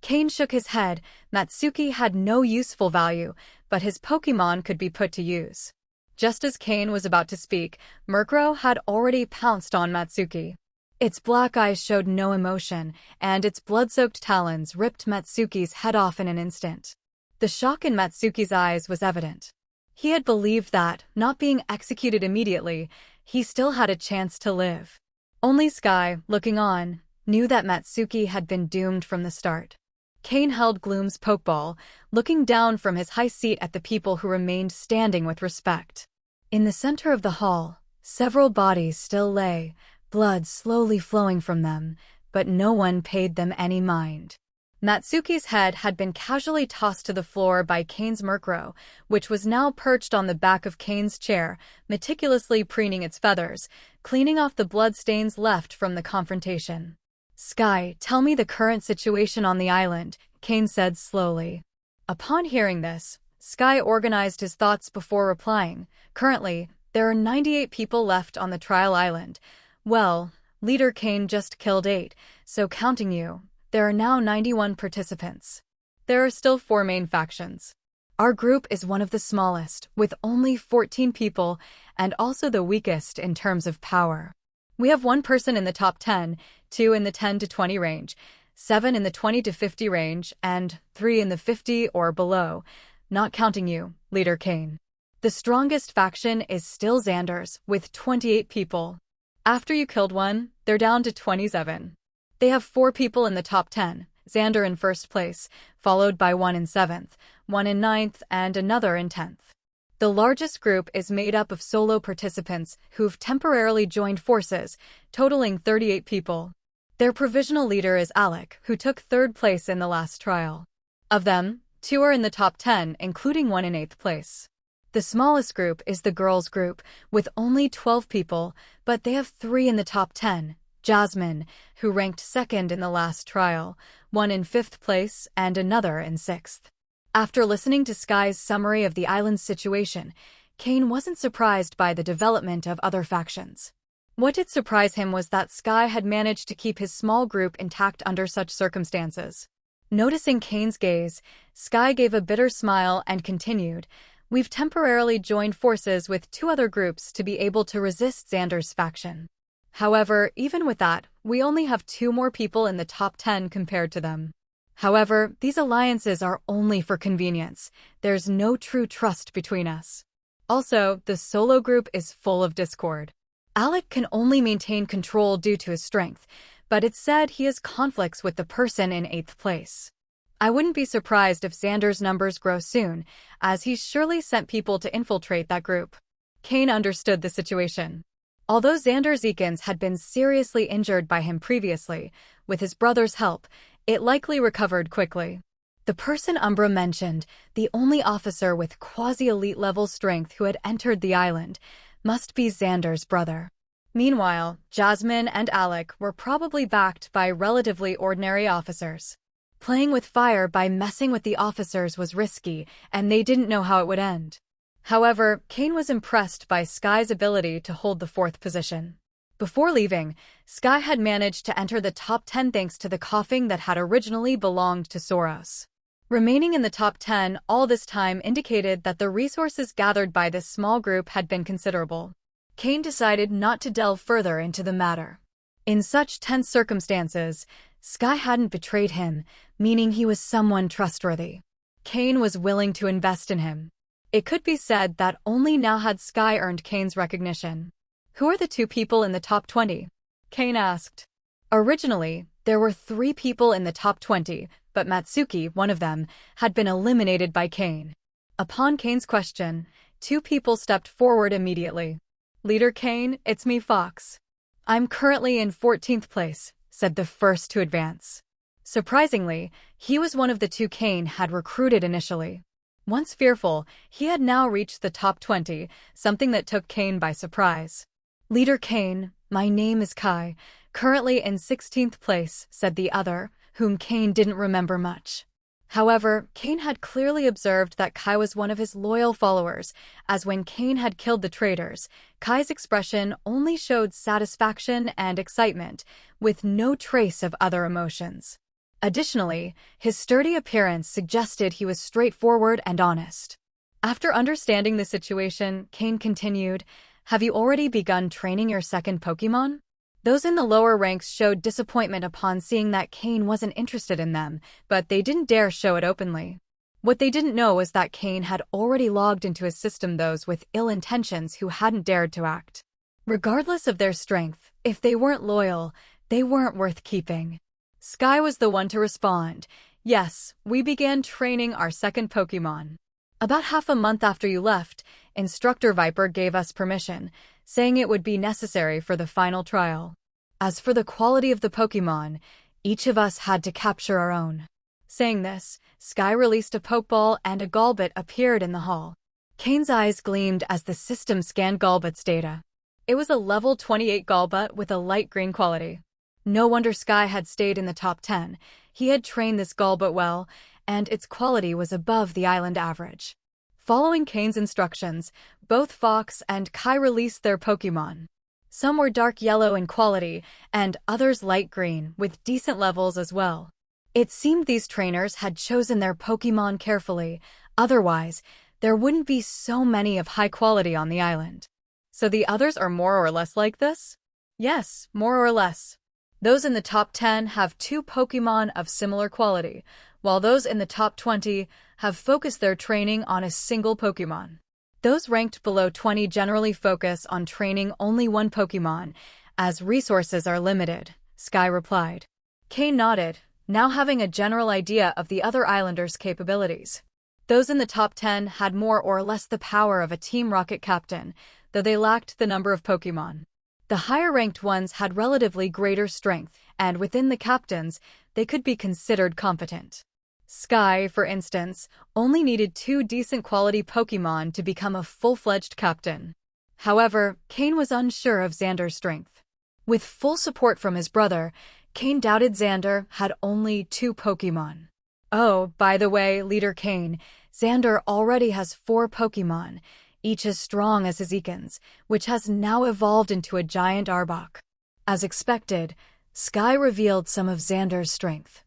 [SPEAKER 1] Cain shook his head. Natsuki had no useful value, but his Pokémon could be put to use. Just as Cain was about to speak, Murkrow had already pounced on Natsuki. Its black eyes showed no emotion, and its blood-soaked talons ripped Natsuki's head off in an instant. The shock in Natsuki's eyes was evident. He had believed that, not being executed immediately, he still had a chance to live. Only Sky, looking on, knew that Natsuki had been doomed from the start. Cain held Gloom's Pokeball, looking down from his high seat at the people who remained standing with respect. In the center of the hall, several bodies still lay, blood slowly flowing from them, but no one paid them any mind. Natsuki's head had been casually tossed to the floor by Cain's Murkrow, which was now perched on the back of Cain's chair, meticulously preening its feathers, cleaning off the bloodstains left from the confrontation. Sky, tell me the current situation on the island, Cain said slowly. Upon hearing this, Sky organized his thoughts before replying. Currently, there are 98 people left on the trial island. Well, Leader Cain just killed 8, so counting you, there are now 91 participants. There are still 4 main factions. Our group is one of the smallest, with only 14 people, and also the weakest in terms of power. We have 1 person in the top 10, 2 in the 10 to 20 range, 7 in the 20 to 50 range, and 3 in the 50 or below, not counting you, Leader Cain. The strongest faction is still Xander's, with 28 people. After you killed 1, they're down to 27. They have 4 people in the top 10, Xander in first place, followed by 1 in 7th, 1 in 9th, and another in 10th. The largest group is made up of solo participants who've temporarily joined forces, totaling 38 people. Their provisional leader is Alec, who took 3rd place in the last trial. Of them, 2 are in the top 10, including 1 in 8th place. The smallest group is the girls' group, with only 12 people, but they have 3 in the top 10. Jasmine, who ranked 2nd in the last trial, 1 in 5th place, and another in 6th. After listening to Sky's summary of the island's situation, Cain wasn't surprised by the development of other factions. What did surprise him was that Sky had managed to keep his small group intact under such circumstances. Noticing Cain's gaze, Sky gave a bitter smile and continued, "We've temporarily joined forces with 2 other groups to be able to resist Xander's faction. However, even with that, we only have 2 more people in the top 10 compared to them. However, these alliances are only for convenience. There's no true trust between us. Also, the solo group is full of discord. Alec can only maintain control due to his strength, but it's said he has conflicts with the person in 8th place. I wouldn't be surprised if Xander's numbers grow soon, as he's surely sent people to infiltrate that group. Cain understood the situation. Although Xander Zekins had been seriously injured by him previously, with his brother's help, it likely recovered quickly. The person Umbra mentioned, the only officer with quasi-elite level strength who had entered the island, must be Xander's brother. Meanwhile, Jasmine and Alec were probably backed by relatively ordinary officers. Playing with fire by messing with the officers was risky, and they didn't know how it would end. However, Cain was impressed by Sky's ability to hold the 4th position. Before leaving, Sky had managed to enter the top 10 thanks to the coughing that had originally belonged to Soros. Remaining in the top 10 all this time indicated that the resources gathered by this small group had been considerable. Cain decided not to delve further into the matter. In such tense circumstances, Sky hadn't betrayed him, meaning he was someone trustworthy. Cain was willing to invest in him. It could be said that only now had Sky earned Cain's recognition. Who are the 2 people in the top 20? Cain asked. Originally, there were 3 people in the top 20, but Matsuki, one of them, had been eliminated by Cain. Upon Cain's question, 2 people stepped forward immediately. Leader Cain, it's me, Fox. I'm currently in 14th place, said the first to advance. Surprisingly, he was one of the 2 Cain had recruited initially. Once fearful, he had now reached the top 20, something that took Cain by surprise. Leader Cain, my name is Kai, currently in 16th place, said the other, whom Cain didn't remember much. However, Cain had clearly observed that Kai was one of his loyal followers, as when Cain had killed the traitors, Kai's expression only showed satisfaction and excitement, with no trace of other emotions. Additionally, his sturdy appearance suggested he was straightforward and honest. After understanding the situation, Cain continued, "Have you already begun training your 2nd Pokémon?" Those in the lower ranks showed disappointment upon seeing that Cain wasn't interested in them, but they didn't dare show it openly. What they didn't know was that Cain had already logged into his system those with ill intentions who hadn't dared to act. Regardless of their strength, if they weren't loyal, they weren't worth keeping. Sky was the one to respond. Yes, we began training our 2nd Pokémon. About half a month after you left, Instructor Viper gave us permission, saying it would be necessary for the final trial. As for the quality of the Pokémon, each of us had to capture our own. Saying this, Sky released a Pokeball and a Golbat appeared in the hall. Cain's eyes gleamed as the system scanned Golbat's data. It was a level 28 Golbat with a light green quality. No wonder Sky had stayed in the top 10. He had trained this Golbat well, and its quality was above the island average. Following Cain's instructions, both Fox and Kai released their Pokémon. Some were dark yellow in quality, and others light green, with decent levels as well. It seemed these trainers had chosen their Pokémon carefully, otherwise, there wouldn't be so many of high quality on the island. So the others are more or less like this? Yes, more or less. Those in the top 10 have 2 Pokémon of similar quality, while those in the top 20 have focused their training on a single Pokémon. Those ranked below 20 generally focus on training only one Pokémon, as resources are limited, Sky replied. Cain nodded, now having a general idea of the other islanders' capabilities. Those in the top 10 had more or less the power of a Team Rocket captain, though they lacked the number of Pokémon. The higher-ranked ones had relatively greater strength, and within the captains, they could be considered competent. Sky, for instance, only needed 2 decent quality Pokémon to become a full-fledged captain. However, Cain was unsure of Xander's strength. With full support from his brother, Cain doubted Xander had only 2 Pokémon. Oh, by the way, Leader Cain, Xander already has 4 Pokémon, each as strong as his Zekins, which has now evolved into a giant Arbok. As expected, Sky revealed some of Xander's strength.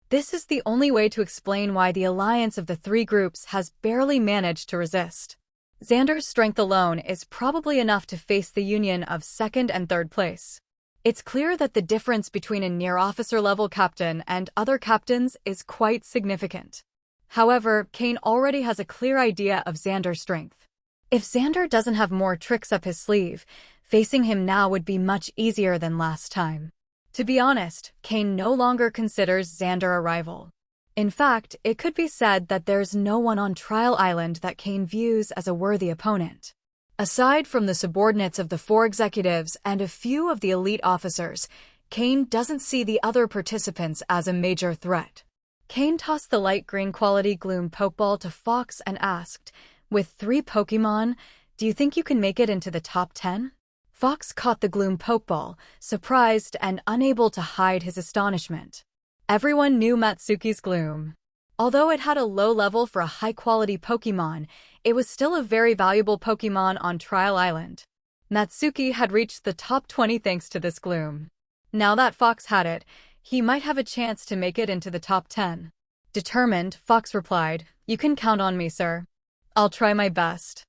[SPEAKER 1] This is the only way to explain why the alliance of the 3 groups has barely managed to resist. Xander's strength alone is probably enough to face the union of 2nd and 3rd place. It's clear that the difference between a near-officer-level captain and other captains is quite significant. However, Cain already has a clear idea of Xander's strength. If Xander doesn't have more tricks up his sleeve, Facing him now would be much easier than last time. To be honest, Cain no longer considers Xander a rival. In fact, it could be said that there's no one on Trial Island that Cain views as a worthy opponent. Aside from the subordinates of the 4 executives and a few of the elite officers, Cain doesn't see the other participants as a major threat. Cain tossed the light green quality Gloom Pokeball to Fox and asked, "With 3 Pokémon, do you think you can make it into the top 10? Fox caught the Gloom Pokeball, surprised and unable to hide his astonishment. Everyone knew Matsuki's Gloom. Although it had a low level for a high-quality Pokémon, it was still a very valuable Pokémon on Trial Island. Matsuki had reached the top 20 thanks to this Gloom. Now that Fox had it, he might have a chance to make it into the top 10. Determined, Fox replied, "You can count on me, sir. I'll try my best.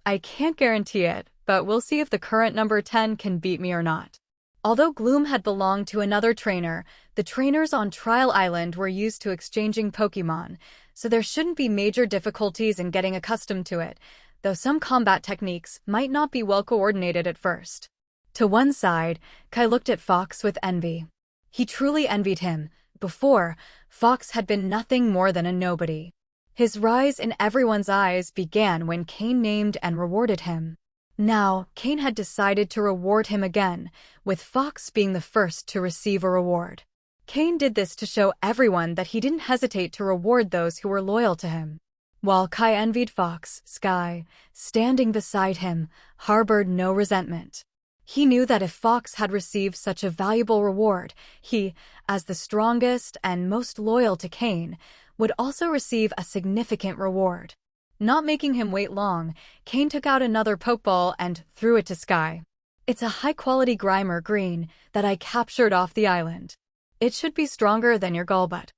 [SPEAKER 1] I can't guarantee it, but we'll see if the current number 10 can beat me or not." Although Gloom had belonged to another trainer, the trainers on Trial Island were used to exchanging Pokémon, so there shouldn't be major difficulties in getting accustomed to it, though some combat techniques might not be well coordinated at first. To one side, Kai looked at Fox with envy. He truly envied him. Before, Fox had been nothing more than a nobody. His rise in everyone's eyes began when Cain named and rewarded him. Now, Cain had decided to reward him again, with Fox being the first to receive a reward. Cain did this to show everyone that he didn't hesitate to reward those who were loyal to him. While Kai envied Fox, Sky, standing beside him, harbored no resentment. He knew that if Fox had received such a valuable reward, he, as the strongest and most loyal to Cain, would also receive a significant reward. Not making him wait long, Cain took out another Pokeball and threw it to Sky. "It's a high-quality Grimer green that I captured off the island. It should be stronger than your Golbat.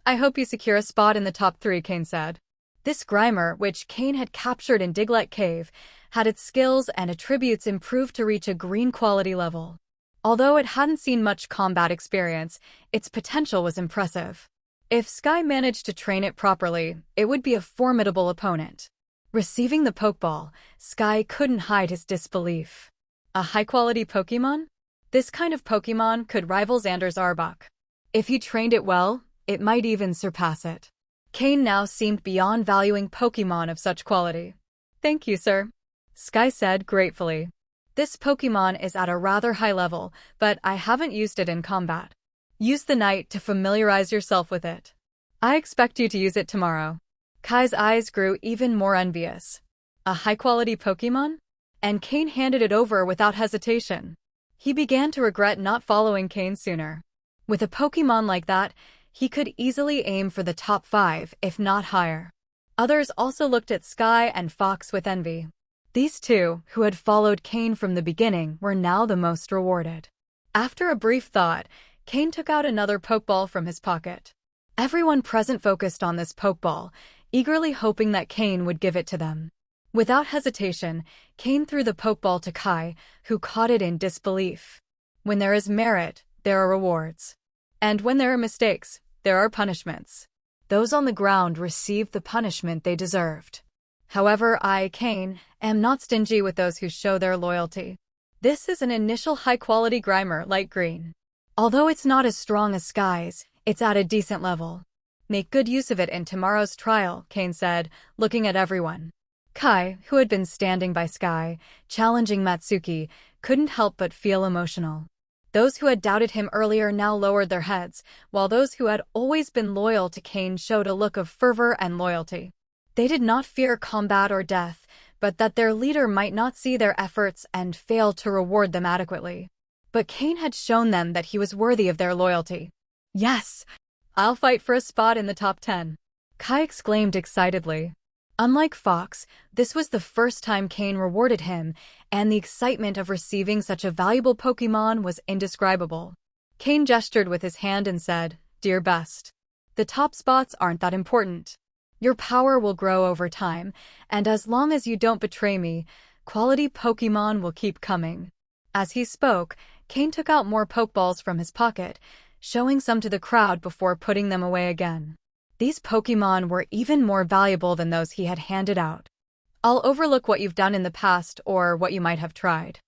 [SPEAKER 1] I hope you secure a spot in the top 3, Cain said. This Grimer, which Cain had captured in Diglett Cave, had its skills and attributes improved to reach a green quality level. Although it hadn't seen much combat experience, its potential was impressive. If Sky managed to train it properly, it would be a formidable opponent. Receiving the Pokeball, Sky couldn't hide his disbelief. A high-quality Pokémon? This kind of Pokémon could rival Xander's Arbok. If he trained it well, it might even surpass it. Cain now seemed beyond valuing Pokémon of such quality. "Thank you, sir," Sky said gratefully. "This Pokémon is at a rather high level, but I haven't used it in combat. Use the night to familiarize yourself with it. I expect you to use it tomorrow." Kai's eyes grew even more envious. A high-quality Pokémon? And Cain handed it over without hesitation. He began to regret not following Cain sooner. With a Pokémon like that, he could easily aim for the top 5, if not higher. Others also looked at Sky and Fox with envy. These two, who had followed Cain from the beginning, were now the most rewarded. After a brief thought, Cain took out another Pokeball from his pocket. Everyone present focused on this Pokeball, eagerly hoping that Cain would give it to them. Without hesitation, Cain threw the Pokeball to Kai, who caught it in disbelief. When there is merit, there are rewards. And when there are mistakes, there are punishments. Those on the ground received the punishment they deserved. However, I, Cain, am not stingy with those who show their loyalty. This is an initial high-quality Grimer, light green. Although it's not as strong as Sky's, it's at a decent level. Make good use of it in tomorrow's trial, Cain said, looking at everyone. Kai, who had been standing by Sky, challenging Matsuki, couldn't help but feel emotional. Those who had doubted him earlier now lowered their heads, while those who had always been loyal to Cain showed a look of fervor and loyalty. They did not fear combat or death, but that their leader might not see their efforts and fail to reward them adequately. But Cain had shown them that he was worthy of their loyalty. "Yes! I'll fight for a spot in the top 10. Kai exclaimed excitedly. Unlike Fox, this was the first time Cain rewarded him, and the excitement of receiving such a valuable Pokémon was indescribable. Cain gestured with his hand and said, "Dear best, the top spots aren't that important. Your power will grow over time, and as long as you don't betray me, quality Pokémon will keep coming." As he spoke, Cain took out more Pokeballs from his pocket, showing some to the crowd before putting them away again. These Pokémon were even more valuable than those he had handed out. "I'll overlook what you've done in the past or what you might have tried.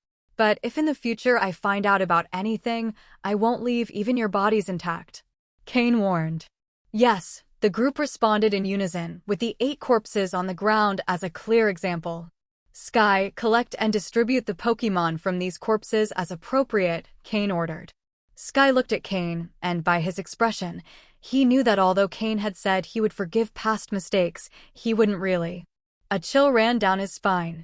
[SPEAKER 1] But if in the future I find out about anything, I won't leave even your bodies intact," Cain warned. Yes, the group responded in unison, with the 8 corpses on the ground as a clear example. "Sky, collect and distribute the Pokémon from these corpses as appropriate," Cain ordered. Sky looked at Cain, and by his expression, he knew that although Cain had said he would forgive past mistakes, he wouldn't really. A chill ran down his spine.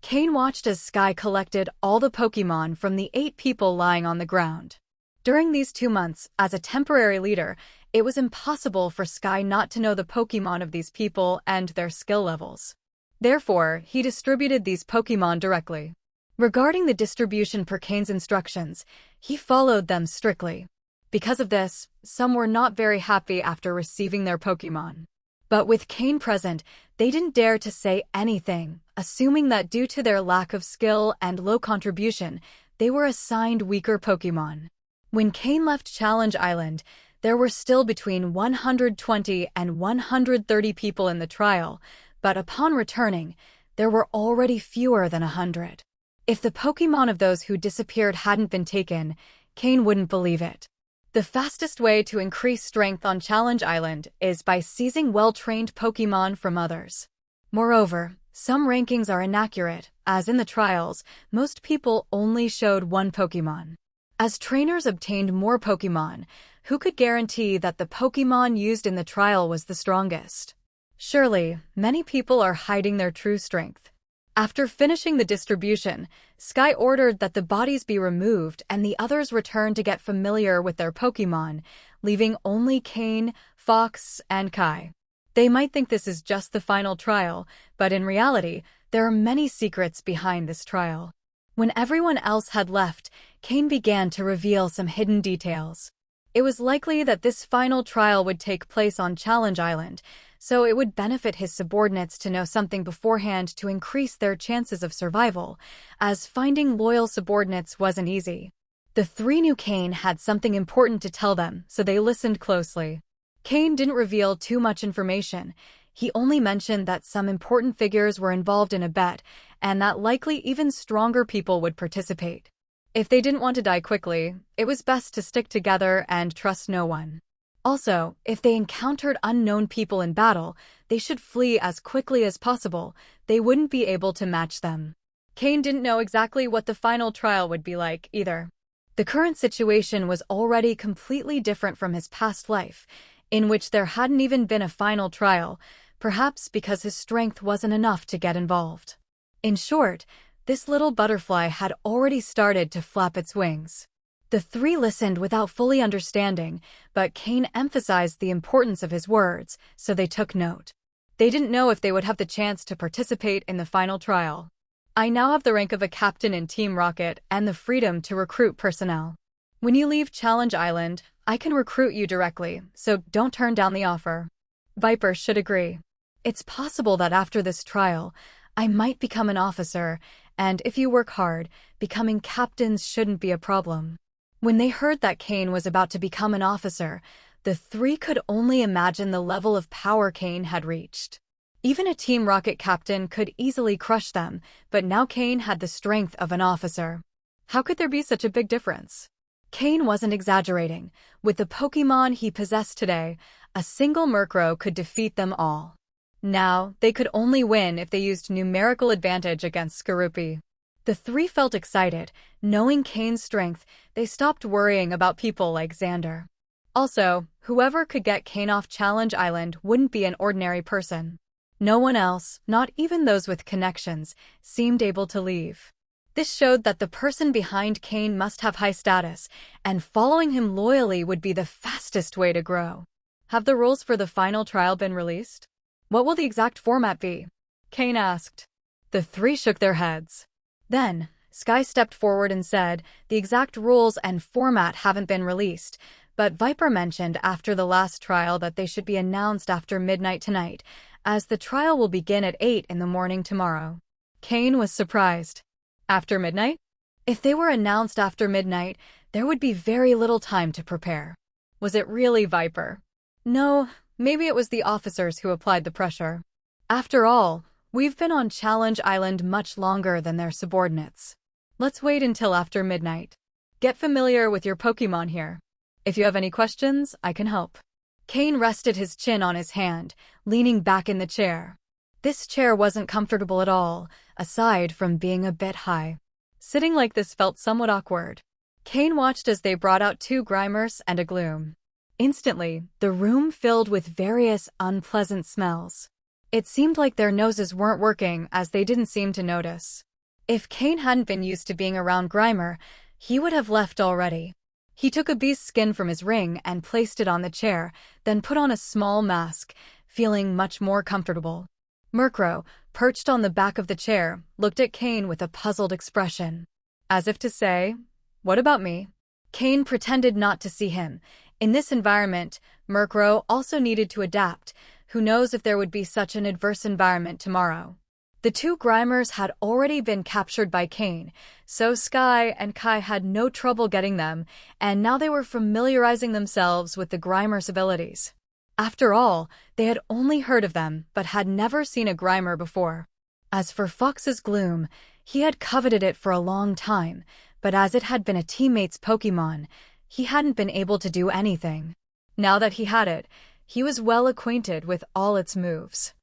[SPEAKER 1] Cain watched as Sky collected all the Pokémon from the 8 people lying on the ground. During these 2 months, as a temporary leader, it was impossible for Sky not to know the Pokémon of these people and their skill levels. Therefore, he distributed these Pokémon directly. Regarding the distribution per Cain's instructions, he followed them strictly. Because of this, some were not very happy after receiving their Pokémon. But with Cain present, they didn't dare to say anything, assuming that due to their lack of skill and low contribution, they were assigned weaker Pokémon. When Cain left Challenge Island, there were still between 120 and 130 people in the trial, but upon returning, there were already fewer than 100. If the Pokémon of those who disappeared hadn't been taken, Cain wouldn't believe it. The fastest way to increase strength on Challenge Island is by seizing well-trained Pokémon from others. Moreover, some rankings are inaccurate, as in the trials, most people only showed 1 Pokémon. As trainers obtained more Pokémon, who could guarantee that the Pokémon used in the trial was the strongest? Surely, many people are hiding their true strength. After finishing the distribution, Sky ordered that the bodies be removed and the others return to get familiar with their Pokémon, leaving only Cain, Fox, and Kai. They might think this is just the final trial, but in reality, there are many secrets behind this trial. When everyone else had left, Cain began to reveal some hidden details. It was likely that this final trial would take place on Challenge Island, so it would benefit his subordinates to know something beforehand to increase their chances of survival, as finding loyal subordinates wasn't easy. The 3 knew Cain had something important to tell them, so they listened closely. Cain didn't reveal too much information. He only mentioned that some important figures were involved in a bet, and that likely even stronger people would participate. If they didn't want to die quickly, it was best to stick together and trust no one. Also, if they encountered unknown people in battle, they should flee as quickly as possible. They wouldn't be able to match them. Cain didn't know exactly what the final trial would be like, either. The current situation was already completely different from his past life, in which there hadn't even been a final trial, perhaps because his strength wasn't enough to get involved. In short, this little butterfly had already started to flap its wings. The 3 listened without fully understanding, but Cain emphasized the importance of his words, so they took note. They didn't know if they would have the chance to participate in the final trial. "I now have the rank of a captain in Team Rocket and the freedom to recruit personnel. When you leave Challenge Island, I can recruit you directly, so don't turn down the offer." Viper should agree. It's possible that after this trial, I might become an officer, and if you work hard, becoming captains shouldn't be a problem. When they heard that Cain was about to become an officer, the 3 could only imagine the level of power Cain had reached. Even a Team Rocket captain could easily crush them, but now Cain had the strength of an officer. How could there be such a big difference? Cain wasn't exaggerating. With the Pokémon he possessed today, a single Murkrow could defeat them all. Now, they could only win if they used numerical advantage against Skorupi. The 3 felt excited. Knowing Cain's strength, they stopped worrying about people like Xander. Also, whoever could get Cain off Challenge Island wouldn't be an ordinary person. No one else, not even those with connections, seemed able to leave. This showed that the person behind Cain must have high status, and following him loyally would be the fastest way to grow. Have the rules for the final trial been released? What will the exact format be? Cain asked. The 3 shook their heads. Then, Sky stepped forward and said, the exact rules and format haven't been released, but Viper mentioned after the last trial that they should be announced after midnight tonight, as the trial will begin at 8 in the morning tomorrow. Cain was surprised. After midnight? If they were announced after midnight, there would be very little time to prepare. Was it really Viper? No, maybe it was the officers who applied the pressure. After all, we've been on Challenge Island much longer than their subordinates. Let's wait until after midnight. Get familiar with your Pokémon here. If you have any questions, I can help. Cain rested his chin on his hand, leaning back in the chair. This chair wasn't comfortable at all, aside from being a bit high. Sitting like this felt somewhat awkward. Cain watched as they brought out 2 Grimers and a Gloom. Instantly, the room filled with various unpleasant smells. It seemed like their noses weren't working as they didn't seem to notice. If Cain hadn't been used to being around Grimer, he would have left already. He took a beast's skin from his ring and placed it on the chair, then put on a small mask, feeling much more comfortable. Murkrow, perched on the back of the chair, looked at Cain with a puzzled expression. As if to say, "What about me?" Cain pretended not to see him. In this environment, Murkrow also needed to adapt. Who knows if there would be such an adverse environment tomorrow. The 2 Grimers had already been captured by Cain, so Sky and Kai had no trouble getting them, and now they were familiarizing themselves with the Grimer's abilities. After all, they had only heard of them, but had never seen a Grimer before. As for Fox's Gloom, he had coveted it for a long time, but as it had been a teammate's Pokémon, he hadn't been able to do anything. Now that he had it, he was well acquainted with all its moves.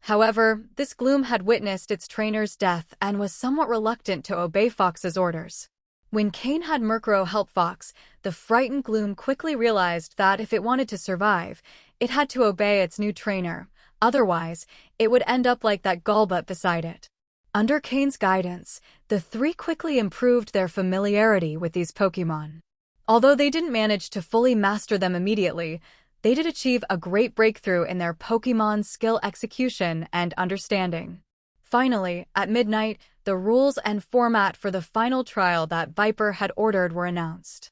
[SPEAKER 1] However, this Gloom had witnessed its trainer's death and was somewhat reluctant to obey Fox's orders. When Cain had Murkrow help Fox, the frightened Gloom quickly realized that if it wanted to survive, it had to obey its new trainer. Otherwise, it would end up like that Golbat beside it. Under Cain's guidance, the 3 quickly improved their familiarity with these Pokémon. Although they didn't manage to fully master them immediately, they did achieve a great breakthrough in their Pokémon skill execution and understanding. Finally, at midnight, the rules and format for the final trial that Viper had ordered were announced.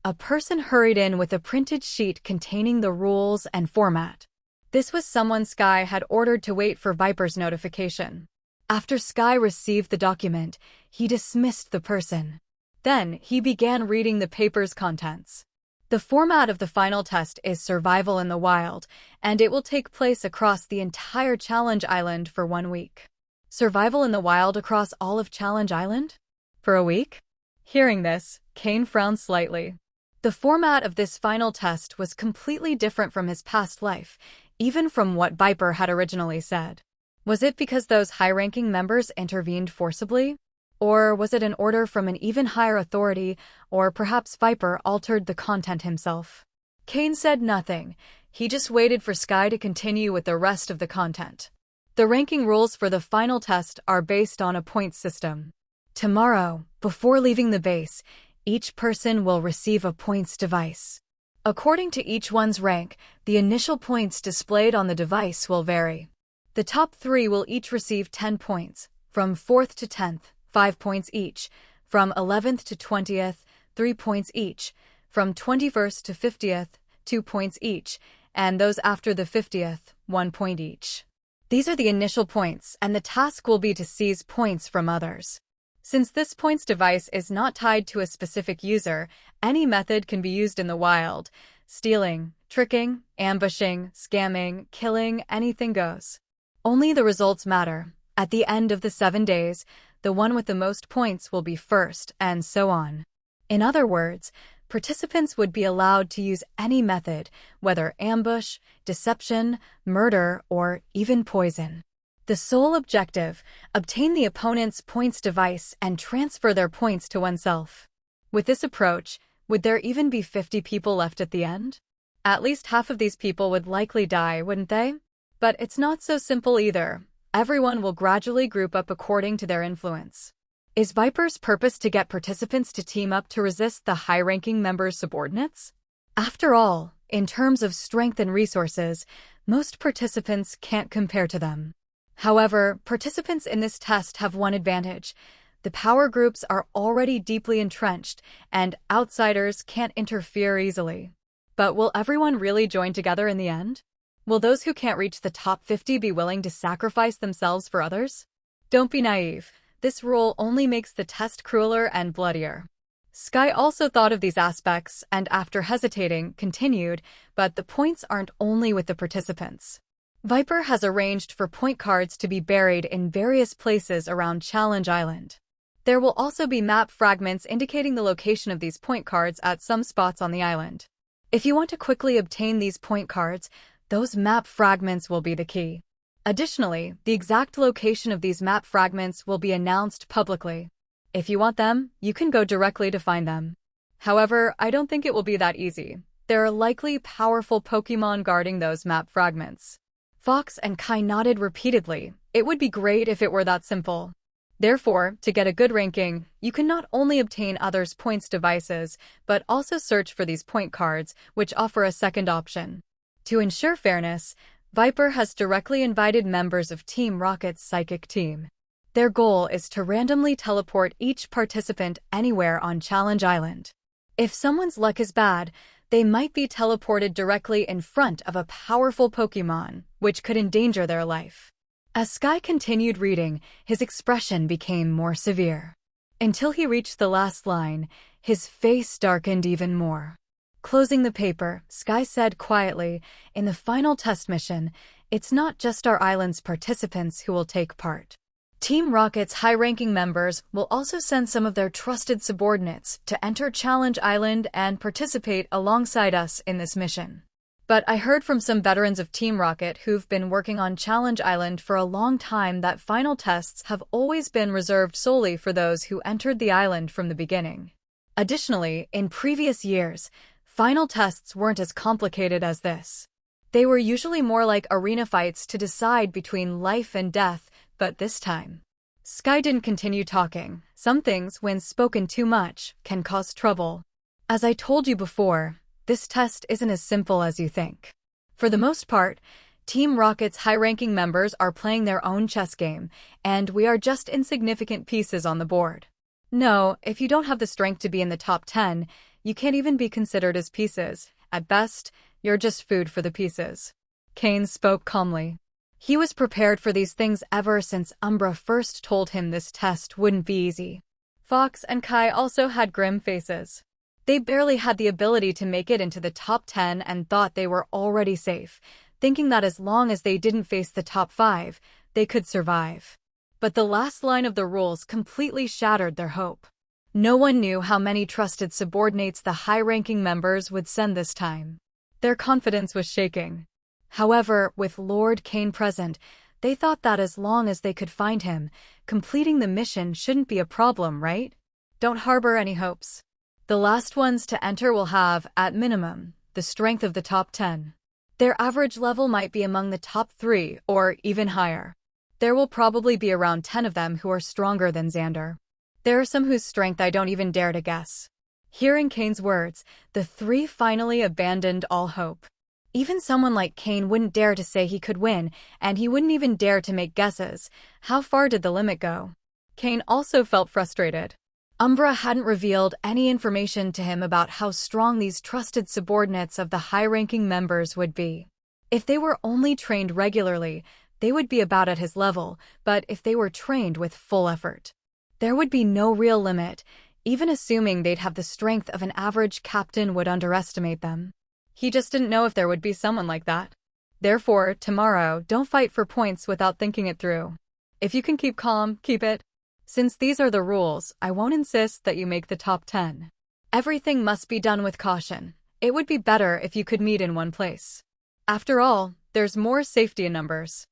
[SPEAKER 1] A person hurried in with a printed sheet containing the rules and format. This was someone Sky had ordered to wait for Viper's notification. After Sky received the document, he dismissed the person. Then, he began reading the paper's contents. The format of the final test is survival in the wild, and it will take place across the entire Challenge Island for 1 week. Survival in the wild across all of Challenge Island? For a week? Hearing this, Cain frowned slightly. The format of this final test was completely different from his past life, even from what Viper had originally said. Was it because those high-ranking members intervened forcibly? Or was it an order from an even higher authority, or perhaps Viper altered the content himself? Cain said nothing. He just waited for Sky to continue with the rest of the content. The ranking rules for the final test are based on a points system. Tomorrow, before leaving the base, each person will receive a points device. According to each one's rank, the initial points displayed on the device will vary. The top 3 will each receive 10 points, from 4th to 10th. 5 points each, from 11th to 20th, 3 points each, from 21st to 50th, 2 points each, and those after the 50th, 1 point each. These are the initial points, and the task will be to seize points from others. Since this points device is not tied to a specific user, any method can be used in the wild. Stealing, tricking, ambushing, scamming, killing, anything goes. Only the results matter. At the end of the 7 days, the one with the most points will be first, and so on. In other words, participants would be allowed to use any method, whether ambush, deception, murder, or even poison. The sole objective: obtain the opponent's points device and transfer their points to oneself. With this approach, would there even be 50 people left at the end? At least half of these people would likely die, wouldn't they? But it's not so simple either. Everyone will gradually group up according to their influence. Is Viper's purpose to get participants to team up to resist the high-ranking members' subordinates? After all, in terms of strength and resources, most participants can't compare to them. However, participants in this test have one advantage. The power groups are already deeply entrenched, and outsiders can't interfere easily. But will everyone really join together in the end? Will those who can't reach the top 50 be willing to sacrifice themselves for others? Don't be naive. This rule only makes the test crueler and bloodier. Sky also thought of these aspects and, after hesitating, continued, but the points aren't only with the participants. Viper has arranged for point cards to be buried in various places around Challenge Island. There will also be map fragments indicating the location of these point cards at some spots on the island. If you want to quickly obtain these point cards, those map fragments will be the key. Additionally, the exact location of these map fragments will be announced publicly. If you want them, you can go directly to find them. However, I don't think it will be that easy. There are likely powerful Pokémon guarding those map fragments. Fox and Cain nodded repeatedly. It would be great if it were that simple. Therefore, to get a good ranking, you can not only obtain others' points devices, but also search for these point cards, which offer a second option. To ensure fairness, Viper has directly invited members of Team Rocket's psychic team. Their goal is to randomly teleport each participant anywhere on Challenge Island. If someone's luck is bad, they might be teleported directly in front of a powerful Pokémon, which could endanger their life. As Sky continued reading, his expression became more severe. Until he reached the last line, his face darkened even more. Closing the paper, Sky said quietly, "In the final test mission, it's not just our island's participants who will take part. Team Rocket's high-ranking members will also send some of their trusted subordinates to enter Challenge Island and participate alongside us in this mission. But I heard from some veterans of Team Rocket who've been working on Challenge Island for a long time that final tests have always been reserved solely for those who entered the island from the beginning. Additionally, in previous years, final tests weren't as complicated as this. They were usually more like arena fights to decide between life and death, but this time." Sky didn't continue talking. Some things, when spoken too much, can cause trouble. "As I told you before, this test isn't as simple as you think. For the most part, Team Rocket's high-ranking members are playing their own chess game, and we are just insignificant pieces on the board. No, if you don't have the strength to be in the top 10, you can't even be considered as pieces. At best, you're just food for the pieces." Cain spoke calmly. He was prepared for these things ever since Umbra first told him this test wouldn't be easy. Fox and Kai also had grim faces. They barely had the ability to make it into the top 10 and thought they were already safe, thinking that as long as they didn't face the top 5, they could survive. But the last line of the rules completely shattered their hope. No one knew how many trusted subordinates the high-ranking members would send this time. Their confidence was shaking. However, with Lord Cain present, they thought that as long as they could find him, completing the mission shouldn't be a problem, right? Don't harbor any hopes. The last ones to enter will have, at minimum, the strength of the top 10. Their average level might be among the top 3 or even higher. There will probably be around 10 of them who are stronger than Xander. There are some whose strength I don't even dare to guess." Hearing Cain's words, the 3 finally abandoned all hope. Even someone like Cain wouldn't dare to say he could win, and he wouldn't even dare to make guesses. How far did the limit go? Cain also felt frustrated. Umbra hadn't revealed any information to him about how strong these trusted subordinates of the high-ranking members would be. If they were only trained regularly, they would be about at his level, but if they were trained with full effort, there would be no real limit. Even assuming they'd have the strength of an average captain would underestimate them. He just didn't know if there would be someone like that. Therefore, tomorrow, don't fight for points without thinking it through. If you can keep calm, keep it. Since these are the rules, I won't insist that you make the top 10. Everything must be done with caution. It would be better if you could meet in one place. After all, there's more safety in numbers.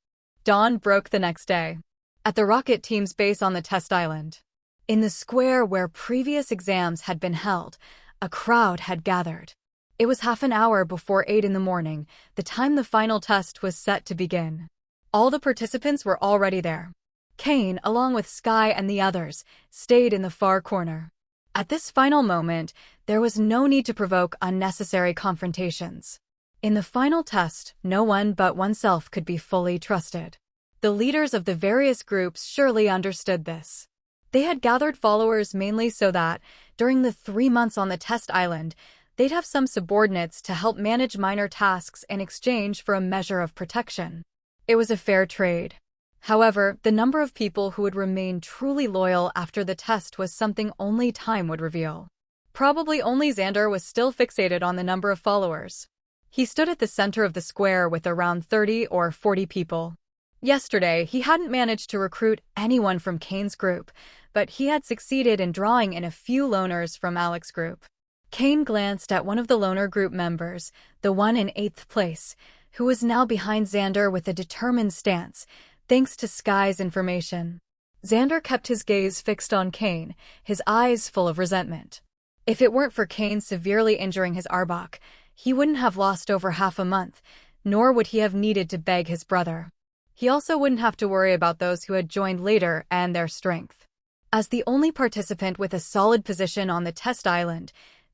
[SPEAKER 1] Dawn broke the next day. At the rocket team's base on the test island. In the square where previous exams had been held, a crowd had gathered. It was half an hour before 8 in the morning, the time the final test was set to begin. All the participants were already there. Cain, along with Sky and the others, stayed in the far corner. At this final moment, there was no need to provoke unnecessary confrontations. In the final test, no one but oneself could be fully trusted. The leaders of the various groups surely understood this. They had gathered followers mainly so that, during the 3 months on the test island, they'd have some subordinates to help manage minor tasks in exchange for a measure of protection. It was a fair trade. However, the number of people who would remain truly loyal after the test was something only time would reveal. Probably only Xander was still fixated on the number of followers. He stood at the center of the square with around 30 or 40 people. Yesterday, he hadn't managed to recruit anyone from Cain's group, but he had succeeded in drawing in a few loners from Alec's group. Cain glanced at one of the loner group members, the one in 8th place, who was now behind Xander with a determined stance, thanks to Sky's information. Xander kept his gaze fixed on Cain, his eyes full of resentment. If it weren't for Cain severely injuring his Arbok, he wouldn't have lost over half a month, nor would he have needed to beg his brother. He also wouldn't have to worry about those who had joined later and their strength. As the only participant with a solid position on the test island,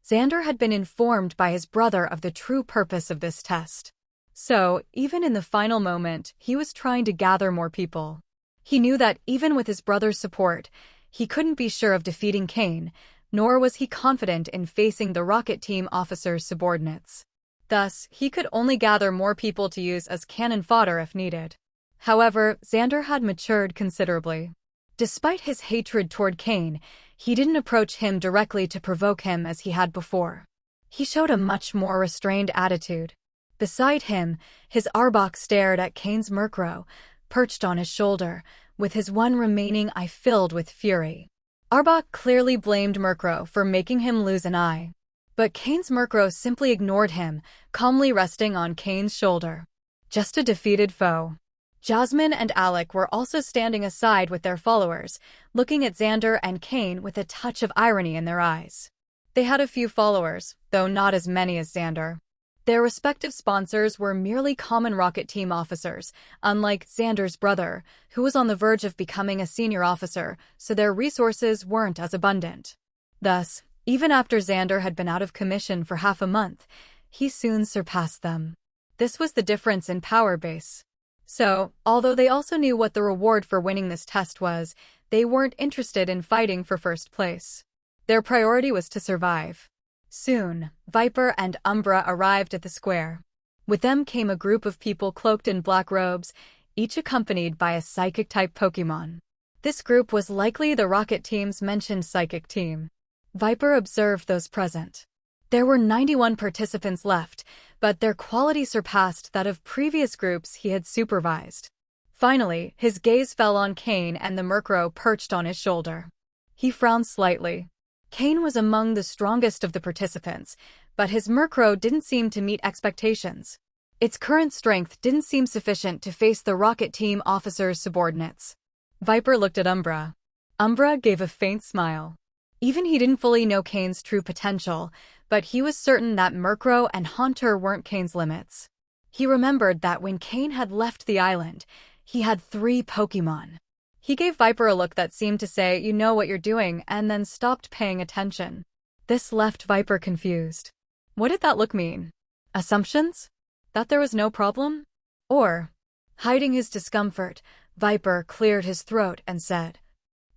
[SPEAKER 1] Xander had been informed by his brother of the true purpose of this test. So, even in the final moment, he was trying to gather more people. He knew that even with his brother's support, he couldn't be sure of defeating Cain, nor was he confident in facing the rocket team officer's subordinates. Thus, he could only gather more people to use as cannon fodder if needed. However, Xander had matured considerably. Despite his hatred toward Cain, he didn't approach him directly to provoke him as he had before. He showed a much more restrained attitude. Beside him, his Arbok stared at Cain's Murkrow, perched on his shoulder, with his one remaining eye filled with fury. Arbok clearly blamed Murkrow for making him lose an eye. But Cain's Murkrow simply ignored him, calmly resting on Cain's shoulder. Just a defeated foe. Jasmine and Alec were also standing aside with their followers, looking at Xander and Cain with a touch of irony in their eyes. They had a few followers, though not as many as Xander. Their respective sponsors were merely common rocket team officers, unlike Xander's brother, who was on the verge of becoming a senior officer, so their resources weren't as abundant. Thus, even after Xander had been out of commission for half a month, he soon surpassed them. This was the difference in power base. So, although they also knew what the reward for winning this test was, they weren't interested in fighting for first place. Their priority was to survive. Soon, Viper and Umbra arrived at the square. With them came a group of people cloaked in black robes, each accompanied by a psychic-type Pokémon. This group was likely the rocket team's mentioned psychic team. Viper observed those present. There were 91 participants left, but their quality surpassed that of previous groups he had supervised. Finally, his gaze fell on Cain and the Murkrow perched on his shoulder. He frowned slightly. Cain was among the strongest of the participants, but his Murkrow didn't seem to meet expectations. Its current strength didn't seem sufficient to face the rocket team officer's subordinates. Viper looked at Umbra. Umbra gave a faint smile. Even he didn't fully know Cain's true potential, but he was certain that Murkrow and Haunter weren't Cain's limits. He remembered that when Cain had left the island, he had 3 Pokémon. He gave Viper a look that seemed to say, "You know what you're doing," and then stopped paying attention. This left Viper confused. What did that look mean? Assumptions? That there was no problem? Or, hiding his discomfort, Viper cleared his throat and said,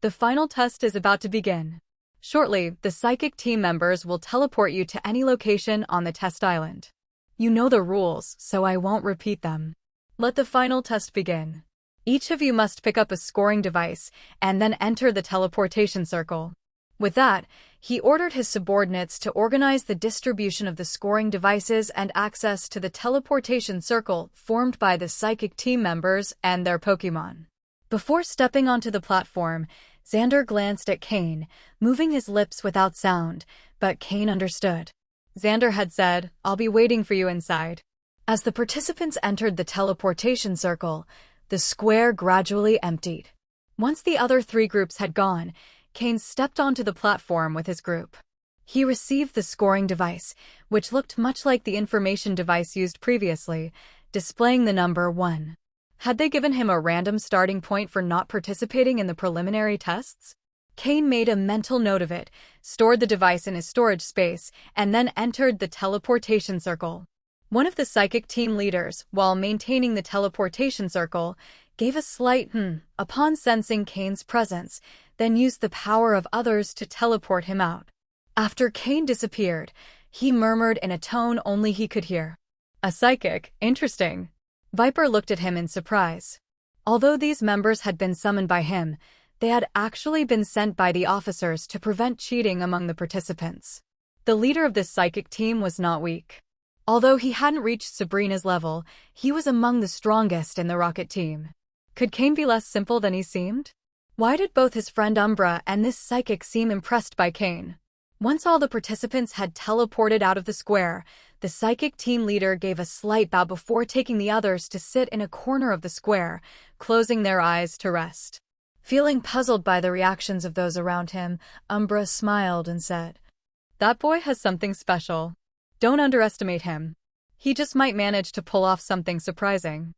[SPEAKER 1] "The final test is about to begin. Shortly, the psychic team members will teleport you to any location on the test island. You know the rules, so I won't repeat them. Let the final test begin. Each of you must pick up a scoring device and then enter the teleportation circle." With that, he ordered his subordinates to organize the distribution of the scoring devices and access to the teleportation circle formed by the psychic team members and their Pokémon. Before stepping onto the platform, Xander glanced at Cain, moving his lips without sound, but Cain understood. Xander had said, "I'll be waiting for you inside." As the participants entered the teleportation circle, the square gradually emptied. Once the other 3 groups had gone, Cain stepped onto the platform with his group. He received the scoring device, which looked much like the information device used previously, displaying the number 1. Had they given him a random starting point for not participating in the preliminary tests? Cain made a mental note of it, stored the device in his storage space, and then entered the teleportation circle. One of the psychic team leaders, while maintaining the teleportation circle, gave a slight upon sensing Cain's presence, then used the power of others to teleport him out. After Cain disappeared, he murmured in a tone only he could hear, "A psychic, interesting." Viper looked at him in surprise. Although these members had been summoned by him, they had actually been sent by the officers to prevent cheating among the participants. The leader of this psychic team was not weak. Although he hadn't reached Sabrina's level, he was among the strongest in the rocket team. Could Cain be less simple than he seemed? Why did both his friend Umbra and this psychic seem impressed by Cain? Once all the participants had teleported out of the square, the psychic team leader gave a slight bow before taking the others to sit in a corner of the square, closing their eyes to rest. Feeling puzzled by the reactions of those around him, Umbra smiled and said, "That boy has something special. Don't underestimate him. He just might manage to pull off something surprising."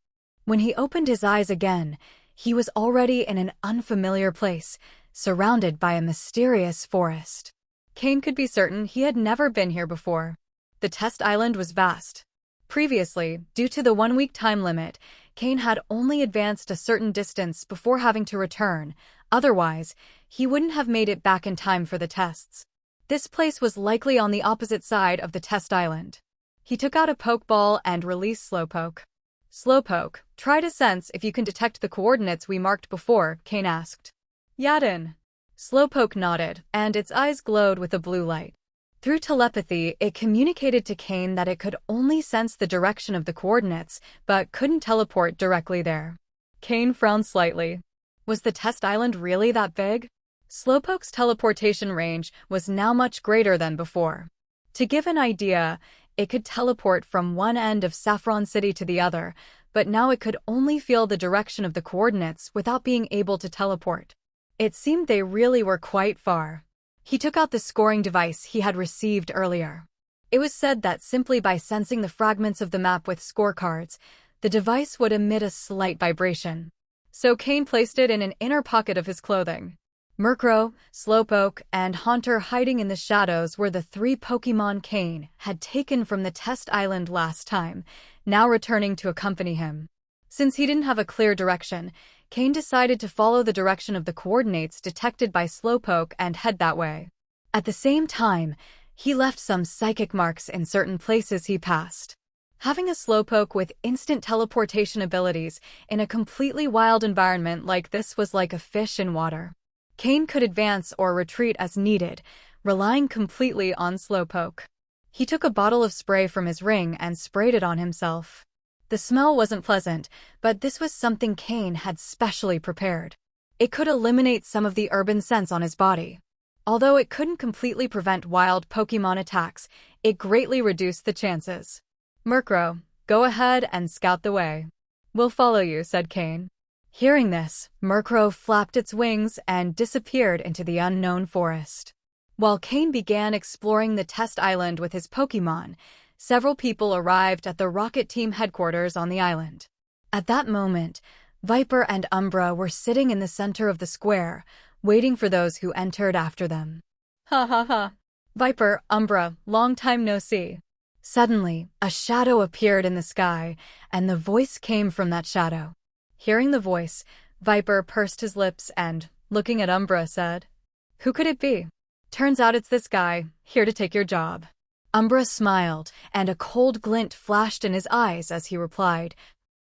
[SPEAKER 1] When he opened his eyes again, he was already in an unfamiliar place, surrounded by a mysterious forest. Cain could be certain he had never been here before. The test island was vast. Previously, due to the 1-week time limit, Cain had only advanced a certain distance before having to return. Otherwise, he wouldn't have made it back in time for the tests. This place was likely on the opposite side of the test island. He took out a Pokeball and released Slowpoke. "Slowpoke, try to sense if you can detect the coordinates we marked before," Cain asked. "Yadin." Slowpoke nodded, and its eyes glowed with a blue light. Through telepathy, it communicated to Cain that it could only sense the direction of the coordinates, but couldn't teleport directly there. Cain frowned slightly. Was the test island really that big? Slowpoke's teleportation range was now much greater than before. To give an idea, it could teleport from one end of Saffron City to the other, but now it could only feel the direction of the coordinates without being able to teleport. It seemed they really were quite far. He took out the scoring device he had received earlier. It was said that simply by sensing the fragments of the map with scorecards, the device would emit a slight vibration. So Cain placed it in an inner pocket of his clothing. Murkrow, Slowpoke, and Haunter hiding in the shadows were the 3 Pokémon Cain had taken from the test island last time, now returning to accompany him. Since he didn't have a clear direction, Cain decided to follow the direction of the coordinates detected by Slowpoke and head that way. At the same time, he left some psychic marks in certain places he passed. Having a Slowpoke with instant teleportation abilities in a completely wild environment like this was like a fish in water. Cain could advance or retreat as needed, relying completely on Slowpoke. He took a bottle of spray from his ring and sprayed it on himself. The smell wasn't pleasant, but this was something Cain had specially prepared. It could eliminate some of the urban scents on his body. Although it couldn't completely prevent wild Pokémon attacks, it greatly reduced the chances. "Murkrow, go ahead and scout the way. We'll follow you," said Cain. Hearing this, Murkrow flapped its wings and disappeared into the unknown forest. While Cain began exploring the test island with his Pokémon, several people arrived at the Rocket Team headquarters on the island. At that moment, Viper and Umbra were sitting in the center of the square, waiting for those who entered after them. "Ha ha ha. Viper, Umbra, long time no see." Suddenly, a shadow appeared in the sky, and the voice came from that shadow. Hearing the voice, Viper pursed his lips and, looking at Umbra, said, "Who could it be? Turns out it's this guy, here to take your job." Umbra smiled, and a cold glint flashed in his eyes as he replied,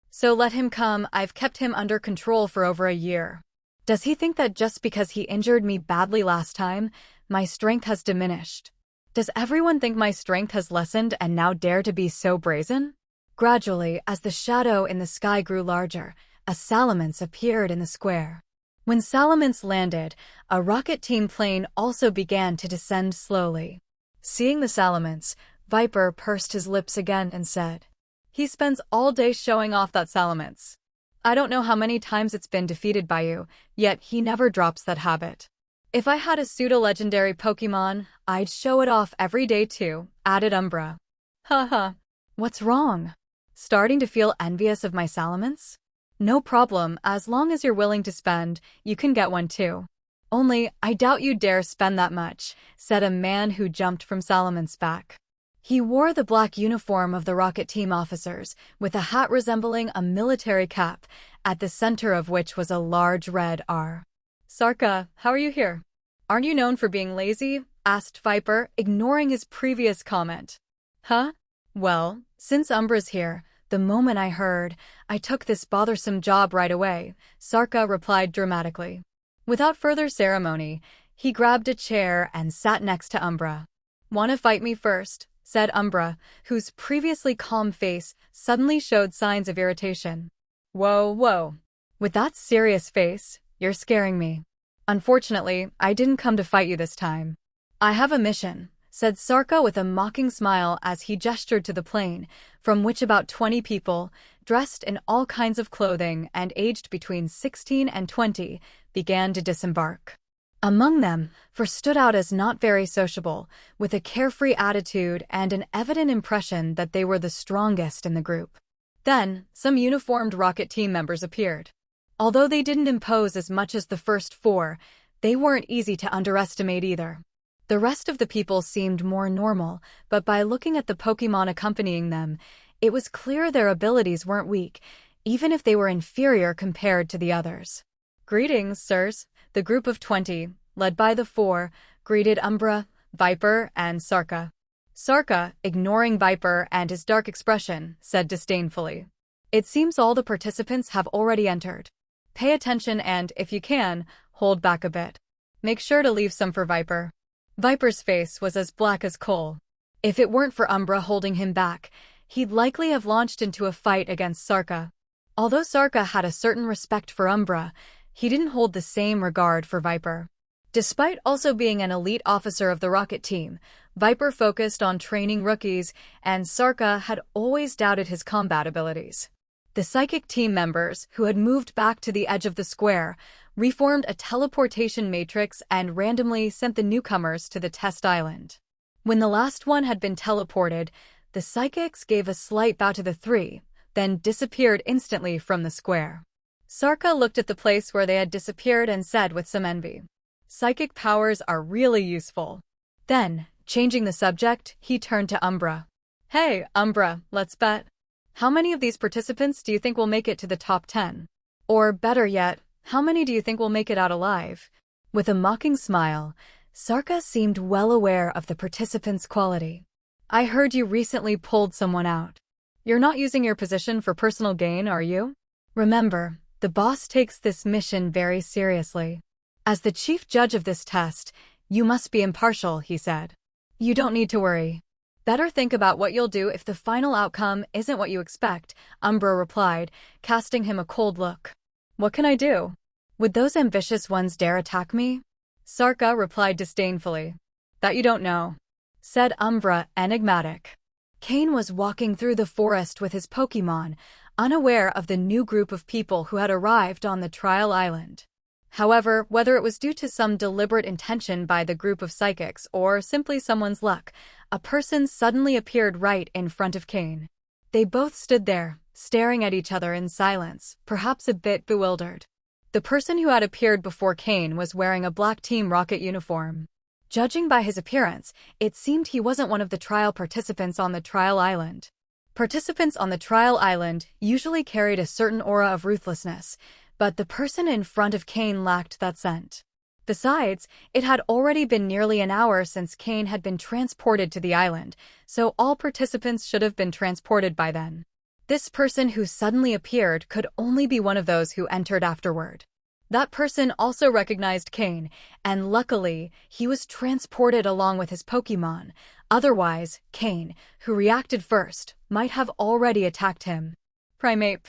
[SPEAKER 1] "So let him come, I've kept him under control for over a year. Does he think that just because he injured me badly last time, my strength has diminished? Does everyone think my strength has lessened and now dare to be so brazen?" Gradually, as the shadow in the sky grew larger, a Salamence appeared in the square. When Salamence landed, a Rocket Team plane also began to descend slowly. Seeing the Salamence, Viper pursed his lips again and said, "He spends all day showing off that Salamence. I don't know how many times it's been defeated by you, yet he never drops that habit. If I had a pseudo-legendary Pokémon, I'd show it off every day too," added Umbra. "Haha. What's wrong? Starting to feel envious of my Salamence? No problem, as long as you're willing to spend, you can get one too. Only, I doubt you dare spend that much," said a man who jumped from Salamance's back. He wore the black uniform of the Rocket Team officers, with a hat resembling a military cap, at the center of which was a large red R. "Sarka, how are you here? Aren't you known for being lazy?" asked Viper, ignoring his previous comment. "Huh? Well, since Umbra's here, the moment I heard, I took this bothersome job right away," Sarka replied dramatically. Without further ceremony, he grabbed a chair and sat next to Umbra. "Wanna fight me first?" said Umbra, whose previously calm face suddenly showed signs of irritation. "Whoa, whoa. With that serious face, You're scaring me. Unfortunately, I didn't come to fight you this time. I have a mission, said Sarka with a mocking smile as he gestured to the plane, from which about 20 people, dressed in all kinds of clothing and aged between 16 and 20, began to disembark. Among them, four stood out as not very sociable, with a carefree attitude and an evident impression that they were the strongest in the group. Then, some uniformed rocket team members appeared. Although they didn't impose as much as the first four, they weren't easy to underestimate either. The rest of the people seemed more normal, but by looking at the Pokémon accompanying them, it was clear their abilities weren't weak, even if they were inferior compared to the others. Greetings, sirs. The group of 20, led by the four, greeted Umbra, Viper, and Sarka. Sarka, ignoring Viper and his dark expression, said disdainfully, "It seems all the participants have already entered. Pay attention and, if you can, hold back a bit. Make sure to leave some for Viper." Viper's face was as black as coal. If it weren't for Umbra holding him back, he'd likely have launched into a fight against Sarka. Although Sarka had a certain respect for Umbra, he didn't hold the same regard for Viper. Despite also being an elite officer of the rocket team, Viper focused on training rookies, and Sarka had always doubted his combat abilities. The psychic team members, who had moved back to the edge of the square, reformed a teleportation matrix and randomly sent the newcomers to the test island. When the last one had been teleported, the psychics gave a slight bow to the three, then disappeared instantly from the square. Sarka looked at the place where they had disappeared and said with some envy, "Psychic powers are really useful." Then, changing the subject, he turned to Umbra. "Hey, Umbra, let's bet. How many of these participants do you think will make it to the top 10? Or, better yet, how many do you think will make it out alive?" With a mocking smile, Sarka seemed well aware of the participants' quality. "I heard you recently pulled someone out. You're not using your position for personal gain, are you? Remember, the boss takes this mission very seriously. As the chief judge of this test, you must be impartial," he said. "You don't need to worry. Better think about what you'll do if the final outcome isn't what you expect," Umbra replied, casting him a cold look. "What can I do? Would those ambitious ones dare attack me?" Sarka replied disdainfully. "That you don't know," said Umbra, enigmatic. Cain was walking through the forest with his Pokémon, unaware of the new group of people who had arrived on the trial island. However, whether it was due to some deliberate intention by the group of psychics or simply someone's luck, a person suddenly appeared right in front of Cain. They both stood there, staring at each other in silence, perhaps a bit bewildered. The person who had appeared before Cain was wearing a black Team Rocket uniform. Judging by his appearance, it seemed he wasn't one of the trial participants on the trial island. Participants on the trial island usually carried a certain aura of ruthlessness, but the person in front of Cain lacked that scent. Besides, it had already been nearly an hour since Cain had been transported to the island, so all participants should have been transported by then. This person who suddenly appeared could only be one of those who entered afterward. That person also recognized Cain, and luckily, he was transported along with his Pokémon. Otherwise, Cain, who reacted first, might have already attacked him. "Primeape.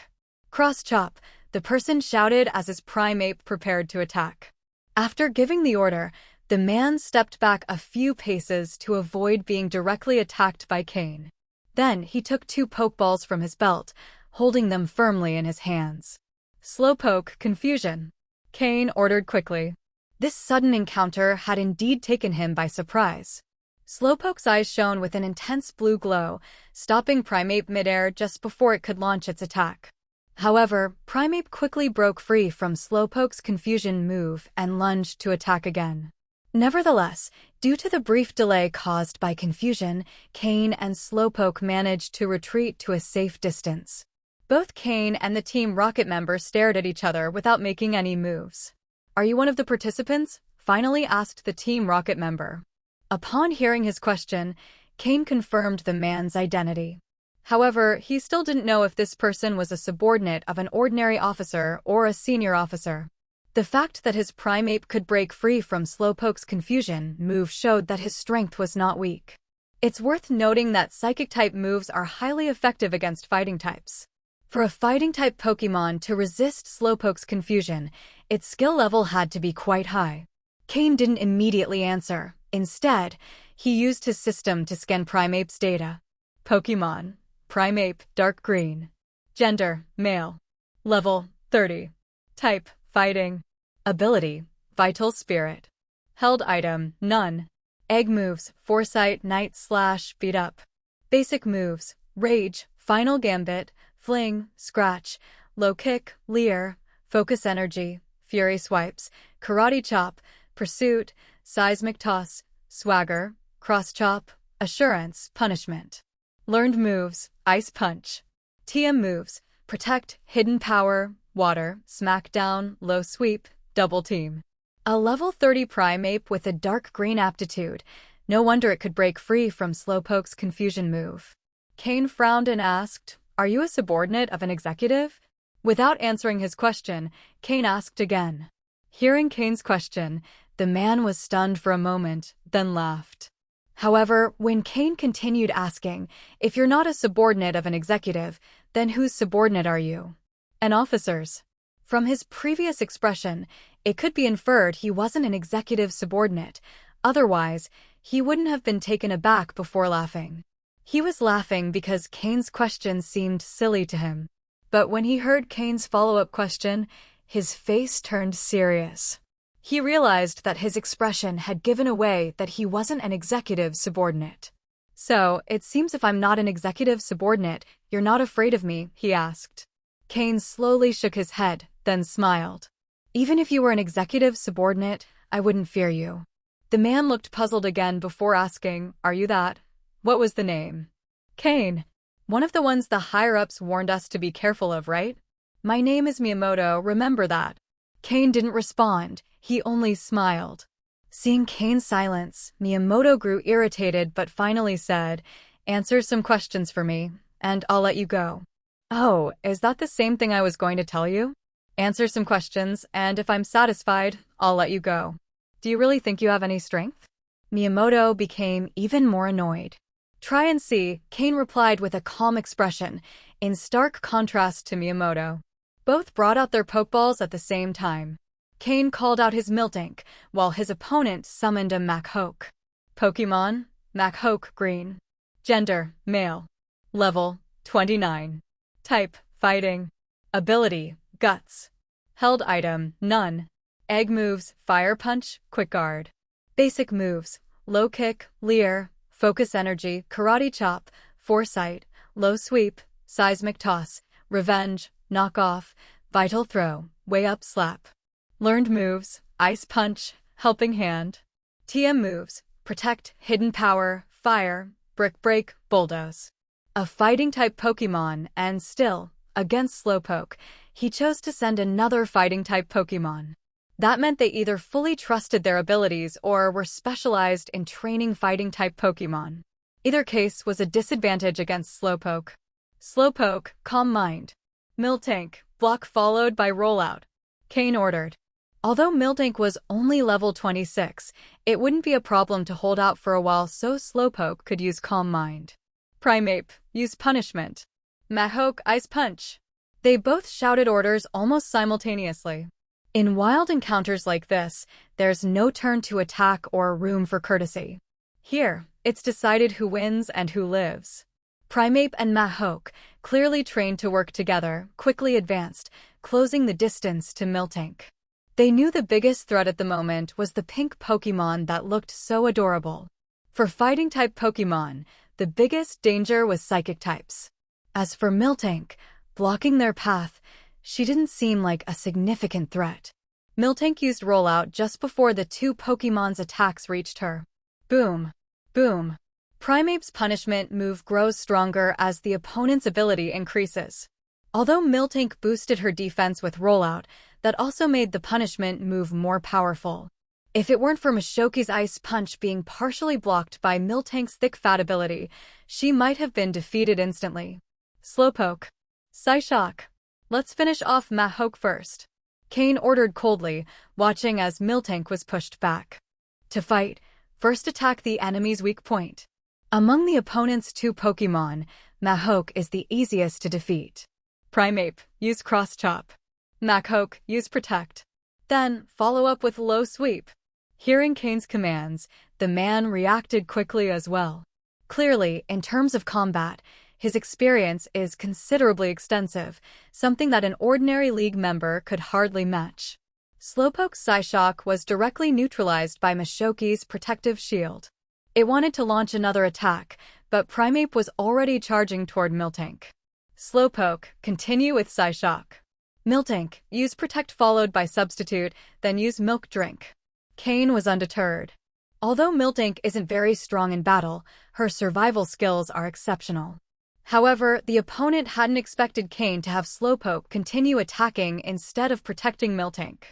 [SPEAKER 1] Cross-chop," the person shouted as his Primeape prepared to attack. After giving the order, the man stepped back a few paces to avoid being directly attacked by Cain. Then he took 2 Pokeballs from his belt, holding them firmly in his hands. "Slowpoke, Confusion," Cain ordered quickly. This sudden encounter had indeed taken him by surprise. Slowpoke's eyes shone with an intense blue glow, stopping Primeape midair just before it could launch its attack. However, Primeape quickly broke free from Slowpoke's Confusion move and lunged to attack again. Nevertheless, due to the brief delay caused by Confusion, Cain and Slowpoke managed to retreat to a safe distance. Both Cain and the Team Rocket members stared at each other without making any moves. "Are you one of the participants?" finally asked the Team Rocket member. Upon hearing his question, Cain confirmed the man's identity. However, he still didn't know if this person was a subordinate of an ordinary officer or a senior officer. The fact that his Primeape could break free from Slowpoke's Confusion move showed that his strength was not weak. It's worth noting that Psychic-type moves are highly effective against fighting types. For a fighting-type Pokémon to resist Slowpoke's confusion, its skill level had to be quite high. Cain didn't immediately answer. Instead, he used his system to scan Primeape's data. Pokémon. Primeape, dark green. Gender, male. Level, 30. Type, fighting. Ability, vital spirit. Held item, none. Egg moves, foresight, night slash, beat up. Basic moves, rage, final gambit, fling, scratch, low kick, leer, focus energy, fury swipes, karate chop, pursuit, seismic toss, swagger, cross chop, assurance, punishment. Learned moves, ice punch. TM moves, protect, hidden power, water, smackdown, low sweep, double team. A level 30 Primeape with a dark green aptitude. No wonder it could break free from Slowpoke's confusion move. Cain frowned and asked, "Are you a subordinate of an executive?" Without answering his question, Cain asked again. Hearing Cain's question, the man was stunned for a moment, then laughed. However, when Cain continued asking, "If you're not a subordinate of an executive, then whose subordinate are you?" "An officer's." From his previous expression, it could be inferred he wasn't an executive subordinate. Otherwise, he wouldn't have been taken aback before laughing. He was laughing because Cain's question seemed silly to him. But when he heard Cain's follow-up question, his face turned serious. He realized that his expression had given away that he wasn't an executive subordinate. "So, it seems if I'm not an executive subordinate, you're not afraid of me?" he asked. Cain slowly shook his head, then smiled. "Even if you were an executive subordinate, I wouldn't fear you." The man looked puzzled again before asking, "Are you that? What was the name?" "Cain. One of the ones the higher-ups warned us to be careful of, right?" "My name is Miyamoto, remember that." Cain didn't respond, he only smiled. Seeing Cain's silence, Miyamoto grew irritated but finally said, "Answer some questions for me, and I'll let you go." "Oh, is that the same thing I was going to tell you? Answer some questions, and if I'm satisfied, I'll let you go. Do you really think you have any strength?" Miyamoto became even more annoyed. "Try and see," Cain replied with a calm expression, in stark contrast to Miyamoto. Both brought out their Pokeballs at the same time. Cain called out his Miltank, while his opponent summoned a Machoke. Pokemon, Machoke green. Gender, male. Level, 29. Type, fighting. Ability, guts. Held item, none. Egg moves, fire punch, quick guard. Basic moves, low kick, leer, focus energy, karate chop, foresight, low sweep, seismic toss, revenge, knock off, vital throw, way up slap. Learned moves, ice punch, helping hand. TM moves, protect, hidden power, fire, brick break, bulldoze. A fighting-type Pokemon, and still, against Slowpoke, he chose to send another fighting-type Pokemon. That meant they either fully trusted their abilities or were specialized in training fighting-type Pokemon. Either case was a disadvantage against Slowpoke. Slowpoke, calm mind. Miltank, block followed by rollout. Cain ordered. Although Miltank was only level 26, it wouldn't be a problem to hold out for a while so Slowpoke could use calm mind. Primeape, use punishment. Machoke, ice punch. They both shouted orders almost simultaneously. In wild encounters like this, there's no turn to attack or room for courtesy. Here, it's decided who wins and who lives. Primeape and Machoke, clearly trained to work together, quickly advanced, closing the distance to Miltank. They knew the biggest threat at the moment was the pink Pokemon that looked so adorable. For fighting-type Pokemon, the biggest danger was psychic types. As for Miltank, blocking their path, she didn't seem like a significant threat. Miltank used Rollout just before the two Pokemon's attacks reached her. Boom. Boom. Primeape's punishment move grows stronger as the opponent's ability increases. Although Miltank boosted her defense with Rollout, that also made the punishment move more powerful. If it weren't for Machoke's Ice Punch being partially blocked by Miltank's Thick Fat ability, she might have been defeated instantly. Slowpoke. Psyshock. Let's finish off Machoke first. Cain ordered coldly, watching as Miltank was pushed back. To fight, first attack the enemy's weak point. Among the opponent's two Pokemon, Machoke is the easiest to defeat. Primeape, use Cross Chop. Machoke, use Protect. Then, follow up with Low Sweep. Hearing Cain's commands, the man reacted quickly as well. Clearly, in terms of combat, his experience is considerably extensive, something that an ordinary league member could hardly match. Slowpoke's Psyshock was directly neutralized by Machoke's protective shield. It wanted to launch another attack, but Primeape was already charging toward Miltank. Slowpoke, continue with Psyshock. Miltank, use Protect followed by Substitute, then use Milk Drink. Cain was undeterred. Although Miltank isn't very strong in battle, her survival skills are exceptional. However, the opponent hadn't expected Cain to have Slowpoke continue attacking instead of protecting Miltank.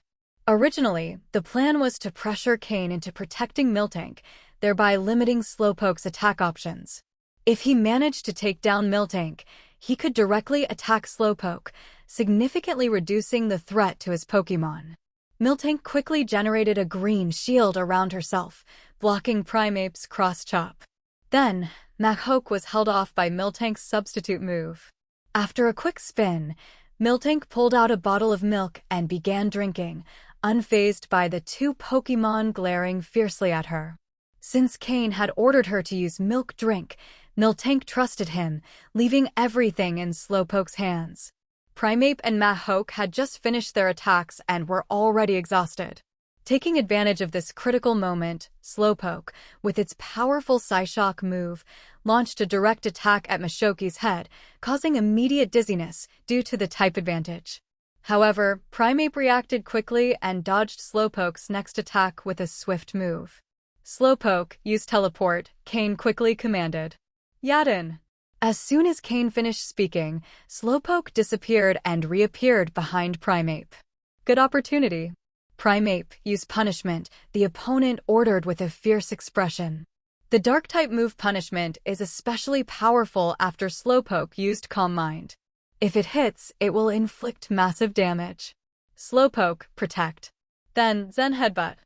[SPEAKER 1] Originally, the plan was to pressure Cain into protecting Miltank, thereby limiting Slowpoke's attack options. If he managed to take down Miltank, he could directly attack Slowpoke, significantly reducing the threat to his Pokémon. Miltank quickly generated a green shield around herself, blocking Primeape's Cross Chop. Then, Machoke was held off by Miltank's substitute move. After a quick spin, Miltank pulled out a bottle of milk and began drinking, unfazed by the two Pokémon glaring fiercely at her. Since Cain had ordered her to use Milk Drink, Miltank trusted him, leaving everything in Slowpoke's hands. Primeape and Machoke had just finished their attacks and were already exhausted. Taking advantage of this critical moment, Slowpoke, with its powerful Psyshock move, launched a direct attack at Machoke's head, causing immediate dizziness due to the type advantage. However, Primeape reacted quickly and dodged Slowpoke's next attack with a swift move. Slowpoke, use Teleport, Cain quickly commanded. Yadin! As soon as Cain finished speaking, Slowpoke disappeared and reappeared behind Primeape. Good opportunity. Primeape, use Punishment, the opponent ordered with a fierce expression. The Dark-type move Punishment is especially powerful after Slowpoke used Calm Mind. If it hits, it will inflict massive damage. Slowpoke, Protect. Then, Zen Headbutt.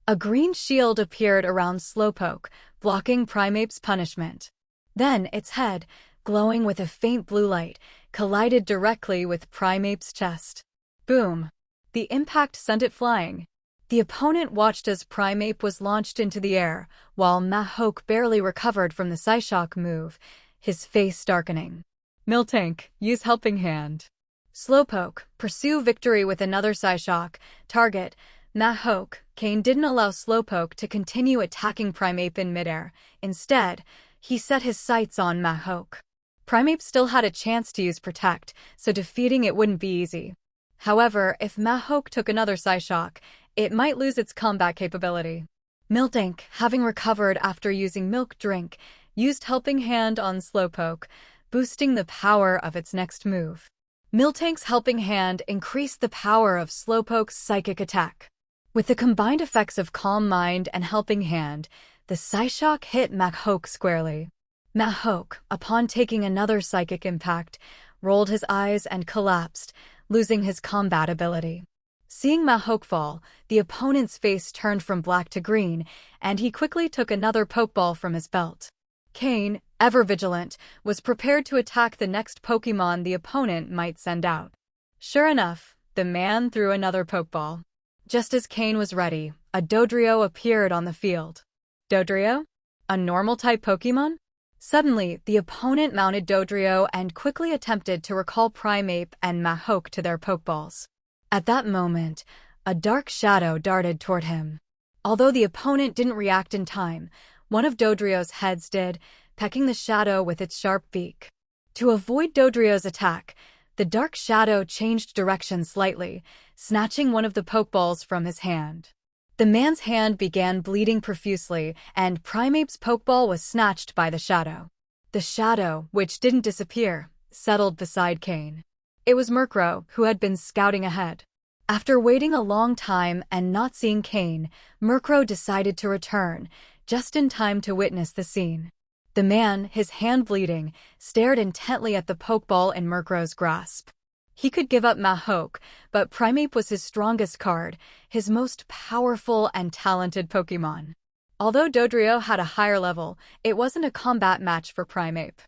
[SPEAKER 1] A green shield appeared around Slowpoke, blocking Primeape's punishment. Then its head, glowing with a faint blue light, collided directly with Primeape's chest. Boom! The impact sent it flying. The opponent watched as Primeape was launched into the air, while Machoke barely recovered from the Psyshock move, his face darkening. Miltank, use Helping Hand. Slowpoke, pursue victory with another Psyshock. Target, Machoke. Cain didn't allow Slowpoke to continue attacking Primeape in midair. Instead, he set his sights on Machoke. Primeape still had a chance to use Protect, so defeating it wouldn't be easy. However, if Machoke took another Psyshock, it might lose its combat capability. Miltank, having recovered after using Milk Drink, used Helping Hand on Slowpoke, boosting the power of its next move. Miltank's Helping Hand increased the power of Slowpoke's psychic attack. With the combined effects of Calm Mind and Helping Hand, the Psyshock hit Machoke squarely. Machoke, upon taking another psychic impact, rolled his eyes and collapsed, losing his combat ability. Seeing Machoke fall, the opponent's face turned from black to green, and he quickly took another Pokeball from his belt. Cain, ever vigilant, was prepared to attack the next Pokémon the opponent might send out. Sure enough, the man threw another Pokeball. Just as Cain was ready, a Dodrio appeared on the field. Dodrio? A normal-type Pokémon? Suddenly, the opponent mounted Dodrio and quickly attempted to recall Primeape and Machoke to their Pokeballs. At that moment, a dark shadow darted toward him. Although the opponent didn't react in time, one of Dodrio's heads did, pecking the shadow with its sharp beak. To avoid Dodrio's attack, the dark shadow changed direction slightly, snatching one of the Pokeballs from his hand. The man's hand began bleeding profusely, and Primeape's Pokeball was snatched by the shadow. The shadow, which didn't disappear, settled beside Cain. It was Murkrow, who had been scouting ahead. After waiting a long time and not seeing Cain, Murkrow decided to return, just in time to witness the scene. The man, his hand bleeding, stared intently at the Pokeball in Murkrow's grasp. He could give up Machoke, but Primeape was his strongest card, his most powerful and talented Pokémon. Although Dodrio had a higher level, it wasn't a combat match for Primeape.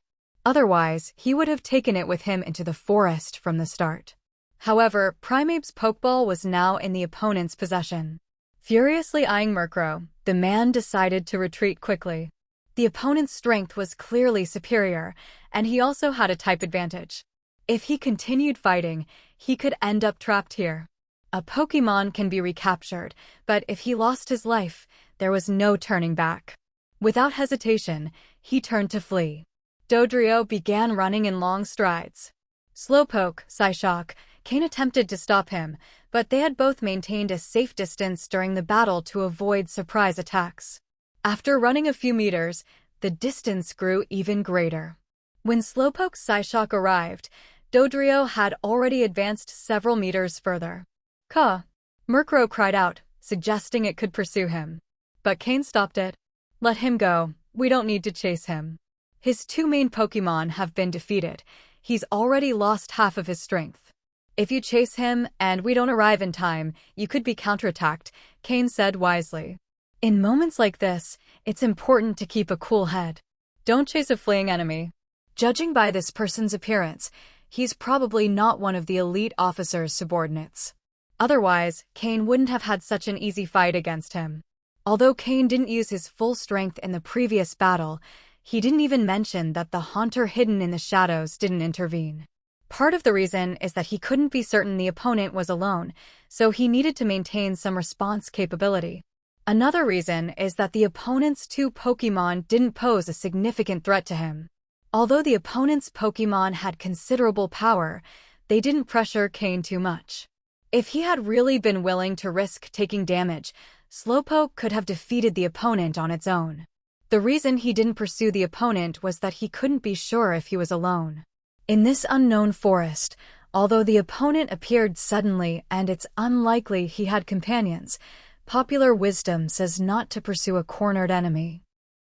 [SPEAKER 1] Otherwise, he would have taken it with him into the forest from the start. However, Primeape's Pokeball was now in the opponent's possession. Furiously eyeing Murkrow, the man decided to retreat quickly. The opponent's strength was clearly superior, and he also had a type advantage. If he continued fighting, he could end up trapped here. A Pokémon can be recaptured, but if he lost his life, there was no turning back. Without hesitation, he turned to flee. Dodrio began running in long strides. Slowpoke, Psyshock, Cain attempted to stop him, but they had both maintained a safe distance during the battle to avoid surprise attacks. After running a few meters, the distance grew even greater. When Slowpoke's Psyshock arrived, Dodrio had already advanced several meters further. "Caw!" Murkrow cried out, suggesting it could pursue him. But Cain stopped it. "Let him go, we don't need to chase him. His two main Pokémon have been defeated. He's already lost half of his strength. If you chase him and we don't arrive in time, you could be counterattacked," Cain said wisely. In moments like this, it's important to keep a cool head. Don't chase a fleeing enemy. Judging by this person's appearance, he's probably not one of the elite officer's subordinates. Otherwise, Cain wouldn't have had such an easy fight against him. Although Cain didn't use his full strength in the previous battle, he didn't even mention that the Haunter hidden in the shadows didn't intervene. Part of the reason is that he couldn't be certain the opponent was alone, so he needed to maintain some response capability. Another reason is that the opponent's two Pokémon didn't pose a significant threat to him. Although the opponent's Pokémon had considerable power, they didn't pressure Cain too much. If he had really been willing to risk taking damage, Slowpoke could have defeated the opponent on its own. The reason he didn't pursue the opponent was that he couldn't be sure if he was alone. In this unknown forest, although the opponent appeared suddenly and it's unlikely he had companions, popular wisdom says not to pursue a cornered enemy.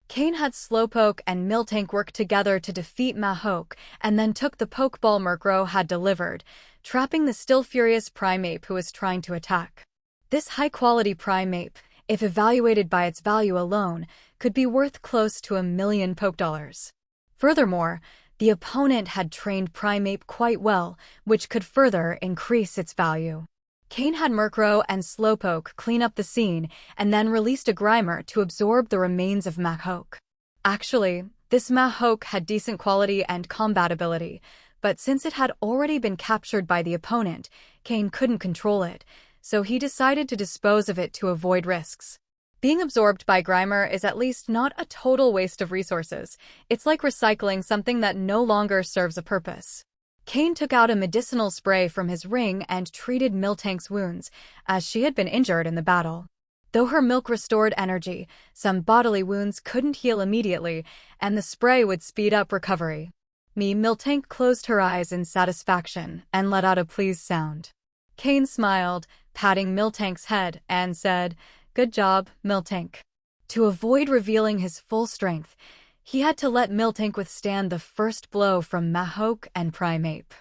[SPEAKER 1] Cain had Slowpoke and Miltank work together to defeat Mahoke and then took the Pokeball Murkrow had delivered, trapping the still furious Primeape who was trying to attack. This high-quality Primeape, if evaluated by its value alone, could be worth close to $1 million Pokedollars. Furthermore, the opponent had trained Primeape quite well, which could further increase its value. Cain had Murkrow and Slowpoke clean up the scene and then released a Grimer to absorb the remains of Mahoke. Actually, this Mahoke had decent quality and combat ability, but since it had already been captured by the opponent, Cain couldn't control it, so he decided to dispose of it to avoid risks. Being absorbed by Grimer is at least not a total waste of resources. It's like recycling something that no longer serves a purpose. Cain took out a medicinal spray from his ring and treated Miltank's wounds, as she had been injured in the battle. Though her milk restored energy, some bodily wounds couldn't heal immediately, and the spray would speed up recovery. Miltank closed her eyes in satisfaction and let out a pleased sound. Cain smiled, patting Miltank's head, and said, "Good job, Miltank." To avoid revealing his full strength, he had to let Miltank withstand the first blow from Mahoke and Primeape.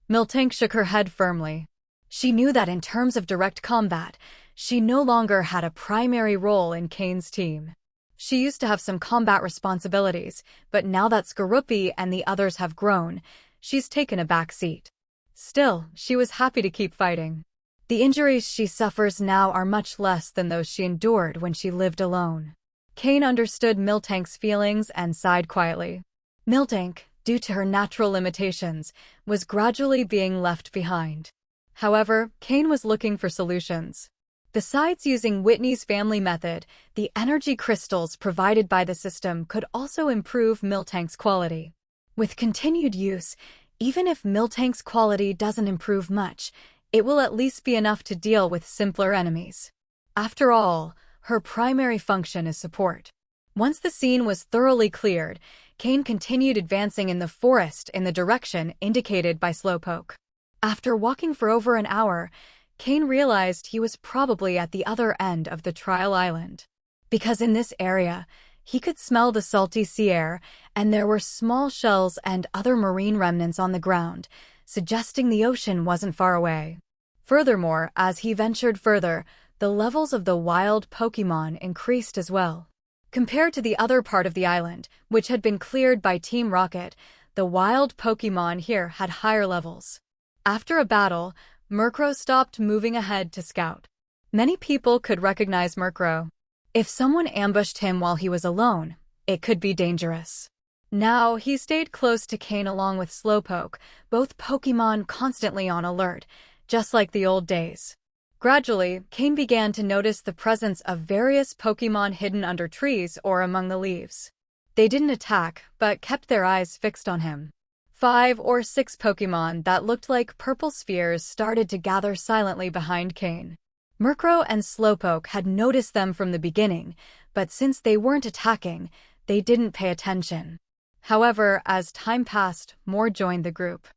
[SPEAKER 1] Miltank shook her head firmly. She knew that in terms of direct combat, she no longer had a primary role in Cain's team. She used to have some combat responsibilities, but now that Skorupi and the others have grown, she's taken a back seat. Still, she was happy to keep fighting. The injuries she suffers now are much less than those she endured when she lived alone. Cain understood Miltank's feelings and sighed quietly. Miltank, due to her natural limitations, was gradually being left behind. However, Cain was looking for solutions. Besides using Whitney's family method, the energy crystals provided by the system could also improve Miltank's quality. With continued use, even if Miltank's quality doesn't improve much, it will at least be enough to deal with simpler enemies. After all, her primary function is support. Once the scene was thoroughly cleared, Cain continued advancing in the forest in the direction indicated by Slowpoke. After walking for over an hour, Cain realized he was probably at the other end of the trial island. Because in this area, he could smell the salty sea air, and there were small shells and other marine remnants on the ground, suggesting the ocean wasn't far away. Furthermore, as he ventured further, the levels of the wild Pokémon increased as well. Compared to the other part of the island, which had been cleared by Team Rocket, the wild Pokémon here had higher levels. After a battle, Murkrow stopped moving ahead to scout. Many people could recognize Murkrow. If someone ambushed him while he was alone, it could be dangerous. Now, he stayed close to Cain along with Slowpoke, both Pokémon constantly on alert, just like the old days. Gradually, Cain began to notice the presence of various Pokémon hidden under trees or among the leaves. They didn't attack, but kept their eyes fixed on him. 5 or 6 Pokémon that looked like purple spheres started to gather silently behind Cain. Murkrow and Slowpoke had noticed them from the beginning, but since they weren't attacking, they didn't pay attention. However, as time passed, more joined the group.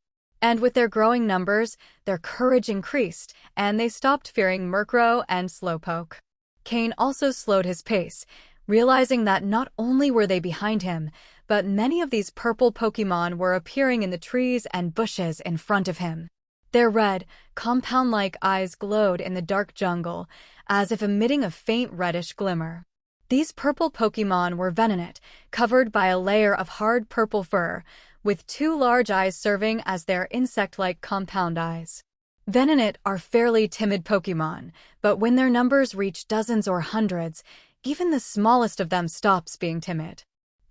[SPEAKER 1] And with their growing numbers, their courage increased, and they stopped fearing Murkrow and Slowpoke. Cain also slowed his pace, realizing that not only were they behind him, but many of these purple Pokémon were appearing in the trees and bushes in front of him. Their red, compound-like eyes glowed in the dark jungle, as if emitting a faint reddish glimmer. These purple Pokémon were Venonat, covered by a layer of hard purple fur, with 2 large eyes serving as their insect-like compound eyes. Venonat are fairly timid Pokémon, but when their numbers reach dozens or hundreds, even the smallest of them stops being timid.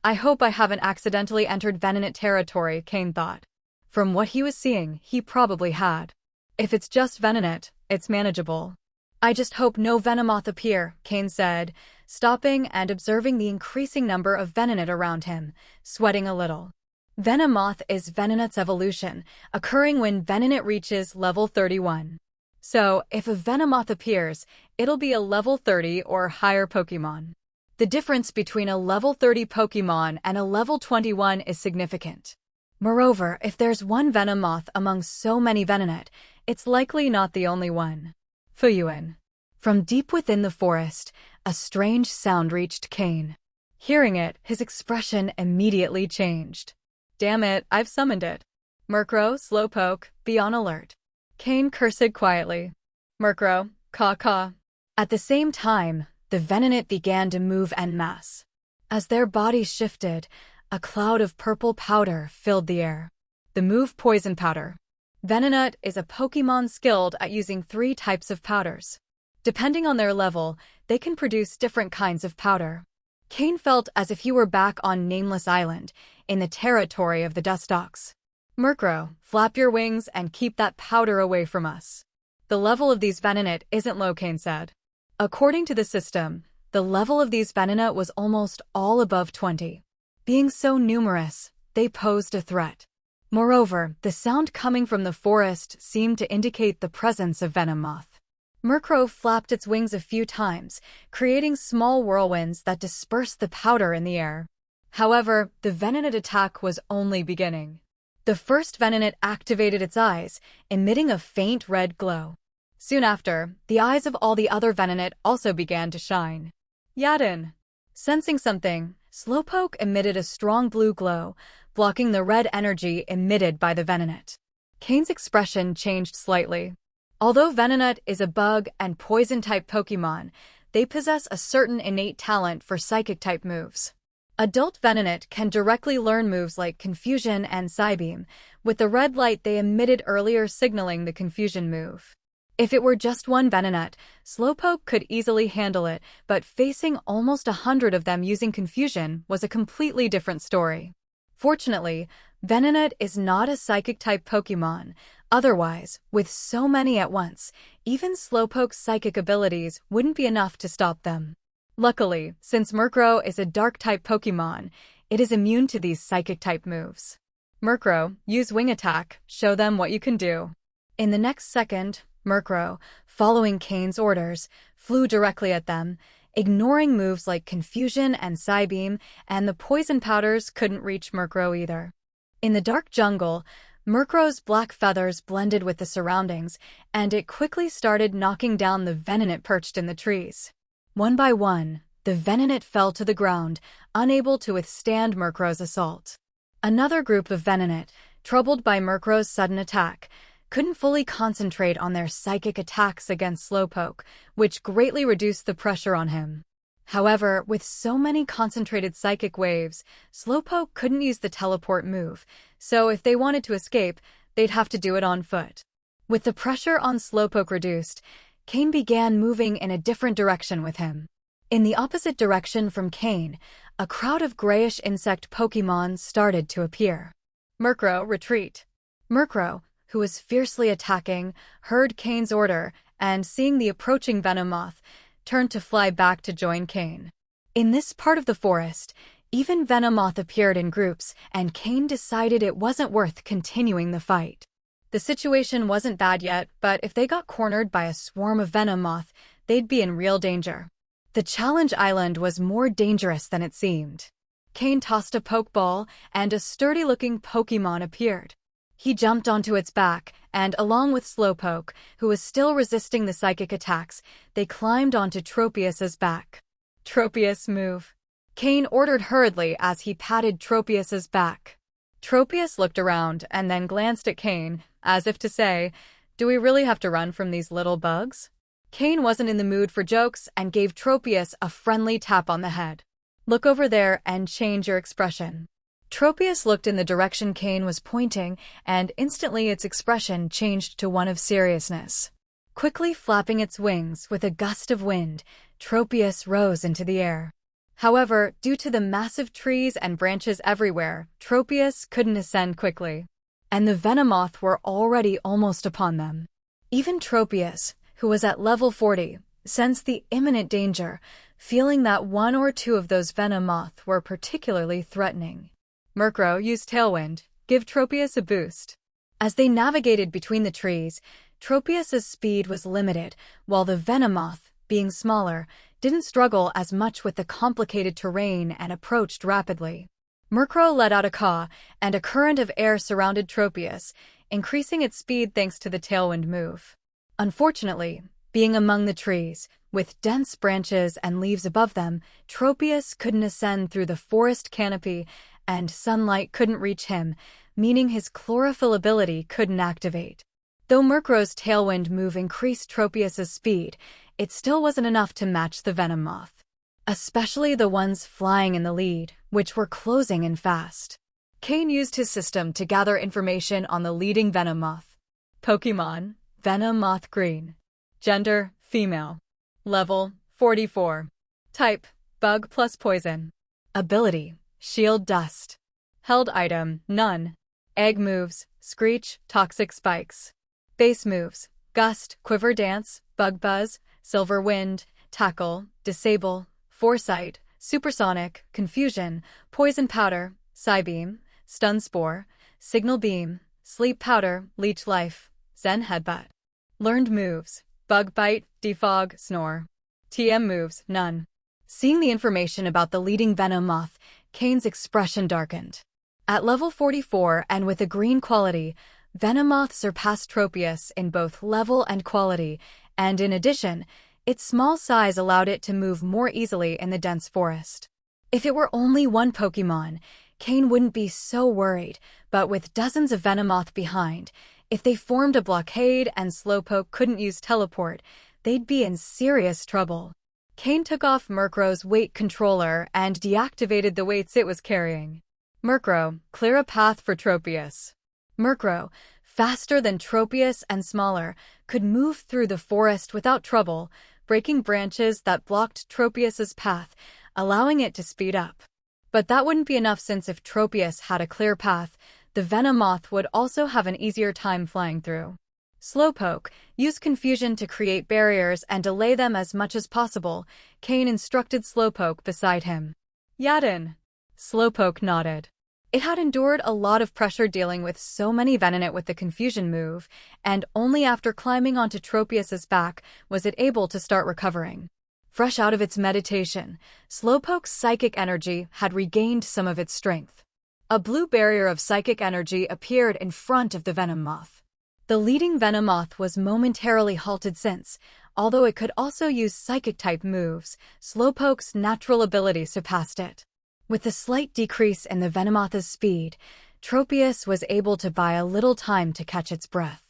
[SPEAKER 1] I hope I haven't accidentally entered Venonat territory, Cain thought. From what he was seeing, he probably had. If it's just Venonat, it's manageable. I just hope no Venomoth appear, Cain said, stopping and observing the increasing number of Venonat around him, sweating a little. Venomoth is Venonat's evolution, occurring when Venonat reaches level 31. So, if a Venomoth appears, it'll be a level 30 or higher Pokémon. The difference between a level 30 Pokémon and a level 21 is significant. Moreover, if there's one Venomoth among so many Venonat, it's likely not the only one. Fuyuan. From deep within the forest, a strange sound reached Cain. Hearing it, his expression immediately changed. Damn it, I've summoned it. Murkrow, Slowpoke, be on alert. Cain cursed quietly. Murkrow, caw. At the same time, the Venonat began to move en masse. As their bodies shifted, a cloud of purple powder filled the air. The move Poison Powder. Venonat is a Pokémon skilled at using 3 types of powders. Depending on their level, they can produce different kinds of powder. Cain felt as if he were back on Nameless Island, in the territory of the Dustox. Murkrow, flap your wings and keep that powder away from us. The level of these Venonat isn't low, Cain said. According to the system, the level of these Venonat was almost all above 20. Being so numerous, they posed a threat. Moreover, the sound coming from the forest seemed to indicate the presence of Venomoth. Murkrow flapped its wings a few times, creating small whirlwinds that dispersed the powder in the air. However, the Venonat attack was only beginning. The first Venonat activated its eyes, emitting a faint red glow. Soon after, the eyes of all the other Venonat also began to shine. Yadin. Sensing something, Slowpoke emitted a strong blue glow, blocking the red energy emitted by the Venonat. Cain's expression changed slightly. Although Venonat is a bug and poison-type Pokémon, they possess a certain innate talent for psychic-type moves. Adult Venonat can directly learn moves like Confusion and Psybeam, with the red light they emitted earlier signaling the Confusion move. If it were just one Venonat, Slowpoke could easily handle it, but facing almost 100 of them using Confusion was a completely different story. Fortunately, Venonat is not a psychic-type Pokémon. Otherwise, with so many at once, even Slowpoke's psychic abilities wouldn't be enough to stop them. Luckily, since Murkrow is a dark-type Pokémon, it is immune to these psychic-type moves. Murkrow, use Wing Attack, show them what you can do. In the next second, Murkrow, following Cain's orders, flew directly at them, ignoring moves like Confusion and Psybeam, and the poison powders couldn't reach Murkrow either. In the dark jungle, Murkrow's black feathers blended with the surroundings, and it quickly started knocking down the Venonat perched in the trees. One by one, the Venonat fell to the ground, unable to withstand Murkrow's assault. Another group of Venonat, troubled by Murkrow's sudden attack, couldn't fully concentrate on their psychic attacks against Slowpoke, which greatly reduced the pressure on him. However, with so many concentrated psychic waves, Slowpoke couldn't use the teleport move, so if they wanted to escape, they'd have to do it on foot. With the pressure on Slowpoke reduced, Cain began moving in a different direction with him. In the opposite direction from Cain, a crowd of grayish insect Pokémon started to appear. Murkrow, retreat. Murkrow, who was fiercely attacking, heard Cain's order, and seeing the approaching Venomoth, turned to fly back to join Cain. In this part of the forest, even Venomoth appeared in groups, and Cain decided it wasn't worth continuing the fight. The situation wasn't bad yet, but if they got cornered by a swarm of Venomoth, they'd be in real danger. The challenge island was more dangerous than it seemed. Cain tossed a Pokeball, and a sturdy-looking Pokémon appeared. He jumped onto its back, and along with Slowpoke, who was still resisting the psychic attacks, they climbed onto Tropius's back. Tropius, move. Cain ordered hurriedly as he patted Tropius's back. Tropius looked around and then glanced at Cain, as if to say, "Do we really have to run from these little bugs?" Cain wasn't in the mood for jokes and gave Tropius a friendly tap on the head. "Look over there and change your expression." Tropius looked in the direction Cain was pointing, and instantly its expression changed to one of seriousness. Quickly flapping its wings with a gust of wind, Tropius rose into the air. However, due to the massive trees and branches everywhere, Tropius couldn't ascend quickly, and the Venomoth were already almost upon them. Even Tropius, who was at level 40, sensed the imminent danger, feeling that one or two of those Venomoth were particularly threatening. Murkrow, use Tailwind. Give Tropius a boost. As they navigated between the trees, Tropius's speed was limited, while the Venomoth, being smaller, didn't struggle as much with the complicated terrain and approached rapidly. Murkrow let out a caw, and a current of air surrounded Tropius, increasing its speed thanks to the Tailwind move. Unfortunately, being among the trees, with dense branches and leaves above them, Tropius couldn't ascend through the forest canopy, and sunlight couldn't reach him, meaning his chlorophyll ability couldn't activate. Though Murkrow's Tailwind move increased Tropius's speed, it still wasn't enough to match the Venomoth, especially the ones flying in the lead, which were closing in fast. Cain used his system to gather information on the leading Venomoth. Pokémon, Venomoth Green. Gender, female. Level, 44. Type, bug plus poison. Ability, shield dust. Held item, none. Egg moves, screech, toxic spikes. Base moves, gust, quiver dance, bug buzz, silver wind, tackle, disable, foresight, supersonic, confusion, poison powder, psybeam, stun spore, signal beam, sleep powder, leech life, zen headbutt. Learned moves, bug bite, defog, snore. TM moves, none. Seeing the information about the leading Venomoth, Cain's expression darkened. At level 44 and with a green quality, Venomoth surpassed Tropius in both level and quality, and in addition, its small size allowed it to move more easily in the dense forest. If it were only one Pokémon, Cain wouldn't be so worried, but with dozens of Venomoth behind, if they formed a blockade and Slowpoke couldn't use teleport, they'd be in serious trouble. Cain took off Murkrow's weight controller and deactivated the weights it was carrying. Murkrow, clear a path for Tropius. Murkrow, faster than Tropius and smaller, could move through the forest without trouble, breaking branches that blocked Tropius's path, allowing it to speed up. But that wouldn't be enough since if Tropius had a clear path, the Venomoth would also have an easier time flying through. Slowpoke, use confusion to create barriers and delay them as much as possible, Cain instructed Slowpoke beside him. Yadin. Slowpoke nodded. It had endured a lot of pressure dealing with so many Venonat with the confusion move, and only after climbing onto Tropius's back was it able to start recovering. Fresh out of its meditation, Slowpoke's psychic energy had regained some of its strength. A blue barrier of psychic energy appeared in front of the Venomoth. The leading Venomoth was momentarily halted since, although it could also use psychic-type moves, Slowpoke's natural ability surpassed it. With the slight decrease in the Venomoth's speed, Tropius was able to buy a little time to catch its breath.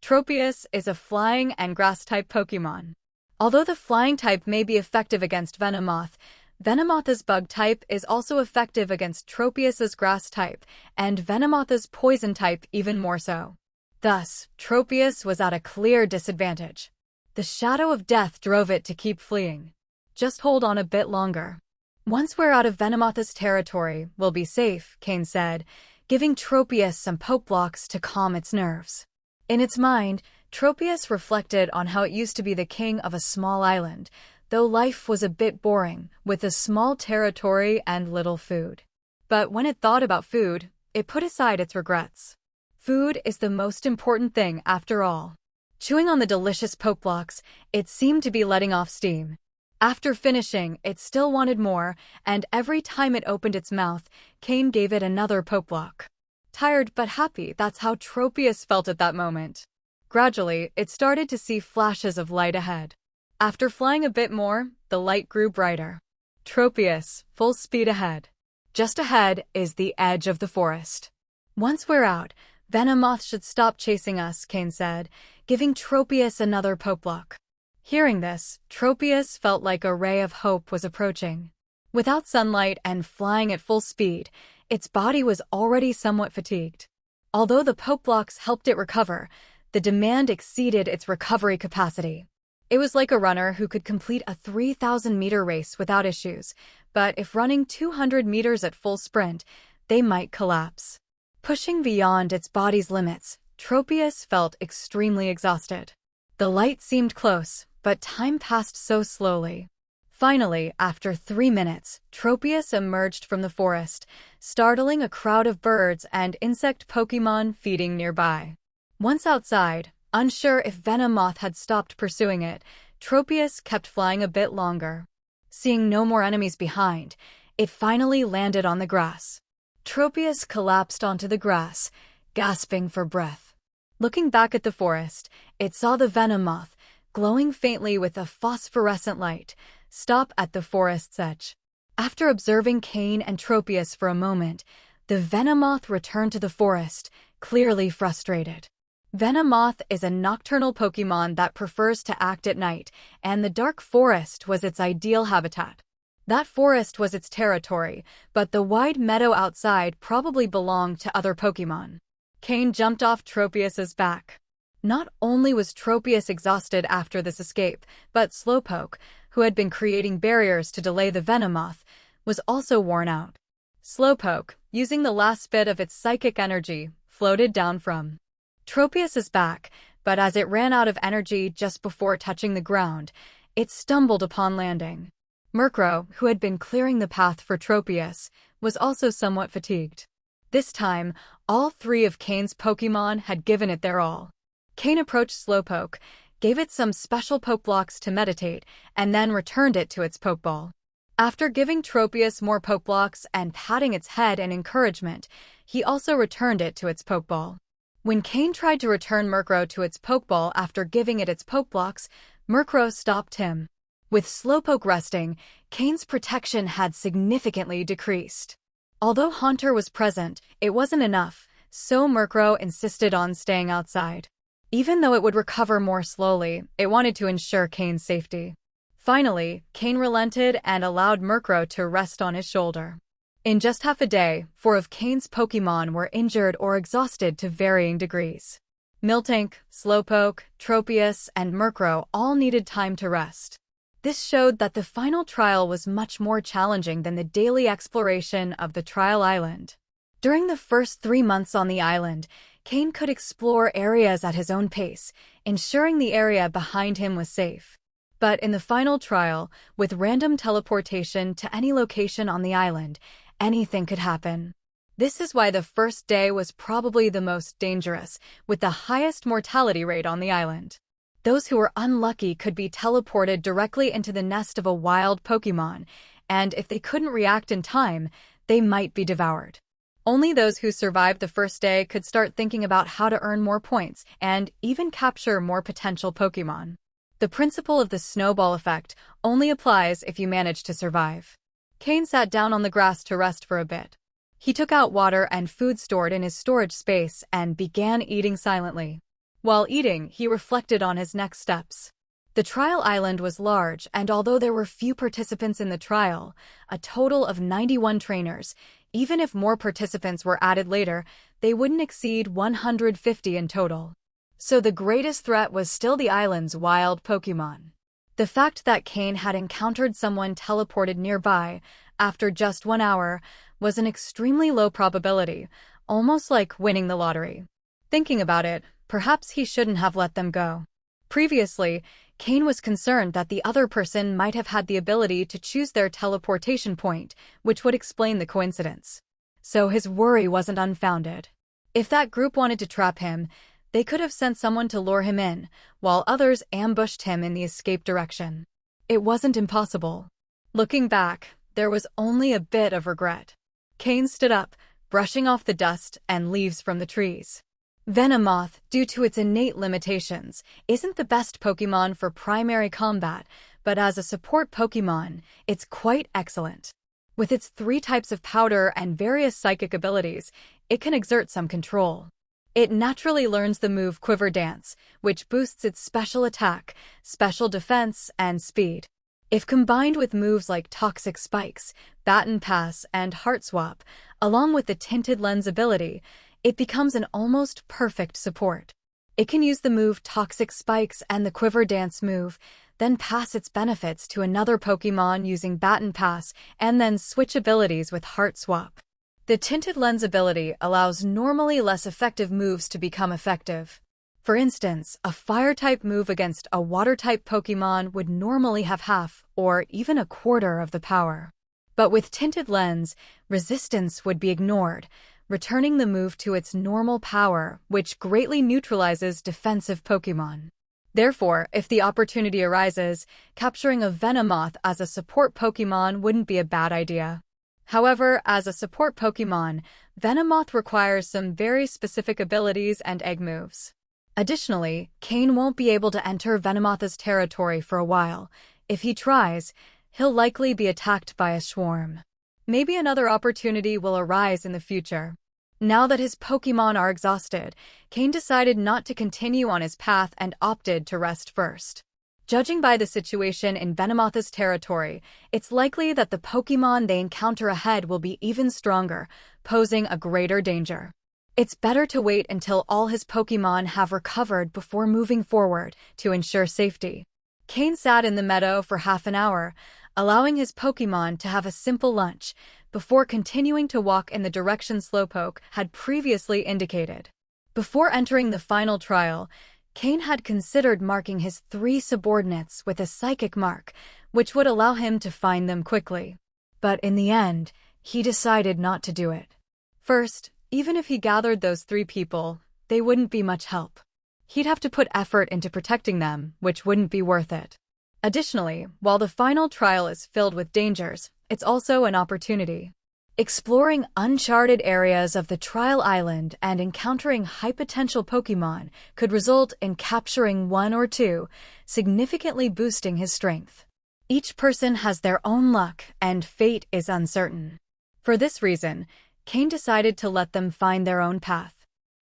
[SPEAKER 1] Tropius is a flying and grass-type Pokémon. Although the flying type may be effective against Venomoth, Venomoth's bug type is also effective against Tropius's grass type, and Venomoth's poison type even more so. Thus, Tropius was at a clear disadvantage. The shadow of death drove it to keep fleeing. Just hold on a bit longer. Once we're out of Venomoth's territory, we'll be safe, Cain said, giving Tropius some poke blocks to calm its nerves. In its mind, Tropius reflected on how it used to be the king of a small island, though life was a bit boring, with a small territory and little food. But when it thought about food, it put aside its regrets. Food is the most important thing after all. Chewing on the delicious poke blocks, it seemed to be letting off steam. After finishing, it still wanted more, and every time it opened its mouth, Cain gave it another poke block. Tired but happy, that's how Tropius felt at that moment. Gradually, it started to see flashes of light ahead. After flying a bit more, the light grew brighter. Tropius, full speed ahead. Just ahead is the edge of the forest. Once we're out, Venomoth should stop chasing us, Cain said, giving Tropius another poke block. Hearing this, Tropius felt like a ray of hope was approaching. Without sunlight and flying at full speed, its body was already somewhat fatigued. Although the poke blocks helped it recover, the demand exceeded its recovery capacity. It was like a runner who could complete a 3,000-meter race without issues, but if running 200 meters at full sprint, they might collapse. Pushing beyond its body's limits, Tropius felt extremely exhausted. The light seemed close, but time passed so slowly. Finally, after 3 minutes, Tropius emerged from the forest, startling a crowd of birds and insect Pokémon feeding nearby. Once outside, unsure if Venomoth had stopped pursuing it, Tropius kept flying a bit longer. Seeing no more enemies behind, it finally landed on the grass. Tropius collapsed onto the grass, gasping for breath. Looking back at the forest, it saw the Venomoth, glowing faintly with a phosphorescent light, stop at the forest's edge. After observing Cain and Tropius for a moment, the Venomoth returned to the forest, clearly frustrated. Venomoth is a nocturnal Pokémon that prefers to act at night, and the dark forest was its ideal habitat. That forest was its territory, but the wide meadow outside probably belonged to other Pokémon. Cain jumped off Tropius's back. Not only was Tropius exhausted after this escape, but Slowpoke, who had been creating barriers to delay the Venomoth, was also worn out. Slowpoke, using the last bit of its psychic energy, floated down from Tropius's back, but as it ran out of energy just before touching the ground, it stumbled upon landing. Murkrow, who had been clearing the path for Tropius, was also somewhat fatigued. This time, all 3 of Cain's Pokémon had given it their all. Cain approached Slowpoke, gave it some special poke blocks to meditate, and then returned it to its Pokeball. After giving Tropius more poke blocks and patting its head in encouragement, he also returned it to its Pokeball. When Cain tried to return Murkrow to its Pokeball after giving it its poke blocks, Murkrow stopped him. With Slowpoke resting, Cain's protection had significantly decreased. Although Haunter was present, it wasn't enough, so Murkrow insisted on staying outside. Even though it would recover more slowly, it wanted to ensure Cain's safety. Finally, Cain relented and allowed Murkrow to rest on his shoulder. In just half a day, 4 of Cain's Pokémon were injured or exhausted to varying degrees. Miltank, Slowpoke, Tropius, and Murkrow all needed time to rest. This showed that the final trial was much more challenging than the daily exploration of the trial island. During the first 3 months on the island, Cain could explore areas at his own pace, ensuring the area behind him was safe. But in the final trial, with random teleportation to any location on the island, anything could happen. This is why the first day was probably the most dangerous, with the highest mortality rate on the island. Those who were unlucky could be teleported directly into the nest of a wild Pokémon, and if they couldn't react in time, they might be devoured. Only those who survived the first day could start thinking about how to earn more points and even capture more potential Pokémon. The principle of the snowball effect only applies if you manage to survive. Cain sat down on the grass to rest for a bit. He took out water and food stored in his storage space and began eating silently. While eating, he reflected on his next steps. The trial island was large, and although there were few participants in the trial, a total of 91 trainers, even if more participants were added later, they wouldn't exceed 150 in total. So the greatest threat was still the island's wild Pokémon. The fact that Cain had encountered someone teleported nearby after just 1 hour was an extremely low probability, almost like winning the lottery. Thinking about it, perhaps he shouldn't have let them go. Previously, Cain was concerned that the other person might have had the ability to choose their teleportation point, which would explain the coincidence. So his worry wasn't unfounded. If that group wanted to trap him, they could have sent someone to lure him in, while others ambushed him in the escape direction. It wasn't impossible. Looking back, there was only a bit of regret. Cain stood up, brushing off the dust and leaves from the trees. Venomoth, due to its innate limitations, isn't the best Pokémon for primary combat, but as a support Pokémon, it's quite excellent. With its 3 types of powder and various psychic abilities, it can exert some control. It naturally learns the move Quiver Dance, which boosts its special attack, special defense, and speed. If combined with moves like Toxic Spikes, Baton Pass, and Heart Swap, along with the Tinted Lens ability, it becomes an almost perfect support. It can use the move Toxic Spikes and the Quiver Dance move, then pass its benefits to another Pokémon using Baton Pass, and then switch abilities with Heart Swap. The Tinted Lens ability allows normally less effective moves to become effective. For instance, a Fire-type move against a Water-type Pokémon would normally have half or even a quarter of the power. But with Tinted Lens, resistance would be ignored, returning the move to its normal power, which greatly neutralizes defensive Pokémon. Therefore, if the opportunity arises, capturing a Venomoth as a support Pokémon wouldn't be a bad idea. However, as a support Pokémon, Venomoth requires some very specific abilities and egg moves. Additionally, Cain won't be able to enter Venomoth's territory for a while. If he tries, he'll likely be attacked by a swarm. Maybe another opportunity will arise in the future. Now that his Pokémon are exhausted, Cain decided not to continue on his path and opted to rest first. Judging by the situation in Venomoth's territory, it's likely that the Pokémon they encounter ahead will be even stronger, posing a greater danger. It's better to wait until all his Pokémon have recovered before moving forward to ensure safety. Cain sat in the meadow for half an hour, allowing his Pokémon to have a simple lunch, before continuing to walk in the direction Slowpoke had previously indicated. Before entering the final trial, Cain had considered marking his 3 subordinates with a psychic mark, which would allow him to find them quickly. But in the end, he decided not to do it. First, even if he gathered those 3 people, they wouldn't be much help. He'd have to put effort into protecting them, which wouldn't be worth it. Additionally, while the final trial is filled with dangers, it's also an opportunity. Exploring uncharted areas of the trial island and encountering high-potential Pokémon could result in capturing 1 or 2, significantly boosting his strength. Each person has their own luck, and fate is uncertain. For this reason, Cain decided to let them find their own path.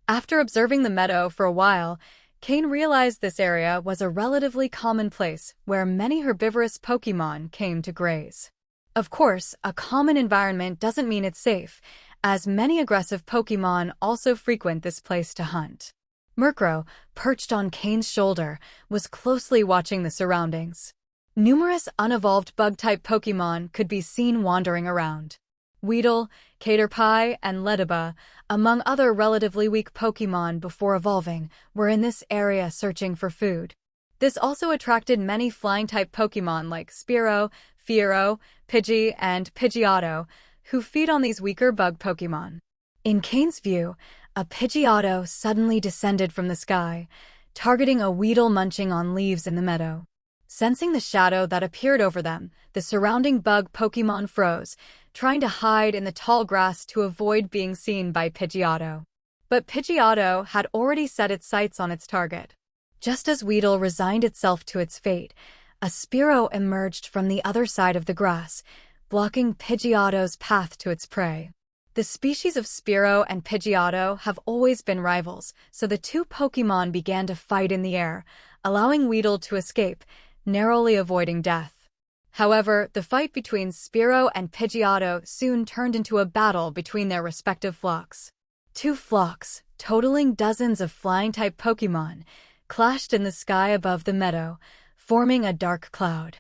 [SPEAKER 1] After observing the meadow for a while, Cain realized this area was a relatively common place where many herbivorous Pokémon came to graze. Of course, a common environment doesn't mean it's safe, as many aggressive Pokémon also frequent this place to hunt. Murkrow, perched on Cain's shoulder, was closely watching the surroundings. Numerous unevolved bug-type Pokémon could be seen wandering around. Weedle, Caterpie, and Ledaba, among other relatively weak Pokémon before evolving, were in this area searching for food. This also attracted many flying-type Pokémon like Spearow, Fiero, Pidgey, and Pidgeotto, who feed on these weaker bug Pokémon. In Cain's view, a Pidgeotto suddenly descended from the sky, targeting a Weedle munching on leaves in the meadow. Sensing the shadow that appeared over them, the surrounding bug Pokémon froze, trying to hide in the tall grass to avoid being seen by Pidgeotto. But Pidgeotto had already set its sights on its target. Just as Weedle resigned itself to its fate, a Spearow emerged from the other side of the grass, blocking Pidgeotto's path to its prey. The species of Spearow and Pidgeotto have always been rivals, so the 2 Pokémon began to fight in the air, allowing Weedle to escape, narrowly avoiding death. However, the fight between Spearow and Pidgeotto soon turned into a battle between their respective flocks. Two flocks, totaling dozens of flying-type Pokémon, clashed in the sky above the meadow, forming a dark cloud.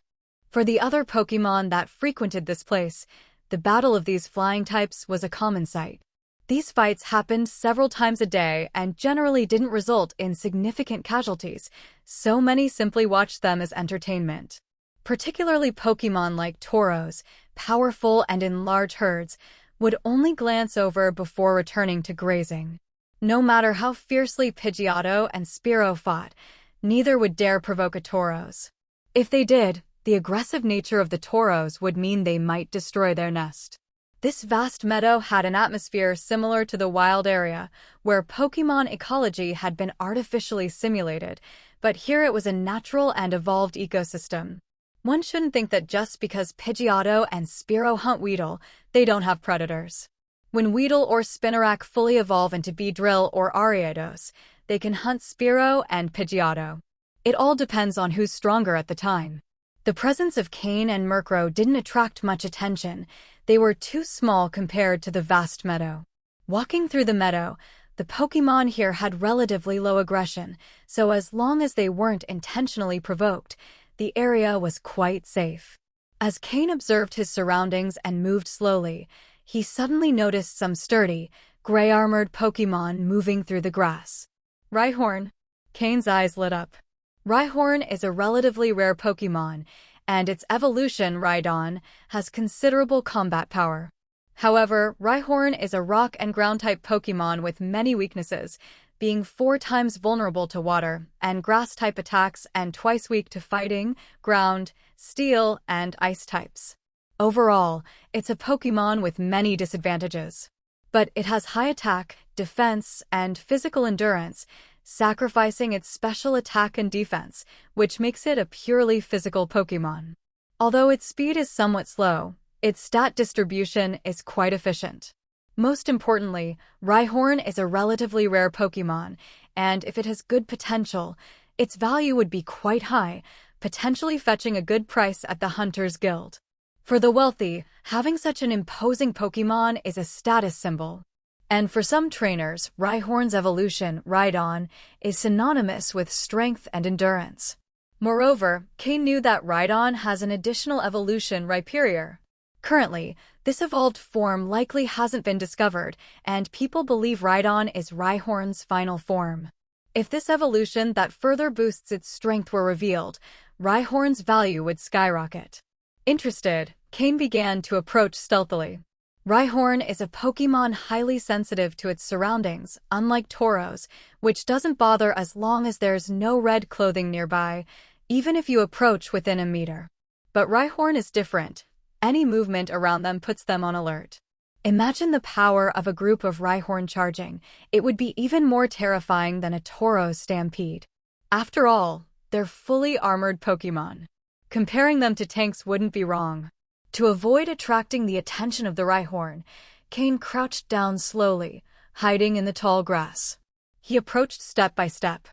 [SPEAKER 1] For the other Pokémon that frequented this place, the battle of these flying types was a common sight. These fights happened several times a day and generally didn't result in significant casualties, so many simply watched them as entertainment. Particularly Pokémon like Tauros, powerful and in large herds, would only glance over before returning to grazing. No matter how fiercely Pidgeotto and Spearow fought, neither would dare provoke a Tauros. If they did, the aggressive nature of the Tauros would mean they might destroy their nest. This vast meadow had an atmosphere similar to the wild area, where Pokémon ecology had been artificially simulated, but here it was a natural and evolved ecosystem. One shouldn't think that just because Pidgeotto and Spearow hunt Weedle, they don't have predators. When Weedle or Spinarak fully evolve into Beedrill or Ariados, they can hunt Spearow and Pidgeotto. It all depends on who's stronger at the time. The presence of Cain and Murkrow didn't attract much attention. They were too small compared to the vast meadow. Walking through the meadow, the Pokémon here had relatively low aggression, so as long as they weren't intentionally provoked, the area was quite safe. As Cain observed his surroundings and moved slowly, he suddenly noticed some sturdy, gray-armored Pokémon moving through the grass. Rhyhorn. Cain's eyes lit up. Rhyhorn is a relatively rare Pokémon, and its evolution, Rhydon, has considerable combat power. However, Rhyhorn is a rock and ground-type Pokémon with many weaknesses, being 4 times vulnerable to water and grass-type attacks and twice weak to fighting, ground, steel, and ice types. Overall, it's a Pokémon with many disadvantages. But it has high attack, defense, and physical endurance, sacrificing its special attack and defense, which makes it a purely physical Pokémon. Although its speed is somewhat slow, its stat distribution is quite efficient. Most importantly, Rhyhorn is a relatively rare Pokémon, and if it has good potential, its value would be quite high, potentially fetching a good price at the Hunter's Guild. For the wealthy, having such an imposing Pokémon is a status symbol. And for some trainers, Rhyhorn's evolution, Rhydon, is synonymous with strength and endurance. Moreover, Cain knew that Rhydon has an additional evolution, Rhyperior. Currently, this evolved form likely hasn't been discovered, and people believe Rhydon is Rhyhorn's final form. If this evolution that further boosts its strength were revealed, Rhyhorn's value would skyrocket. Interested, Cain began to approach stealthily. Rhyhorn is a Pokémon highly sensitive to its surroundings, unlike Tauros, which doesn't bother as long as there's no red clothing nearby, even if you approach within a meter. But Rhyhorn is different. Any movement around them puts them on alert. Imagine the power of a group of Rhyhorn charging. It would be even more terrifying than a Tauros stampede. After all, they're fully armored Pokémon. Comparing them to tanks wouldn't be wrong. To avoid attracting the attention of the Rhyhorn, Cain crouched down slowly, hiding in the tall grass. He approached step by step.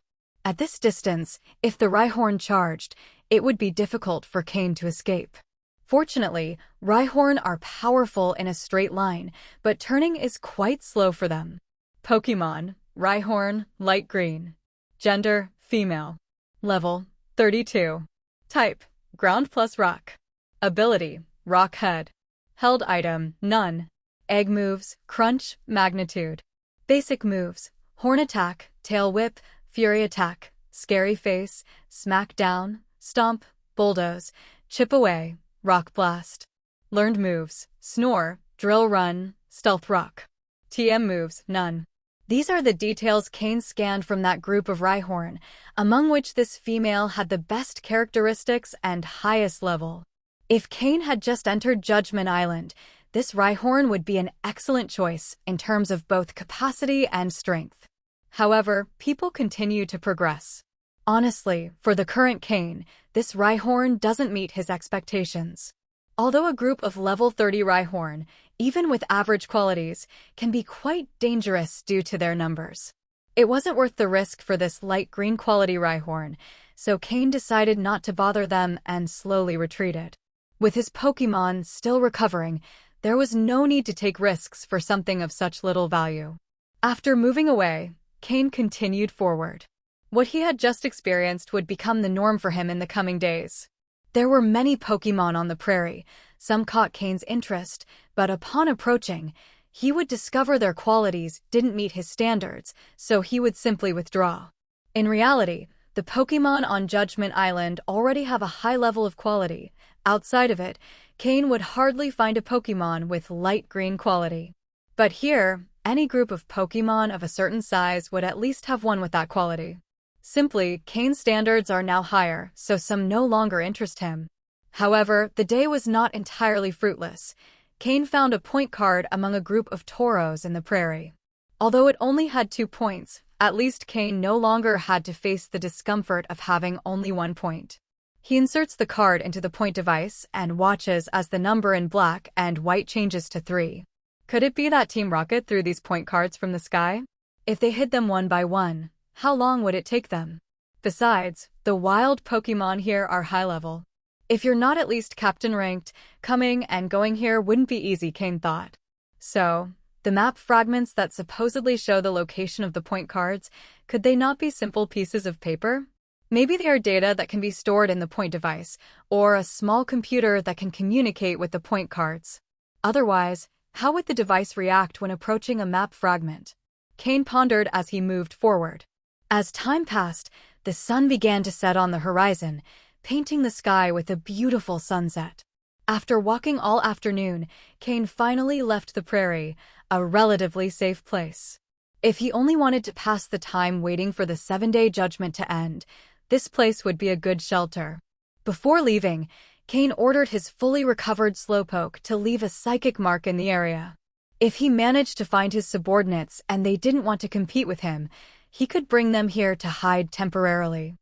[SPEAKER 1] At this distance, if the Rhyhorn charged, it would be difficult for Cain to escape. Fortunately, Rhyhorn are powerful in a straight line, but turning is quite slow for them. Pokémon, Rhyhorn, light green. Gender, female. Level, 32. Type, ground plus rock. Ability, rock head. Held item, none. Egg moves, crunch, magnitude. Basic moves, horn attack, tail whip, fury attack, scary face, smack down, stomp, bulldoze, chip away, rock blast. Learned moves, snore, drill run, stealth rock. TM moves, none. These are the details Cain scanned from that group of Rhyhorn, among which this female had the best characteristics and highest level. If Cain had just entered Judgment Island, this Rhyhorn would be an excellent choice in terms of both capacity and strength. However, people continue to progress. Honestly, for the current Cain, this Rhyhorn doesn't meet his expectations. Although a group of level 30 Rhyhorn, even with average qualities, can be quite dangerous due to their numbers. It wasn't worth the risk for this light green quality Rhyhorn, so Cain decided not to bother them and slowly retreated. With his Pokémon still recovering, there was no need to take risks for something of such little value. After moving away, Cain continued forward. What he had just experienced would become the norm for him in the coming days. There were many Pokémon on the prairie. Some caught Cain's interest, but upon approaching, he would discover their qualities didn't meet his standards, so he would simply withdraw. In reality, the Pokémon on Judgment Island already have a high level of quality. Outside of it, Cain would hardly find a Pokémon with light green quality. But here, any group of Pokémon of a certain size would at least have one with that quality. Simply, Cain's standards are now higher, so some no longer interest him. However, the day was not entirely fruitless. Cain found a point card among a group of toros in the prairie. Although it only had 2 points, at least Cain no longer had to face the discomfort of having only 1 point. He inserts the card into the point device and watches as the number in black and white changes to 3. Could it be that Team Rocket threw these point cards from the sky? If they hid them one by one, how long would it take them? Besides, the wild Pokémon here are high level. If you're not at least captain ranked, coming and going here wouldn't be easy, Cain thought. So, the map fragments that supposedly show the location of the point cards, could they not be simple pieces of paper? Maybe they are data that can be stored in the point device, or a small computer that can communicate with the point cards. Otherwise, how would the device react when approaching a map fragment? Cain pondered as he moved forward. As time passed, the sun began to set on the horizon, painting the sky with a beautiful sunset. After walking all afternoon, Cain finally left the prairie, a relatively safe place. If he only wanted to pass the time waiting for the 7-day judgment to end, this place would be a good shelter. Before leaving, Cain ordered his fully recovered Slowpoke to leave a psychic mark in the area. If he managed to find his subordinates and they didn't want to compete with him, he could bring them here to hide temporarily.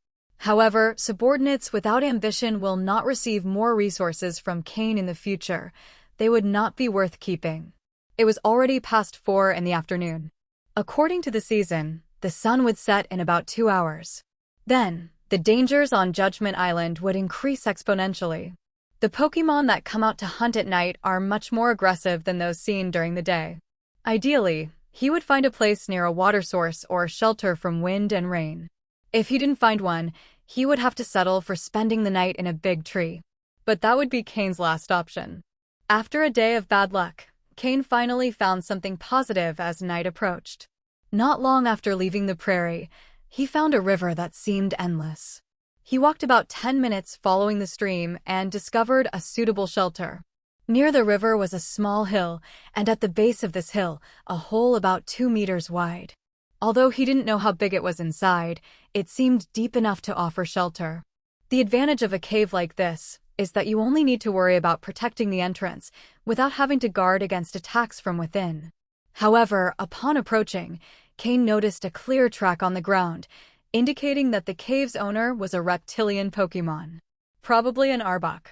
[SPEAKER 1] However, subordinates without ambition will not receive more resources from Cain in the future. They would not be worth keeping. It was already past 4 in the afternoon. According to the season, the sun would set in about 2 hours. Then, the dangers on Judgment Island would increase exponentially. The Pokémon that come out to hunt at night are much more aggressive than those seen during the day. Ideally, he would find a place near a water source or shelter from wind and rain. If he didn't find one, he would have to settle for spending the night in a big tree. But that would be Cain's last option. After a day of bad luck, Cain finally found something positive as night approached. Not long after leaving the prairie, he found a river that seemed endless. He walked about 10 minutes following the stream and discovered a suitable shelter. Near the river was a small hill, and at the base of this hill, a hole about 2 meters wide. Although he didn't know how big it was inside, it seemed deep enough to offer shelter. The advantage of a cave like this is that you only need to worry about protecting the entrance without having to guard against attacks from within. However, upon approaching, Cain noticed a clear track on the ground, indicating that the cave's owner was a reptilian Pokémon. Probably an Arbok.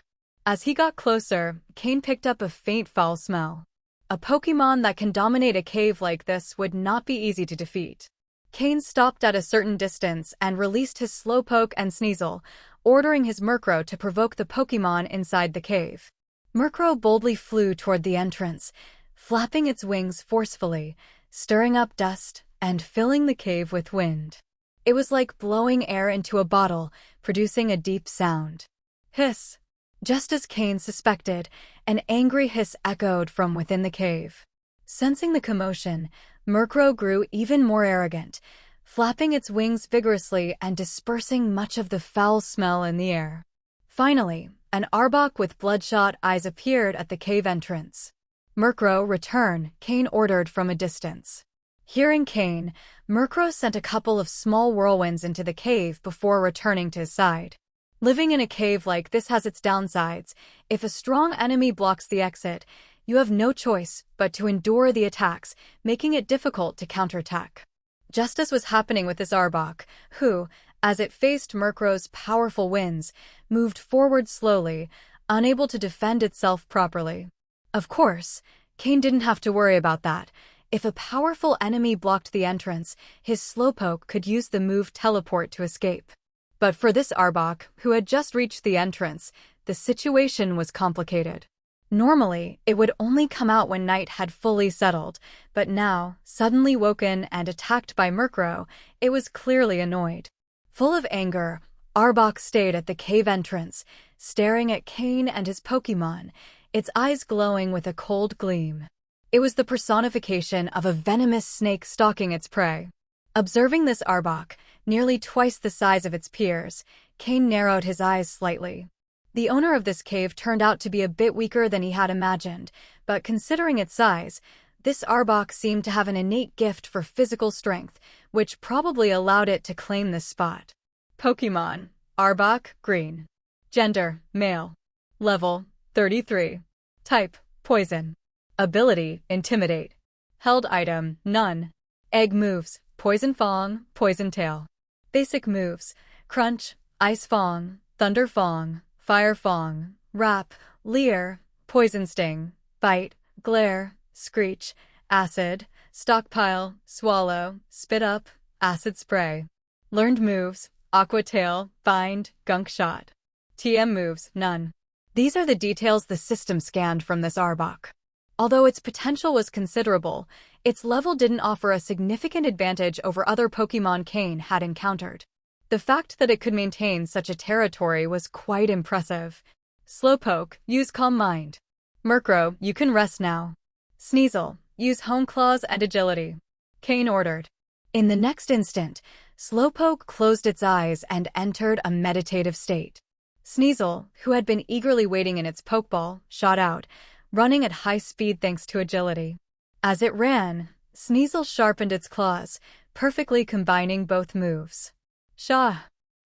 [SPEAKER 1] As he got closer, Cain picked up a faint foul smell. A Pokémon that can dominate a cave like this would not be easy to defeat. Cain stopped at a certain distance and released his Slowpoke and Sneasel, ordering his Murkrow to provoke the Pokémon inside the cave. Murkrow boldly flew toward the entrance, flapping its wings forcefully, stirring up dust and filling the cave with wind. It was like blowing air into a bottle, producing a deep sound. Hiss! Just as Cain suspected, an angry hiss echoed from within the cave. Sensing the commotion, Murkrow grew even more arrogant, flapping its wings vigorously and dispersing much of the foul smell in the air. Finally, an Arbok with bloodshot eyes appeared at the cave entrance. Murkrow, return, Cain ordered from a distance. Hearing Cain, Murkrow sent a couple of small whirlwinds into the cave before returning to his side. Living in a cave like this has its downsides. If a strong enemy blocks the exit, you have no choice but to endure the attacks, making it difficult to counterattack. Just as was happening with this Arbok, who, as it faced Murkrow's powerful winds, moved forward slowly, unable to defend itself properly. Of course, Cain didn't have to worry about that. If a powerful enemy blocked the entrance, his Slowpoke could use the move Teleport to escape. But for this Arbok, who had just reached the entrance, the situation was complicated. Normally, it would only come out when night had fully settled, but now, suddenly woken and attacked by Murkrow, it was clearly annoyed. Full of anger, Arbok stayed at the cave entrance, staring at Cain and his Pokémon, its eyes glowing with a cold gleam. It was the personification of a venomous snake stalking its prey. Observing this Arbok, nearly twice the size of its peers, Cain narrowed his eyes slightly. The owner of this cave turned out to be a bit weaker than he had imagined, but considering its size, this Arbok seemed to have an innate gift for physical strength, which probably allowed it to claim this spot. Pokémon: Arbok, green. Gender: male. Level: 33. Type: poison. Ability: intimidate. Held item: none. Egg moves: Poison Fong, Poison Tail. Basic moves: Crunch, Ice Fong, Thunder Fong, Fire Fong, Wrap, Leer, Poison Sting, Bite, Glare, Screech, Acid, Stockpile, Swallow, Spit Up, Acid Spray. Learned moves: Aqua Tail, Bind, Gunk Shot. TM moves: none. These are the details the system scanned from this Arbok. Although its potential was considerable, its level didn't offer a significant advantage over other Pokémon Cain had encountered. The fact that it could maintain such a territory was quite impressive. Slowpoke: use Calm Mind. Murkrow: you can rest now. Sneasel: use Hone Claws and Agility. Cain ordered. In the next instant, Slowpoke closed its eyes and entered a meditative state. Sneasel, who had been eagerly waiting in its Pokeball, shot out, running at high speed thanks to agility. As it ran, Sneasel sharpened its claws, perfectly combining both moves. Shah!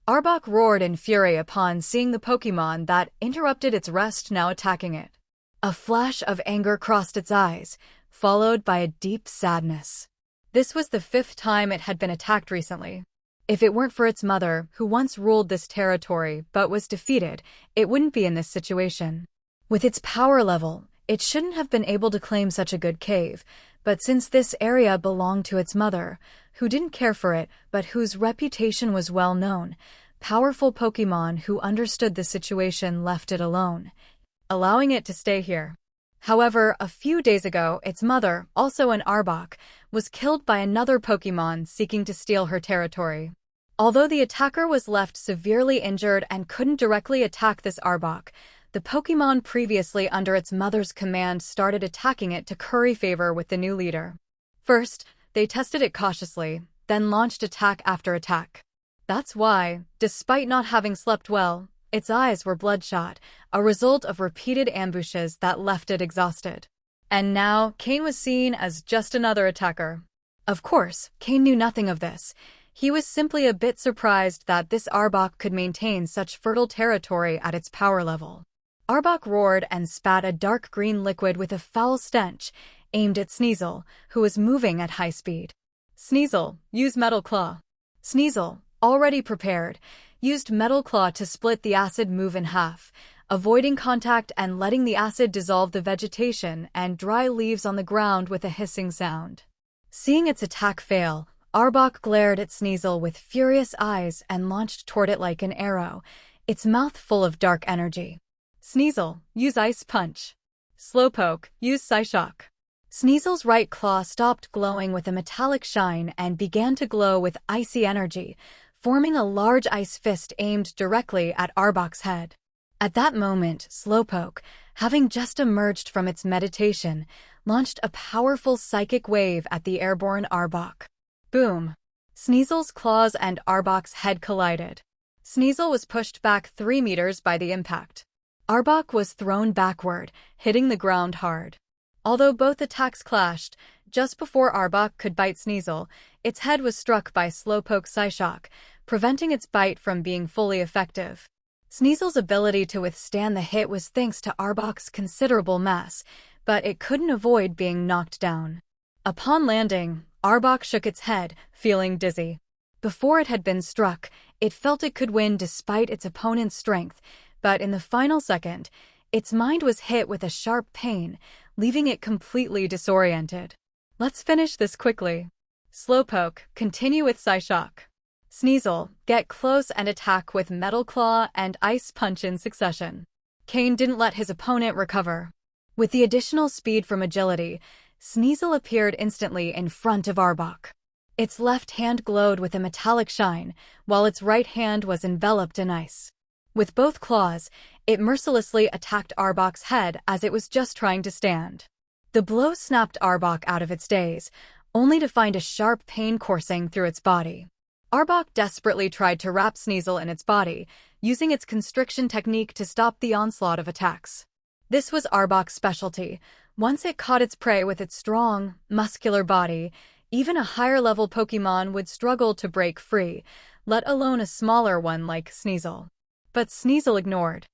[SPEAKER 1] Arbok roared in fury upon seeing the Pokémon that interrupted its rest now attacking it. A flash of anger crossed its eyes, followed by a deep sadness. This was the 5th time it had been attacked recently. If it weren't for its mother, who once ruled this territory but was defeated, it wouldn't be in this situation. With its power level, it shouldn't have been able to claim such a good cave, but since this area belonged to its mother, who didn't care for it but whose reputation was well known, powerful Pokémon who understood the situation left it alone, allowing it to stay here. However, a few days ago, its mother, also an Arbok, was killed by another Pokémon seeking to steal her territory. Although the attacker was left severely injured and couldn't directly attack this Arbok, the Pokémon previously under its mother's command started attacking it to curry favor with the new leader. First, they tested it cautiously, then launched attack after attack. That's why, despite not having slept well, its eyes were bloodshot, a result of repeated ambushes that left it exhausted. And now, Cain was seen as just another attacker. Of course, Cain knew nothing of this. He was simply a bit surprised that this Arbok could maintain such fertile territory at its power level. Arbok roared and spat a dark green liquid with a foul stench, aimed at Sneasel, who was moving at high speed. Sneasel, use Metal Claw. Sneasel, already prepared, used Metal Claw to split the acid move in half, avoiding contact and letting the acid dissolve the vegetation and dry leaves on the ground with a hissing sound. Seeing its attack fail, Arbok glared at Sneasel with furious eyes and launched toward it like an arrow, its mouth full of dark energy. Sneasel, use Ice Punch. Slowpoke, use Psyshock. Sneasel's right claw stopped glowing with a metallic shine and began to glow with icy energy, forming a large ice fist aimed directly at Arbok's head. At that moment, Slowpoke, having just emerged from its meditation, launched a powerful psychic wave at the airborne Arbok. Boom! Sneasel's claws and Arbok's head collided. Sneasel was pushed back 3 meters by the impact. Arbok was thrown backward, hitting the ground hard. Although both attacks clashed, just before Arbok could bite Sneasel, its head was struck by Slowpoke's Psyshock, preventing its bite from being fully effective. Sneasel's ability to withstand the hit was thanks to Arbok's considerable mass, but it couldn't avoid being knocked down. Upon landing, Arbok shook its head, feeling dizzy. Before it had been struck, it felt it could win despite its opponent's strength, but in the final second, its mind was hit with a sharp pain, leaving it completely disoriented. Let's finish this quickly. Slowpoke, continue with Psyshock. Sneasel, get close and attack with Metal Claw and Ice Punch in succession. Cain didn't let his opponent recover. With the additional speed from agility, Sneasel appeared instantly in front of Arbok. Its left hand glowed with a metallic shine, while its right hand was enveloped in ice. With both claws, it mercilessly attacked Arbok's head as it was just trying to stand. The blow snapped Arbok out of its daze, only to find a sharp pain coursing through its body. Arbok desperately tried to wrap Sneasel in its body, using its constriction technique to stop the onslaught of attacks. This was Arbok's specialty. Once it caught its prey with its strong, muscular body, even a higher-level Pokémon would struggle to break free, let alone a smaller one like Sneasel. But Sneasel ignored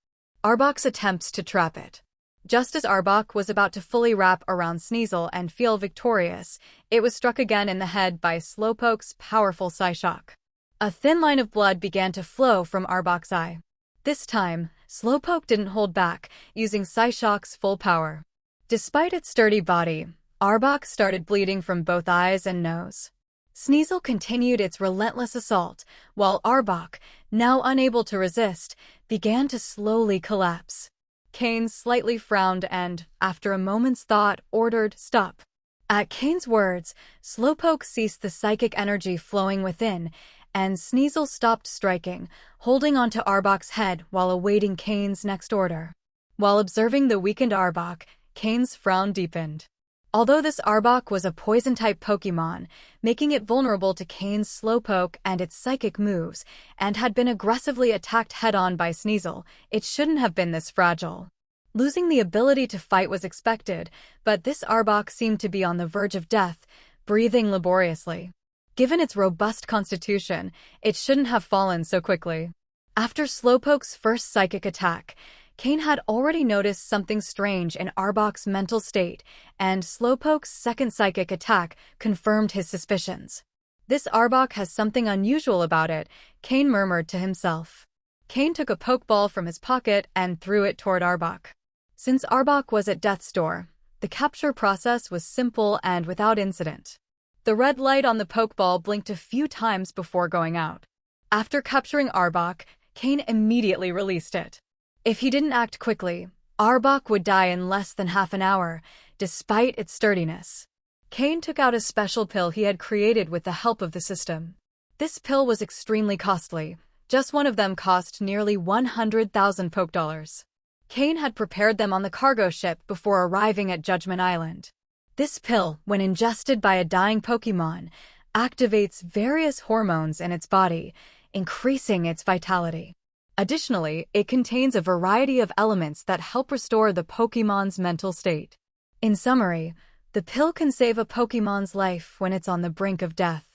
[SPEAKER 1] Arbok's attempts to trap it. Just as Arbok was about to fully wrap around Sneasel and feel victorious, it was struck again in the head by Slowpoke's powerful Psyshock. A thin line of blood began to flow from Arbok's eye. This time, Slowpoke didn't hold back, using Psyshock's full power. Despite its sturdy body, Arbok started bleeding from both eyes and nose. Sneasel continued its relentless assault, while Arbok, now unable to resist, began to slowly collapse. Cain slightly frowned and, after a moment's thought, ordered, "Stop." At Cain's words, Slowpoke ceased the psychic energy flowing within, and Sneasel stopped striking, holding onto Arbok's head while awaiting Cain's next order. While observing the weakened Arbok, Cain's frown deepened. Although this Arbok was a poison-type Pokémon, making it vulnerable to Cain's Slowpoke and its psychic moves, and had been aggressively attacked head-on by Sneasel, it shouldn't have been this fragile. Losing the ability to fight was expected, but this Arbok seemed to be on the verge of death, breathing laboriously. Given its robust constitution, it shouldn't have fallen so quickly. After Slowpoke's first psychic attack, Cain had already noticed something strange in Arbok's mental state, and Slowpoke's second psychic attack confirmed his suspicions. "This Arbok has something unusual about it," Cain murmured to himself. Cain took a Pokeball from his pocket and threw it toward Arbok. Since Arbok was at death's door, the capture process was simple and without incident. The red light on the Pokeball blinked a few times before going out. After capturing Arbok, Cain immediately released it. If he didn't act quickly, Arbok would die in less than half an hour, despite its sturdiness. Cain took out a special pill he had created with the help of the system. This pill was extremely costly. Just one of them cost nearly 100,000 Pokedollars. Cain had prepared them on the cargo ship before arriving at Judgment Island. This pill, when ingested by a dying Pokémon, activates various hormones in its body, increasing its vitality. Additionally, it contains a variety of elements that help restore the Pokémon's mental state. In summary, the pill can save a Pokémon's life when it's on the brink of death.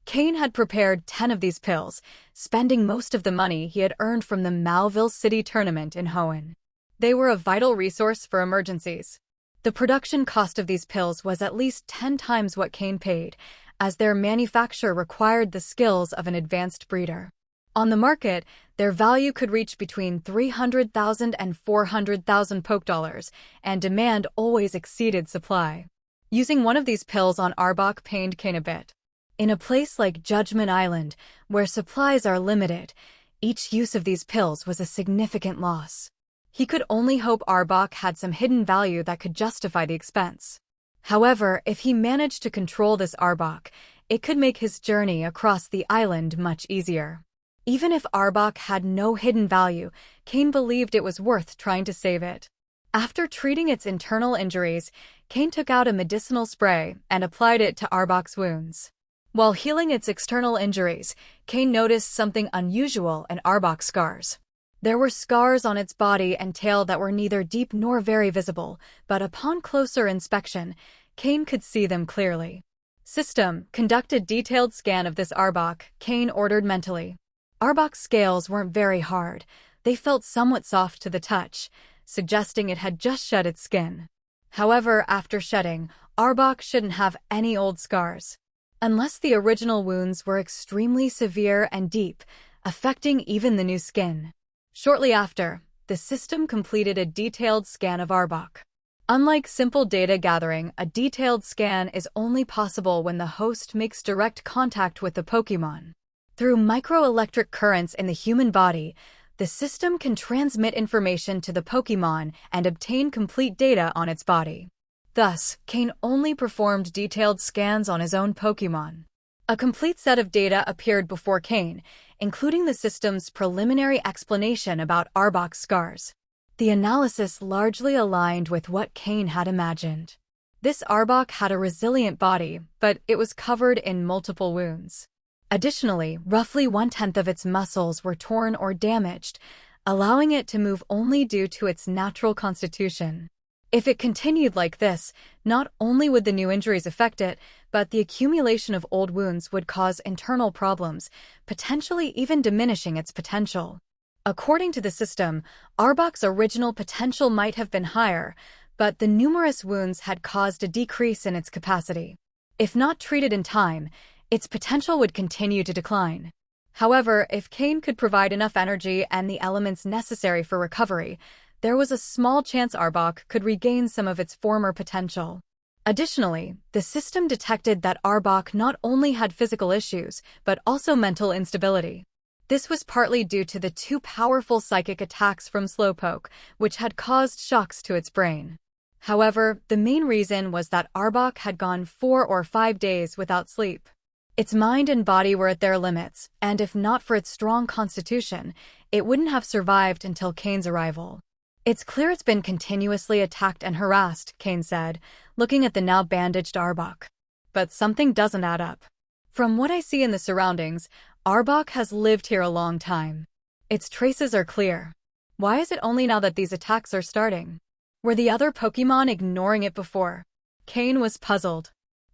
[SPEAKER 1] Cain had prepared 10 of these pills, spending most of the money he had earned from the Malville City tournament in Hoenn. They were a vital resource for emergencies. The production cost of these pills was at least 10 times what Cain paid, as their manufacture required the skills of an advanced breeder. On the market, their value could reach between 300,000 and 400,000 Pokedollars, and demand always exceeded supply. Using one of these pills on Arbok pained Cain a bit. In a place like Judgment Island, where supplies are limited, each use of these pills was a significant loss. He could only hope Arbok had some hidden value that could justify the expense. However, if he managed to control this Arbok, it could make his journey across the island much easier. Even if Arbok had no hidden value, Cain believed it was worth trying to save it. After treating its internal injuries, Cain took out a medicinal spray and applied it to Arbok's wounds. While healing its external injuries, Cain noticed something unusual in Arbok's scars. There were scars on its body and tail that were neither deep nor very visible, but upon closer inspection, Cain could see them clearly. "System, conduct a detailed scan of this Arbok," Cain ordered mentally. Arbok's scales weren't very hard. They felt somewhat soft to the touch, suggesting it had just shed its skin. However, after shedding, Arbok shouldn't have any old scars. Unless the original wounds were extremely severe and deep, affecting even the new skin. Shortly after, the system completed a detailed scan of Arbok. Unlike simple data gathering, a detailed scan is only possible when the host makes direct contact with the Pokémon. Through microelectric currents in the human body, the system can transmit information to the Pokémon and obtain complete data on its body. Thus, Cain only performed detailed scans on his own Pokémon. A complete set of data appeared before Cain, including the system's preliminary explanation about Arbok's scars. The analysis largely aligned with what Cain had imagined. This Arbok had a resilient body, but it was covered in multiple wounds. Additionally, roughly 1/10 of its muscles were torn or damaged, allowing it to move only due to its natural constitution. If it continued like this, not only would the new injuries affect it, but the accumulation of old wounds would cause internal problems, potentially even diminishing its potential. According to the system, Arbok's original potential might have been higher, but the numerous wounds had caused a decrease in its capacity. If not treated in time, its potential would continue to decline. However, if Cain could provide enough energy and the elements necessary for recovery, there was a small chance Arbok could regain some of its former potential. Additionally, the system detected that Arbok not only had physical issues, but also mental instability. This was partly due to the two powerful psychic attacks from Slowpoke, which had caused shocks to its brain. However, the main reason was that Arbok had gone 4 or 5 days without sleep. Its mind and body were at their limits, and if not for its strong constitution, it wouldn't have survived until Cain's arrival. "It's clear it's been continuously attacked and harassed," Cain said, looking at the now bandaged Arbok. "But something doesn't add up. From what I see in the surroundings, Arbok has lived here a long time. Its traces are clear. Why is it only now that these attacks are starting? Were the other Pokémon ignoring it before?" Cain was puzzled.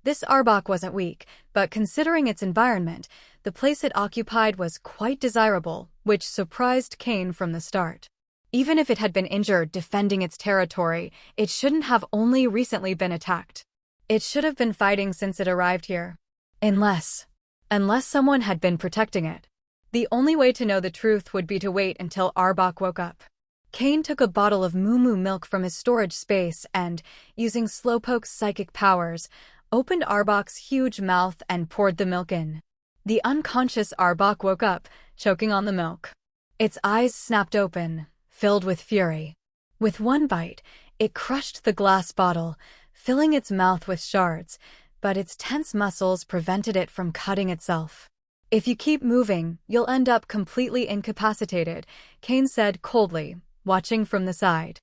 [SPEAKER 1] This Arbok wasn't weak, but considering its environment, the place it occupied was quite desirable, which surprised Cain from the start. Even if it had been injured defending its territory, it shouldn't have only recently been attacked. It should have been fighting since it arrived here. Unless someone had been protecting it. The only way to know the truth would be to wait until Arbok woke up. Cain took a bottle of Moo Moo milk from his storage space and, using Slowpoke's psychic powers, opened Arbok's huge mouth and poured the milk in. The unconscious Arbok woke up, choking on the milk. Its eyes snapped open, filled with fury. With one bite, it crushed the glass bottle, filling its mouth with shards, but its tense muscles prevented it from cutting itself. "If you keep moving, you'll end up completely incapacitated," Cain said coldly, watching from the side.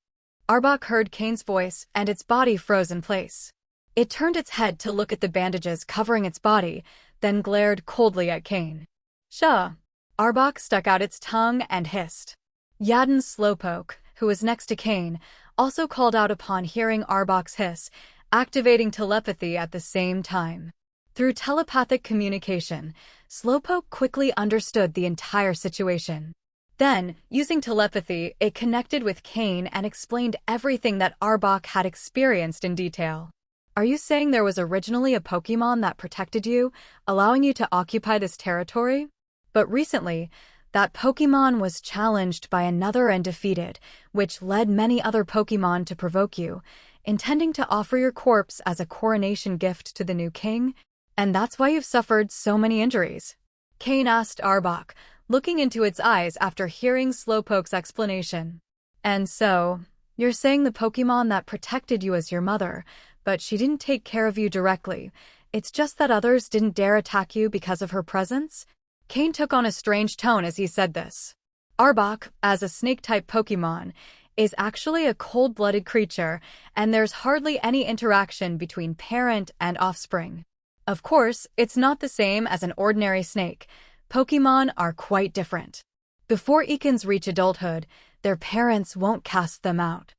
[SPEAKER 1] Arbok heard Cain's voice and its body froze in place. It turned its head to look at the bandages covering its body, then glared coldly at Cain. "Shuh." Arbok stuck out its tongue and hissed. Yaden's Slowpoke, who was next to Cain, also called out upon hearing Arbok's hiss, activating telepathy at the same time. Through telepathic communication, Slowpoke quickly understood the entire situation. Then, using telepathy, it connected with Cain and explained everything that Arbok had experienced in detail. "Are you saying there was originally a Pokémon that protected you, allowing you to occupy this territory? But recently, that Pokémon was challenged by another and defeated, which led many other Pokémon to provoke you, intending to offer your corpse as a coronation gift to the new king? And that's why you've suffered so many injuries?" Cain asked Arbok, looking into its eyes after hearing Slowpoke's explanation. "And so, you're saying the Pokémon that protected you as your mother, but she didn't take care of you directly. It's just that others didn't dare attack you because of her presence?" Cain took on a strange tone as he said this. Arbok, as a snake-type Pokémon, is actually a cold-blooded creature, and there's hardly any interaction between parent and offspring. Of course, it's not the same as an ordinary snake. Pokémon are quite different. Before Ekans reach adulthood, their parents won't cast them out.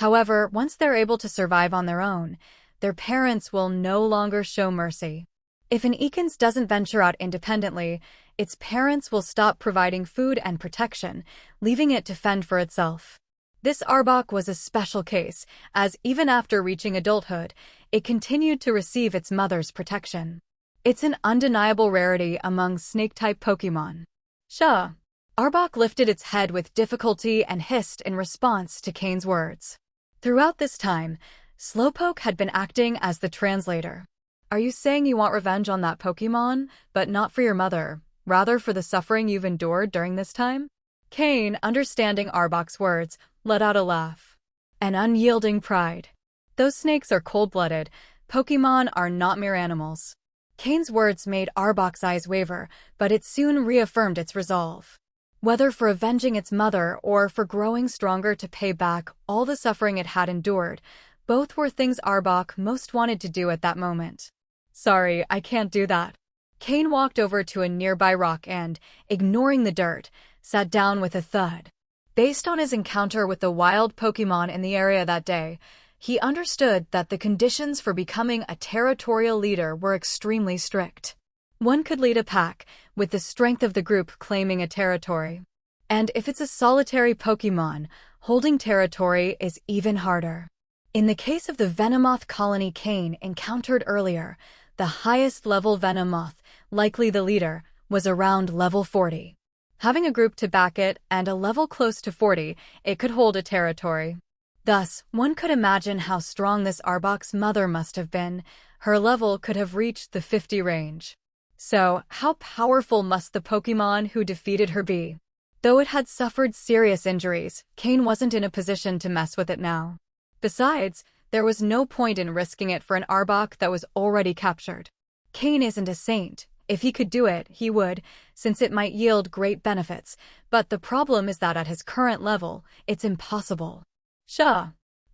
[SPEAKER 1] However, once they're able to survive on their own, their parents will no longer show mercy. If an Ekans doesn't venture out independently, its parents will stop providing food and protection, leaving it to fend for itself. This Arbok was a special case, as even after reaching adulthood, it continued to receive its mother's protection. It's an undeniable rarity among snake-type Pokémon. "Shuh." Arbok lifted its head with difficulty and hissed in response to Cain's words. Throughout this time, Slowpoke had been acting as the translator. "Are you saying you want revenge on that Pokémon, but not for your mother? rather for the suffering you've endured during this time? Cain, understanding Arbok's words, let out a laugh. An unyielding pride. Those snakes are cold-blooded. Pokémon are not mere animals. Cain's words made Arbok's eyes waver, but it soon reaffirmed its resolve. Whether for avenging its mother or for growing stronger to pay back all the suffering it had endured, both were things Arbok most wanted to do at that moment. Sorry, I can't do that. Cain walked over to a nearby rock and, ignoring the dirt, sat down with a thud. Based on his encounter with the wild Pokémon in the area that day, he understood that the conditions for becoming a territorial leader were extremely strict. One could lead a pack, with the strength of the group claiming a territory. And if it's a solitary Pokémon, holding territory is even harder. In the case of the Venomoth colony Cain encountered earlier, the highest level Venomoth, likely the leader, was around level 40. Having a group to back it and a level close to 40, it could hold a territory. Thus, one could imagine how strong this Arbok's mother must have been. Her level could have reached the 50 range. So, how powerful must the Pokémon who defeated her be? Though it had suffered serious injuries, Cain wasn't in a position to mess with it now. Besides, there was no point in risking it for an Arbok that was already captured. Cain isn't a saint. If he could do it, he would, since it might yield great benefits, but the problem is that at his current level, it's impossible.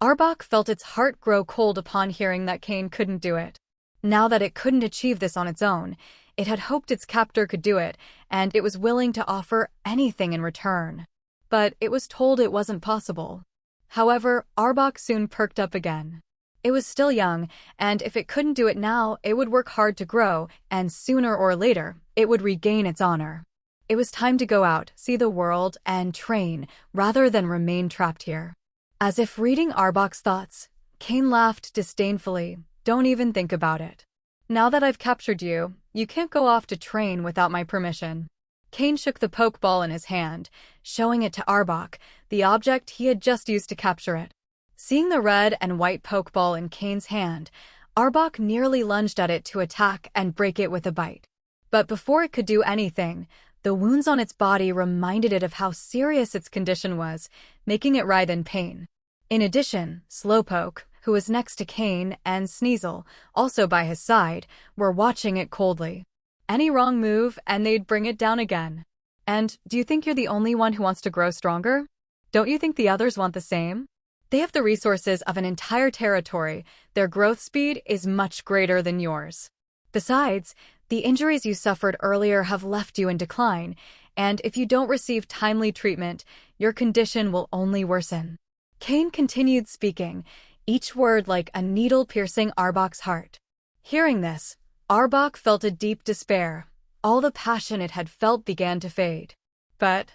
[SPEAKER 1] Arbok felt its heart grow cold upon hearing that Cain couldn't do it. Now that it couldn't achieve this on its own, it had hoped its captor could do it, and it was willing to offer anything in return. But it was told it wasn't possible. However, Arbok soon perked up again. It was still young, and if it couldn't do it now, it would work hard to grow, and sooner or later, it would regain its honor. It was time to go out, see the world, and train, rather than remain trapped here. As if reading Arbok's thoughts, Cain laughed disdainfully. Don't even think about it. Now that I've captured you, you can't go off to train without my permission. Cain shook the Pokeball in his hand, showing it to Arbok, the object he had just used to capture it. Seeing the red and white Pokeball in Cain's hand, Arbok nearly lunged at it to attack and break it with a bite. But before it could do anything, the wounds on its body reminded it of how serious its condition was, making it writhe in pain. In addition, Slowpoke, who was next to Cain, and Sneasel, also by his side, were watching it coldly. Any wrong move, and they'd bring it down again. And do you think you're the only one who wants to grow stronger? Don't you think the others want the same? They have the resources of an entire territory. Their growth speed is much greater than yours. Besides, the injuries you suffered earlier have left you in decline, and if you don't receive timely treatment, your condition will only worsen. Cain continued speaking, each word like a needle piercing Arbok's heart. Hearing this, Arbok felt a deep despair. All the passion it had felt began to fade. But,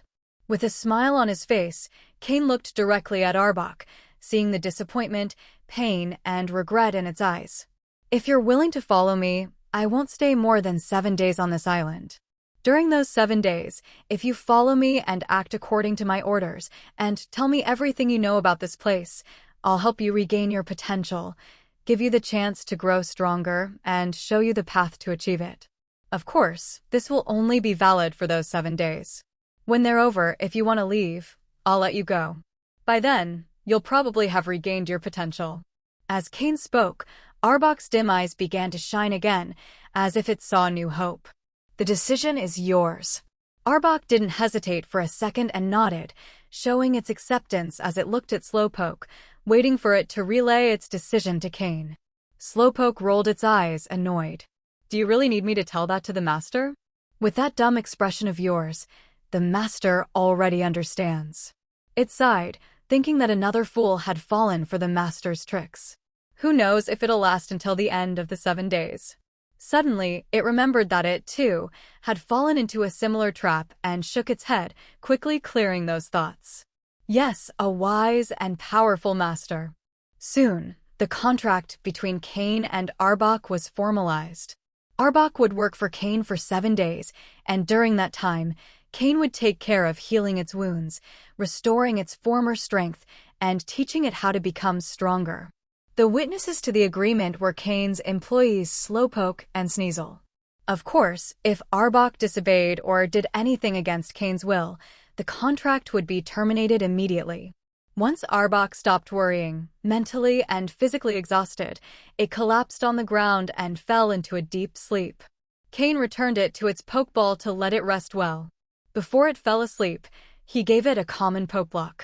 [SPEAKER 1] with a smile on his face, Cain looked directly at Arbok, seeing the disappointment, pain, and regret in its eyes. If you're willing to follow me, I won't stay more than 7 days on this island. During those 7 days, if you follow me and act according to my orders, and tell me everything you know about this place, I'll help you regain your potential, give you the chance to grow stronger, and show you the path to achieve it. Of course, this will only be valid for those 7 days. When they're over, if you want to leave, I'll let you go. By then, you'll probably have regained your potential. As Cain spoke, Arbok's dim eyes began to shine again, as if it saw new hope. The decision is yours. Arbok didn't hesitate for a second and nodded, showing its acceptance as it looked at Slowpoke, waiting for it to relay its decision to Cain. Slowpoke rolled its eyes, annoyed. Do you really need me to tell that to the master? With that dumb expression of yours, the master already understands. It sighed, thinking that another fool had fallen for the master's tricks. Who knows if it'll last until the end of the 7 days. Suddenly, it remembered that it, too, had fallen into a similar trap and shook its head, quickly clearing those thoughts. Yes, a wise and powerful master. Soon, the contract between Cain and Arbok was formalized. Arbok would work for Cain for 7 days, and during that time, Cain would take care of healing its wounds, restoring its former strength, and teaching it how to become stronger. The witnesses to the agreement were Cain's employees Slowpoke and Sneasel. Of course, if Arbok disobeyed or did anything against Cain's will, the contract would be terminated immediately. Once Arbok stopped worrying, mentally and physically exhausted, it collapsed on the ground and fell into a deep sleep. Cain returned it to its pokeball to let it rest well. Before it fell asleep, he gave it a common pokeblock.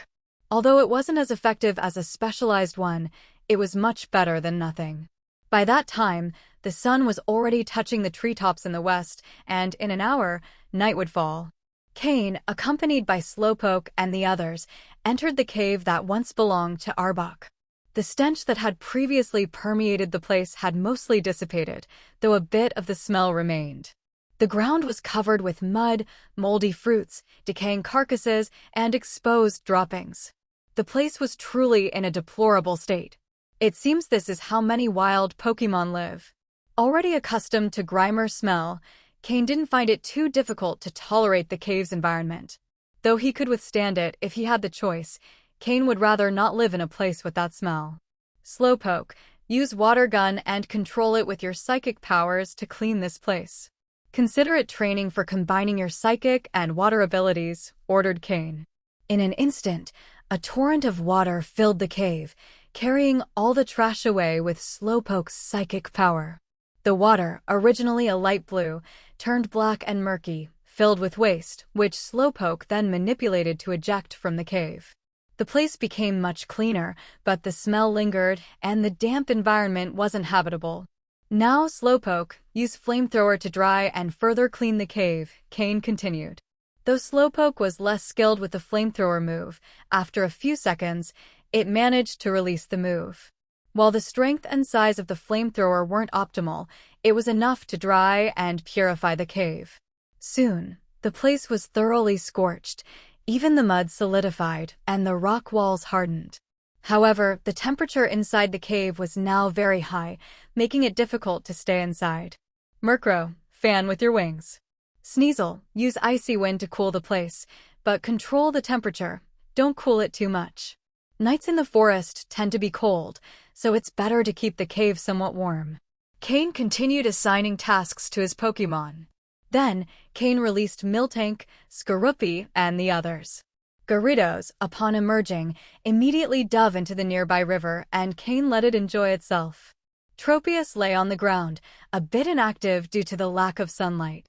[SPEAKER 1] Although it wasn't as effective as a specialized one, it was much better than nothing. By that time, the sun was already touching the treetops in the west, and in an hour, night would fall. Cain, accompanied by Slowpoke and the others, entered the cave that once belonged to Arbok. The stench that had previously permeated the place had mostly dissipated, though a bit of the smell remained. The ground was covered with mud, moldy fruits, decaying carcasses, and exposed droppings. The place was truly in a deplorable state. It seems this is how many wild Pokémon live. Already accustomed to Grimer's smell, Cain didn't find it too difficult to tolerate the cave's environment. Though he could withstand it if he had the choice, Cain would rather not live in a place with that smell. Slowpoke, use water gun and control it with your psychic powers to clean this place. Consider it training for combining your psychic and water abilities, ordered Cain. In an instant, a torrent of water filled the cave, carrying all the trash away with Slowpoke's psychic power. The water, originally a light blue, turned black and murky, filled with waste, which Slowpoke then manipulated to eject from the cave. The place became much cleaner, but the smell lingered, and the damp environment wasn't habitable. Now, Slowpoke, use flamethrower to dry and further clean the cave, Cain continued. Though Slowpoke was less skilled with the flamethrower move, after a few seconds, it managed to release the move. While the strength and size of the flamethrower weren't optimal, it was enough to dry and purify the cave. Soon, the place was thoroughly scorched, even the mud solidified, and the rock walls hardened. However, the temperature inside the cave was now very high, making it difficult to stay inside. Murkrow, fan with your wings. Sneasel, use Icy Wind to cool the place, but control the temperature, don't cool it too much. Nights in the forest tend to be cold, so it's better to keep the cave somewhat warm. Cain continued assigning tasks to his Pokémon. Then, Cain released Miltank, Skorupi, and the others. Gyarados, upon emerging, immediately dove into the nearby river, and Cain let it enjoy itself. Tropius lay on the ground, a bit inactive due to the lack of sunlight.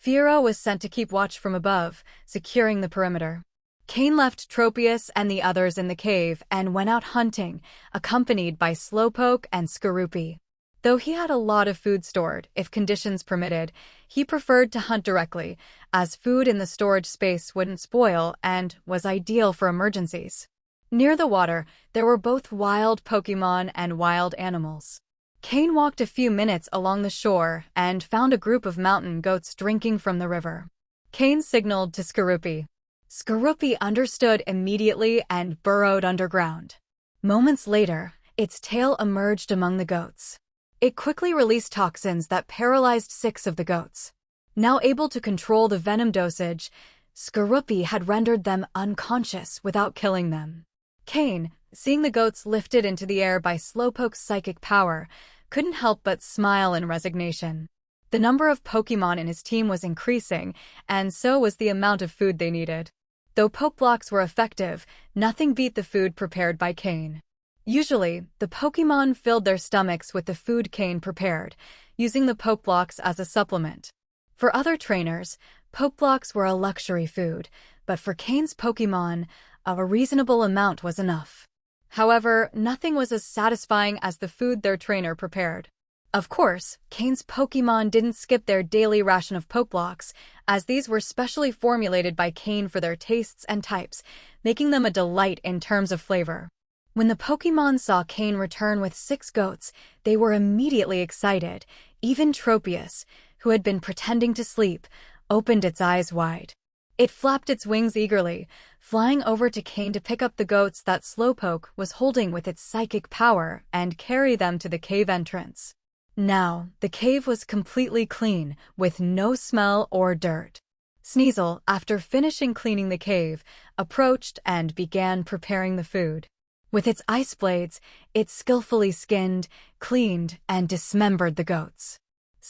[SPEAKER 1] Fiero was sent to keep watch from above, securing the perimeter. Cain left Tropius and the others in the cave and went out hunting, accompanied by Slowpoke and Skorupi. Though he had a lot of food stored, if conditions permitted, he preferred to hunt directly, as food in the storage space wouldn't spoil and was ideal for emergencies. Near the water, there were both wild Pokémon and wild animals. Cain walked a few minutes along the shore and found a group of mountain goats drinking from the river. Cain signaled to Skorupi. Skorupi understood immediately and burrowed underground. Moments later, its tail emerged among the goats. It quickly released toxins that paralyzed 6 of the goats. Now able to control the venom dosage, Skorupi had rendered them unconscious without killing them. Cain, seeing the goats lifted into the air by Slowpoke's psychic power, couldn't help but smile in resignation. The number of Pokémon in his team was increasing, and so was the amount of food they needed. Though Pokeblocks were effective, nothing beat the food prepared by Cain. Usually, the Pokémon filled their stomachs with the food Cain prepared, using the Pokeblocks as a supplement. For other trainers, Pokeblocks were a luxury food, but for Cain's Pokémon, a reasonable amount was enough. However, nothing was as satisfying as the food their trainer prepared. Of course, Cain's Pokémon didn't skip their daily ration of Pokeblocks, as these were specially formulated by Cain for their tastes and types, making them a delight in terms of flavor. When the Pokémon saw Cain return with 6 goats, they were immediately excited. Even Tropius, who had been pretending to sleep, opened its eyes wide. It flapped its wings eagerly, flying over to Cain to pick up the goats that Slowpoke was holding with its psychic power and carry them to the cave entrance. Now, the cave was completely clean, with no smell or dirt. Sneasel, after finishing cleaning the cave, approached and began preparing the food. With its ice blades, it skillfully skinned, cleaned, and dismembered the goats.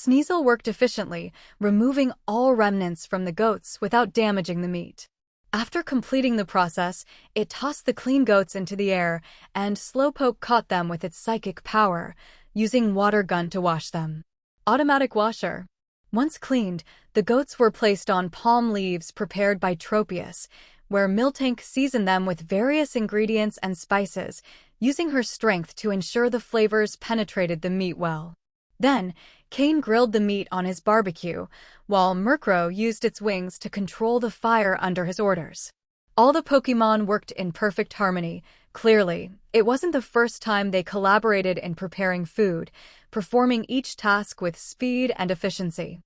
[SPEAKER 1] Sneasel worked efficiently, removing all remnants from the goats without damaging the meat. After completing the process, it tossed the clean goats into the air, and Slowpoke caught them with its psychic power, using water gun to wash them. Automatic washer. Once cleaned, the goats were placed on palm leaves prepared by Tropius, where Miltank seasoned them with various ingredients and spices, using her strength to ensure the flavors penetrated the meat well. Then, Cain grilled the meat on his barbecue, while Murkrow used its wings to control the fire under his orders. All the Pokémon worked in perfect harmony. Clearly, it wasn't the first time they collaborated in preparing food, performing each task with speed and efficiency.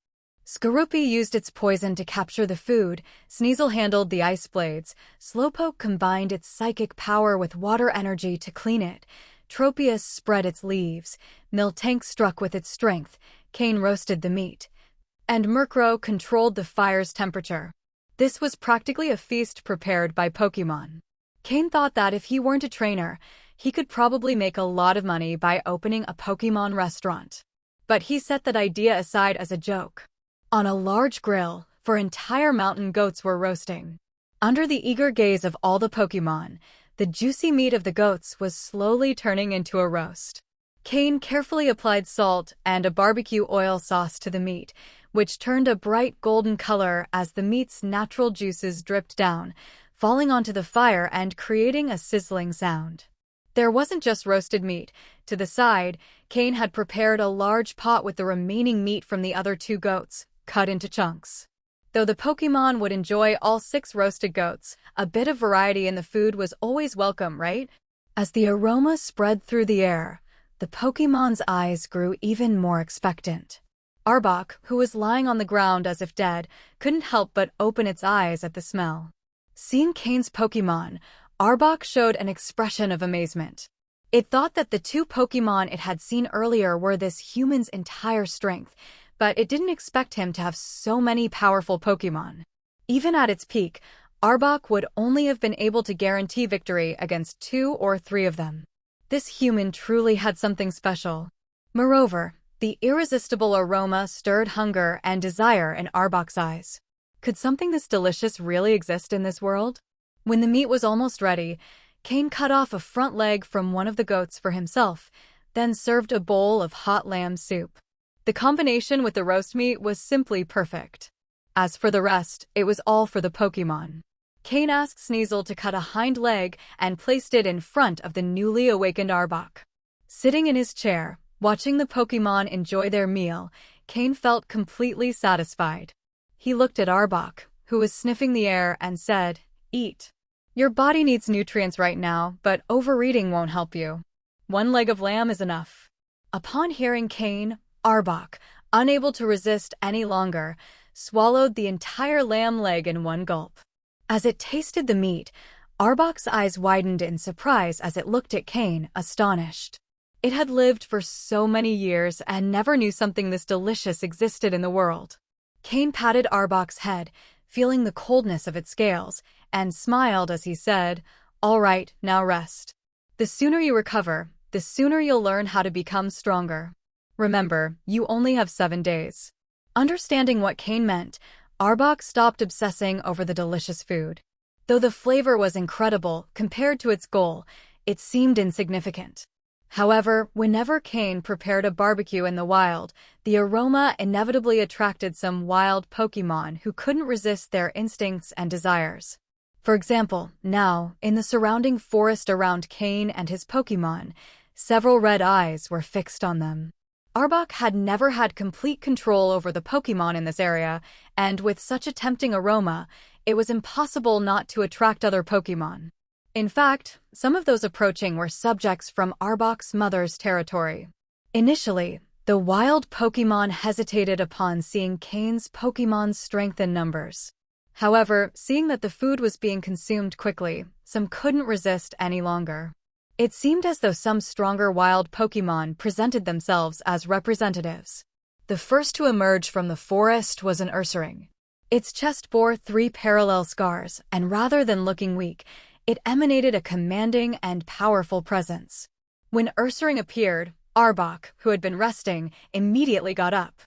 [SPEAKER 1] Skorupi used its poison to capture the food, Sneasel handled the ice blades, Slowpoke combined its psychic power with water energy to clean it, Tropius spread its leaves, Miltank struck with its strength, Cain roasted the meat, and Murkrow controlled the fire's temperature. This was practically a feast prepared by Pokémon. Cain thought that if he weren't a trainer, he could probably make a lot of money by opening a Pokémon restaurant. But he set that idea aside as a joke. On a large grill, 4 entire mountain goats were roasting. Under the eager gaze of all the Pokémon, the juicy meat of the goats was slowly turning into a roast. Cain carefully applied salt and a barbecue oil sauce to the meat, which turned a bright golden color as the meat's natural juices dripped down, falling onto the fire and creating a sizzling sound. There wasn't just roasted meat. To the side, Cain had prepared a large pot with the remaining meat from the other 2 goats, cut into chunks. Though the Pokémon would enjoy all 6 roasted goats, a bit of variety in the food was always welcome, right? As the aroma spread through the air, the Pokémon's eyes grew even more expectant. Arbok, who was lying on the ground as if dead, couldn't help but open its eyes at the smell. Seeing Cain's Pokémon, Arbok showed an expression of amazement. It thought that the 2 Pokémon it had seen earlier were this human's entire strength, but it didn't expect him to have so many powerful Pokémon. Even at its peak, Arbok would only have been able to guarantee victory against 2 or 3 of them. This human truly had something special. Moreover, the irresistible aroma stirred hunger and desire in Arbok's eyes. Could something this delicious really exist in this world? When the meat was almost ready, Cain cut off a front leg from one of the goats for himself, then served a bowl of hot lamb soup. The combination with the roast meat was simply perfect. As for the rest, it was all for the Pokémon. Cain asked Sneasel to cut a hind leg and placed it in front of the newly awakened Arbok. Sitting in his chair, watching the Pokémon enjoy their meal, Cain felt completely satisfied. He looked at Arbok, who was sniffing the air, and said, "Eat. Your body needs nutrients right now, but overeating won't help you. 1 leg of lamb is enough." Upon hearing Cain, Arbok, unable to resist any longer, swallowed the entire lamb leg in 1 gulp. As it tasted the meat, Arbok's eyes widened in surprise as it looked at Cain, astonished. It had lived for so many years and never knew something this delicious existed in the world. Cain patted Arbok's head, feeling the coldness of its scales, and smiled as he said, "All right, now rest. The sooner you recover, the sooner you'll learn how to become stronger. Remember, you only have 7 days." Understanding what Cain meant, Arbok stopped obsessing over the delicious food. Though the flavor was incredible compared to its goal, it seemed insignificant. However, whenever Cain prepared a barbecue in the wild, the aroma inevitably attracted some wild Pokémon who couldn't resist their instincts and desires. For example, now, in the surrounding forest around Cain and his Pokémon, several red eyes were fixed on them. Arbok had never had complete control over the Pokémon in this area, and with such a tempting aroma, it was impossible not to attract other Pokémon. In fact, some of those approaching were subjects from Arbok's mother's territory. Initially, the wild Pokémon hesitated upon seeing Cain's Pokémon's strength in numbers. However, seeing that the food was being consumed quickly, some couldn't resist any longer. It seemed as though some stronger wild Pokémon presented themselves as representatives. The first to emerge from the forest was an Ursaring. Its chest bore 3 parallel scars, and rather than looking weak, it emanated a commanding and powerful presence. When Ursaring appeared, Arbok, who had been resting, immediately got up.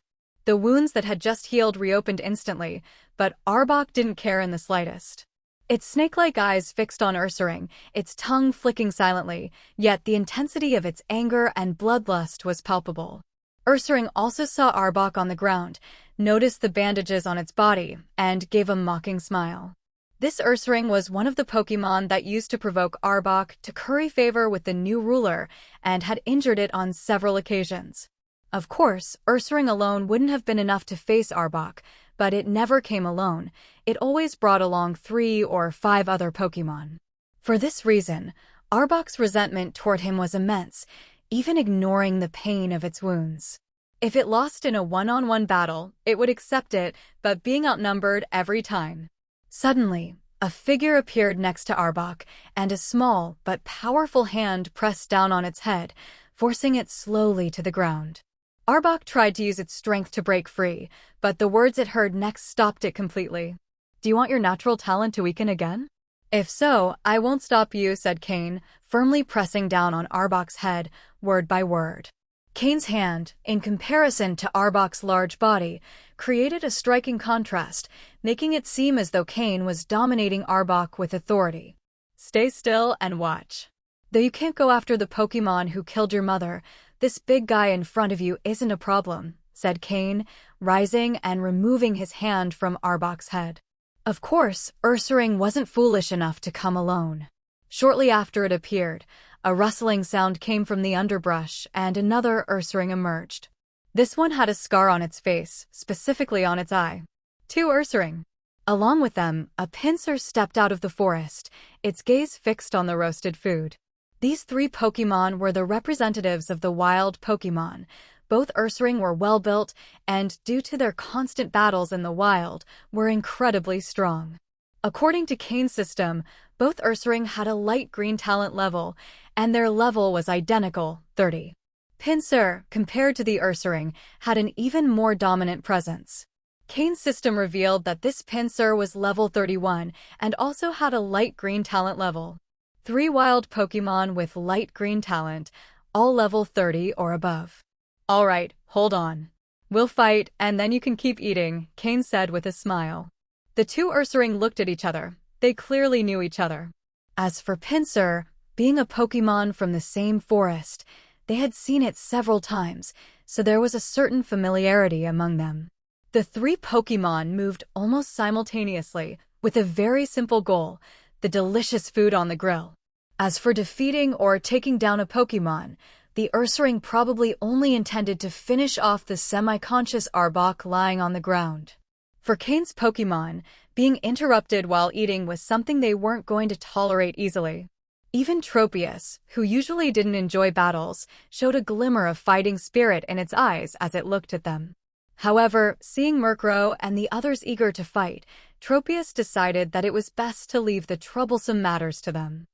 [SPEAKER 1] The wounds that had just healed reopened instantly, but Arbok didn't care in the slightest. Its snake-like eyes fixed on Ursaring, its tongue flicking silently, yet the intensity of its anger and bloodlust was palpable. Ursaring also saw Arbok on the ground, noticed the bandages on its body, and gave a mocking smile. This Ursaring was one of the Pokémon that used to provoke Arbok to curry favor with the new ruler and had injured it on several occasions. Of course, Ursaring alone wouldn't have been enough to face Arbok, but it never came alone. It always brought along 3 or 5 other Pokémon. For this reason, Arbok's resentment toward him was immense, even ignoring the pain of its wounds. If it lost in a one-on-one battle, it would accept it, but being outnumbered every time. Suddenly, a figure appeared next to Arbok, and a small but powerful hand pressed down on its head, forcing it slowly to the ground. Arbok tried to use its strength to break free, but the words it heard next stopped it completely. "Do you want your natural talent to weaken again?" "If so, I won't stop you," said Cain, firmly pressing down on Arbok's head, word by word. Cain's hand, in comparison to Arbok's large body, created a striking contrast, making it seem as though Cain was dominating Arbok with authority. "Stay still and watch. Though you can't go after the Pokémon who killed your mother, this big guy in front of you isn't a problem," said Cain, rising and removing his hand from Arbok's head. Of course, Ursaring wasn't foolish enough to come alone. Shortly after it appeared, a rustling sound came from the underbrush and another Ursaring emerged. This one had a scar on its face, specifically on its eye. 2 Ursaring. Along with them, a pincer stepped out of the forest, its gaze fixed on the roasted food. These 3 Pokémon were the representatives of the wild Pokémon. Both Ursaring were well-built and, due to their constant battles in the wild, were incredibly strong. According to Cain's system, both Ursaring had a light green talent level, and their level was identical, 30. Pinsir, compared to the Ursaring, had an even more dominant presence. Cain's system revealed that this Pinsir was level 31 and also had a light green talent level. 3 wild Pokémon with light green talent, all level 30 or above. "Alright, hold on. We'll fight, and then you can keep eating," Cain said with a smile. The 2 Ursaring looked at each other. They clearly knew each other. As for Pinsir, being a Pokémon from the same forest, they had seen it several times, so there was a certain familiarity among them. The 3 Pokémon moved almost simultaneously, with a very simple goal: the delicious food on the grill. As for defeating or taking down a Pokémon, the Ursaring probably only intended to finish off the semi-conscious Arbok lying on the ground. For Cain's Pokémon, being interrupted while eating was something they weren't going to tolerate easily. Even Tropius, who usually didn't enjoy battles, showed a glimmer of fighting spirit in its eyes as it looked at them. However, seeing Murkrow and the others eager to fight, Tropius decided that it was best to leave the troublesome matters to them.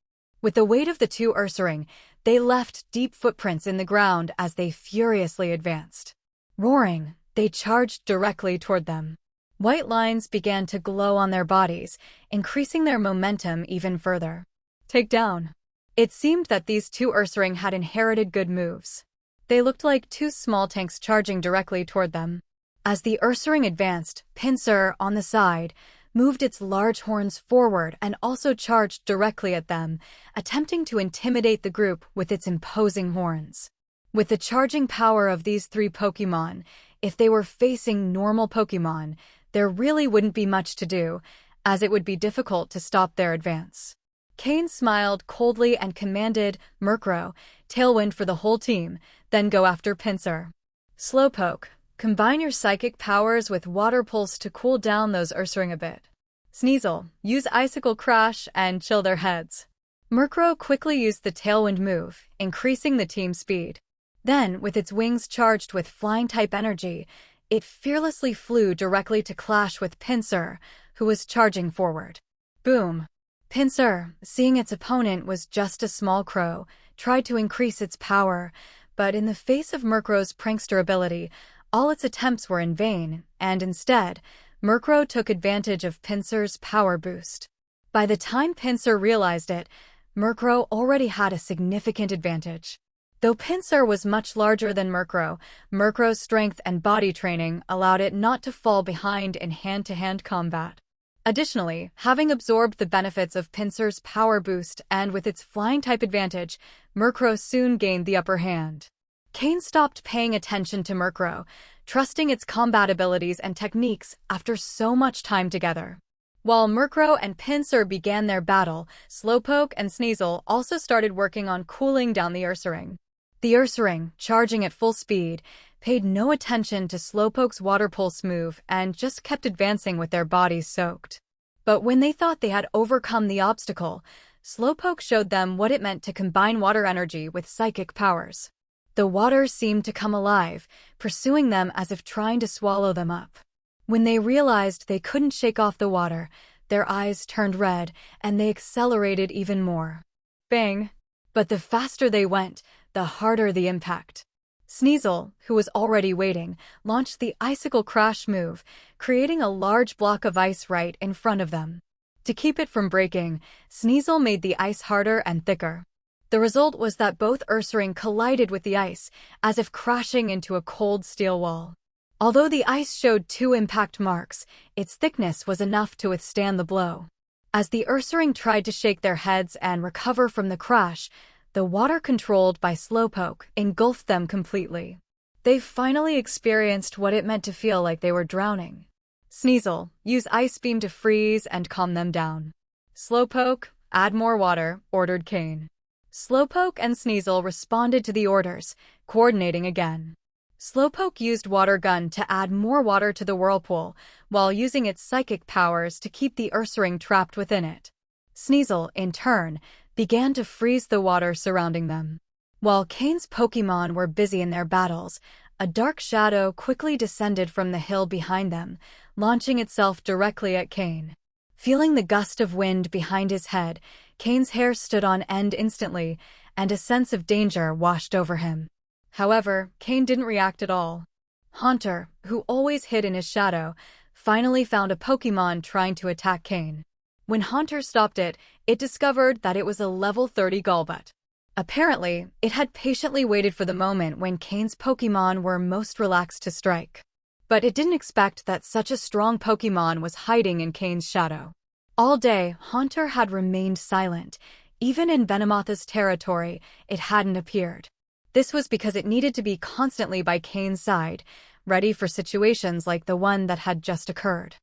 [SPEAKER 1] With the weight of the 2 Ursaring, they left deep footprints in the ground as they furiously advanced. Roaring, they charged directly toward them. White lines began to glow on their bodies, increasing their momentum even further. Take down. It seemed that these 2 Ursaring had inherited good moves. They looked like 2 small tanks charging directly toward them. As the Ursaring advanced, Pinsir, on the side, moved its large horns forward and also charged directly at them, attempting to intimidate the group with its imposing horns. With the charging power of these 3 Pokémon, if they were facing normal Pokémon, there really wouldn't be much to do, as it would be difficult to stop their advance. Cain smiled coldly and commanded, "Murkrow, Tailwind for the whole team, then go after Pinsir. Slowpoke, combine your psychic powers with Water Pulse to cool down those Ursaring a bit. Sneasel, use Icicle Crash and chill their heads." Murkrow quickly used the Tailwind move, increasing the team's speed. Then, with its wings charged with Flying-type energy, it fearlessly flew directly to clash with Pinsir, who was charging forward. Boom! Pinsir, seeing its opponent was just a small crow, tried to increase its power, but in the face of Murkrow's prankster ability, all its attempts were in vain, and instead, Murkrow took advantage of Pinsir's power boost. By the time Pinsir realized it, Murkrow already had a significant advantage. Though Pinsir was much larger than Murkrow, Murkrow's strength and body training allowed it not to fall behind in hand-to-hand combat. Additionally, having absorbed the benefits of Pinsir's power boost and with its flying-type advantage, Murkrow soon gained the upper hand. Cain stopped paying attention to Murkrow, trusting its combat abilities and techniques after so much time together. While Murkrow and Pinsir began their battle, Slowpoke and Sneasel also started working on cooling down the Ursaring. The Ursaring, charging at full speed, paid no attention to Slowpoke's water pulse move and just kept advancing with their bodies soaked. But when they thought they had overcome the obstacle, Slowpoke showed them what it meant to combine water energy with psychic powers. The water seemed to come alive, pursuing them as if trying to swallow them up. When they realized they couldn't shake off the water, their eyes turned red and they accelerated even more. Bang! But the faster they went, the harder the impact. Sneasel, who was already waiting, launched the Icicle Crash move, creating a large block of ice right in front of them. To keep it from breaking, Sneasel made the ice harder and thicker. The result was that both Ursaring collided with the ice, as if crashing into a cold steel wall. Although the ice showed 2 impact marks, its thickness was enough to withstand the blow. As the Ursaring tried to shake their heads and recover from the crash, the water controlled by Slowpoke engulfed them completely. They finally experienced what it meant to feel like they were drowning. Sneasel, use Ice Beam to freeze and calm them down. Slowpoke, add more water, ordered Cain. Slowpoke and Sneasel responded to the orders, coordinating again. Slowpoke used Water Gun to add more water to the whirlpool, while using its psychic powers to keep the Ursaring trapped within it. Sneasel, in turn, began to freeze the water surrounding them. While Cain's Pokémon were busy in their battles, a dark shadow quickly descended from the hill behind them, launching itself directly at Cain. Feeling the gust of wind behind his head, Cain's hair stood on end instantly, and a sense of danger washed over him. However, Cain didn't react at all. Haunter, who always hid in his shadow, finally found a Pokémon trying to attack Cain. When Haunter stopped it, it discovered that it was a level 30 Golbat. Apparently, it had patiently waited for the moment when Cain's Pokémon were most relaxed to strike. But it didn't expect that such a strong Pokémon was hiding in Cain's shadow. All day, Haunter had remained silent. Even in Venomoth's territory, it hadn't appeared. This was because it needed to be constantly by Cain's side, ready for situations like the one that had just occurred.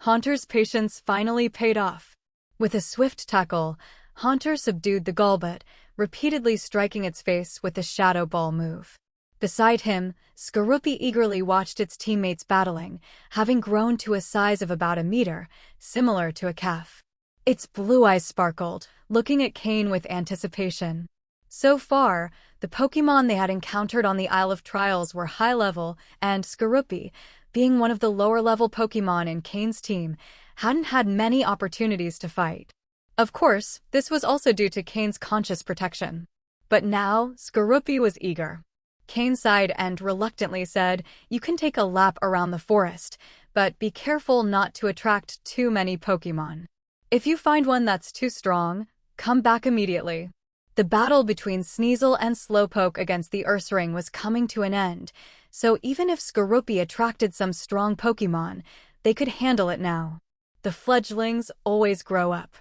[SPEAKER 1] Haunter's patience finally paid off. With a swift tackle, Haunter subdued the Golbat, repeatedly striking its face with the Shadow Ball move. Beside him, Skorupi eagerly watched its teammates battling, having grown to a size of about a meter, similar to a calf. Its blue eyes sparkled, looking at Cain with anticipation. So far, the Pokémon they had encountered on the Isle of Trials were high-level, and Skorupi, being one of the lower-level Pokémon in Cain's team, hadn't had many opportunities to fight. Of course, this was also due to Cain's conscious protection. But now, Skorupi was eager. Cain sighed and reluctantly said, "You can take a lap around the forest, but be careful not to attract too many Pokémon. If you find one that's too strong, come back immediately." The battle between Sneasel and Slowpoke against the Ursaring was coming to an end, so even if Skorupi attracted some strong Pokémon, they could handle it now. The fledglings always grow up.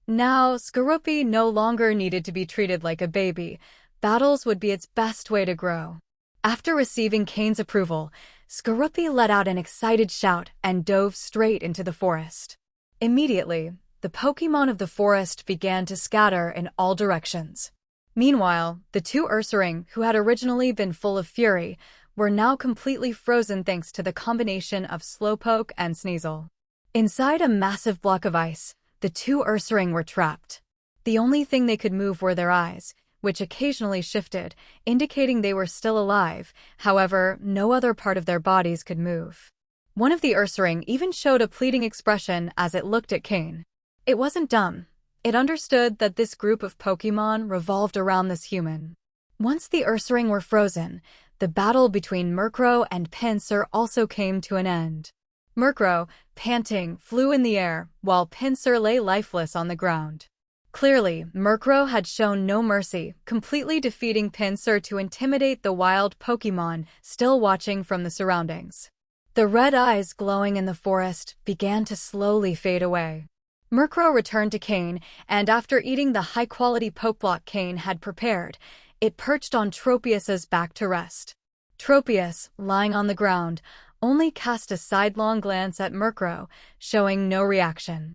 [SPEAKER 1] Now, Skorupi no longer needed to be treated like a baby. Battles would be its best way to grow. After receiving Cain's approval, Skorupi let out an excited shout and dove straight into the forest. Immediately, the Pokémon of the forest began to scatter in all directions. Meanwhile, the 2 Ursaring, who had originally been full of fury, were now completely frozen thanks to the combination of Slowpoke and Sneasel. Inside a massive block of ice, the 2 Ursaring were trapped. The only thing they could move were their eyes, which occasionally shifted, indicating they were still alive. However, no other part of their bodies could move. One of the Ursaring even showed a pleading expression as it looked at Cain. It wasn't dumb. It understood that this group of Pokémon revolved around this human. Once the Ursaring were frozen, the battle between Murkrow and Pinsir also came to an end. Murkrow, panting, flew in the air, while Pinsir lay lifeless on the ground. Clearly, Murkrow had shown no mercy, completely defeating Pinsir to intimidate the wild Pokémon still watching from the surroundings. The red eyes glowing in the forest began to slowly fade away. Murkrow returned to Cain, and after eating the high-quality Pokeblock Cain had prepared, it perched on Tropius's back to rest. Tropius, lying on the ground, only cast a sidelong glance at Murkrow, showing no reaction.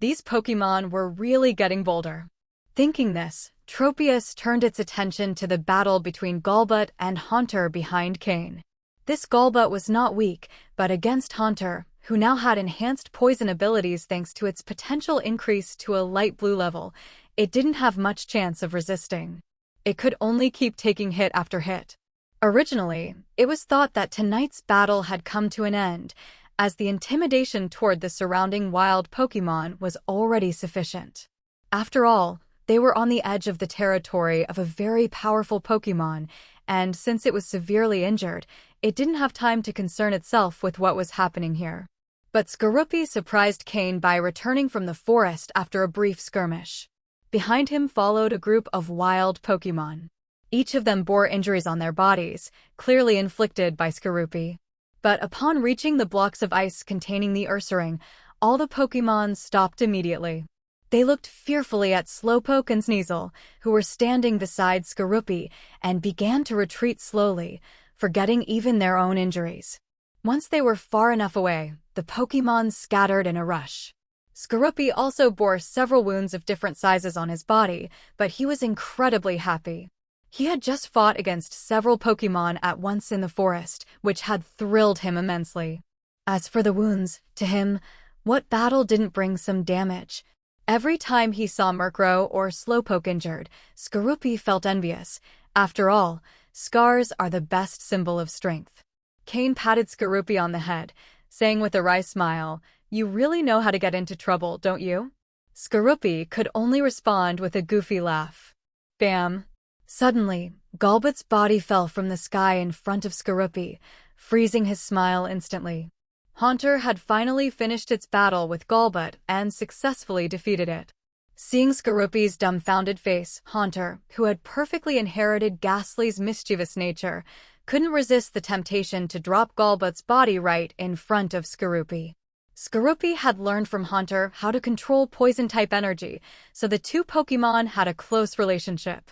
[SPEAKER 1] These Pokémon were really getting bolder. Thinking this, Tropius turned its attention to the battle between Golbat and Haunter behind Cain. This Golbat was not weak, but against Haunter, who now had enhanced poison abilities thanks to its potential increase to a light blue level, it didn't have much chance of resisting. It could only keep taking hit after hit. Originally, it was thought that tonight's battle had come to an end, as the intimidation toward the surrounding wild Pokémon was already sufficient. After all, they were on the edge of the territory of a very powerful Pokémon, and since it was severely injured, it didn't have time to concern itself with what was happening here. But Skorupi surprised Cain by returning from the forest after a brief skirmish. Behind him followed a group of wild Pokémon. Each of them bore injuries on their bodies, clearly inflicted by Skorupi. But upon reaching the blocks of ice containing the Ursaring, all the Pokémon stopped immediately. They looked fearfully at Slowpoke and Sneasel, who were standing beside Skorupi, and began to retreat slowly, forgetting even their own injuries. Once they were far enough away, the Pokémon scattered in a rush. Skorupi also bore several wounds of different sizes on his body, but he was incredibly happy. He had just fought against several Pokémon at once in the forest, which had thrilled him immensely. As for the wounds, to him, what battle didn't bring some damage? Every time he saw Murkrow or Slowpoke injured, Skorupi felt envious. After all, scars are the best symbol of strength. Cain patted Skorupi on the head, saying with a wry smile, "You really know how to get into trouble, don't you?" Skorupi could only respond with a goofy laugh. Bam! Suddenly, Golbat's body fell from the sky in front of Skorupi, freezing his smile instantly. Haunter had finally finished its battle with Golbat and successfully defeated it. Seeing Skorupi's dumbfounded face, Haunter, who had perfectly inherited Ghastly's mischievous nature, couldn't resist the temptation to drop Golbat's body right in front of Skorupi. Skorupi had learned from Haunter how to control poison-type energy, so the two Pokémon had a close relationship.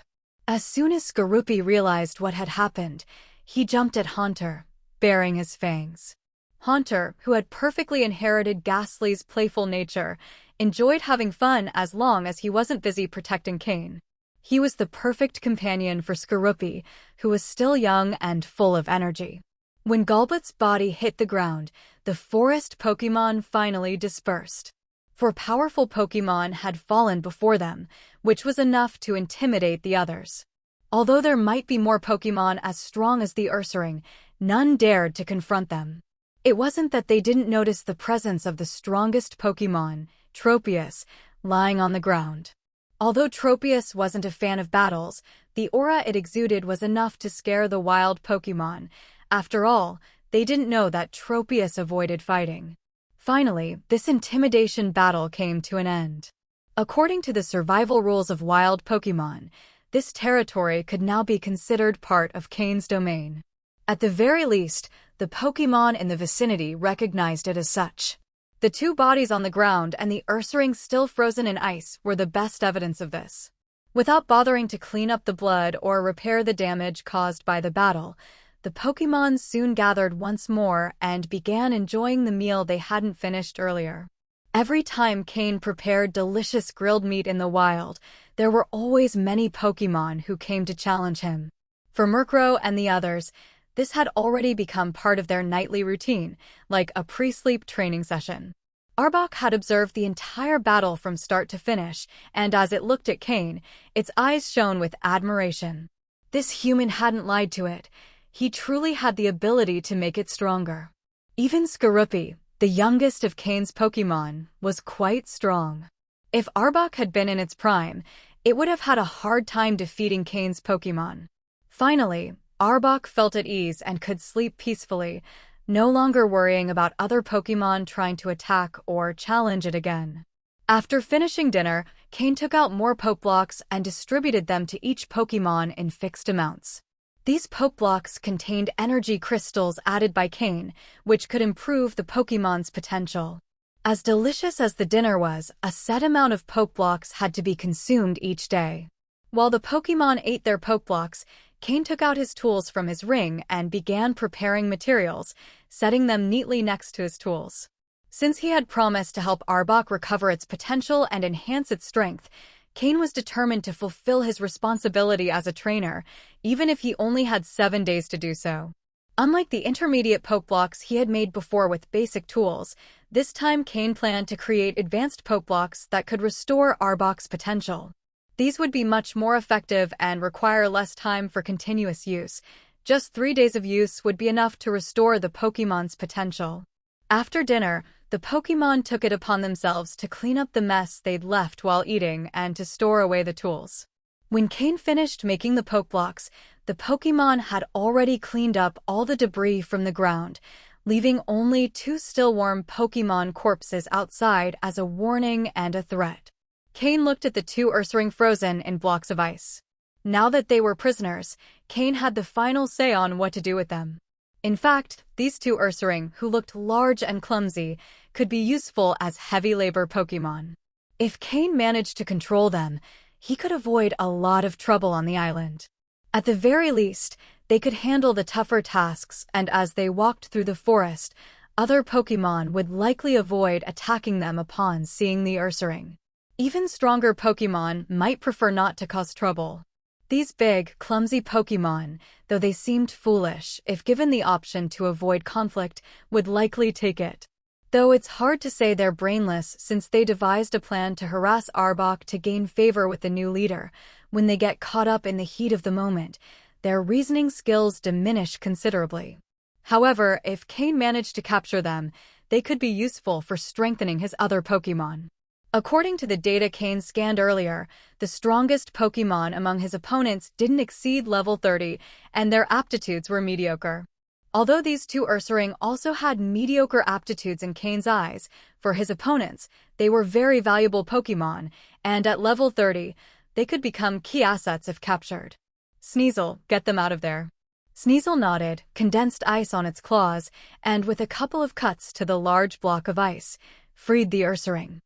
[SPEAKER 1] As soon as Skorupi realized what had happened, he jumped at Haunter, baring his fangs. Haunter, who had perfectly inherited Ghastly's playful nature, enjoyed having fun as long as he wasn't busy protecting Cain. He was the perfect companion for Skorupi, who was still young and full of energy. When Golbat's body hit the ground, the forest Pokémon finally dispersed. For powerful Pokémon had fallen before them, which was enough to intimidate the others. Although there might be more Pokémon as strong as the Ursaring, none dared to confront them. It wasn't that they didn't notice the presence of the strongest Pokémon, Tropius, lying on the ground. Although Tropius wasn't a fan of battles, the aura it exuded was enough to scare the wild Pokémon. After all, they didn't know that Tropius avoided fighting. Finally, this intimidation battle came to an end. According to the survival rules of wild Pokémon, this territory could now be considered part of Cain's domain. At the very least, the Pokémon in the vicinity recognized it as such. The two bodies on the ground and the Ursaring still frozen in ice were the best evidence of this. Without bothering to clean up the blood or repair the damage caused by the battle, the Pokémon soon gathered once more and began enjoying the meal they hadn't finished earlier. Every time Cain prepared delicious grilled meat in the wild, there were always many Pokémon who came to challenge him. For Murkrow and the others, this had already become part of their nightly routine, like a pre-sleep training session. Arbok had observed the entire battle from start to finish, and as it looked at Cain, its eyes shone with admiration. This human hadn't lied to it. He truly had the ability to make it stronger. Even Skorupi, the youngest of Cain's Pokémon, was quite strong. If Arbok had been in its prime, it would have had a hard time defeating Cain's Pokémon. Finally, Arbok felt at ease and could sleep peacefully, no longer worrying about other Pokémon trying to attack or challenge it again. After finishing dinner, Cain took out more poke blocks and distributed them to each Pokémon in fixed amounts. These poke blocks contained energy crystals added by Cain, which could improve the Pokémon's potential. As delicious as the dinner was, a set amount of poke blocks had to be consumed each day. While the Pokémon ate their poke blocks, Cain took out his tools from his ring and began preparing materials, setting them neatly next to his tools. Since he had promised to help Arbok recover its potential and enhance its strength, Cain was determined to fulfill his responsibility as a trainer, even if he only had 7 days to do so. Unlike the intermediate poke blocks he had made before with basic tools, this time Cain planned to create advanced poke blocks that could restore Arbok's potential. These would be much more effective and require less time for continuous use. Just 3 days of use would be enough to restore the Pokémon's potential. After dinner, the Pokémon took it upon themselves to clean up the mess they'd left while eating and to store away the tools. When Cain finished making the poke blocks, the Pokémon had already cleaned up all the debris from the ground, leaving only 2 still warm Pokémon corpses outside as a warning and a threat. Cain looked at the 2 Ursaring frozen in blocks of ice. Now that they were prisoners, Cain had the final say on what to do with them. In fact, these 2 Ursaring, who looked large and clumsy, could be useful as heavy labor Pokémon. If Cain managed to control them, he could avoid a lot of trouble on the island. At the very least, they could handle the tougher tasks, and as they walked through the forest, other Pokémon would likely avoid attacking them upon seeing the Ursaring. Even stronger Pokémon might prefer not to cause trouble. These big, clumsy Pokémon, though they seemed foolish if given the option to avoid conflict, would likely take it. Though it's hard to say they're brainless since they devised a plan to harass Arbok to gain favor with the new leader. When they get caught up in the heat of the moment, their reasoning skills diminish considerably. However, if Cain managed to capture them, they could be useful for strengthening his other Pokémon. According to the data Cain scanned earlier, the strongest Pokémon among his opponents didn't exceed level 30, and their aptitudes were mediocre. Although these 2 Ursaring also had mediocre aptitudes in Cain's eyes, for his opponents, they were very valuable Pokémon, and at level 30, they could become key assets if captured. Sneasel, get them out of there. Sneasel nodded, condensed ice on its claws, and with a couple of cuts to the large block of ice, freed the Ursaring.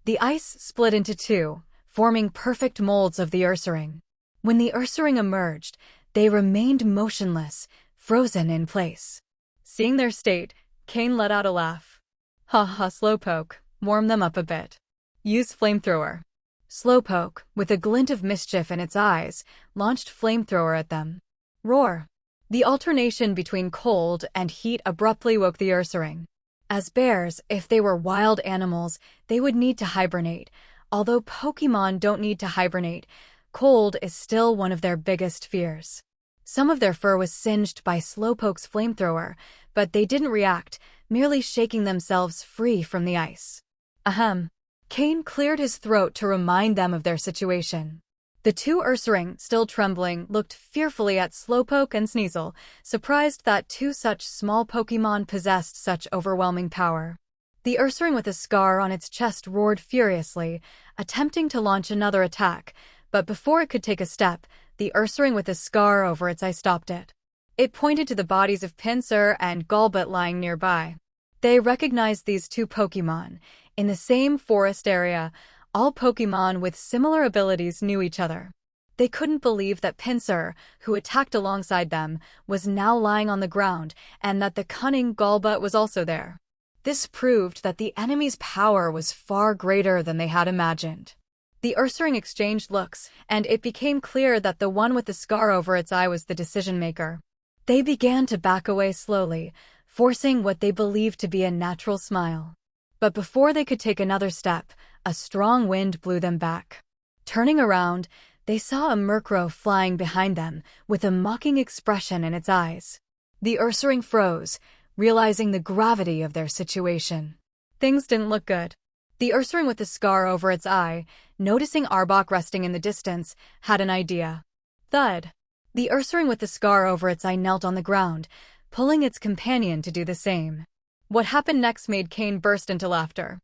[SPEAKER 1] The ice split into 2, forming perfect molds of the Ursaring. When the Ursaring emerged, they remained motionless, frozen in place. Seeing their state, Cain let out a laugh. Ha ha, Slowpoke, warm them up a bit. Use Flamethrower. Slowpoke, with a glint of mischief in its eyes, launched Flamethrower at them. Roar! The alternation between cold and heat abruptly woke the Ursaring. As bears, if they were wild animals, they would need to hibernate. Although Pokémon don't need to hibernate, cold is still one of their biggest fears. Some of their fur was singed by Slowpoke's Flamethrower, but they didn't react, merely shaking themselves free from the ice. Ahem. Cain cleared his throat to remind them of their situation. The 2 Ursaring, still trembling, looked fearfully at Slowpoke and Sneasel, surprised that 2 such small Pokémon possessed such overwhelming power. The Ursaring with a scar on its chest roared furiously, attempting to launch another attack, but before it could take a step, the Ursaring with a scar over its eye stopped it. It pointed to the bodies of Pinsir and Golbat lying nearby. They recognized these 2 Pokémon. In the same forest area, all Pokémon with similar abilities knew each other. They couldn't believe that Pinsir, who attacked alongside them, was now lying on the ground, and that the cunning Golbat was also there. This proved that the enemy's power was far greater than they had imagined. The Ursaring exchanged looks, and it became clear that the one with the scar over its eye was the decision-maker. They began to back away slowly, forcing what they believed to be a natural smile. But before they could take another step, a strong wind blew them back. Turning around, they saw a Murkrow flying behind them, with a mocking expression in its eyes. The Ursaring froze, realizing the gravity of their situation. Things didn't look good. The Ursaring with the scar over its eye, noticing Arbok resting in the distance, had an idea. Thud! The Ursaring with the scar over its eye knelt on the ground, pulling its companion to do the same. What happened next made Cain burst into laughter.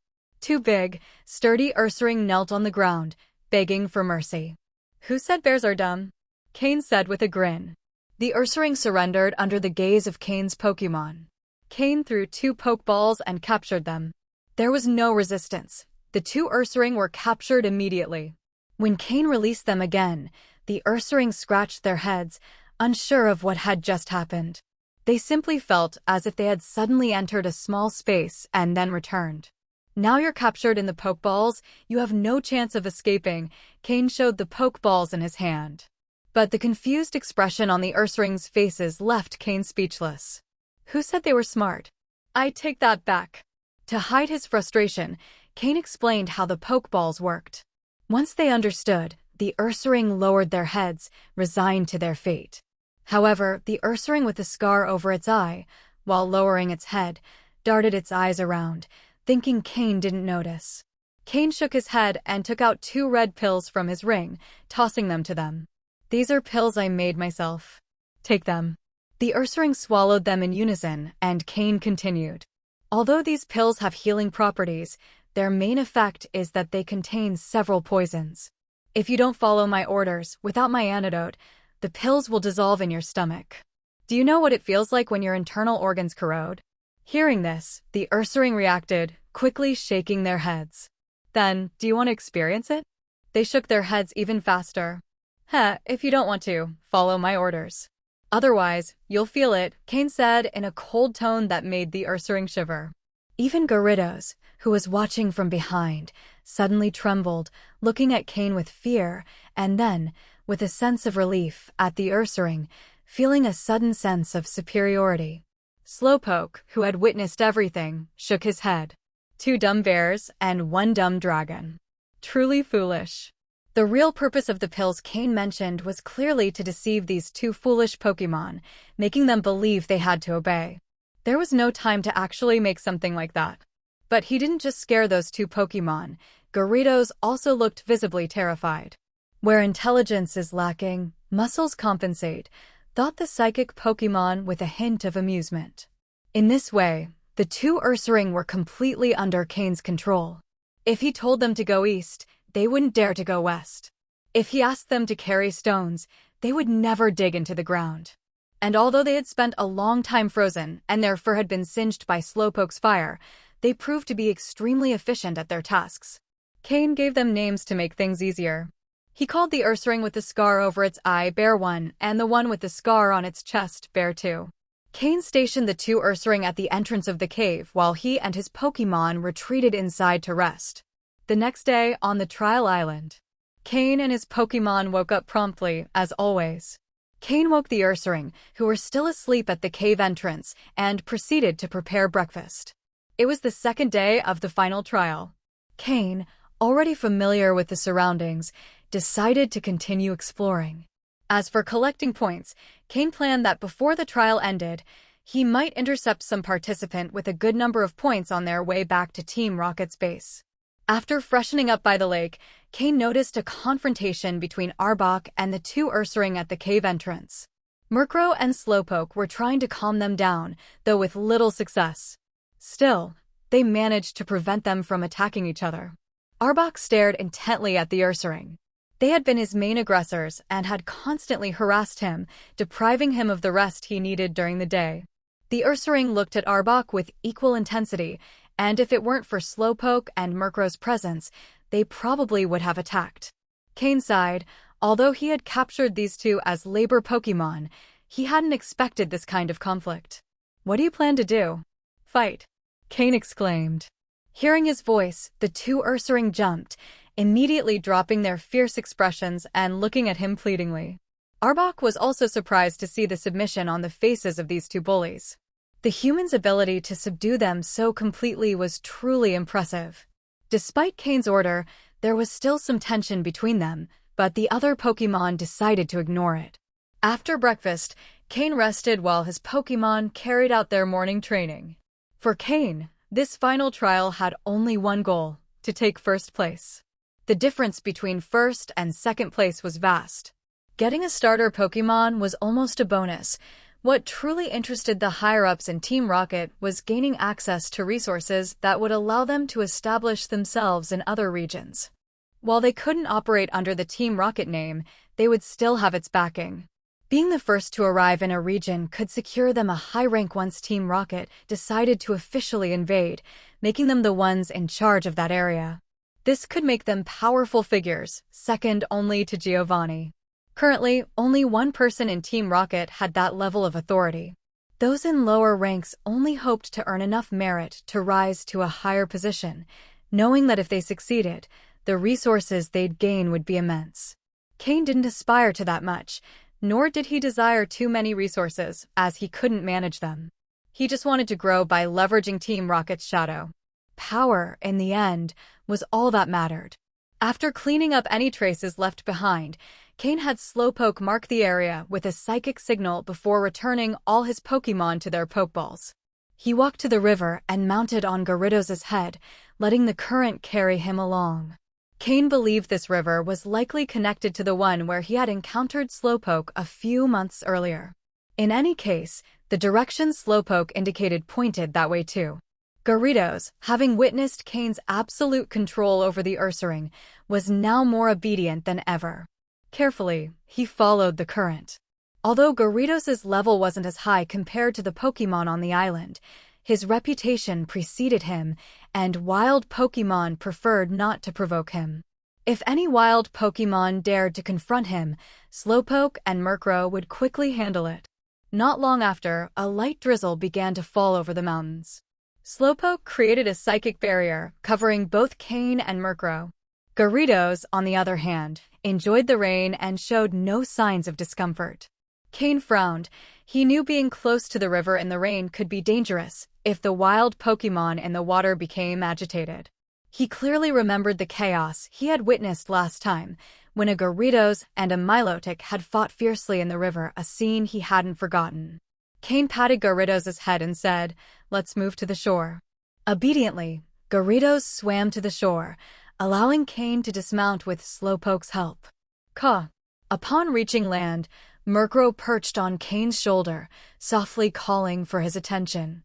[SPEAKER 1] Too big, sturdy Ursaring knelt on the ground, begging for mercy. "Who said bears are dumb?" Cain said with a grin. The Ursaring surrendered under the gaze of Cain's Pokémon. Cain threw 2 Pokeballs and captured them. There was no resistance. The 2 Ursaring were captured immediately. When Cain released them again, the Ursaring scratched their heads, unsure of what had just happened. They simply felt as if they had suddenly entered a small space and then returned. "Now you're captured in the Pokeballs, you have no chance of escaping." Cain showed the Pokeballs in his hand. But the confused expression on the Ursaring's faces left Cain speechless. "Who said they were smart?" "I take that back." To hide his frustration, Cain explained how the Pokeballs worked. Once they understood, the Ursaring lowered their heads, resigned to their fate. However, the Ursaring with the scar over its eye, while lowering its head, darted its eyes around, thinking Cain didn't notice. Cain shook his head and took out 2 red pills from his ring, tossing them to them. "These are pills I made myself. Take them." The Ursaring swallowed them in unison, and Cain continued. "Although these pills have healing properties, their main effect is that they contain several poisons. If you don't follow my orders without my antidote, the pills will dissolve in your stomach. Do you know what it feels like when your internal organs corrode?" Hearing this, the Ursaring reacted, quickly shaking their heads. "Then, do you want to experience it?" They shook their heads even faster. If you don't want to, follow my orders. Otherwise, you'll feel it," Cain said in a cold tone that made the Ursaring shiver. Even Gyarados, who was watching from behind, suddenly trembled, looking at Cain with fear, and then, with a sense of relief, at the Ursaring, feeling a sudden sense of superiority. Slowpoke, who had witnessed everything, shook his head. 2 dumb bears and 1 dumb dragon. Truly foolish. The real purpose of the pills Cain mentioned was clearly to deceive these 2 foolish Pokémon, making them believe they had to obey. There was no time to actually make something like that. But he didn't just scare those 2 Pokémon. Gyarados also looked visibly terrified. "Where intelligence is lacking, muscles compensate," thought the psychic Pokémon with a hint of amusement. In this way, the 2 Ursaring were completely under Cain's control. If he told them to go east, they wouldn't dare to go west. If he asked them to carry stones, they would never dig into the ground. And although they had spent a long time frozen and their fur had been singed by Slowpoke's fire, they proved to be extremely efficient at their tasks. Cain gave them names to make things easier. He called the Ursaring with the scar over its eye Bear 1 and the one with the scar on its chest Bear 2. Cain stationed the 2 Ursaring at the entrance of the cave while he and his Pokémon retreated inside to rest. The next day, on the trial island, Cain and his Pokémon woke up promptly, as always. Cain woke the Ursaring, who were still asleep at the cave entrance, and proceeded to prepare breakfast. It was the second day of the final trial. Cain, already familiar with the surroundings, decided to continue exploring. As for collecting points, Cain planned that before the trial ended, he might intercept some participant with a good number of points on their way back to Team Rocket's base. After freshening up by the lake, Cain noticed a confrontation between Arbok and the 2 Ursaring at the cave entrance. Murkrow and Slowpoke were trying to calm them down, though with little success. Still, they managed to prevent them from attacking each other. Arbok stared intently at the Ursaring. They had been his main aggressors and had constantly harassed him, depriving him of the rest he needed during the day. The Ursaring looked at Arbok with equal intensity, and if it weren't for Slowpoke and Murkrow's presence, they probably would have attacked. Cain sighed. Although he had captured these 2 as labor Pokémon, he hadn't expected this kind of conflict. "What do you plan to do?" "Fight," Cain exclaimed. Hearing his voice, the 2 Ursaring jumped, immediately dropping their fierce expressions and looking at him pleadingly. Arbok was also surprised to see the submission on the faces of these 2 bullies. The human's ability to subdue them so completely was truly impressive. Despite Cain's order, there was still some tension between them, but the other Pokémon decided to ignore it. After breakfast, Cain rested while his Pokémon carried out their morning training. For Cain, this final trial had only one goal: to take first place. The difference between first and second place was vast. Getting a starter Pokémon was almost a bonus, What truly interested the higher-ups in Team Rocket was gaining access to resources that would allow them to establish themselves in other regions. While they couldn't operate under the Team Rocket name, they would still have its backing. Being the first to arrive in a region could secure them a high rank once Team Rocket decided to officially invade, making them the ones in charge of that area. This could make them powerful figures, second only to Giovanni. Currently, only one person in Team Rocket had that level of authority. Those in lower ranks only hoped to earn enough merit to rise to a higher position, knowing that if they succeeded, the resources they'd gain would be immense. Cain didn't aspire to that much, nor did he desire too many resources, as he couldn't manage them. He just wanted to grow by leveraging Team Rocket's shadow. Power, in the end, was all that mattered. After cleaning up any traces left behind, Cain had Slowpoke mark the area with a psychic signal before returning all his Pokémon to their Pokeballs. He walked to the river and mounted on Gyarados' head, letting the current carry him along. Cain believed this river was likely connected to the one where he had encountered Slowpoke a few months earlier. In any case, the direction Slowpoke indicated pointed that way too. Gyarados, having witnessed Cain's absolute control over the Ursaring, was now more obedient than ever. Carefully, he followed the current. Although Gyarados' level wasn't as high compared to the Pokémon on the island, his reputation preceded him, and wild Pokémon preferred not to provoke him. If any wild Pokémon dared to confront him, Slowpoke and Murkrow would quickly handle it. Not long after, a light drizzle began to fall over the mountains. Slowpoke created a psychic barrier, covering both Cain and Murkrow. Gyarados, on the other hand, enjoyed the rain and showed no signs of discomfort. Cain frowned. He knew being close to the river in the rain could be dangerous if the wild Pokémon in the water became agitated. He clearly remembered the chaos he had witnessed last time, when a Gyarados and a Milotic had fought fiercely in the river, a scene he hadn't forgotten. Cain patted Gyarados' head and said, "Let's move to the shore." Obediently, Gyarados swam to the shore, allowing Cain to dismount with Slowpoke's help. Caw. Upon reaching land, Murkrow perched on Cain's shoulder, softly calling for his attention.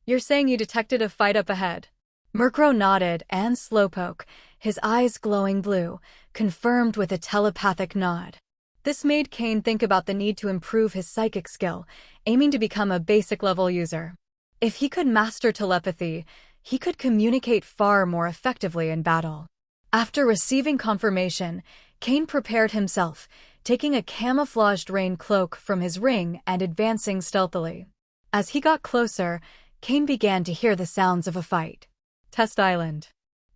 [SPEAKER 1] You're saying you detected a fight up ahead?" Murkrow nodded, and Slowpoke, his eyes glowing blue, confirmed with a telepathic nod. This made Cain think about the need to improve his psychic skill, aiming to become a basic-level user. If he could master telepathy, he could communicate far more effectively in battle. After receiving confirmation, Cain prepared himself, taking a camouflaged rain cloak from his ring and advancing stealthily. As he got closer, Cain began to hear the sounds of a fight. Test Island.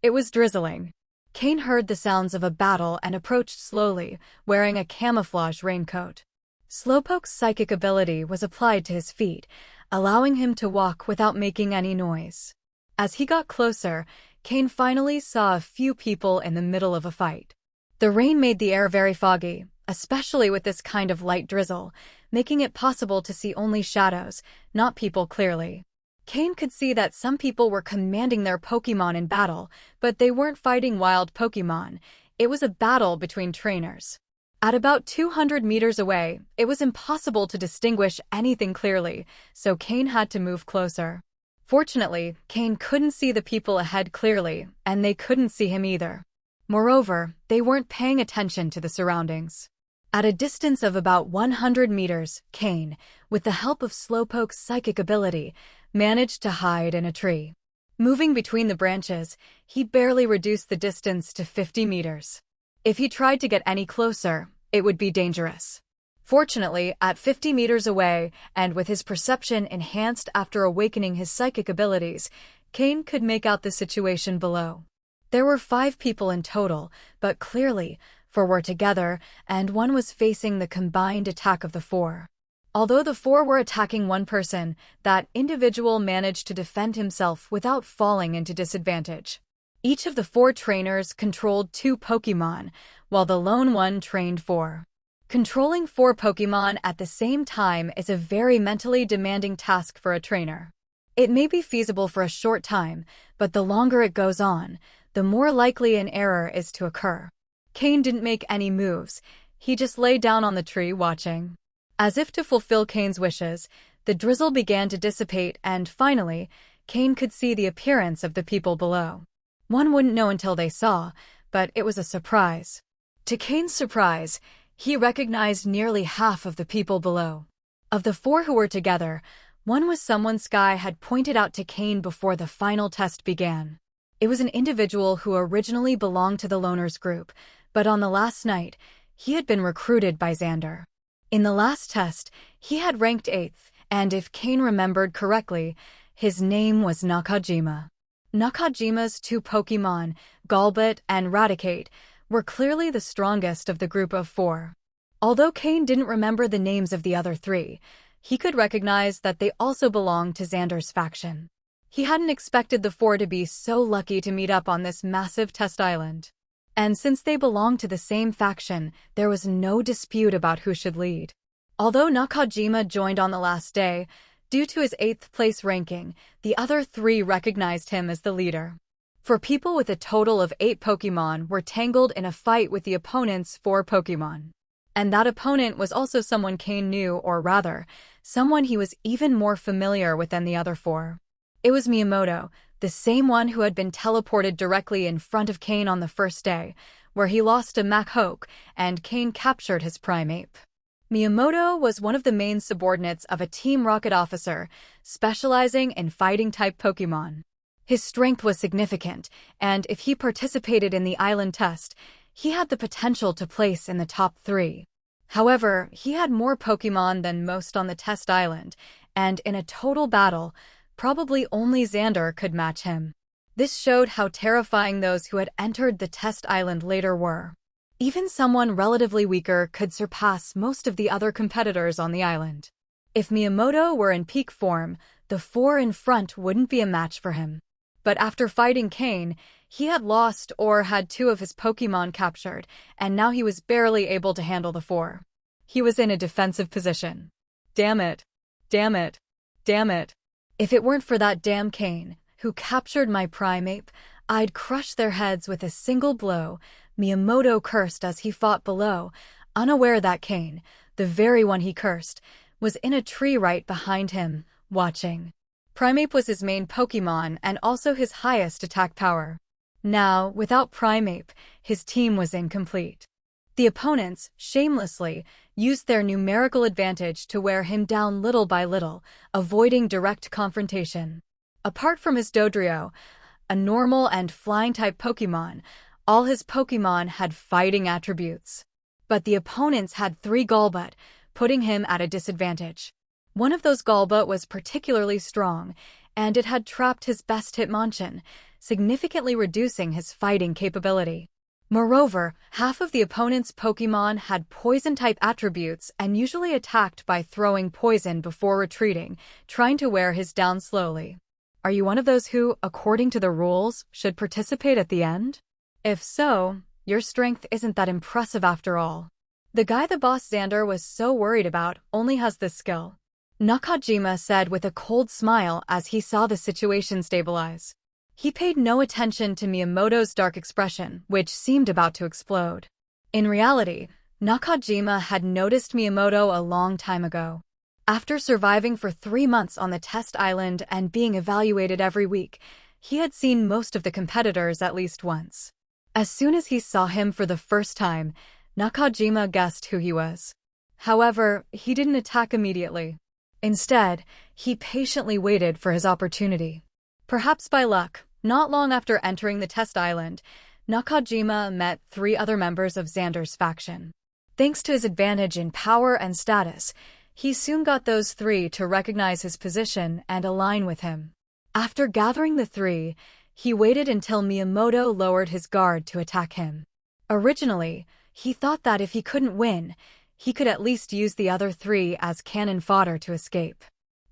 [SPEAKER 1] It was drizzling. Cain heard the sounds of a battle and approached slowly, wearing a camouflage raincoat. Slowpoke's psychic ability was applied to his feet, allowing him to walk without making any noise. As he got closer, Cain finally saw a few people in the middle of a fight. The rain made the air very foggy, especially with this kind of light drizzle, making it possible to see only shadows, not people clearly. Cain could see that some people were commanding their Pokémon in battle, but they weren't fighting wild Pokémon. It was a battle between trainers. At about 200 meters away, it was impossible to distinguish anything clearly, so Cain had to move closer. Fortunately, Cain couldn't see the people ahead clearly, and they couldn't see him either. Moreover, they weren't paying attention to the surroundings. At a distance of about 100 meters, Cain, with the help of Slowpoke's psychic ability, managed to hide in a tree. Moving between the branches, he barely reduced the distance to 50 meters. If he tried to get any closer, it would be dangerous. Fortunately, at 50 meters away, and with his perception enhanced after awakening his psychic abilities, Cain could make out the situation below. There were 5 people in total, but clearly, 4 were together, and 1 was facing the combined attack of the 4. Although the 4 were attacking one person, that individual managed to defend himself without falling into disadvantage. Each of the 4 trainers controlled 2 Pokémon, while the lone one trained 4. Controlling 4 Pokémon at the same time is a very mentally demanding task for a trainer. It may be feasible for a short time, but the longer it goes on, the more likely an error is to occur. Cain didn't make any moves. He just lay down on the tree watching. As if to fulfill Cain's wishes, the drizzle began to dissipate and, finally, Cain could see the appearance of the people below. One wouldn't know until they saw, but it was a surprise. To Cain's surprise, he recognized nearly half of the people below. Of the 4 who were together, one was someone Sky had pointed out to Cain before the final test began. It was an individual who originally belonged to the Loners group, but on the last night, he had been recruited by Xander. In the last test, he had ranked 8th, and if Cain remembered correctly, his name was Nakajima. Nakajima's 2 Pokémon, Golbat and Raticate, were clearly the strongest of the group of 4. Although Cain didn't remember the names of the other 3, he could recognize that they also belonged to Xander's faction. He hadn't expected the 4 to be so lucky to meet up on this massive test island. And since they belonged to the same faction, there was no dispute about who should lead. Although Nakajima joined on the last day, due to his 8th place ranking, the other 3 recognized him as the leader. For people with a total of 8 Pokémon were tangled in a fight with the opponent's 4 Pokémon. And that opponent was also someone Cain knew, or rather, someone he was even more familiar with than the other 4. It was Miyamoto, the same one who had been teleported directly in front of Cain on the first day, where he lost to Mach-Hoke and Cain captured his Primeape. Miyamoto was one of the main subordinates of a Team Rocket officer, specializing in fighting-type Pokémon. His strength was significant, and if he participated in the island test, he had the potential to place in the top 3. However, he had more Pokémon than most on the test island, and in a total battle, probably only Xander could match him. This showed how terrifying those who had entered the test island later were. Even someone relatively weaker could surpass most of the other competitors on the island. If Miyamoto were in peak form, the 4 in front wouldn't be a match for him. But after fighting Cain, he had lost or had 2 of his Pokémon captured, and now he was barely able to handle the 4. He was in a defensive position. Damn it. Damn it. Damn it. If it weren't for that damn Cain, who captured my Primeape, I'd crush their heads with a single blow, Miyamoto cursed as he fought below, unaware that Cain, the very one he cursed, was in a tree right behind him, watching. Primeape was his main Pokémon and also his highest attack power. Now, without Primeape, his team was incomplete. The opponents, shamelessly, used their numerical advantage to wear him down little by little, avoiding direct confrontation. Apart from his Dodrio, a normal and flying-type Pokémon, all his Pokémon had fighting attributes. But the opponents had 3 Golbat, putting him at a disadvantage. One of those Golbat was particularly strong, and it had trapped his best Hitmonchan, significantly reducing his fighting capability. Moreover, half of the opponent's Pokémon had Poison-type attributes and usually attacked by throwing poison before retreating, trying to wear his down slowly. Are you one of those who, according to the rules, should participate at the end? If so, your strength isn't that impressive after all. The guy the boss Xander was so worried about only has this skill. Nakajima said with a cold smile as he saw the situation stabilize. He paid no attention to Miyamoto's dark expression, which seemed about to explode. In reality, Nakajima had noticed Miyamoto a long time ago. After surviving for 3 months on the test island and being evaluated every week, he had seen most of the competitors at least once. As soon as he saw him for the first time, Nakajima guessed who he was. However, he didn't attack immediately. Instead, he patiently waited for his opportunity. Perhaps by luck, not long after entering the test island, Nakajima met 3 other members of Xander's faction. Thanks to his advantage in power and status, he soon got those 3 to recognize his position and align with him. After gathering the 3, he waited until Miyamoto lowered his guard to attack him. Originally, he thought that if he couldn't win, he could at least use the other 3 as cannon fodder to escape.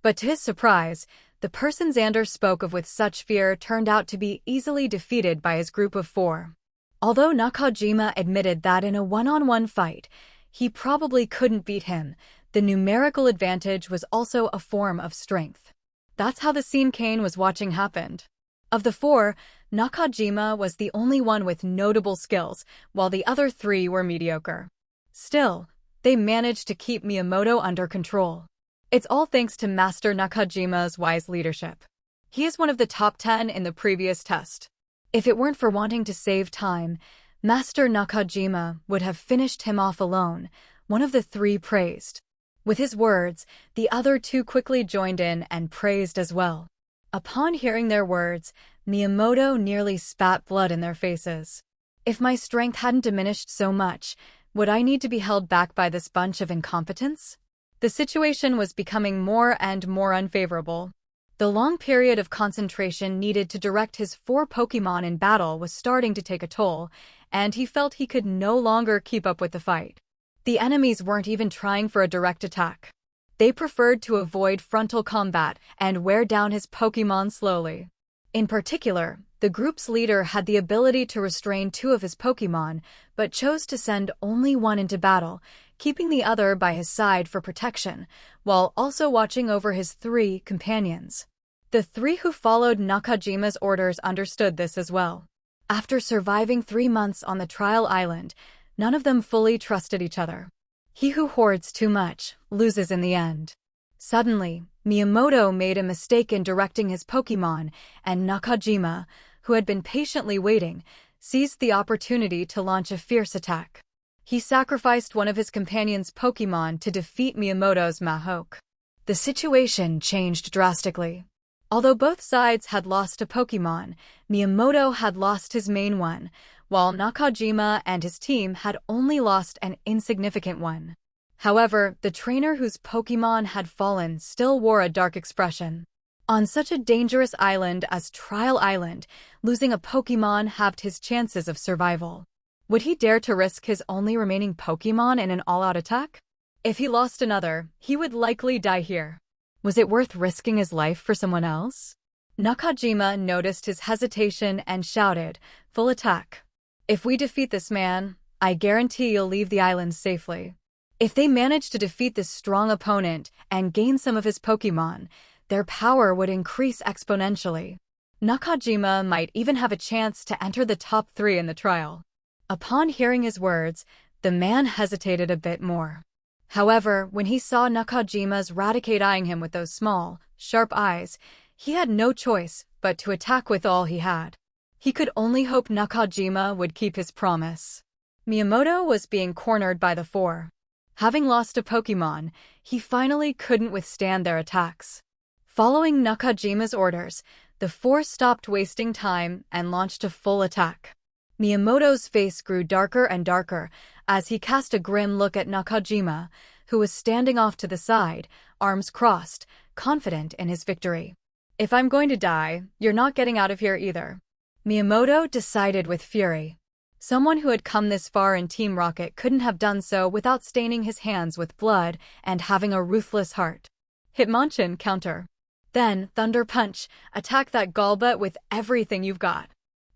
[SPEAKER 1] But to his surprise, the person Xander spoke of with such fear turned out to be easily defeated by his group of 4. Although Nakajima admitted that in a one-on-one fight, he probably couldn't beat him, the numerical advantage was also a form of strength. That's how the scene Cain was watching happened. Of the 4, Nakajima was the only one with notable skills, while the other 3 were mediocre. Still, they managed to keep Miyamoto under control. It's all thanks to Master Nakajima's wise leadership. He is one of the top 10 in the previous test. If it weren't for wanting to save time, Master Nakajima would have finished him off alone, one of the three praised. With his words, the other two quickly joined in and praised as well. Upon hearing their words, Miyamoto nearly spat blood in their faces. If my strength hadn't diminished so much, would I need to be held back by this bunch of incompetents? The situation was becoming more and more unfavorable. The long period of concentration needed to direct his 4 Pokémon in battle was starting to take a toll, and he felt he could no longer keep up with the fight. The enemies weren't even trying for a direct attack. They preferred to avoid frontal combat and wear down his Pokémon slowly. In particular, the group's leader had the ability to restrain 2 of his Pokémon, but chose to send only one into battle, keeping the other by his side for protection, while also watching over his 3 companions. The 3 who followed Nakajima's orders understood this as well. After surviving 3 months on the trial island, none of them fully trusted each other. He who hoards too much loses in the end. Suddenly, Miyamoto made a mistake in directing his Pokémon, and Nakajima, who had been patiently waiting, seized the opportunity to launch a fierce attack. He sacrificed one of his companion's Pokémon to defeat Miyamoto's Mahoke. The situation changed drastically. Although both sides had lost a Pokémon, Miyamoto had lost his main one, while Nakajima and his team had only lost an insignificant one. However, the trainer whose Pokémon had fallen still wore a dark expression. On such a dangerous island as Trial Island, losing a Pokémon halved his chances of survival. Would he dare to risk his only remaining Pokémon in an all-out attack? If he lost another, he would likely die here. Was it worth risking his life for someone else? Nakajima noticed his hesitation and shouted, "Full attack. If we defeat this man, I guarantee you'll leave the island safely." If they managed to defeat this strong opponent and gain some of his Pokémon, their power would increase exponentially. Nakajima might even have a chance to enter the top 3 in the trial. Upon hearing his words, the man hesitated a bit more. However, when he saw Nakajima's Raticate eyeing him with those small, sharp eyes, he had no choice but to attack with all he had. He could only hope Nakajima would keep his promise. Miyamoto was being cornered by the 4. Having lost a Pokémon, he finally couldn't withstand their attacks. Following Nakajima's orders, the 4 stopped wasting time and launched a full attack. Miyamoto's face grew darker and darker as he cast a grim look at Nakajima, who was standing off to the side, arms crossed, confident in his victory. "If I'm going to die, you're not getting out of here either," Miyamoto decided with fury. Someone who had come this far in Team Rocket couldn't have done so without staining his hands with blood and having a ruthless heart. Hitmonchan, counter. Then, Thunder Punch, attack that Golbat with everything you've got,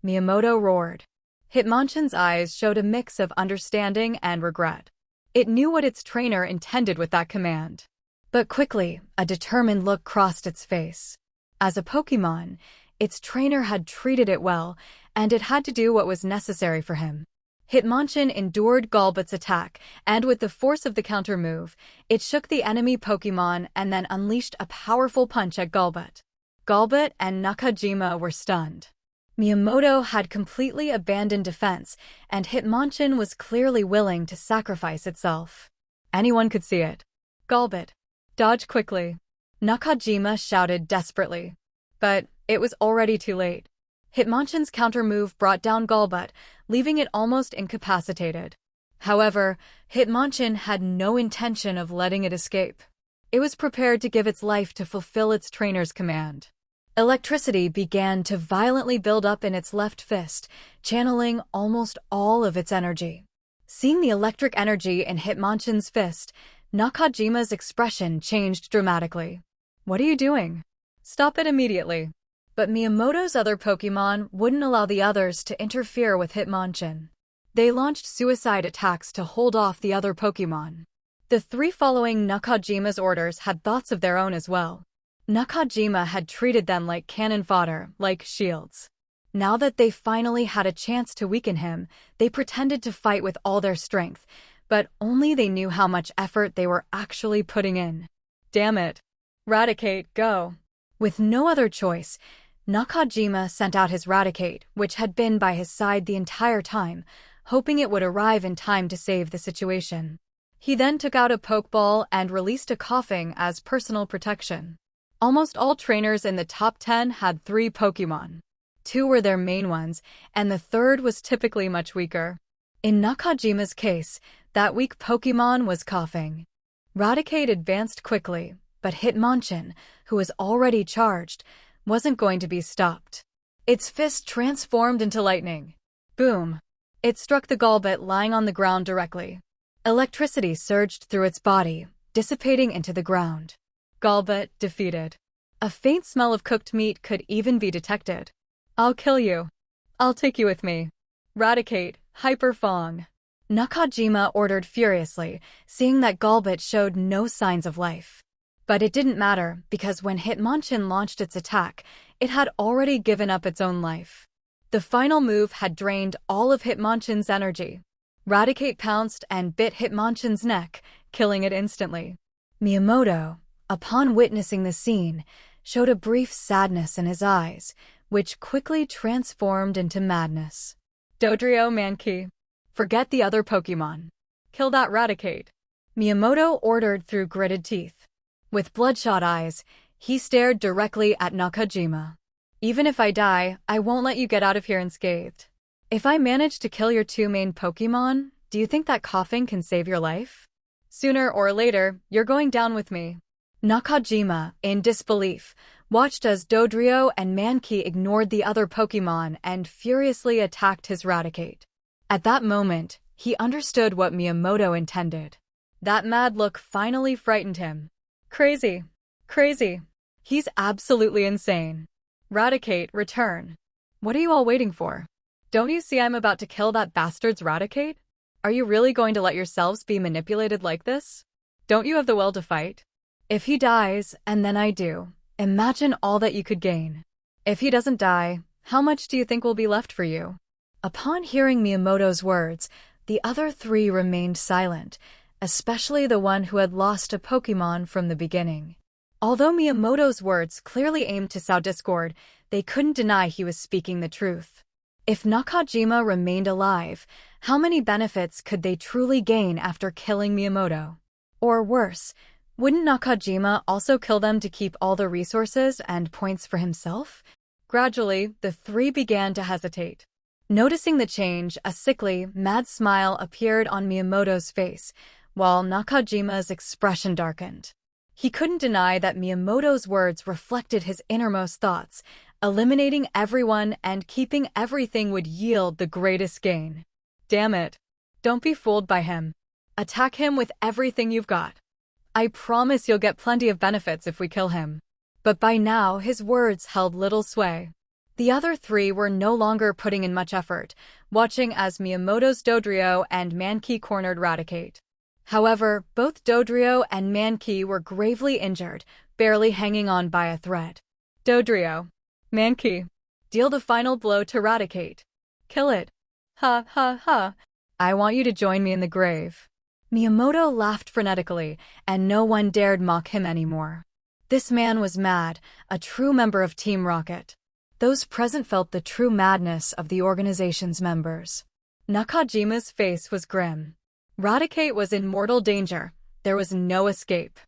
[SPEAKER 1] Miyamoto roared. Hitmonchan's eyes showed a mix of understanding and regret. It knew what its trainer intended with that command. But quickly, a determined look crossed its face. As a Pokémon, its trainer had treated it well, and it had to do what was necessary for him. Hitmonchan endured Golbat's attack, and with the force of the counter move, it shook the enemy Pokémon and then unleashed a powerful punch at Golbat. Golbat and Nakajima were stunned. Miyamoto had completely abandoned defense, and Hitmonchan was clearly willing to sacrifice itself. Anyone could see it. "Golbat, dodge quickly," Nakajima shouted desperately. But it was already too late. Hitmonchan's counter move brought down Golbat, leaving it almost incapacitated. However, Hitmonchan had no intention of letting it escape. It was prepared to give its life to fulfill its trainer's command. Electricity began to violently build up in its left fist, channeling almost all of its energy. Seeing the electric energy in Hitmonchan's fist, Nakajima's expression changed dramatically. "What are you doing? Stop it immediately." But Miyamoto's other Pokémon wouldn't allow the others to interfere with Hitmonchan. They launched suicide attacks to hold off the other Pokémon. The 3 following Nakajima's orders had thoughts of their own as well. Nakajima had treated them like cannon fodder, like shields. Now that they finally had a chance to weaken him, they pretended to fight with all their strength, but only they knew how much effort they were actually putting in. Damn it. Raticate, go. With no other choice, Nakajima sent out his Raticate, which had been by his side the entire time, hoping it would arrive in time to save the situation. He then took out a Pokeball and released a Coughing as personal protection. Almost all trainers in the top 10 had 3 Pokémon. 2 were their main ones, and the third was typically much weaker. In Nakajima's case, that weak Pokémon was Coughing. Raticate advanced quickly, but Hitmonchan, who was already charged, wasn't going to be stopped. Its fist transformed into lightning. Boom! It struck the Golbat lying on the ground directly. Electricity surged through its body, dissipating into the ground. Golbat defeated. A faint smell of cooked meat could even be detected. I'll kill you. I'll take you with me. Raticate, Hyper Fong. Nakajima ordered furiously, seeing that Golbat showed no signs of life. But it didn't matter, because when Hitmonchan launched its attack, it had already given up its own life. The final move had drained all of Hitmonchan's energy. Raticate pounced and bit Hitmonchan's neck, killing it instantly. Miyamoto, upon witnessing the scene, showed a brief sadness in his eyes, which quickly transformed into madness. Dodrio Mankey. Forget the other Pokémon. Kill that Raticate. Miyamoto ordered through gritted teeth. With bloodshot eyes, he stared directly at Nakajima. Even if I die, I won't let you get out of here unscathed. If I manage to kill your 2 main Pokémon, do you think that Coughing can save your life? Sooner or later, you're going down with me. Nakajima, in disbelief, watched as Dodrio and Mankey ignored the other Pokémon and furiously attacked his Raticate. At that moment, he understood what Miyamoto intended. That mad look finally frightened him. Crazy. Crazy. He's absolutely insane. Raticate, return. What are you all waiting for? Don't you see I'm about to kill that bastard's Raticate? Are you really going to let yourselves be manipulated like this? Don't you have the will to fight? If he dies, and then I do, imagine all that you could gain. If he doesn't die, how much do you think will be left for you? Upon hearing Miyamoto's words, the other 3 remained silent, especially the one who had lost a Pokémon from the beginning. Although Miyamoto's words clearly aimed to sow discord, they couldn't deny he was speaking the truth. If Nakajima remained alive, how many benefits could they truly gain after killing Miyamoto? Or worse, wouldn't Nakajima also kill them to keep all the resources and points for himself? Gradually, the 3 began to hesitate. Noticing the change, a sickly, mad smile appeared on Miyamoto's face, while Nakajima's expression darkened. He couldn't deny that Miyamoto's words reflected his innermost thoughts. Eliminating everyone and keeping everything would yield the greatest gain. Damn it. Don't be fooled by him. Attack him with everything you've got. I promise you'll get plenty of benefits if we kill him. But by now, his words held little sway. The other 3 were no longer putting in much effort, watching as Miyamoto's Dodrio and Mankey cornered Raticate. However, both Dodrio and Mankey were gravely injured, barely hanging on by a thread. Dodrio. Mankey. Deal the final blow to Raticate. Kill it. Ha ha ha. I want you to join me in the grave. Miyamoto laughed frenetically, and no one dared mock him anymore. This man was mad, a true member of Team Rocket. Those present felt the true madness of the organization's members. Nakajima's face was grim. Raticate was in mortal danger. There was no escape.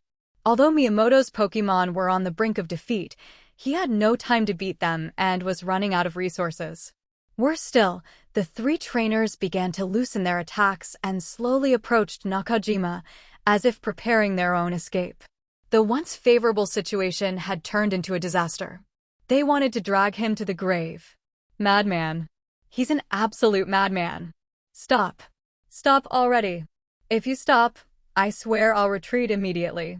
[SPEAKER 1] Although Miyamoto's Pokémon were on the brink of defeat, he had no time to beat them and was running out of resources. Worse still, the 3 trainers began to loosen their attacks and slowly approached Nakajima, as if preparing their own escape. The once favorable situation had turned into a disaster. They wanted to drag him to the grave. Madman. He's an absolute madman. Stop. Stop already. If you stop, I swear I'll retreat immediately.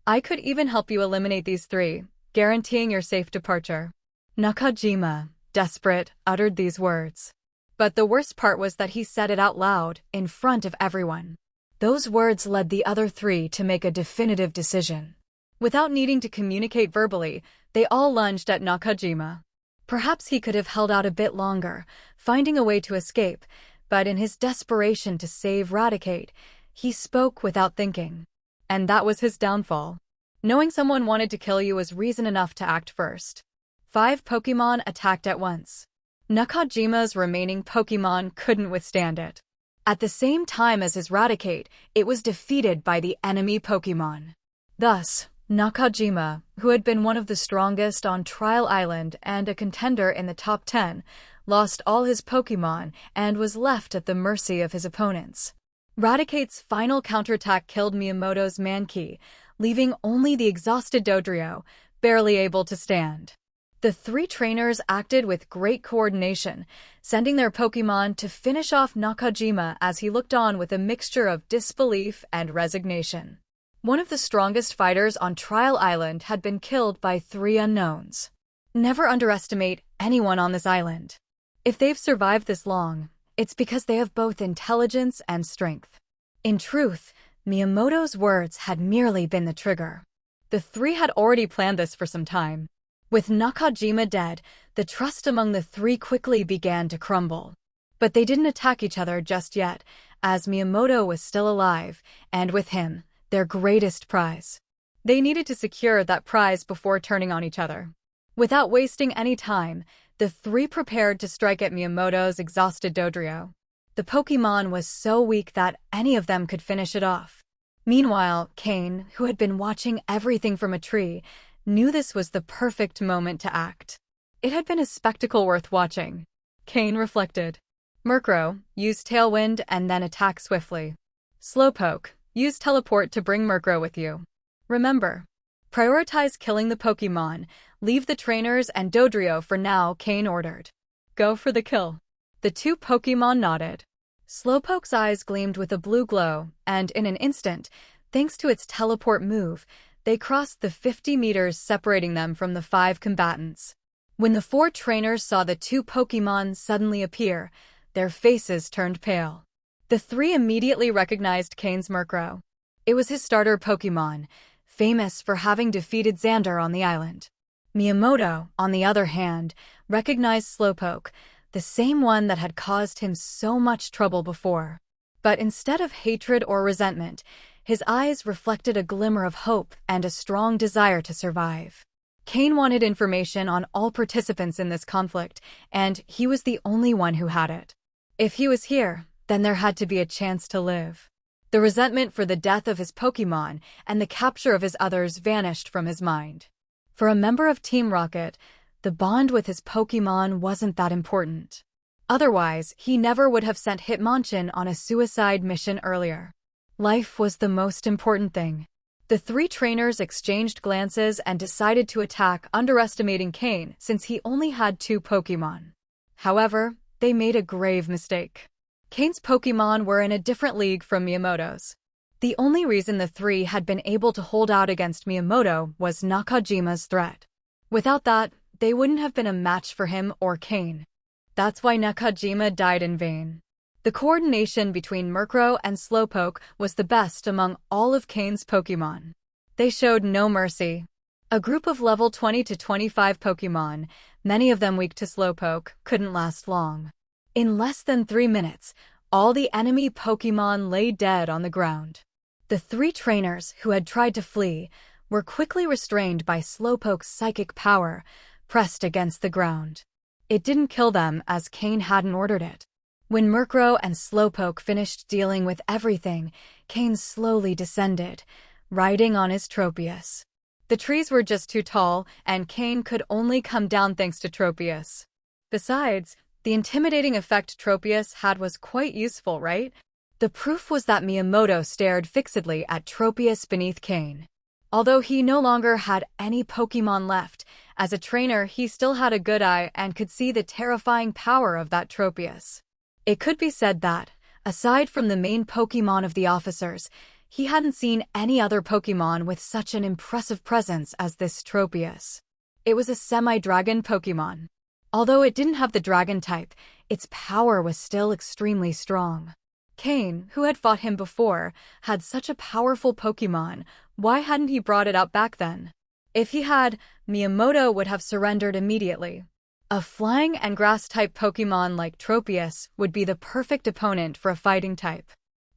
[SPEAKER 1] I could even help you eliminate these 3, guaranteeing your safe departure. Nakajima, desperate, uttered these words. But the worst part was that he said it out loud, in front of everyone. Those words led the other 3 to make a definitive decision. Without needing to communicate verbally, they all lunged at Nakajima. Perhaps he could have held out a bit longer, finding a way to escape, but in his desperation to save Raticate, He spoke without thinking. And that was his downfall. Knowing someone wanted to kill you was reason enough to act first. 5 Pokémon attacked at once. Nakajima's remaining Pokémon couldn't withstand it. At the same time as his Raticate, it was defeated by the enemy Pokémon. Thus, Nakajima, who had been one of the strongest on Trial Island and a contender in the top 10, lost all his Pokémon and was left at the mercy of his opponents. Raticate's final counterattack killed Miyamoto's Mankey, leaving only the exhausted Dodrio, barely able to stand. The 3 trainers acted with great coordination, sending their Pokémon to finish off Nakajima as he looked on with a mixture of disbelief and resignation. One of the strongest fighters on Trial Island had been killed by 3 unknowns. Never underestimate anyone on this island. If they've survived this long, it's because they have both intelligence and strength. In truth, Miyamoto's words had merely been the trigger. The 3 had already planned this for some time. With Nakajima dead, the trust among the 3 quickly began to crumble. But they didn't attack each other just yet, as Miyamoto was still alive, and with him, their greatest prize. They needed to secure that prize before turning on each other. Without wasting any time, the 3 prepared to strike at Miyamoto's exhausted Dodrio. The Pokémon was so weak that any of them could finish it off. Meanwhile, Cain, who had been watching everything from a tree, knew this was the perfect moment to act. It had been a spectacle worth watching. Cain reflected. Murkrow, use Tailwind and then attack swiftly. Slowpoke, use Teleport to bring Murkrow with you. Remember, prioritize killing the Pokémon, leave the trainers and Dodrio for now, Cain ordered. Go for the kill. The 2 Pokémon nodded. Slowpoke's eyes gleamed with a blue glow, and in an instant, thanks to its teleport move, they crossed the 50 meters separating them from the 5 combatants. When the 4 trainers saw the 2 Pokémon suddenly appear, their faces turned pale. The 3 immediately recognized Cain's Murkrow. It was his starter Pokémon, famous for having defeated Xander on the island. Miyamoto, on the other hand, recognized Slowpoke, the same one that had caused him so much trouble before. But instead of hatred or resentment, his eyes reflected a glimmer of hope and a strong desire to survive. Cain wanted information on all participants in this conflict, and he was the only one who had it. If he was here, then there had to be a chance to live. The resentment for the death of his Pokémon and the capture of his others vanished from his mind. For a member of Team Rocket, the bond with his Pokémon wasn't that important. Otherwise, he never would have sent Hitmonchan on a suicide mission earlier. Life was the most important thing. The 3 trainers exchanged glances and decided to attack, underestimating Cain since he only had 2 Pokémon. However, they made a grave mistake. Cain's Pokémon were in a different league from Miyamoto's. The only reason the 3 had been able to hold out against Miyamoto was Nakajima's threat. Without that, they wouldn't have been a match for him or Cain. That's why Nakajima died in vain. The coordination between Murkrow and Slowpoke was the best among all of Cain's Pokémon. They showed no mercy. A group of level 20 to 25 Pokémon, many of them weak to Slowpoke, couldn't last long. In less than 3 minutes, all the enemy Pokémon lay dead on the ground. The 3 trainers who had tried to flee were quickly restrained by Slowpoke's psychic power, pressed against the ground. It didn't kill them as Cain hadn't ordered it. When Murkrow and Slowpoke finished dealing with everything, Cain slowly descended, riding on his Tropius. The trees were just too tall, and Cain could only come down thanks to Tropius. Besides, the intimidating effect Tropius had was quite useful, right? The proof was that Miyamoto stared fixedly at Tropius beneath Cain. Although he no longer had any Pokémon left, as a trainer he still had a good eye and could see the terrifying power of that Tropius. It could be said that, aside from the main Pokémon of the officers, he hadn't seen any other Pokémon with such an impressive presence as this Tropius. It was a semi-dragon Pokémon. Although it didn't have the dragon type, its power was still extremely strong. Cain, who had fought him before, had such a powerful Pokémon. Why hadn't he brought it out back then? If he had, Miyamoto would have surrendered immediately. A flying and grass-type Pokémon like Tropius would be the perfect opponent for a fighting type.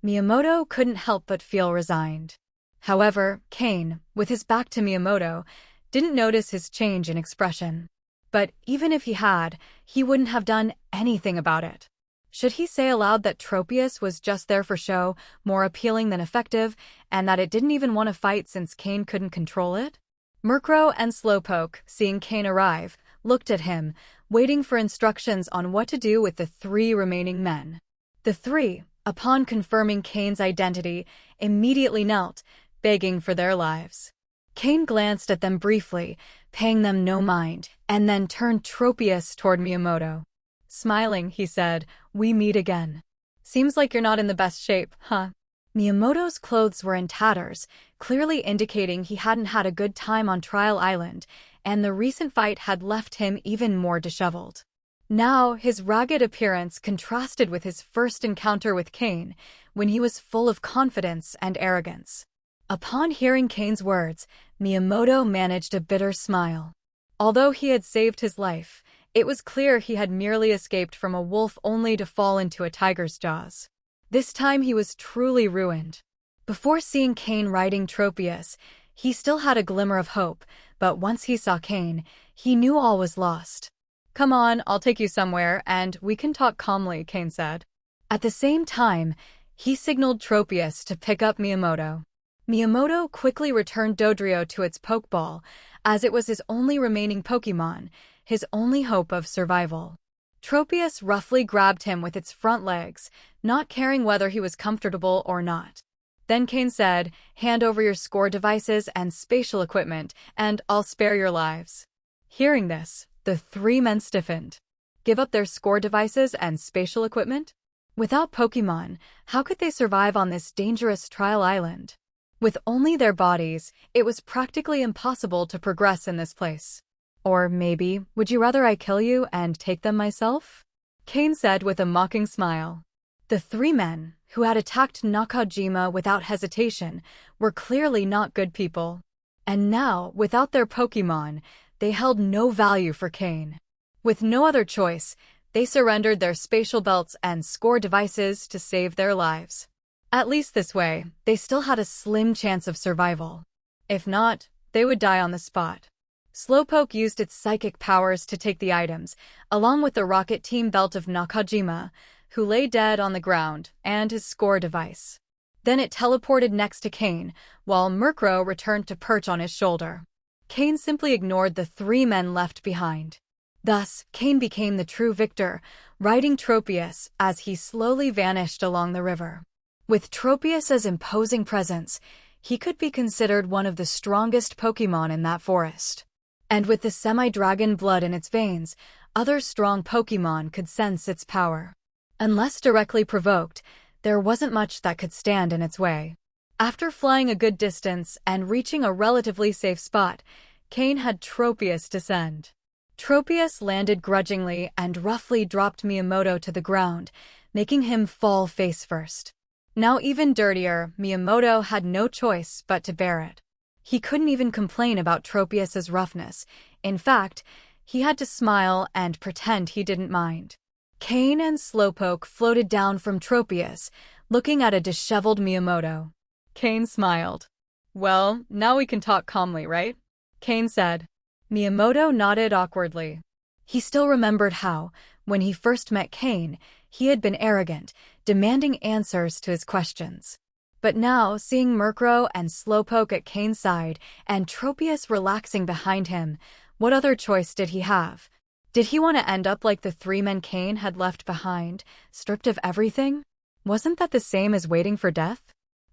[SPEAKER 1] Miyamoto couldn't help but feel resigned. However, Cain, with his back to Miyamoto, didn't notice his change in expression. But even if he had, he wouldn't have done anything about it. Should he say aloud that Tropius was just there for show, more appealing than effective, and that it didn't even want to fight since Cain couldn't control it? Murkrow and Slowpoke, seeing Cain arrive, looked at him, waiting for instructions on what to do with the 3 remaining men. The 3, upon confirming Cain's identity, immediately knelt, begging for their lives. Cain glanced at them briefly, paying them no mind, and then turned Tropius toward Miyamoto. Smiling, he said, "We meet again. Seems like you're not in the best shape, huh?" Miyamoto's clothes were in tatters, clearly indicating he hadn't had a good time on Trial Island, and the recent fight had left him even more disheveled. Now, his ragged appearance contrasted with his first encounter with Cain, when he was full of confidence and arrogance. Upon hearing Cain's words, Miyamoto managed a bitter smile. Although he had saved his life, it was clear he had merely escaped from a wolf only to fall into a tiger's jaws. This time he was truly ruined. Before seeing Cain riding Tropius, he still had a glimmer of hope, but once he saw Cain, he knew all was lost. "Come on, I'll take you somewhere, and we can talk calmly," Cain said. At the same time, he signaled Tropius to pick up Miyamoto. Miyamoto quickly returned Dodrio to its Pokeball, as it was his only remaining Pokémon, his only hope of survival. Tropius roughly grabbed him with its front legs, not caring whether he was comfortable or not. Then Cain said, "Hand over your score devices and spatial equipment, and I'll spare your lives." Hearing this, the 3 men stiffened. Give up their score devices and spatial equipment? Without Pokémon, how could they survive on this dangerous trial island? With only their bodies, it was practically impossible to progress in this place. Or maybe, would you rather I kill you and take them myself? Cain said with a mocking smile. The 3 men, who had attacked Nakajima without hesitation, were clearly not good people. And now, without their Pokémon, they held no value for Cain. With no other choice, they surrendered their spatial belts and score devices to save their lives. At least this way, they still had a slim chance of survival. If not, they would die on the spot. Slowpoke used its psychic powers to take the items, along with the Rocket Team belt of Nakajima, who lay dead on the ground, and his score device. Then it teleported next to Cain, while Murkrow returned to perch on his shoulder. Cain simply ignored the 3 men left behind. Thus, Cain became the true victor, riding Tropius as he slowly vanished along the river. With Tropius's imposing presence, he could be considered one of the strongest Pokémon in that forest. And with the semi-dragon blood in its veins, other strong Pokémon could sense its power. Unless directly provoked, there wasn't much that could stand in its way. After flying a good distance and reaching a relatively safe spot, Cain had Tropius descend. Tropius landed grudgingly and roughly dropped Miyamoto to the ground, making him fall face first. Now even dirtier, Miyamoto had no choice but to bear it. He couldn't even complain about Tropius's roughness. In fact, he had to smile and pretend he didn't mind. Cain and Slowpoke floated down from Tropius, looking at a disheveled Miyamoto. Cain smiled. "Well, now we can talk calmly, right?" Cain said. Miyamoto nodded awkwardly. He still remembered how, when he first met Cain, he had been arrogant, demanding answers to his questions. But now, seeing Murkrow and Slowpoke at Cain's side and Tropius relaxing behind him, what other choice did he have? Did he want to end up like the 3 men Cain had left behind, stripped of everything? Wasn't that the same as waiting for death?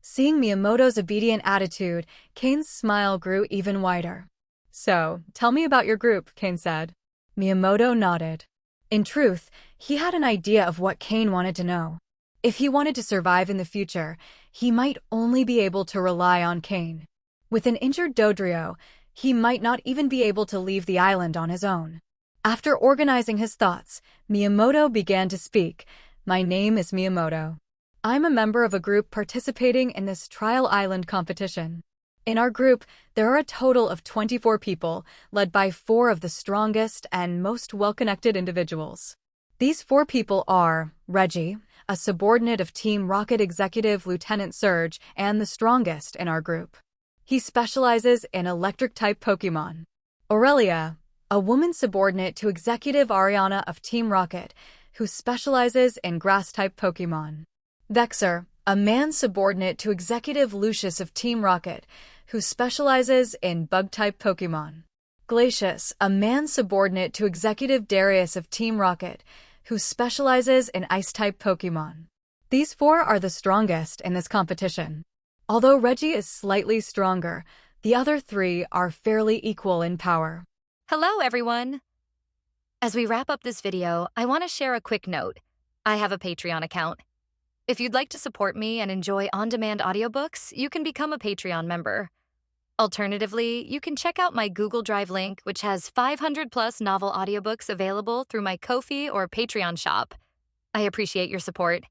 [SPEAKER 1] Seeing Miyamoto's obedient attitude, Cain's smile grew even wider. "So, tell me about your group," Cain said. Miyamoto nodded. In truth, he had an idea of what Cain wanted to know. If he wanted to survive in the future, he might only be able to rely on Cain. With an injured Dodrio, he might not even be able to leave the island on his own. After organizing his thoughts, Miyamoto began to speak. "My name is Miyamoto. I'm a member of a group participating in this Trial Island competition. In our group, there are a total of 24 people, led by 4 of the strongest and most well-connected individuals. These 4 people are Reggie, a subordinate of Team Rocket Executive Lieutenant Surge and the strongest in our group. He specializes in Electric-type Pokémon. Aurelia, a woman subordinate to Executive Ariana of Team Rocket, who specializes in Grass-type Pokémon. Vexer, a man subordinate to Executive Lucius of Team Rocket, who specializes in Bug-type Pokémon. Glacius, a man subordinate to Executive Darius of Team Rocket, who specializes in Ice-type Pokémon. These 4 are the strongest in this competition. Although Reggie is slightly stronger, the other 3 are fairly equal in power.
[SPEAKER 2] Hello, everyone! As we wrap up this video, I want to share a quick note. I have a Patreon account. If you'd like to support me and enjoy on-demand audiobooks, you can become a Patreon member. Alternatively, you can check out my Google Drive link, which has 500+ novel audiobooks available through my Ko-fi or Patreon shop. I appreciate your support.